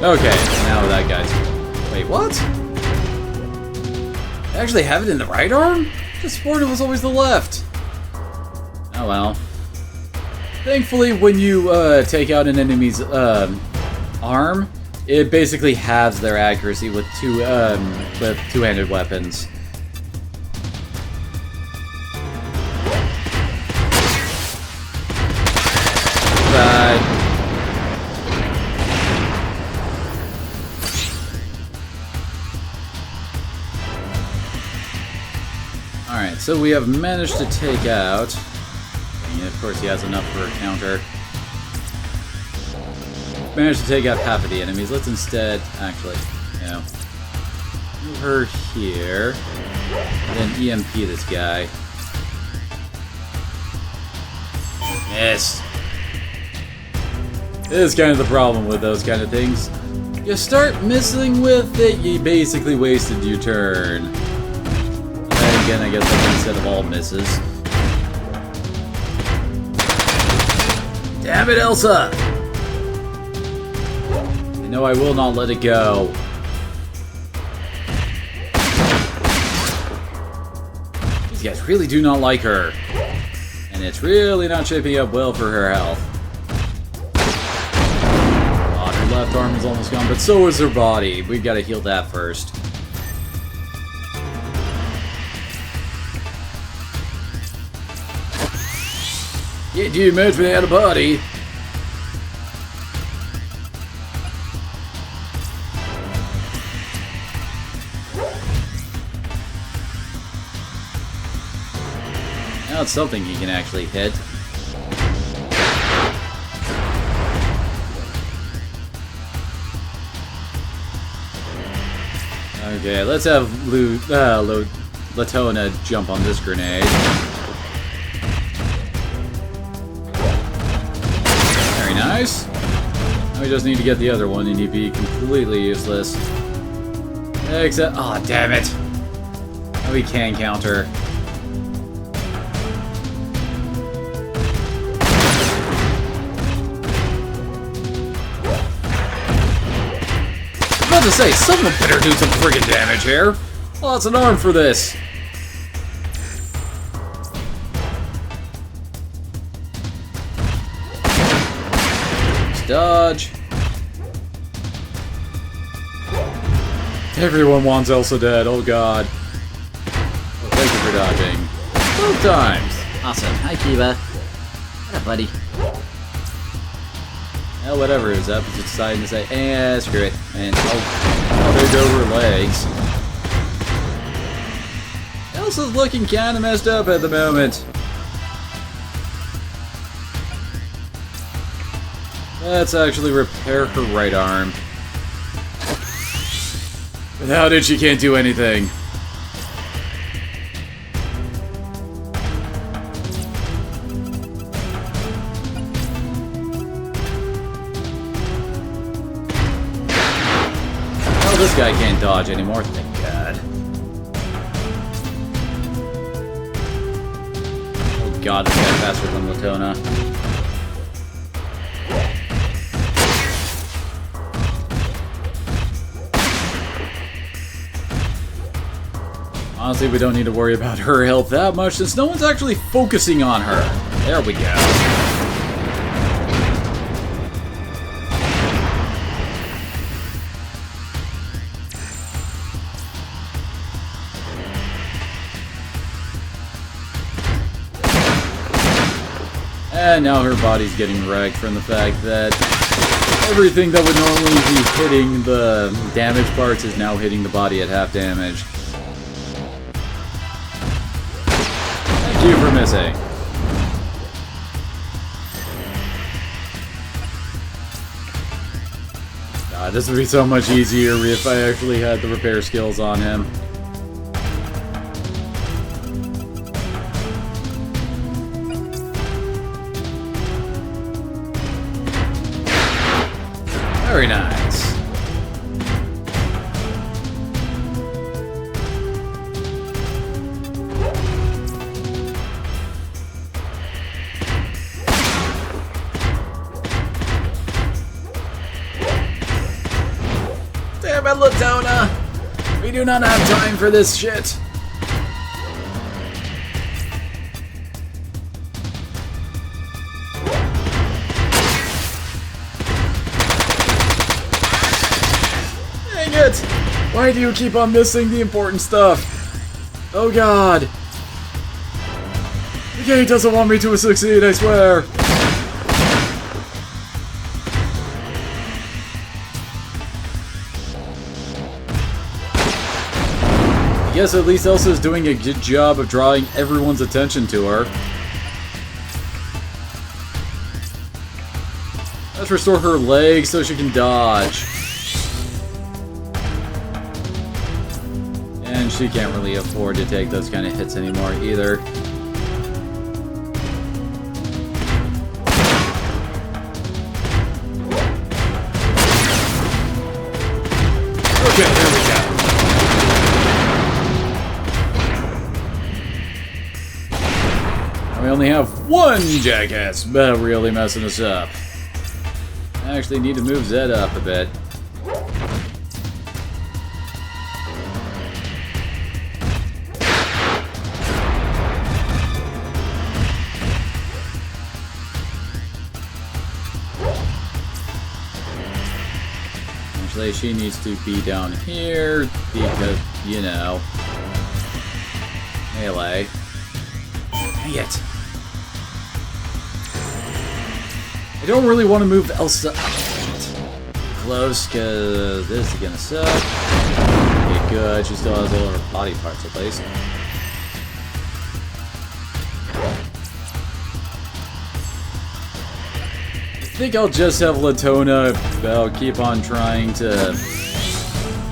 Okay, now that guy's... Wait, what? I actually have it in the right arm? Just swore it was always the left. Oh well. Thankfully, when you take out an enemy's arm, it basically halves their accuracy with two-handed weapons. Bye. Alright, so we have managed to take out... And of course he has enough for a counter. Managed to take out half of the enemies. Let's instead, actually, you know, move her here, and then EMP this guy. Miss. This is kind of the problem with those kind of things. You start missing with it, you basically wasted your turn. Like, again, I guess that's instead of all misses. Damn it, Elsa! No, I will not let it go. These guys really do not like her. And it's really not shaping up well for her health. Oh, her left arm is almost gone, but so is her body. We've got to heal that first. Can't do much without a body. Now it's something he can actually hit. Okay, let's have Latona jump on this grenade. Very nice. Now we just need to get the other one and he'd be completely useless. Except, aw, oh, damn it. Now we can counter. I was about to say, someone better do some friggin' damage here. Lots an arm for this. Let's dodge. Everyone wants Elsa dead, oh god. Well, thank you for dodging. Both times. Awesome. Hi, Kiva. What up, buddy? Well, whatever, is up, it's deciding to say, eh, screw it. And oh, there go her legs. Elsa's looking kinda messed up at the moment. Let's actually repair her right arm. Without it, she can't do anything. This guy can't dodge anymore, thank God. Oh god, this guy's faster than Latona. Honestly, we don't need to worry about her health that much since no one's actually focusing on her. There we go. And now her body's getting wrecked from the fact that everything that would normally be hitting the damage parts is now hitting the body at half damage. Thank you for missing. God, this would be so much easier if I actually had the repair skills on him. Very nice. Damn it, Latona! We do not have time for this shit. Why do you keep on missing the important stuff? Oh god. The game doesn't want me to succeed, I swear. I guess at least Elsa's doing a good job of drawing everyone's attention to her. Let's restore her legs so she can dodge. And she can't really afford to take those kind of hits anymore either. Okay, there we go. We only have one jackass really messing us up. I actually need to move Zed up a bit. Actually, she needs to be down here because, you know, melee. Dang it. I don't really want to move Elsa close because this is gonna suck. Okay, good. She still has all her body parts at least. I think I'll just have Latona. I'll keep on trying to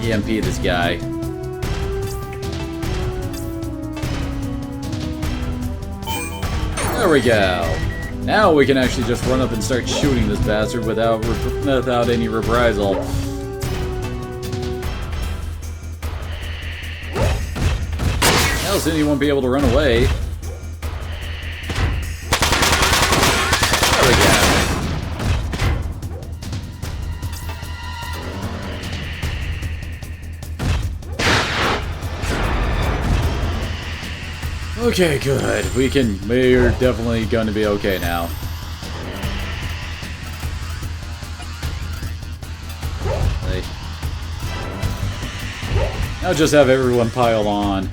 EMP this guy. There we go. Now we can actually just run up and start shooting this bastard without any reprisal. Now soon he won't be able to run away. There we go. Okay, good. We're definitely going to be okay now. Right. Now just have everyone pile on.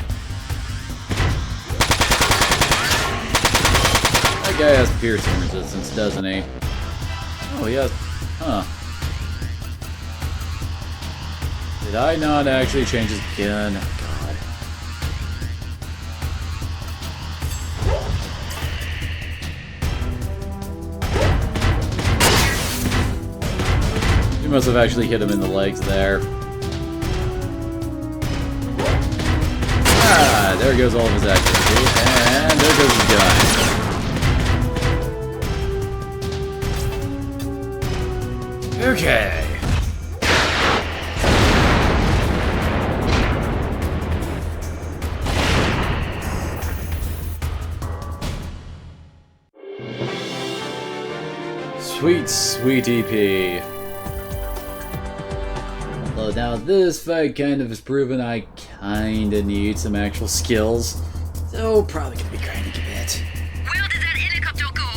That guy has piercing resistance, doesn't he? Oh, he has... Huh. Did I not actually change his gun? You must have actually hit him in the legs there. Ah, there goes all of his activity, and there goes his gun. Okay. Sweet, sweet EP. Now this fight kind of has proven I kinda need some actual skills, so probably gonna be grinding a bit. Where did that helicopter go?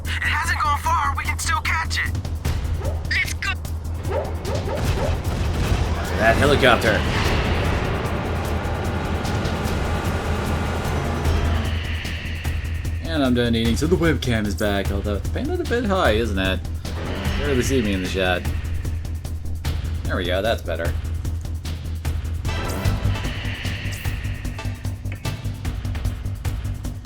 It hasn't gone far. We can still catch it. Let's go. That helicopter. And I'm done eating, so the webcam is back, although it's painted a bit high, isn't it? You barely see me in the shot. There we go, that's better.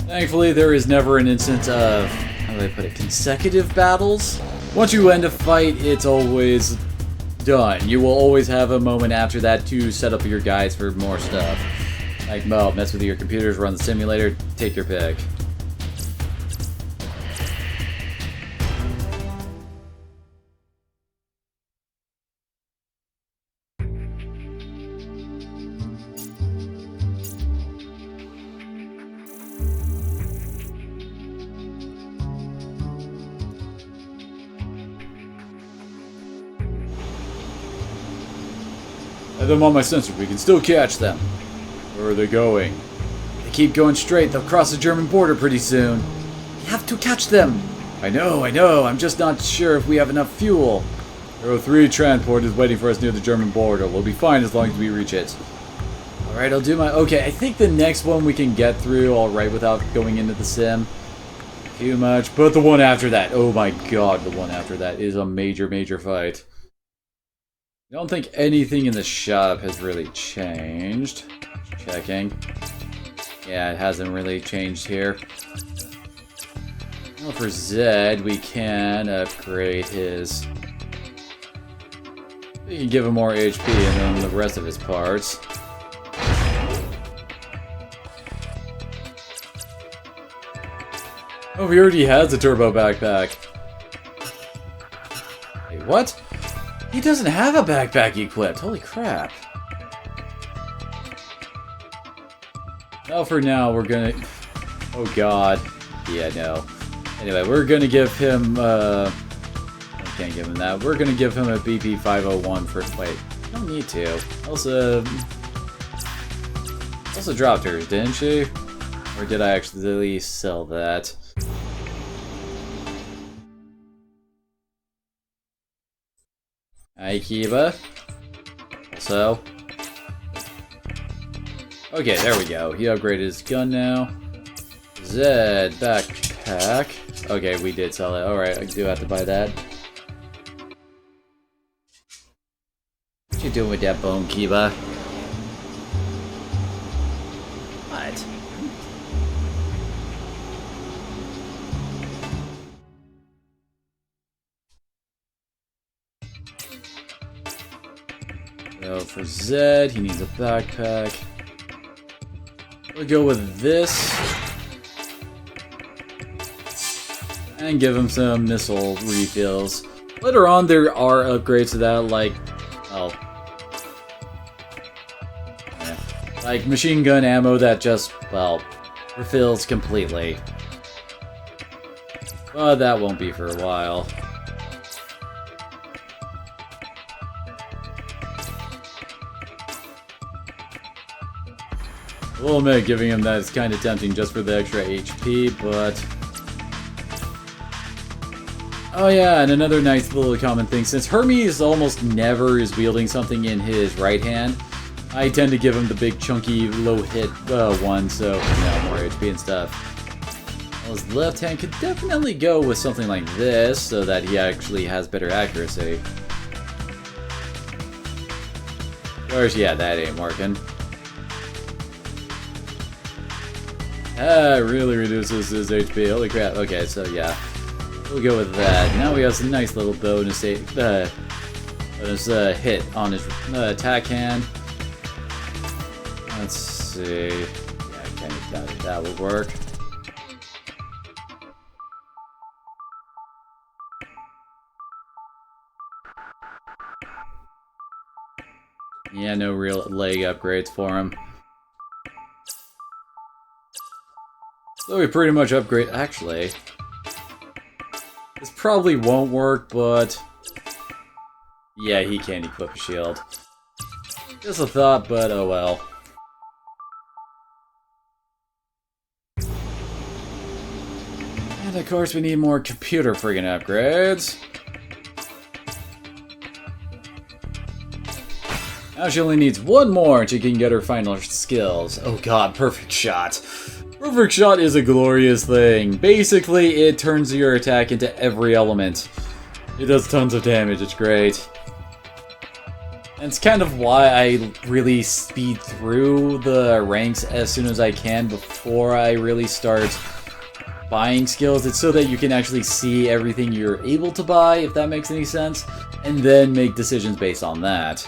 Thankfully, there is never an instance of, how do I put it, consecutive battles. Once you end a fight, it's always done. You will always have a moment after that to set up your guys for more stuff. Like, well, mess with your computers, run the simulator, take your pick. I have them on my sensor. We can still catch them. Where are they going? They keep going straight. They'll cross the German border pretty soon. We have to catch them. I know. I'm just not sure if we have enough fuel. 03 transport is waiting for us near the German border. We'll be fine as long as we reach it. Alright, I'll do my... Okay, I think the next one we can get through alright without going into the sim too much. But the one after that, oh my god, the one after that is a major, major fight. I don't think anything in the shop has really changed. Checking. Yeah, it hasn't really changed here. Well, for Zed, we can upgrade his... We can give him more HP and then the rest of his parts. Oh, he already has a turbo backpack. Wait, what? He doesn't have a backpack equipped. Holy crap. Well, for now, we're gonna... Oh god. Yeah, no. Anyway, we're gonna give him, I can't give him that. We're gonna give him a BP 501 for, wait, don't need to. Also dropped hers, didn't she? Or did I actually sell that? Hi, Kiba. Also. Okay, there we go. He upgraded his gun now. Zed, backpack. Okay, we did sell it. Alright, I do have to buy that. What you doing with that bone, Kiba? What? So for Zed, he needs a backpack. We'll go with this. And give him some missile refills. Later on, there are upgrades to that, like, well, yeah, like machine gun ammo that just, well, refills completely. But that won't be for a while. We'll admit, giving him that is kind of tempting just for the extra HP, but... Oh yeah, and another nice little common thing, since Hermes almost never is wielding something in his right hand, I tend to give him the big chunky low hit one, so, you know, more HP and stuff. Well, his left hand could definitely go with something like this, so that he actually has better accuracy. Of course, yeah, that ain't working. Really reduces his HP, holy crap. Okay, so yeah. We'll go with that. Now we have some nice little bonus hit on his attack hand. Let's see. Yeah, kind of doubt that will work. Yeah, no real leg upgrades for him. So we pretty much upgrade. Actually, this probably won't work, but yeah, he can't equip a shield. Just a thought, but oh well. And of course, we need more computer friggin' upgrades. Now she only needs one more and she can get her final skills. Oh god, perfect shot. Perfect shot is a glorious thing. Basically, it turns your attack into every element. It does tons of damage, it's great. And it's kind of why I really speed through the ranks as soon as I can before I really start buying skills. It's so that you can actually see everything you're able to buy, if that makes any sense, and then make decisions based on that.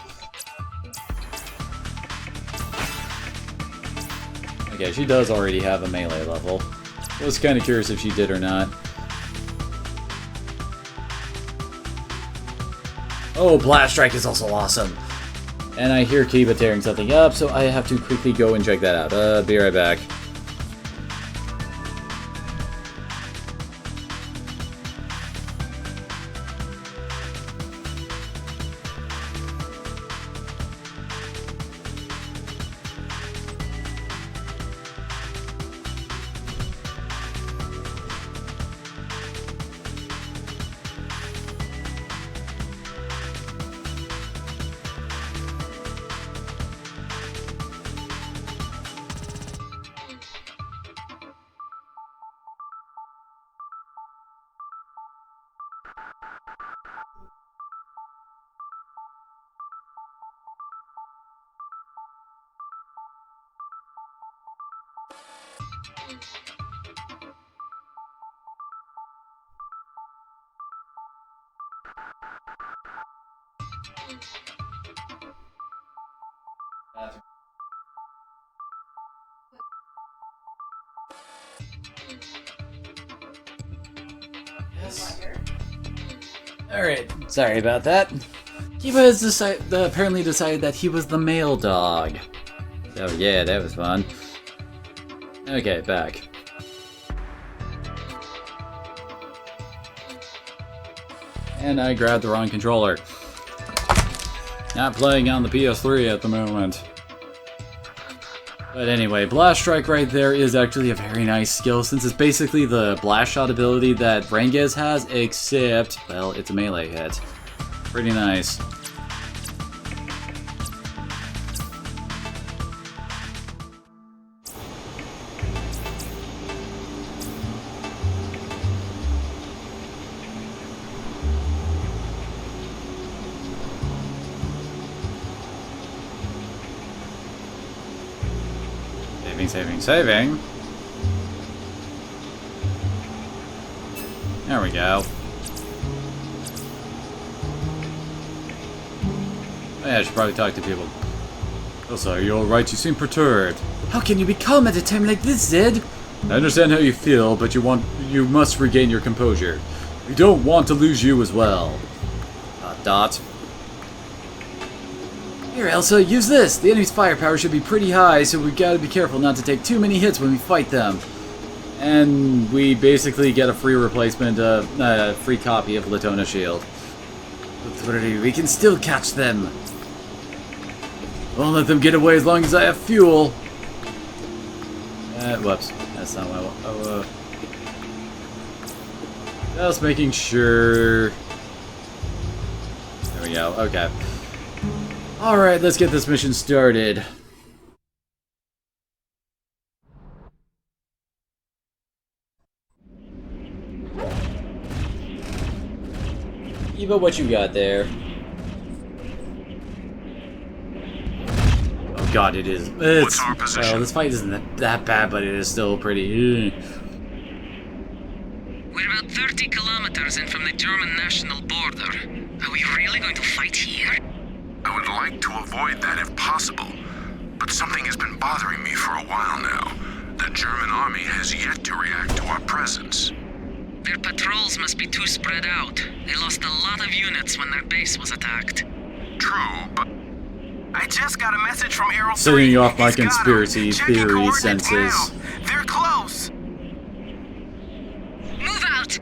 Okay, she does already have a melee level. I was kind of curious if she did or not. Oh, Blast Strike is also awesome! And I hear Kiba tearing something up, so I have to quickly go and check that out. Be right back. Yes. Alright, sorry about that. Kiba has apparently decided that he was the male dog. Oh yeah, that was fun. Okay, back. And I grabbed the wrong controller. Not playing on the PS3 at the moment. But anyway, Blast Strike right there is actually a very nice skill, since it's basically the blast shot ability that Rengez has, except, well, it's a melee hit. Pretty nice. Saving. There we go. Oh, yeah, I should probably talk to people. Elsa, are you alright? You seem perturbed. How can you be calm at a time like this, Zed? I understand how you feel, but you must regain your composure. We don't want to lose you as well. Dot. Here, Elsa, use this! The enemy's firepower should be pretty high, so we've got to be careful not to take too many hits when we fight them. And we basically get a free replacement, a free copy of Latona Shield. We can still catch them. Won't let them get away as long as I have fuel. Whoops. That's not what I want. Oh, just making sure. There we go. Okay. Alright, let's get this mission started. Eva, what you got there? Oh god, it is. What's our position? Well, this fight isn't that bad, but it is still pretty... We're about 30 kilometers in from the German national border. Are we really going to fight here? I would like to avoid that if possible, but something has been bothering me for a while now. The German army has yet to react to our presence. Their patrols must be too spread out. They lost a lot of units when their base was attacked. True, but I just got a message from Arrow 3. Setting you off my He's got 'em. conspiracy Check your theory coordinates senses. now. They're close. Move out!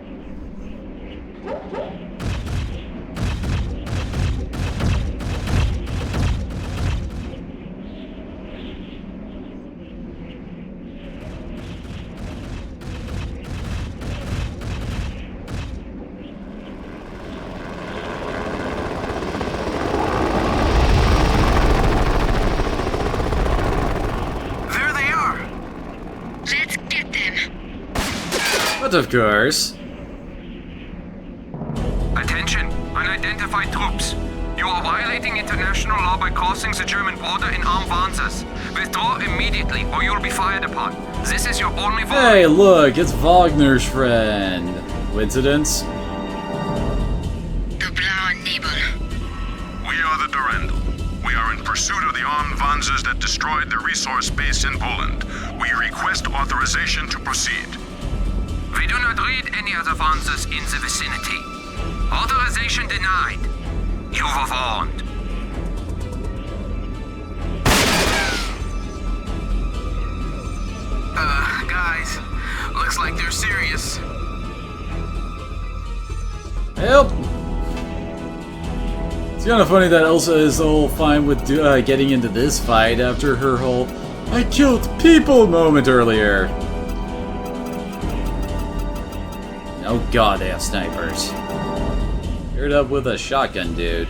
There they are. Let's get them! But of course... Attention, unidentified troops. You are violating international law by crossing the German border in armed Panzers. Withdraw immediately or you'll be fired upon. This is your only warning. Hey, look, it's Wagner's friend. Coincidence? The Blauen Nebel. we are the Durandal. We are in pursuit of the armed Panzers that destroyed the resource base in Poland. We request authorization to proceed. We do not read any other Panzers in the vicinity. Authorization denied. You were warned. Guys, looks like they're serious. Help! It's kind of funny that Elsa is all fine with getting into this fight after her whole "I killed people" moment earlier. Oh god, they have snipers. Paired up with a shotgun dude.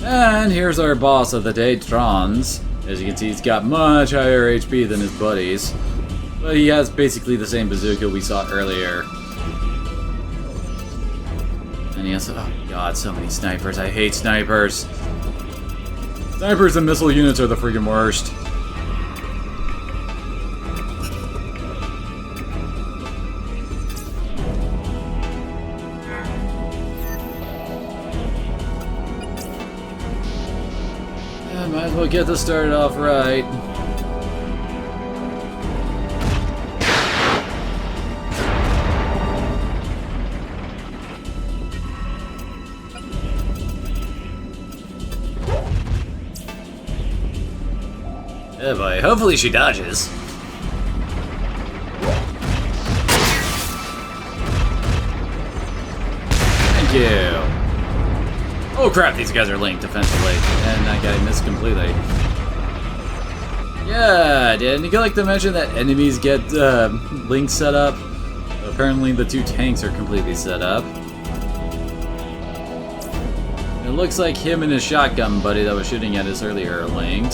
And here's our boss of the day, Trans. As you can see, he's got much higher HP than his buddies. But he has basically the same bazooka we saw earlier. And he has, oh god, so many snipers. I hate snipers. Snipers and missile units are the freaking worst. Yeah, might as well get this started off right. Yeah, boy. Hopefully she dodges. Thank you. Oh crap, these guys are linked defensively. And that guy missed completely. Yeah, didn't you like to mention that enemies get links set up? Apparently the two tanks are completely set up. It looks like him and his shotgun buddy that was shooting at us earlier are linked.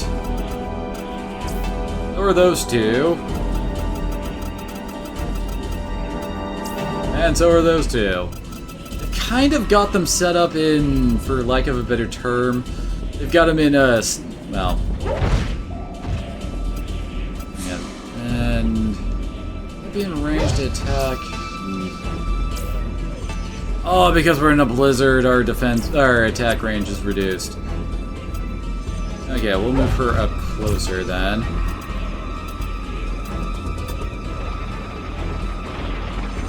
So are those two. And so are those two. They've kind of got them set up in, for lack of a better term, they've got them in a, well, yeah, and maybe in range to attack. Oh, because we're in a blizzard, our attack range is reduced. Okay, we'll move her up closer then.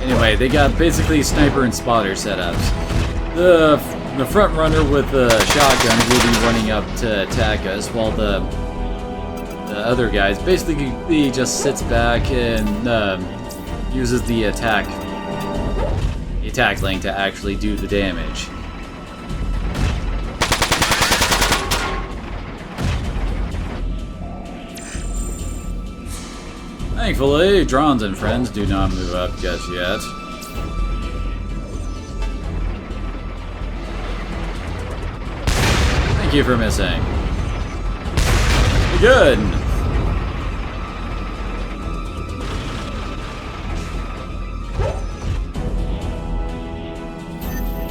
Anyway, they got basically sniper and spotter setups. The front runner with the shotguns will be running up to attack us, while the other guys basically he just sits back and uses the attack link to actually do the damage. Thankfully, drones and friends do not move up just yet. Thank you for missing. Good.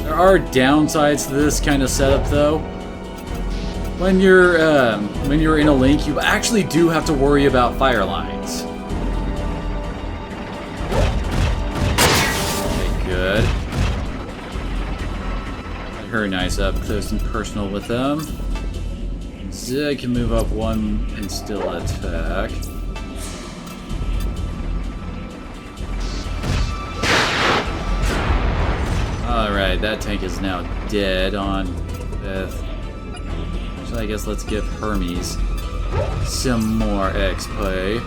There are downsides to this kind of setup, though. When you're in a link, you actually do have to worry about fire lines. Good. Her nice up close and personal with them. Zed can move up one and still attack. Alright, that tank is now dead on Beth. So I guess let's give Hermes some more XP.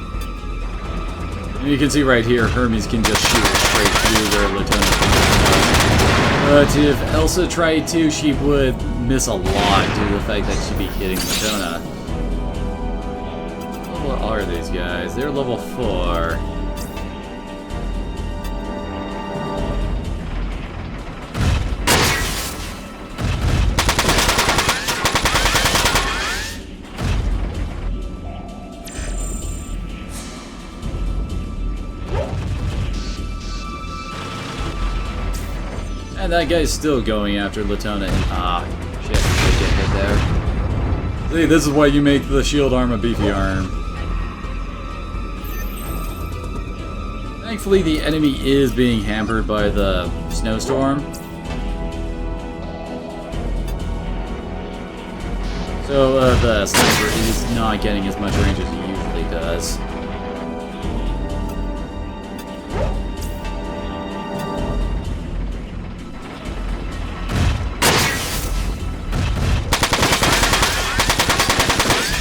And you can see right here, Hermes can just shoot straight through where Latona can. But if Elsa tried to, she would miss a lot due to the fact that she'd be hitting Latona. What level are these guys? They're level 4. And that guy's still going after Latona and shit, they get hit there. See, this is why you make the shield arm a beefy arm. Thankfully the enemy is being hampered by the snowstorm. So the sniper is not getting as much range as he usually does.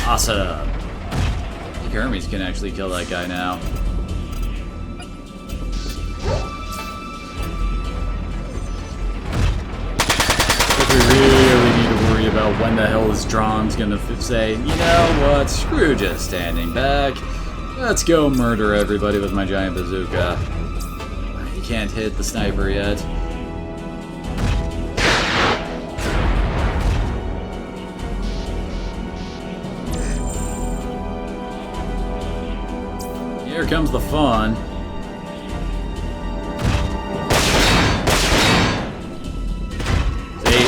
Awesome. I think Hermes can actually kill that guy now. But we really need to worry about when the hell is Drom's gonna say, you know what, screw just standing back. Let's go murder everybody with my giant bazooka. He can't hit the sniper yet. Here comes the fun. See?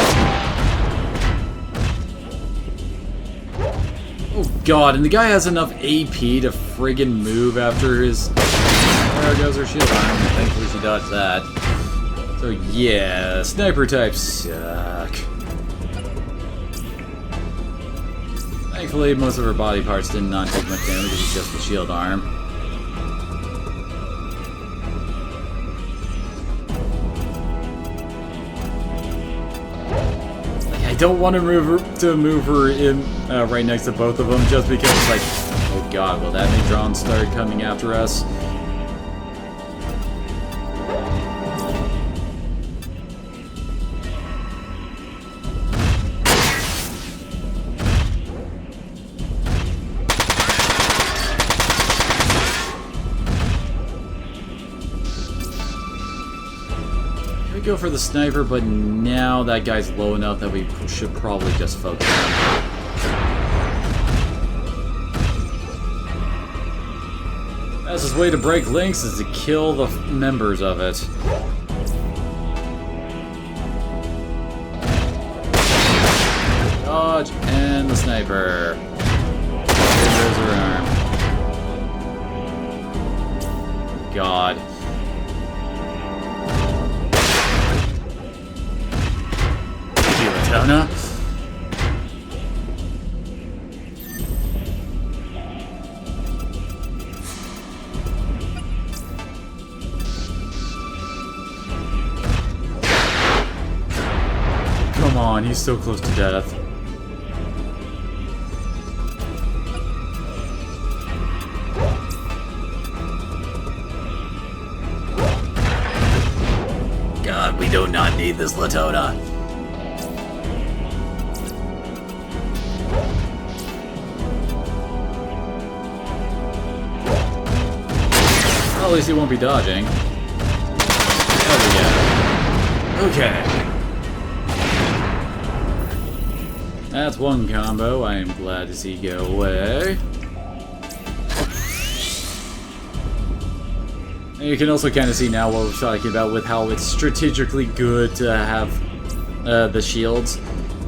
Oh god, and the guy has enough AP to friggin' move after his... There goes her shield arm. Thankfully she dodged that. So yeah, sniper types suck. Thankfully most of her body parts did not take much damage, it was just the shield arm. I don't want to move her in right next to both of them, just because it's like, oh god, will that make drones start coming after us? could go for the sniper, but now that guy's low enough that we should probably just focus on him. Fastest way to break links is to kill the members of it. Dodge and the sniper. There's her arm. God. Thank you, Latona. Come on, he's so close to death. God, we do not need this Latona. Well, at least he won't be dodging. There we go. Okay. That's one combo I am glad to see go away. And you can also kind of see now what we're talking about with how it's strategically good to have the shields,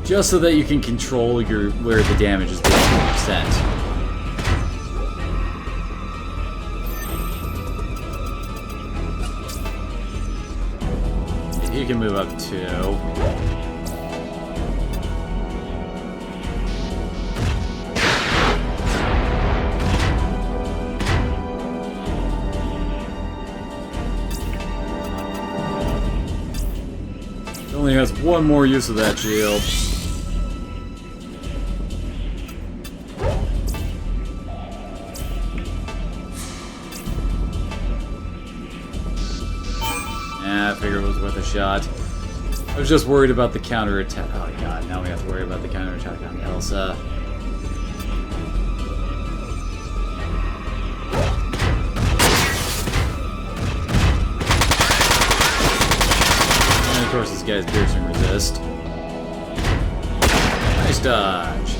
just so that you can control where the damage is being sent. He can move up too. Only has one more use of that shield. Yeah, I figured it was worth a shot. I was just worried about the counterattack. Oh god, now we have to worry about the counterattack on Elsa. Of course, this guy's piercing resist. Nice dodge.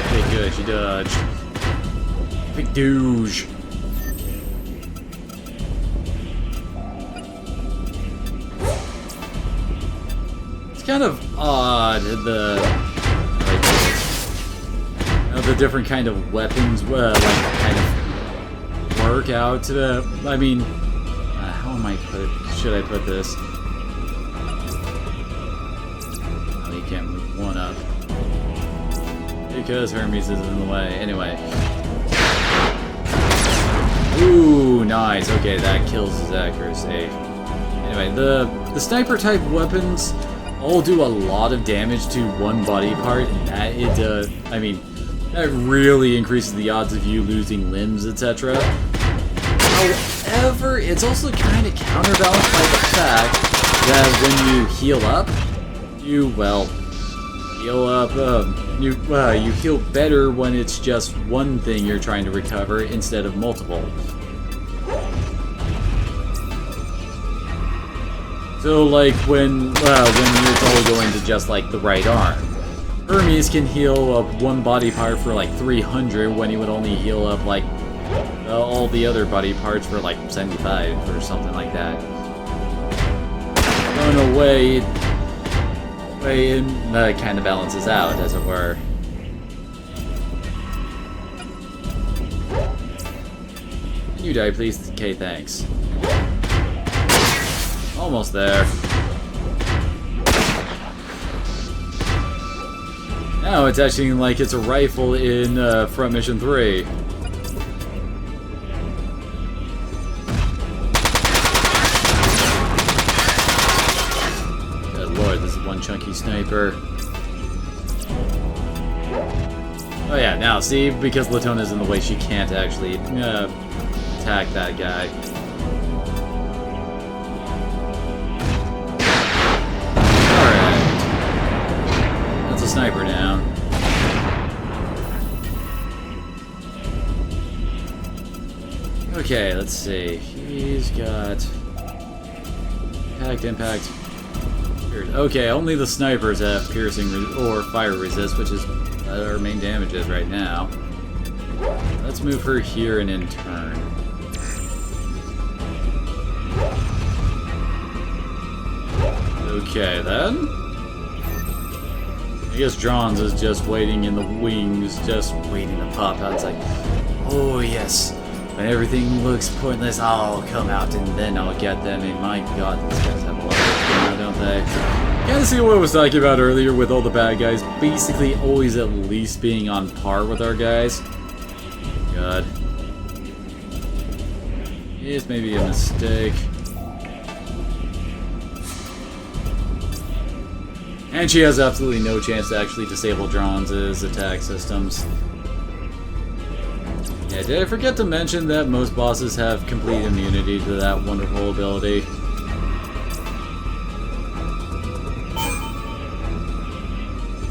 Okay, good. She dodged. Big douche. It's kind of odd the different kind of weapons, like, kind of work out. I mean, how am I should I put this? Oh, you can't move one up. Because Hermes is in the way. Anyway. Ooh, nice. Okay, that kills his accuracy. Anyway, the sniper type weapons all do a lot of damage to one body part, and that I mean, that really increases the odds of you losing limbs, etc. However, it's also kind of counterbalanced by the fact that when you heal up, you heal better when it's just one thing you're trying to recover instead of multiple. So, like, when you're totally going to just, like, the right arm. Hermes can heal up one body part for like 300 when he would only heal up like all the other body parts for like 75 or something like that. So in a way it kind of balances out, as it were. Can you die, please? Okay, thanks. Almost there. Now it's acting like it's a rifle in Front Mission 3. Good lord, this is one chunky sniper. Oh yeah, now see, because Latona's in the way, she can't actually attack that guy. Alright. That's a sniper down. Okay, let's see. He's got impact. Okay, only the snipers have piercing or fire resist, which is our main damage is right now. Let's move her here and in turn. Okay, then. I guess Drons is just waiting in the wings, just waiting to pop out. It's like, oh yes, when everything looks pointless, I'll come out and then I'll get them. And my god, these guys have a lot of now, don't they? Kind of see what I was talking about earlier with all the bad guys basically always at least being on par with our guys. God. Yes, maybe a mistake. And she has absolutely no chance to actually disable Drons' attack systems. Yeah, did I forget to mention that most bosses have complete immunity to that wonderful ability?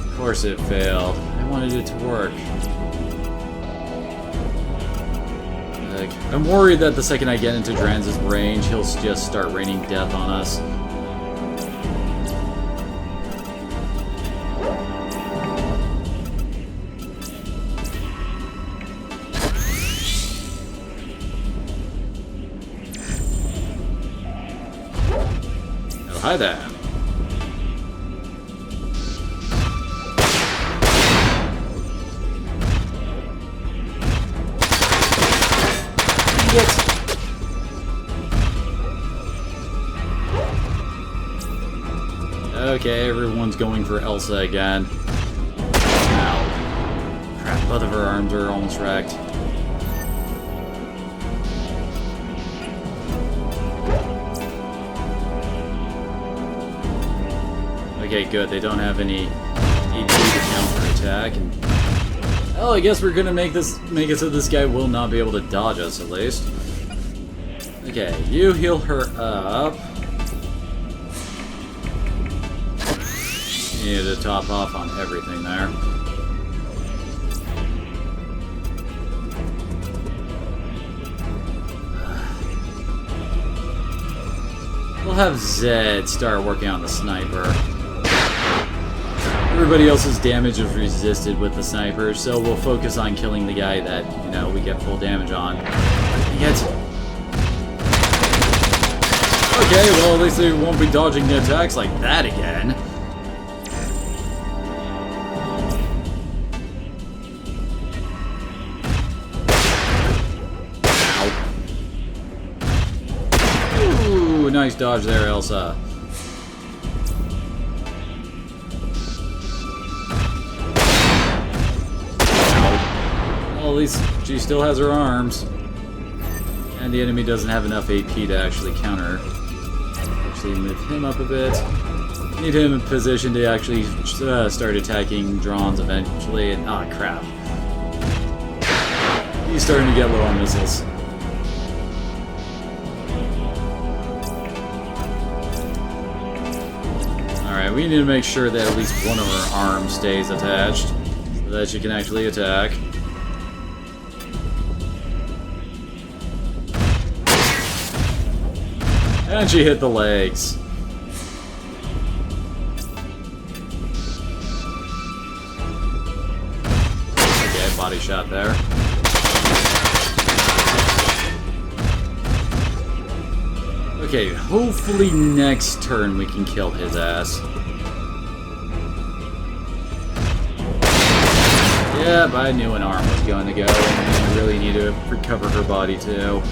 Of course it failed. I wanted it to work. Like, I'm worried that the second I get into Dran's range, he'll just start raining death on us. Hi there. Yes. Okay, everyone's going for Elsa again. Ow. Crap, both of her arms are almost wrecked. Okay, good. They don't have any AP to counterattack. And well, I guess we're gonna make it so this guy will not be able to dodge us at least. Okay, you heal her up. You need to top off on everything there. We'll have Zed start working on the sniper. Everybody else's damage is resisted with the sniper, so we'll focus on killing the guy that, you know, we get full damage on. Yet. Okay, well, at least they won't be dodging the attacks like that again. Ow. Ooh, nice dodge there, Elsa. At least she still has her arms. And the enemy doesn't have enough AP to actually counter. Actually move him up a bit. Need him in position to actually start attacking Drons eventually. And ah, crap. He's starting to get low on missiles. Alright, we need to make sure that at least one of her arms stays attached. So that she can actually attack. And she hit the legs. Okay, body shot there. Okay, hopefully next turn we can kill his ass. Yeah, but I knew an arm was going to go, and I really need to recover her body too.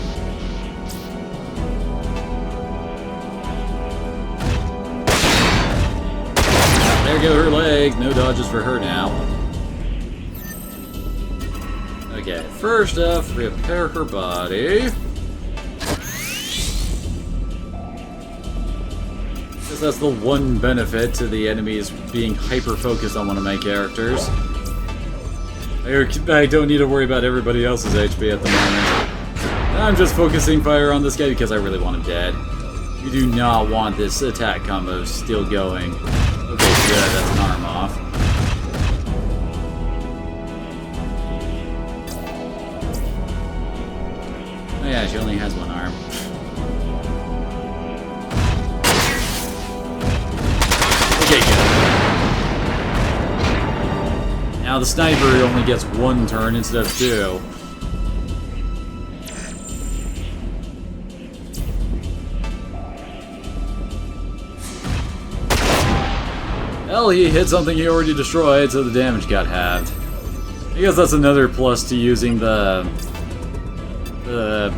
There go her leg. No dodges for her now. Okay, first off, repair her body. Guess that's the one benefit to the enemies being hyper-focused on one of my characters. I don't need to worry about everybody else's HP at the moment. I'm just focusing fire on this guy because I really want him dead. You do not want this attack combo still going. Okay, good, that's an arm off. yeah, she only has one arm. Okay, good. Now the sniper only gets one turn instead of two. Well, he hit something he already destroyed, so the damage got halved. I guess that's another plus to using the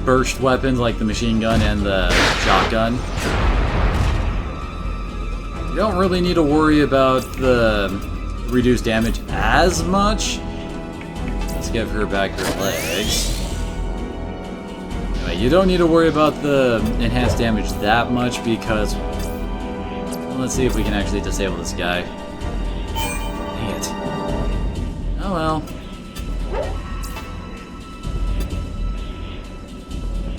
burst weapons like the machine gun and the shotgun. You don't really need to worry about the reduced damage as much. Let's give her back her legs. Anyway, you don't need to worry about the enhanced damage that much because... well, let's see if we can actually disable this guy. Dang it. Oh well.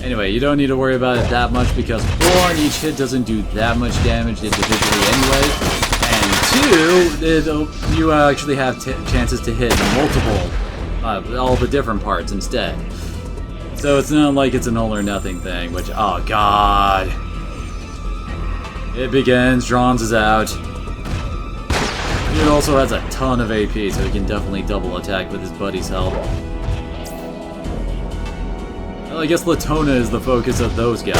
Anyway, you don't need to worry about it that much because one, each hit doesn't do that much damage individually anyway, and two, you actually have chances to hit multiple, all the different parts instead. So it's not like it's an all or nothing thing, which, oh god. It begins, Drons is out. He also has a ton of AP, so he can definitely double attack with his buddy's help. Well, I guess Latona is the focus of those guys.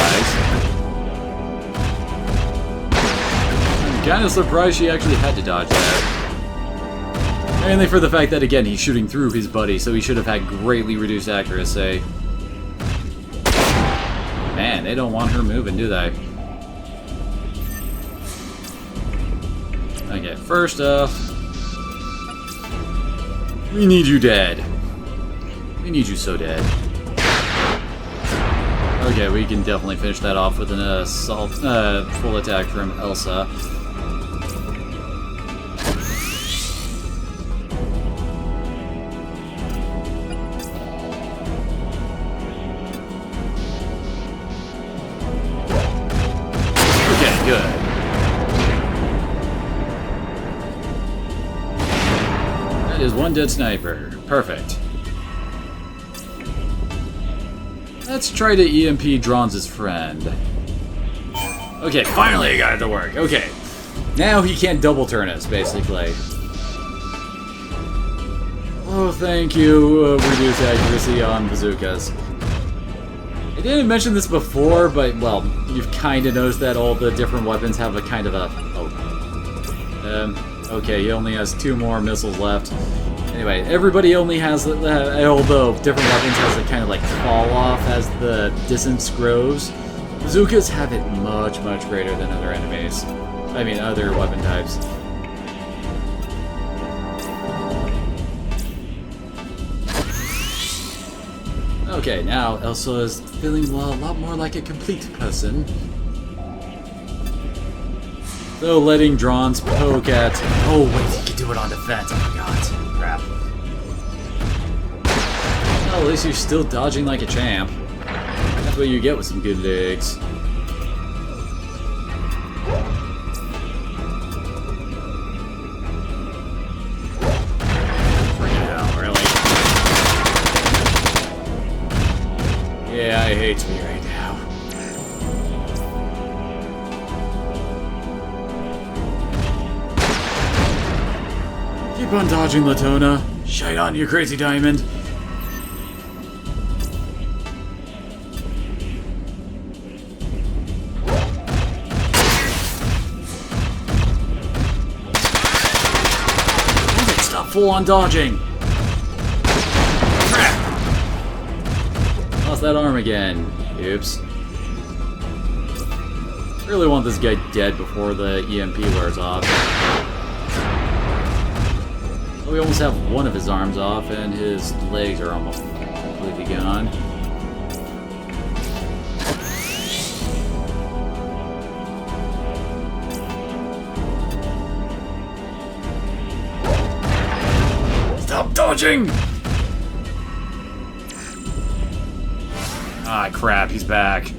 I'm kind of surprised she actually had to dodge that. Mainly for the fact that, again, he's shooting through his buddy, so he should have had greatly reduced accuracy. Man, they don't want her moving, do they? Okay, first off... we need you dead. We need you so dead. Okay, we can definitely finish that off with an assault, full attack from Elsa. Okay, good. That is one dead sniper. Perfect. Let's try to EMP Drons' friend. Okay, finally I got it to work. Okay. Now he can't double turn us, basically. Oh, thank you, reduced accuracy on bazookas. I didn't mention this before, but, well, you've kind of noticed that all the different weapons have a kind of a... oh. Okay, he only has 2 more missiles left. Anyway, everybody only has, although different weapons has a kind of like fall off as the distance grows. Bazookas have it much, much greater than other enemies. I mean, other weapon types. Okay, now Elsa is feeling, well, a lot more like a complete person. So letting Drons poke at... oh, wait, he can do it on defense. Oh my god. Crap. Well, at least you're still dodging like a champ. That's what you get with some good legs. Freaking hell, really? Yeah, I hate me right now. Keep on dodging, Latona. Shite on you, crazy diamond. Stop full on dodging. Crap. Lost that arm again. Oops. Really want this guy dead before the EMP wears off. We almost have one of his arms off, and his legs are almost completely gone. Stop dodging! Ah, crap, he's back.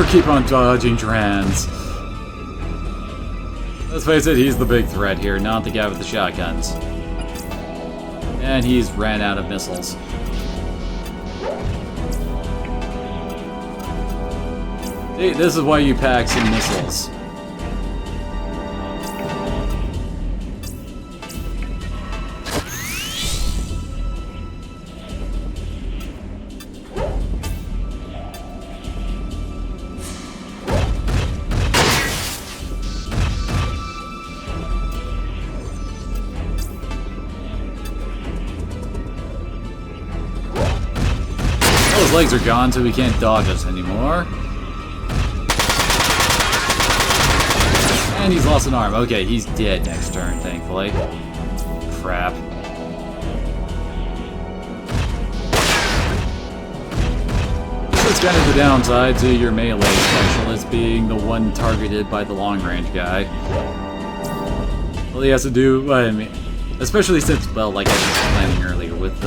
for keep on dodging trans. Let's face it, he's the big threat here, not the guy with the shotguns. And he's ran out of missiles. See, this is why you pack some missiles. His legs are gone, so he can't dodge us anymore. And he's lost an arm. Okay, he's dead next turn, thankfully. Crap. That's kind of the downside to your melee specialist being the one targeted by the long-range guy. All he has to do, I mean, especially since, well, like I was planning earlier, with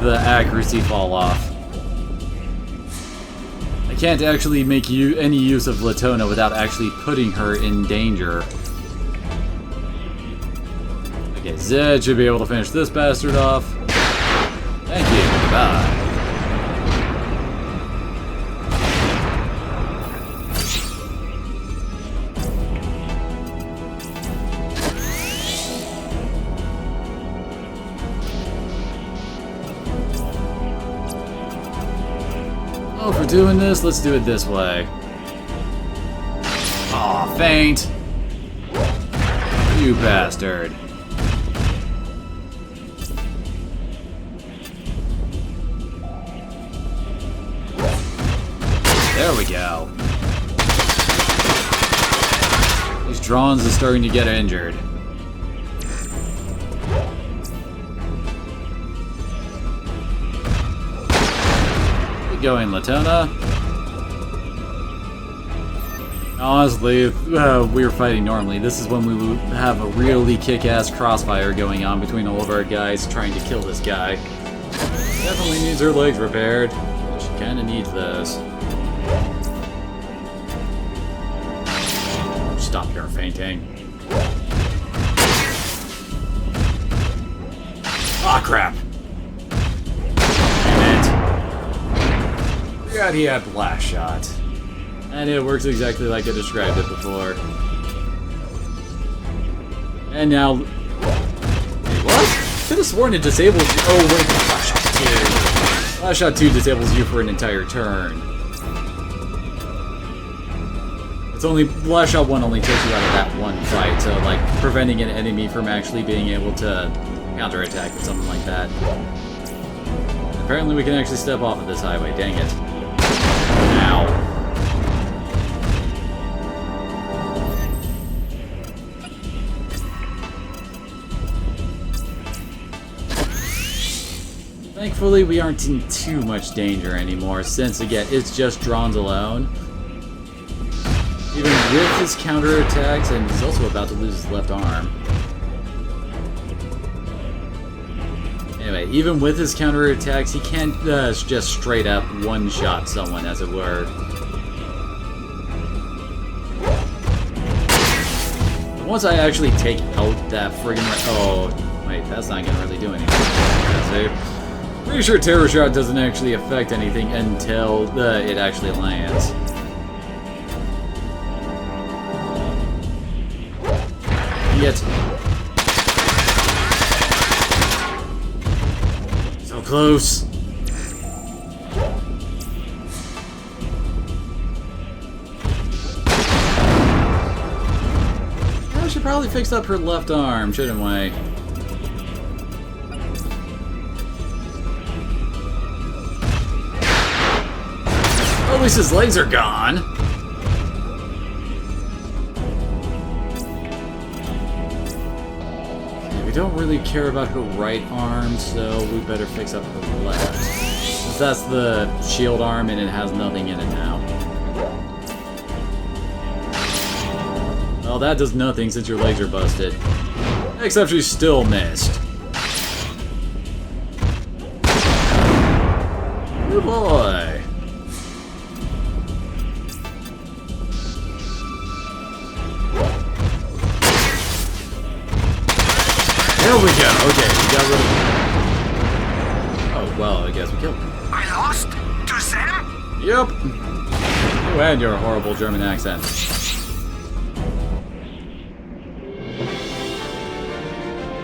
the accuracy fall off. I can't actually make any use of Latona without actually putting her in danger. Okay, Zed should be able to finish this bastard off. Thank you, goodbye. Oh, if we're doing this, let's do it this way. Aw, faint! You bastard. There we go. These drones are starting to get injured. Keep going, Latona. Honestly, if we were fighting normally, this is when we would have a really kick-ass crossfire going on between all of our guys trying to kill this guy. Definitely needs her legs repaired. She kinda needs those. Stop your fainting. Aw, crap! Damn it. Forgot he had blast shot. And it works exactly like I described it before. And now... Wait, what? Could have sworn it disables you. Oh, wait, Blast Shot 2. Blast Shot 2 disables you for an entire turn. It's only... Blast Shot 1 only takes you out of that one fight, so, like, preventing an enemy from actually being able to counterattack or something like that. Apparently we can actually step off of this highway, dang it. Ow. Thankfully, we aren't in too much danger anymore, since, again, it's just drones alone. Even with his counterattacks, and he's also about to lose his left arm. Anyway, even with his counterattacks, he can't just straight up one-shot someone, as it were. Once I actually take out that friggin' oh, wait, that's not gonna really do anything. Pretty sure Terror Shot doesn't actually affect anything until it actually lands. Yet. So close. I should probably fix up her left arm, shouldn't we? At least his legs are gone. Okay, we don't really care about her right arm, so we better fix up her left. Since that's the shield arm and it has nothing in it now. Well, that does nothing since your legs are busted. Except she still missed. Good boy. There we go. Okay, we got rid of him. Oh, well, I guess we killed him. I lost to them? Yep. Oh, and your horrible German accent.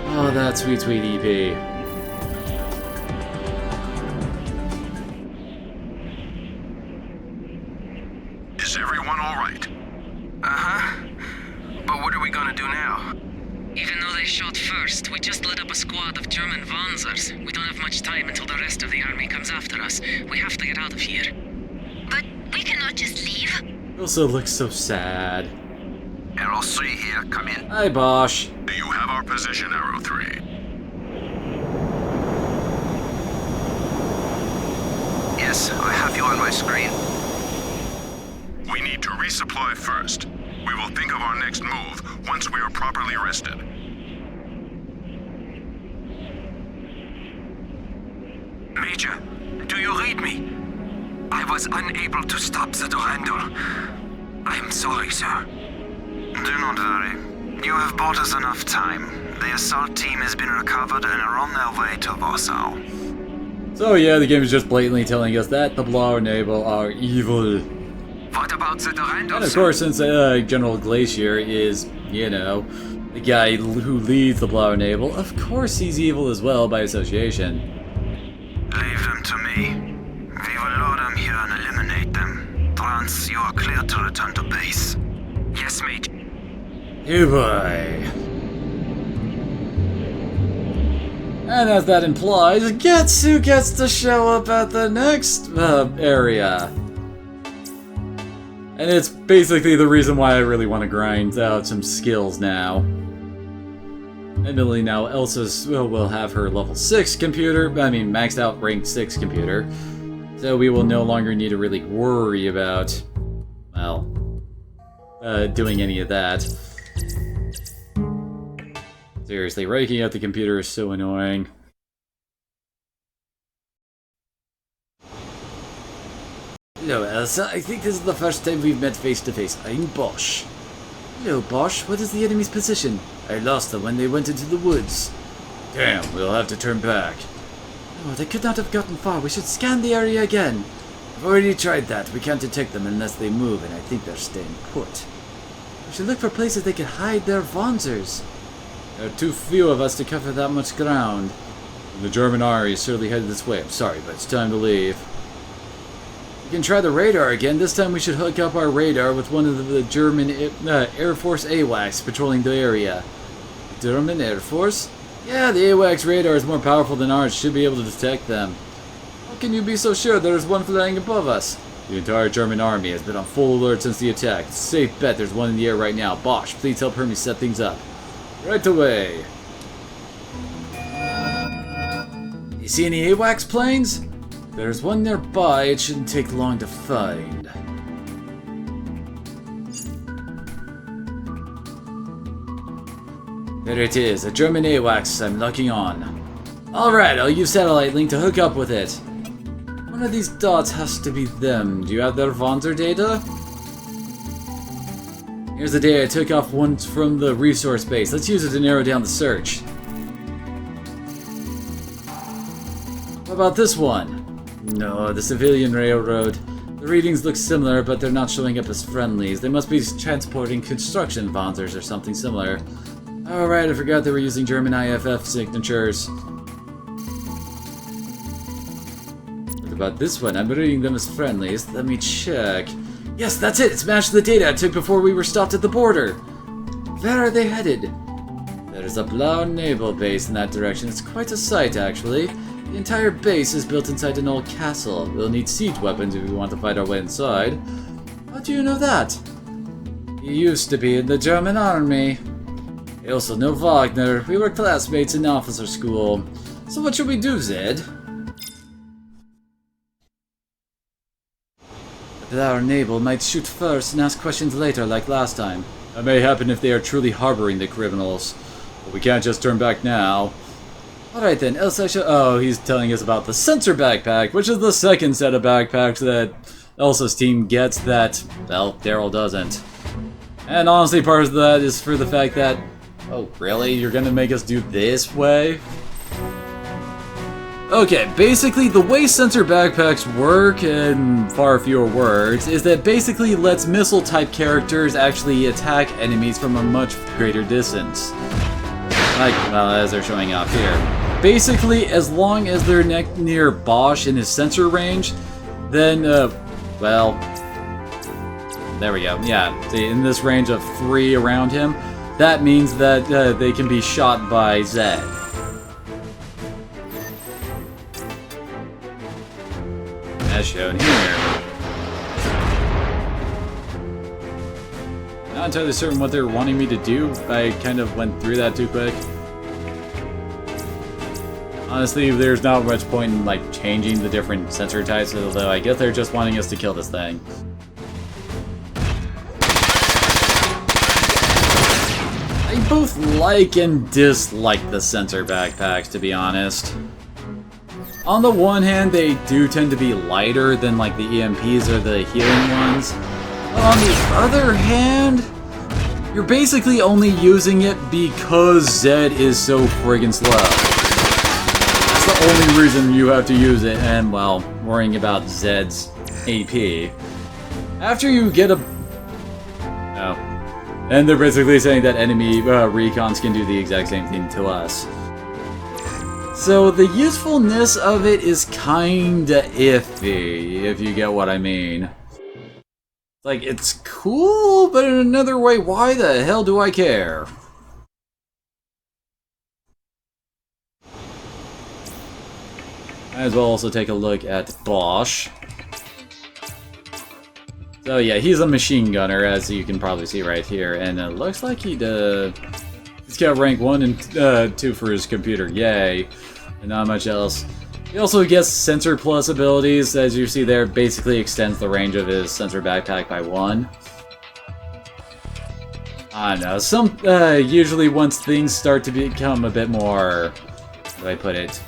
Oh, that sweet, sweet EP. Is everyone all right? Uh-huh. But what are we gonna do now? Even though they shot first, we just lit up a squad of German Wanzers. We don't have much time until the rest of the army comes after us. We have to get out of here. But we cannot just leave. Also looks so sad. Arrow 3 here, come in. Hi, Bosch. Do you have our position, Arrow 3? Yes, I have you on my screen. We need to resupply first. We will think of our next move once we are properly rested. Major, do you read me? I was unable to stop the Durandal. I am sorry, sir. Do not worry. You have bought us enough time. The assault team has been recovered and are on their way to Warsaw. So yeah, the game is just blatantly telling us that the Blaunabel are evil. What about the Durandal, And of sir? course, since General Glacier is, you know, the guy who leads the Blaunabel, of course he's evil as well by association. Leave them to me. We will load them here and eliminate them. Trans, you are clear to return to base. Yes, Major. Hey boy. And as that implies, Getsu gets to show up at the next area. And it's basically the reason why I really want to grind out some skills now. Admittedly now Elsa will have her level 6 computer, I mean maxed out rank 6 computer. So we will no longer need to really worry about, well, doing any of that. Seriously, raking out the computer is so annoying. Hello, Elsa. I think this is the first time we've met face to face. I'm Bosch. Hello, Bosch. What is the enemy's position? I lost them when they went into the woods. Damn, we'll have to turn back. Oh, they could not have gotten far. We should scan the area again. I've already tried that. We can't detect them unless they move, and I think they're staying put. We should look for places they could hide their Wanzers. There are too few of us to cover that much ground. The German army is surely headed this way. I'm sorry, but it's time to leave. We can try the radar again. This time we should hook up our radar with one of the German Air Force AWACS patrolling the area. German Air Force? Yeah, the AWACS radar is more powerful than ours. Should be able to detect them. How can you be so sure there's one flying above us? The entire German army has been on full alert since the attack. It's a safe bet there's one in the air right now. Bosch, please help Hermes set things up. Right away. You see any AWACS planes? There's one nearby. It shouldn't take long to find. There it is, a German AWACS I'm locking on. Alright, I'll use satellite link to hook up with it. One of these dots has to be them. Do you have their Wanzer data? Here's the data I took off once from the resource base. Let's use it to narrow down the search. What about this one? No, the civilian railroad. The readings look similar, but they're not showing up as friendlies. They must be transporting construction Wanzers or something similar. Alright, I forgot they were using German IFF signatures. What about this one? I'm reading them as friendlies. Let me check. Yes, that's it! It's matched the data I took before we were stopped at the border! Where are they headed? There's a Blau naval base in that direction. It's quite a sight, actually. The entire base is built inside an old castle. We'll need siege weapons if we want to fight our way inside. How do you know that? He used to be in the German army. I also know Wagner. We were classmates in officer school. So what should we do, Zed? Our naval might shoot first and ask questions later like last time. That may happen if they are truly harboring the criminals. But we can't just turn back now. Alright then, Elsa oh, he's telling us about the sensor backpack, which is the second set of backpacks that Elsa's team gets that, well, Daryl doesn't. And honestly, part of that is for the fact that Oh, really? You're gonna make us do this way? Okay, basically the way sensor backpacks work, in far fewer words, is that basically lets missile-type characters actually attack enemies from a much greater distance. Like, well, as they're showing off here. Basically, as long as they're near Bosch in his sensor range, then, well, there we go. Yeah, see, in this range of 3 around him, that means that they can be shot by Zed. As shown here. Not entirely certain what they're wanting me to do. I kind of went through that too quick. Honestly, there's not much point in like changing the different sensor types, although I guess they're just wanting us to kill this thing. I both like and dislike the sensor backpacks, to be honest. On the one hand, they do tend to be lighter than like the EMPs or the healing ones. But on the other hand, you're basically only using it because Zed is so friggin' slow. That's the only reason you have to use it, and well, worrying about Zed's AP. After you get a... Oh. And they're basically saying that enemy recons can do the exact same thing to us. So the usefulness of it is kinda iffy, if you get what I mean. Like, it's cool, but in another way, why the hell do I care? Might as well also take a look at Bosch. So yeah, he's a machine gunner, as you can probably see right here, and it looks like he's got rank 1 and 2 for his computer, yay, and not much else. He also gets sensor plus abilities, as you see there, basically extends the range of his sensor backpack by 1. I don't know, usually once things start to become a bit more, how do I put it,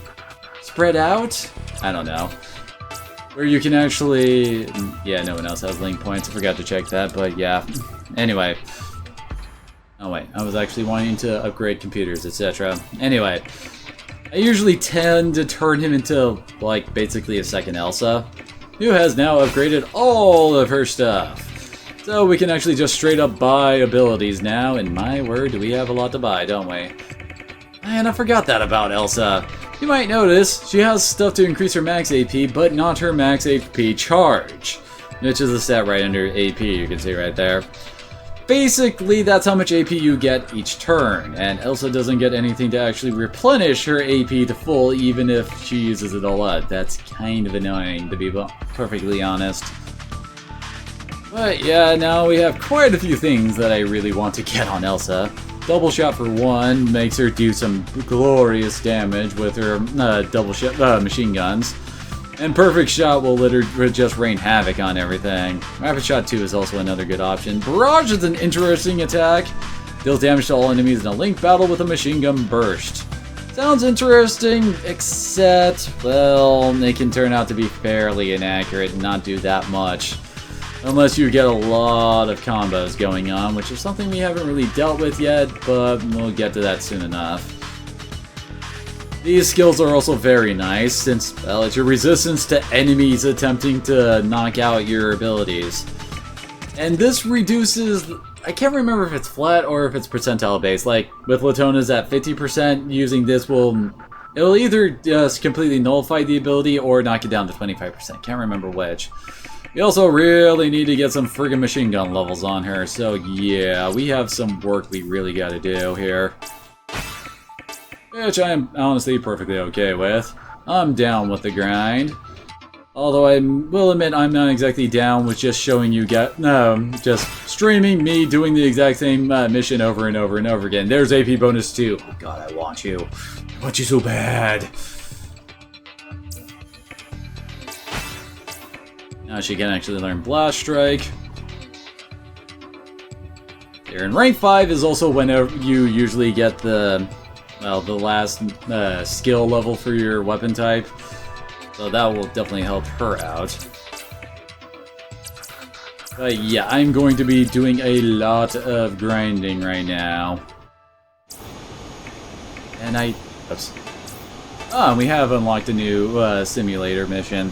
spread out? I don't know. Where you can actually... Yeah, no one else has link points. I forgot to check that, but yeah. Anyway. Oh wait, I was actually wanting to upgrade computers, etc. Anyway. I usually tend to turn him into, like, basically a second Elsa, who has now upgraded all of her stuff. So we can actually just straight up buy abilities now, and my word, do we have a lot to buy, don't we? Man, I forgot that about Elsa. You might notice she has stuff to increase her max AP, but not her max AP charge, which is a stat right under AP, you can see right there. Basically, that's how much AP you get each turn, and Elsa doesn't get anything to actually replenish her AP to full, even if she uses it all up. That's kind of annoying, to be perfectly honest. But yeah, now we have quite a few things that I really want to get on Elsa. Double shot for 1 makes her do some glorious damage with her double shot machine guns. And perfect shot will literally just rain havoc on everything. Rapid shot 2 is also another good option. Barrage is an interesting attack. Deals damage to all enemies in a linked battle with a machine gun burst. Sounds interesting, except, well, it can turn out to be fairly inaccurate and not do that much. Unless you get a lot of combos going on, which is something we haven't really dealt with yet, but we'll get to that soon enough. These skills are also very nice, since, well, it's your resistance to enemies attempting to knock out your abilities. And this reduces, I can't remember if it's flat or if it's percentile based, like with Latona's at 50%, using this it'll either just completely nullify the ability or knock it down to 25%, can't remember which. We also really need to get some friggin' machine gun levels on her, so yeah, we have some work we really gotta do here. Which I am honestly perfectly okay with. I'm down with the grind. Although I will admit I'm not exactly down with just showing you just streaming me doing the exact same mission over and over and over again. There's AP bonus 2. Oh god, I want you. I want you so bad. Now she can actually learn Blast Strike. Here in rank 5 is also whenever you usually get the last skill level for your weapon type. So that will definitely help her out. But yeah, I'm going to be doing a lot of grinding right now. And oops. Oh, and we have unlocked a new simulator mission.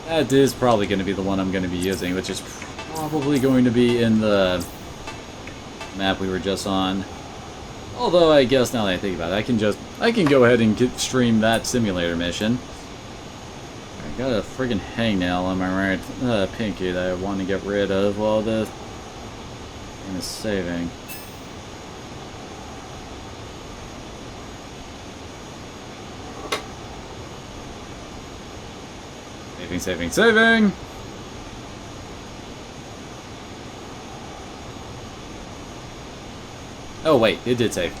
That is probably going to be the one I'm going to be using, which is probably going to be in the map we were just on. Although I guess now that I think about it, I can go ahead and stream that simulator mission. I got a friggin' hangnail on my right pinky that I want to get rid of while the thing is saving. Saving! Oh wait, it did save.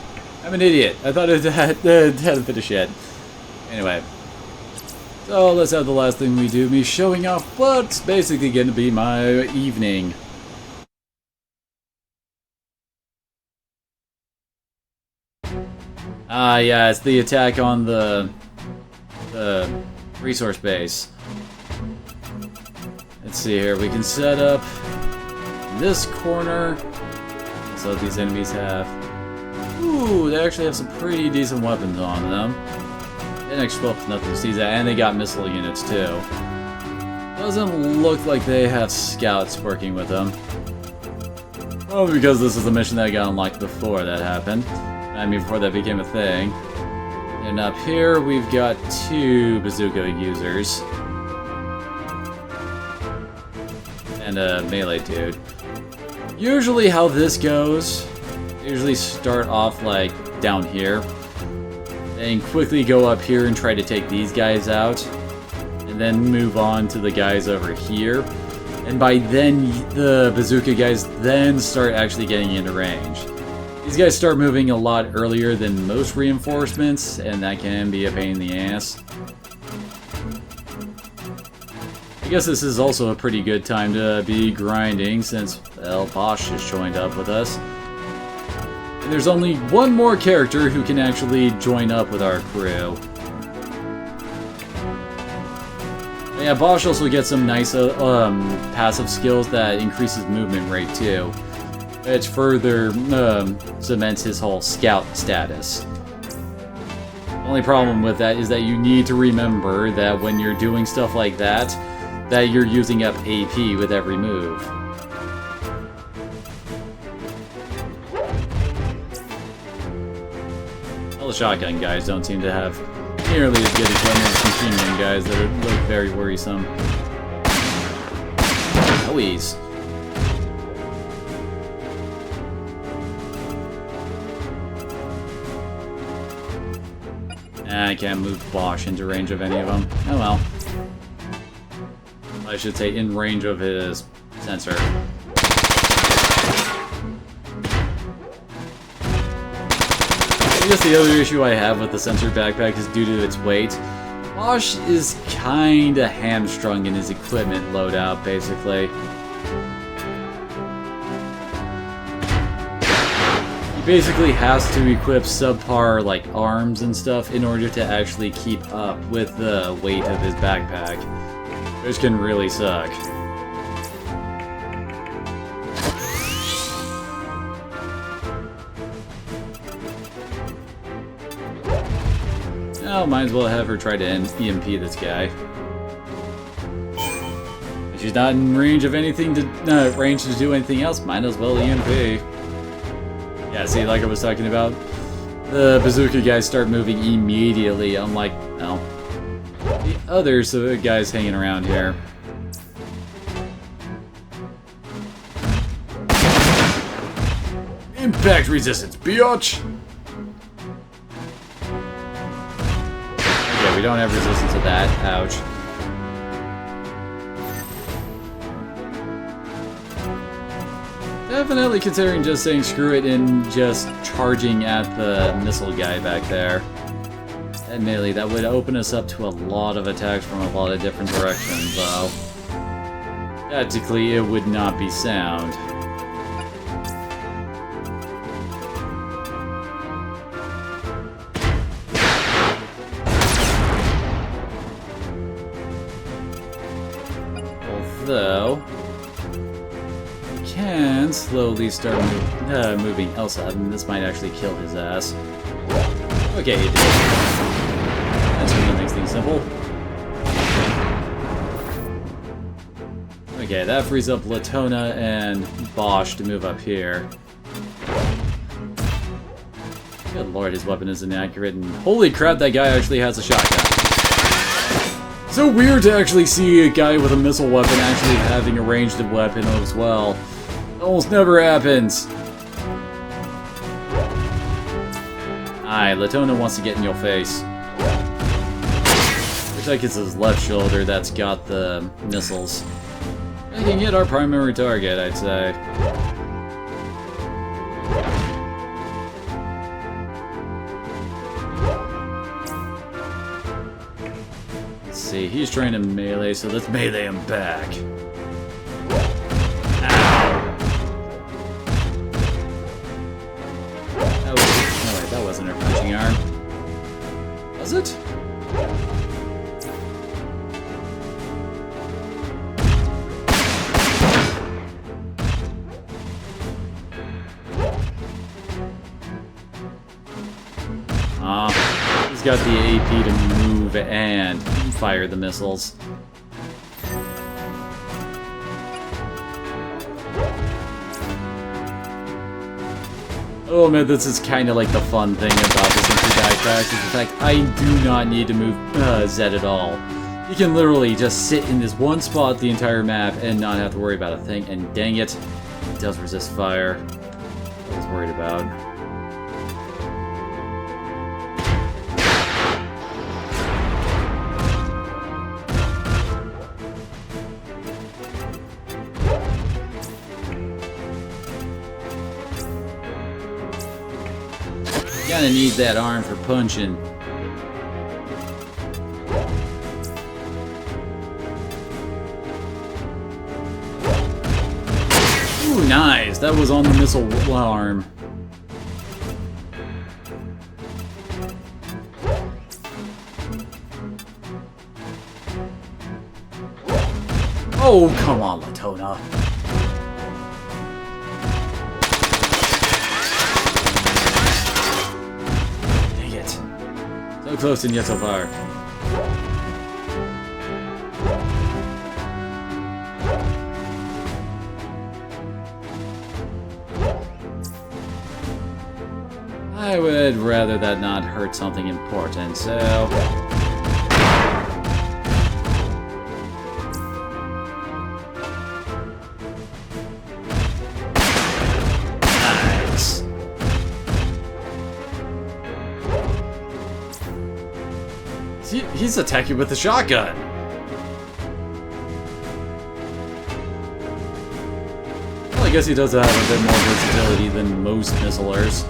I'm an idiot. I thought it hadn't finished yet. Anyway. So let's have the last thing we do, me showing off what's basically going to be my evening. Yeah, it's the attack on the resource base. Let's see here, we can set up this corner. So these enemies have... Ooh, they actually have some pretty decent weapons on them. And explosives, nothing to seize at, and they got missile units too. Doesn't look like they have scouts working with them. Probably because this is a mission that got unlocked before that happened. I mean, before that became a thing. And up here, we've got 2 bazooka users. And a melee dude. Usually how this goes, I usually start off like down here, and quickly go up here and try to take these guys out, and then move on to the guys over here. And by then, the bazooka guys then start actually getting into range. These guys start moving a lot earlier than most reinforcements, and that can be a pain in the ass. I guess this is also a pretty good time to be grinding since, well, Bosch has joined up with us. And there's only one more character who can actually join up with our crew. And yeah, Bosch also gets some nice passive skills that increases movement rate too, which further cements his whole scout status. The only problem with that is that you need to remember that when you're doing stuff like that you're using up AP with every move. All the shotgun guys don't seem to have nearly as good equipment as machine gun guys that look very worrisome. Owies. I can't move Bosch into range of any of them. Oh well. I should say in range of his sensor. I guess the other issue I have with the sensor backpack is due to its weight. Bosch is kinda hamstrung in his equipment loadout, basically. He basically has to equip subpar, like, arms and stuff in order to actually keep up with the weight of his backpack. Which can really suck. Oh, might as well have her try to EMP this guy. If she's not in range of anything to range to do anything else, might as well EMP. Yeah, see, like I was talking about, the bazooka guys start moving immediately, unlike, well, the other guys hanging around here. Impact resistance, biatch! Okay, we don't have resistance to that. Ouch. Definitely considering just saying screw it and just charging at the missile guy back there. Admittedly, that would open us up to a lot of attacks from a lot of different directions, though. Tactically, it would not be sound. Although, we can slowly start moving Elsa, and this might actually kill his ass. Okay, it did. That certainly makes things simple. Okay, that frees up Latona and Bosch to move up here. Good lord, his weapon is inaccurate, and holy crap, that guy actually has a shotgun. So weird to actually see a guy with a missile weapon actually having a ranged weapon as well. It almost never happens. Aye, Latona wants to get in your face. Looks like it's his left shoulder that's got the missiles. I can get our primary target, I'd say. Let's see, he's trying to melee, so let's melee him back. That wasn't her punching arm. Was it? He's got the AP to move and fire the missiles. Oh man, this is kind of like the fun thing about this intruigue crash, is the fact I do not need to move Zed at all. You can literally just sit in this one spot the entire map and not have to worry about a thing, and dang it, it does resist fire. I was worried about. Kinda need that arm for punching. Ooh, nice! That was on the missile arm. Oh, come on, Latona. So close and yet so far. I would rather that not hurt something important, so... He's attacking with the shotgun. Well, I guess he does have a bit more versatility than most missilers.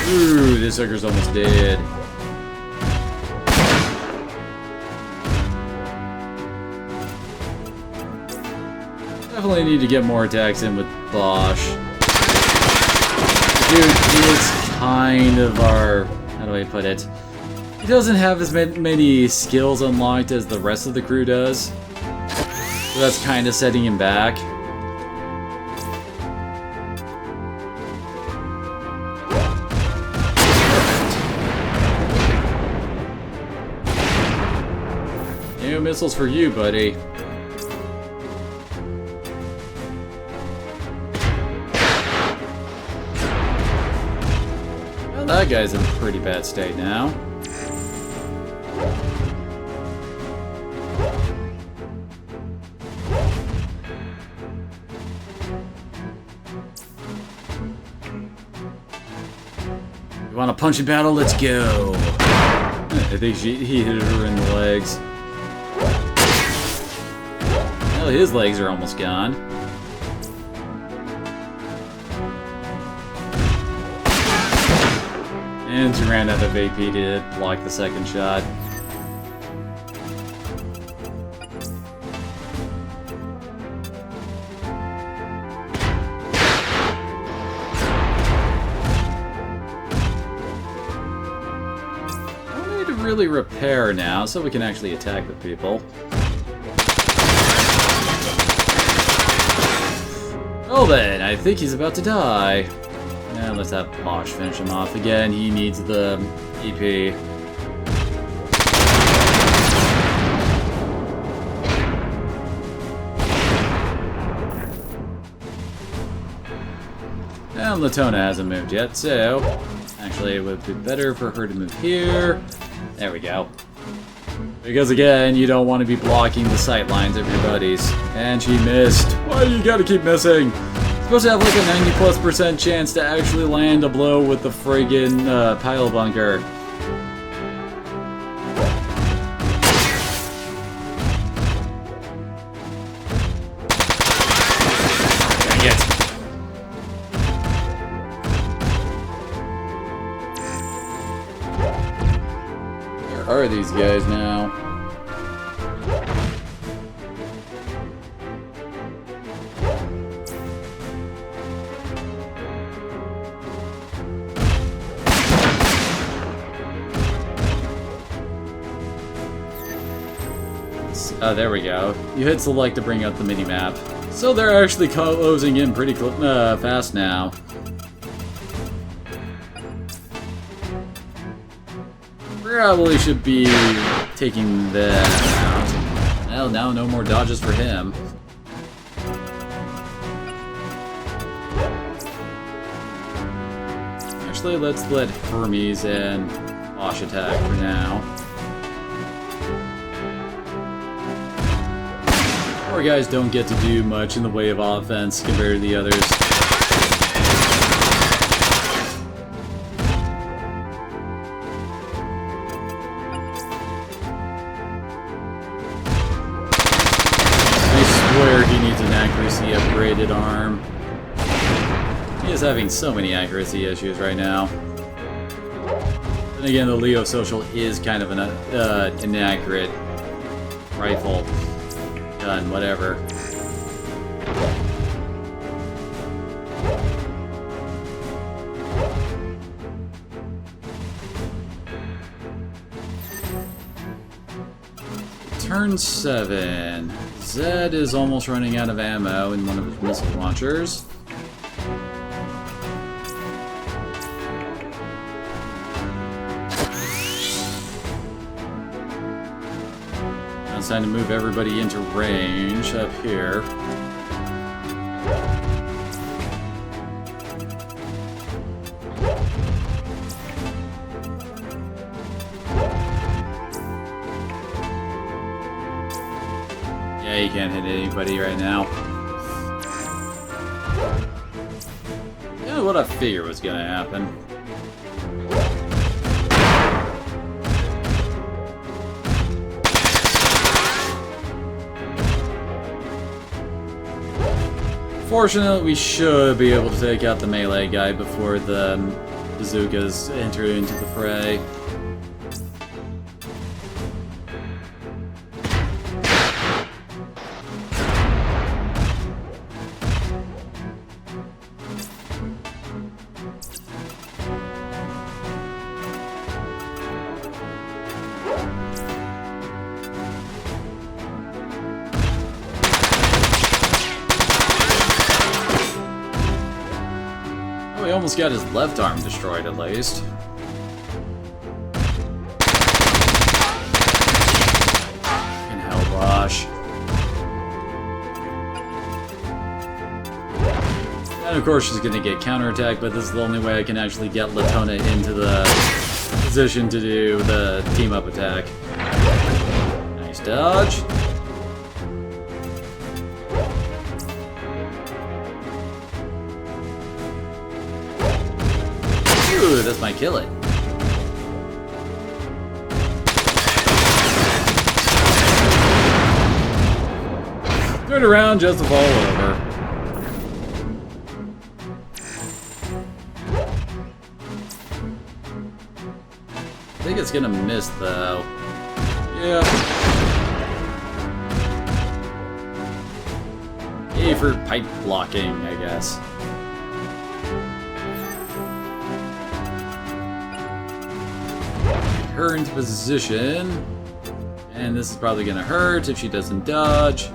Ooh, this sucker's almost dead. Definitely need to get more attacks in with Bosch. Dude, he is kind of our... how do I put it? He doesn't have as many skills unlocked as the rest of the crew does. So that's kind of setting him back. New missiles for you, buddy. That guy's in a pretty bad state now. You want a punching battle? Let's go! I think he hit her in the legs. Well, his legs are almost gone. And she ran out of AP to block the second shot. early repair now, so we can actually attack the people. Well then, I think he's about to die. Yeah, let's have Bosch finish him off again. He needs the EP. And Latona hasn't moved yet, so actually it would be better for her to move here. There we go. Because again, you don't want to be blocking the sight lines of your buddies. And she missed. Why do you gotta keep missing? Supposed to have like a 90+% chance to actually land a blow with the friggin' pile bunker. Dang it. Where are these guys now? Oh, there we go. You hit select to bring up the mini-map. So they're actually closing in pretty fast now. Probably should be taking that out. Well, now no more dodges for him. Actually, let's let Hermes and Bosch attack for now. Our guys don't get to do much in the way of offense compared to the others. I swear he needs an accuracy upgraded arm. He is having so many accuracy issues right now. And again, the Leo Social is kind of an inaccurate rifle. Gun, whatever. Turn 7. Zed is almost running out of ammo in one of his missile launchers. Now it's time to move everybody into range up here. Yeah, you can't hit anybody right now. Yeah, what I figured was gonna happen. Fortunately, we should be able to take out the melee guy before the bazookas enter into the fray. He almost got his left arm destroyed, at least. Fucking hell, Bosch. And of course she's gonna get counterattacked, but this is the only way I can actually get Latona into the position to do the team-up attack. Nice dodge. Ooh, this might kill it. Turn around just to fall over. I think it's gonna miss though. Yeah. A for pipe blocking, I guess. her into position. And this is probably gonna hurt if she doesn't dodge.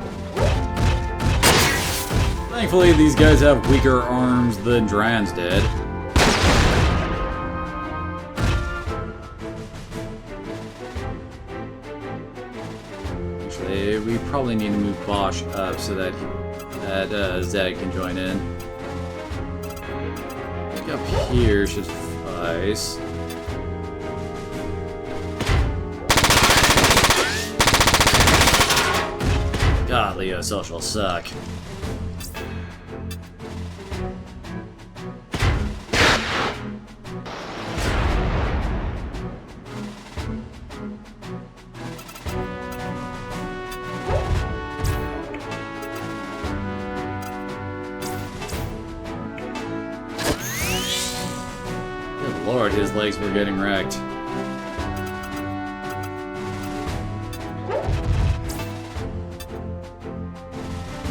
Thankfully, these guys have weaker arms than Dran's did. Actually, we probably need to move Bosch up so that Zed can join in. I think up here should suffice. God, Leo social suck. Good lord, his legs were getting wrecked.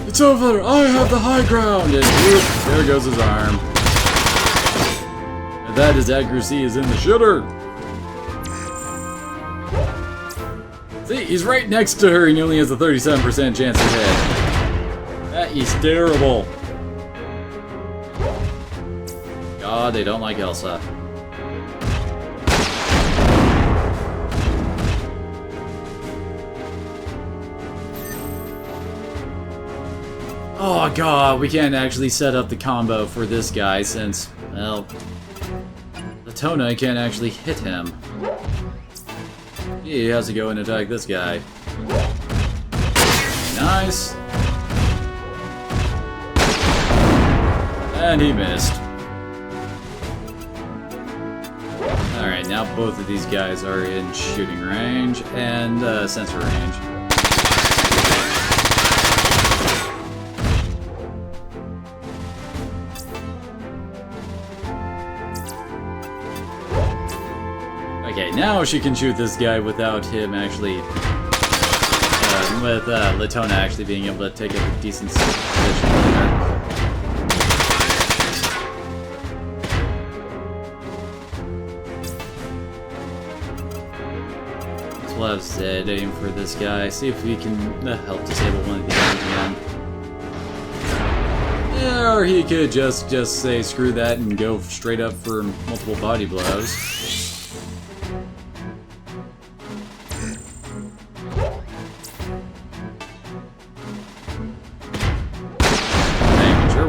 It's over! I have the high ground! And whoop, there goes his arm. And that his accuracy is in the shitter! See, he's right next to her and he only has a 37% chance to hit. That is terrible. God, they don't like Elsa. Oh god, we can't actually set up the combo for this guy since, well, Latona can't actually hit him. He has to go and attack this guy. Nice. And he missed. Alright, now both of these guys are in shooting range and sensor range. Okay, now she can shoot this guy without him actually, with Latona actually being able to take up a decent position there. So we'll have Zed aim for this guy, see if we can help disable one of the enemies again. Yeah, or he could just say screw that and go straight up for multiple body blows.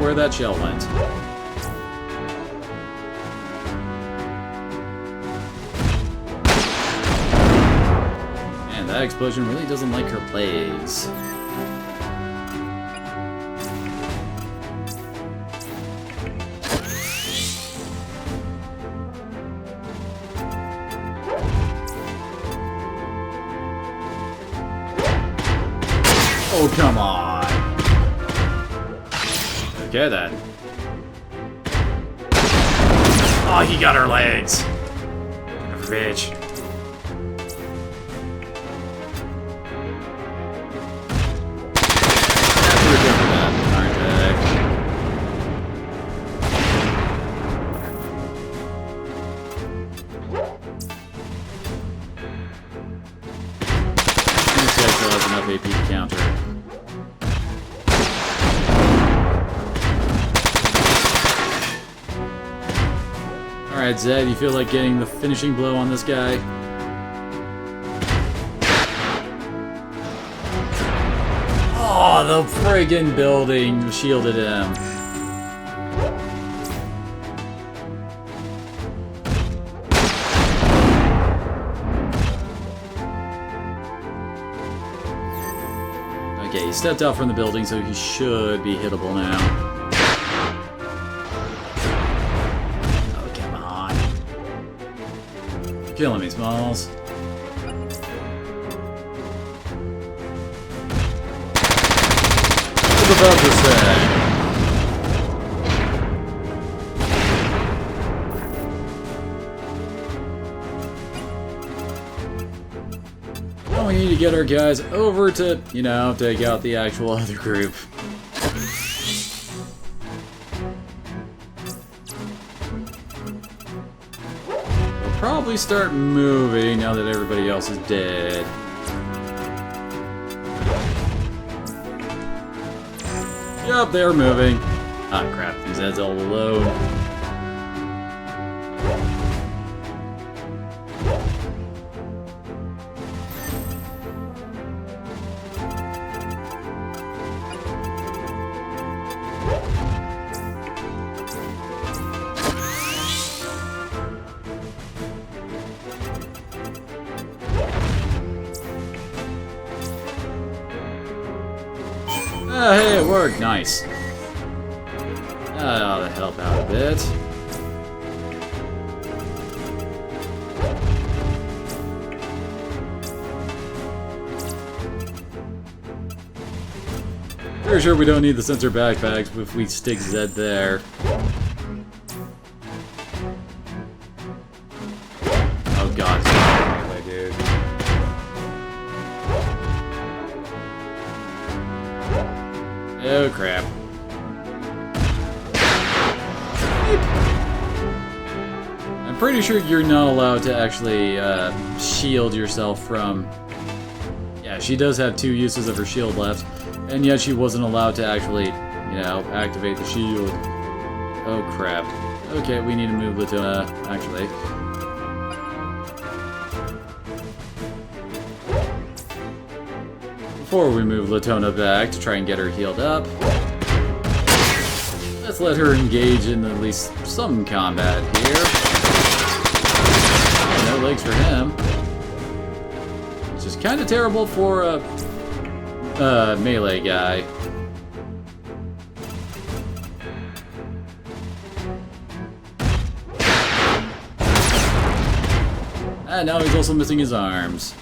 Where that shell went. Man, that explosion really doesn't like her plays. Oh, come on. Okay then. Oh, he got her legs. Bitch. This guy still has enough AP to counter. Alright, Zed, you feel like getting the finishing blow on this guy? Oh, the friggin' building shielded him. Okay, he stepped out from the building, so he should be hittable now. Killing me, Smalls. I was about to say. Now we need to get our guys over to, you know, take out the actual other group. probably start moving now that everybody else is dead. Yup, they're moving. Ah, crap. Zed's all alone. Ah, hey, it worked. Nice. That ought to help out a bit. Pretty sure we don't need the sensor backpacks if we stick Zed there. Oh god, it's melee, dude. Oh crap. I'm pretty sure you're not allowed to actually shield yourself from... Yeah, she does have 2 uses of her shield left, and yet she wasn't allowed to actually, you know, activate the shield. Oh crap. Okay, we need to move Latona, actually. Before we move Latona back to try and get her healed up, let's let her engage in at least some combat here. No legs for him. Which is kind of terrible for a melee guy. And now he's also missing his arms.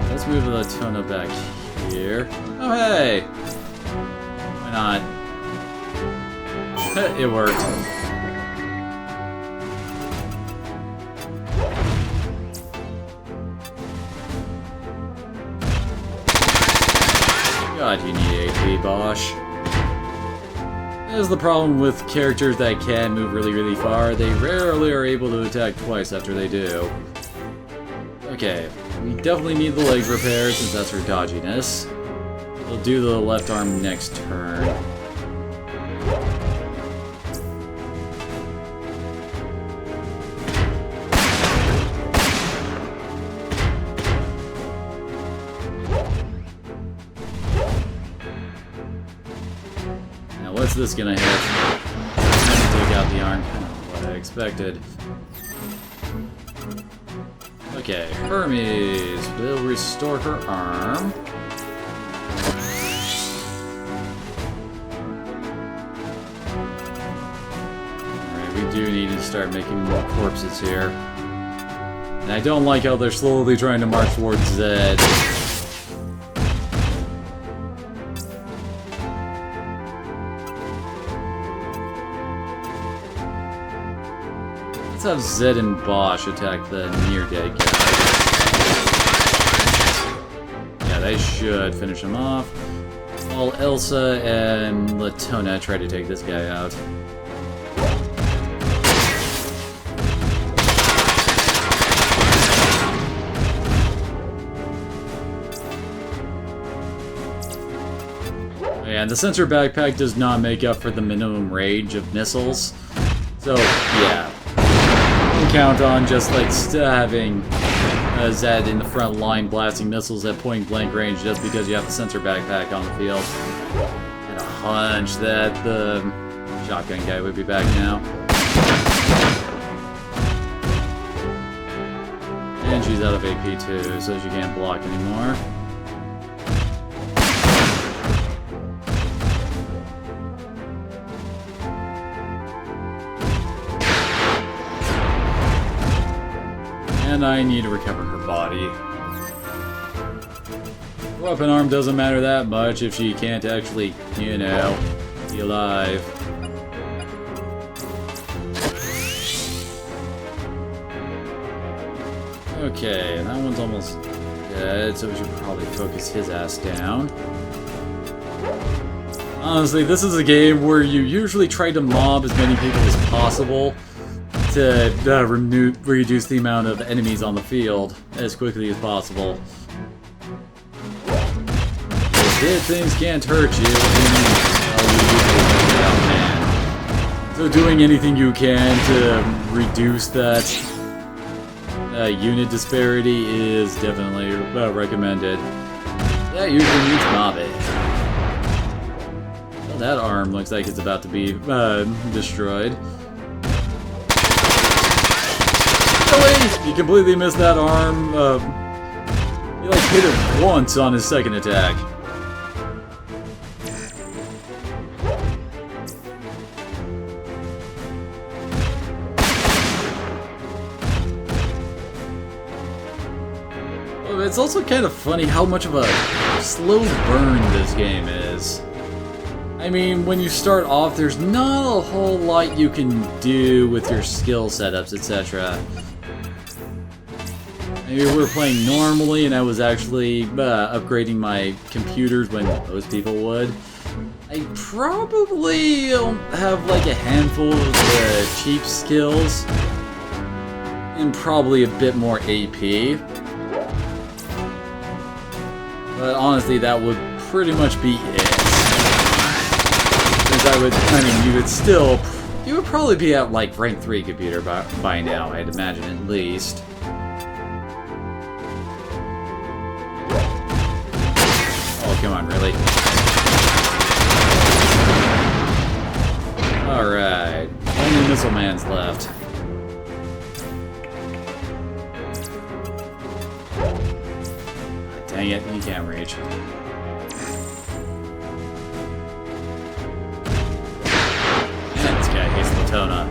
Let's move Latona back here. Oh, hey! Why not? It worked. God, you need AP, Bosch. This is the problem with characters that can move really, really far. They rarely are able to attack twice after they do. Okay, we definitely need the legs repaired since that's her dodginess. We'll do the left arm next turn. Now what's this gonna hit? Take out the arm. What I expected. Okay, Hermes will restore her arm. Alright, we do need to start making more corpses here. And I don't like how they're slowly trying to march towards Zed. Let's have Zed and Bosch attack the near-dead guy. Yeah, they should finish him off. While Elsa and Latona try to take this guy out. Yeah, and the sensor backpack does not make up for the minimum range of missiles. So, yeah. Count on just like having Zed in the front line blasting missiles at point blank range just because you have the sensor backpack on the field. Had a hunch that the shotgun guy would be back now. And she's out of AP too, so she can't block anymore. And I need to recover her body. Weapon arm doesn't matter that much if she can't actually, you know, be alive. Okay, and that one's almost dead, so we should probably focus his ass down. Honestly, this is a game where you usually try to mob as many people as possible to reduce the amount of enemies on the field as quickly as possible. If things can't hurt you, then so doing anything you can to reduce that unit disparity is definitely recommended. That usually means mobbing. Well, that arm looks like it's about to be destroyed. Really? You completely missed that arm. He like hit it once on his second attack. It's also kind of funny how much of a slow burn this game is. I mean, when you start off, there's not a whole lot you can do with your skill setups, etc. Maybe we were playing normally and I was actually upgrading my computers when most people would. I probably have like a handful of cheap skills and probably a bit more AP. But honestly, that would pretty much be it. Because you would probably be at like rank 3 computer by now, I'd imagine at least. Oh, come on, really? Alright, only Missile Man's left. Dang it, you can't reach. And this guy hates Latona.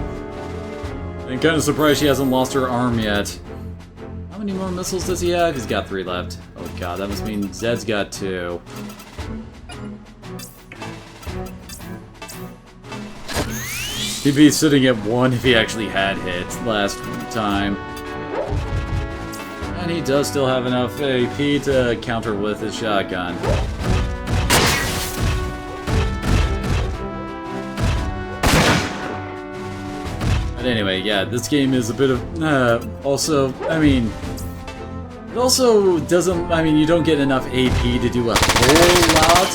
I'm kind of surprised she hasn't lost her arm yet. How many more missiles does he have? He's got 3 left. Oh god, that must mean Zed's got 2. He'd be sitting at 1 if he actually had hit last time. And he does still have enough AP to counter with his shotgun. But anyway, yeah, this game is a bit of... it also doesn't... you don't get enough AP to do a whole lot.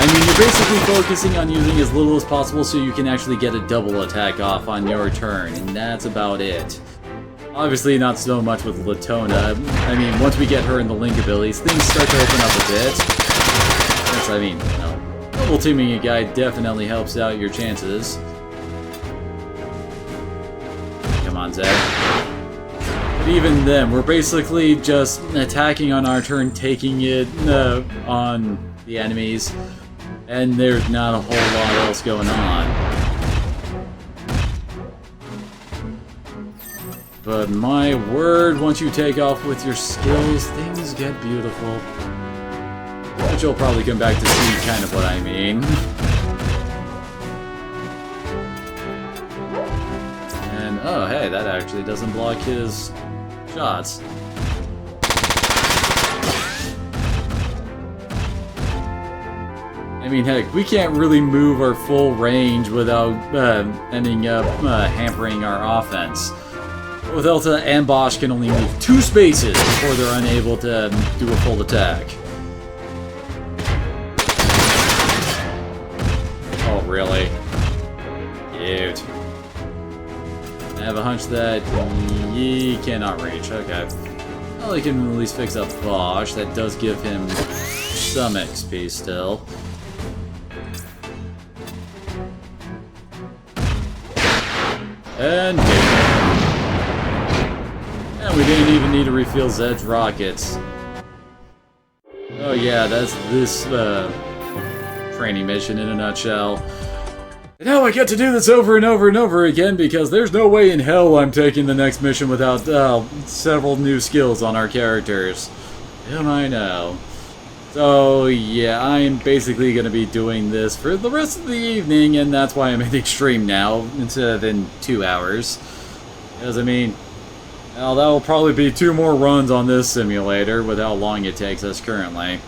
You're basically focusing on using as little as possible so you can actually get a double attack off on your turn, and that's about it. Obviously not so much with Latona. Once we get her in the Link abilities, things start to open up a bit. Double teaming a guy definitely helps out your chances. Come on, Zed. But even then, we're basically just attacking on our turn, taking it on the enemies, and there's not a whole lot else going on. But my word, once you take off with your skills, things get beautiful. Which you'll probably come back to see kind of what I mean. And, oh hey, that actually doesn't block his shots. Heck, we can't really move our full range without ending up hampering our offense. With Elta and Bosch can only move 2 spaces before they're unable to do a full attack. Oh, really? Cute. I have a hunch that he cannot reach. Okay. Well, he can at least fix up Bosch. That does give him some XP still. And we didn't even need to refill Zed's rockets. Oh yeah, that's this training mission in a nutshell. And now I get to do this over and over and over again because there's no way in hell I'm taking the next mission without several new skills on our characters. Damn, I know. So yeah, I'm basically going to be doing this for the rest of the evening, and that's why I'm ending stream now instead of in 2 hours. Because well, that'll probably be 2 more runs on this simulator with how long it takes us currently.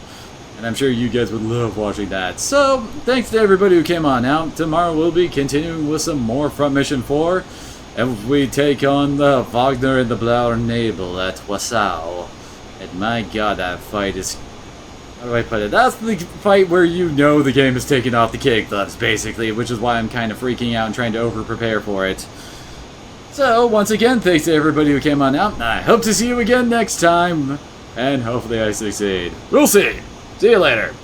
And I'm sure you guys would love watching that. So, thanks to everybody who came on out. Tomorrow we'll be continuing with some more Front Mission 4. And we take on the Wagner and the Blauer Nebel at Wassau. And my god, that fight is... How do I put it? That's the fight where you know the game is taking off the kid gloves, basically. Which is why I'm kind of freaking out and trying to over-prepare for it. So, once again, thanks to everybody who came on out. And I hope to see you again next time. And hopefully I succeed. We'll see! See you later.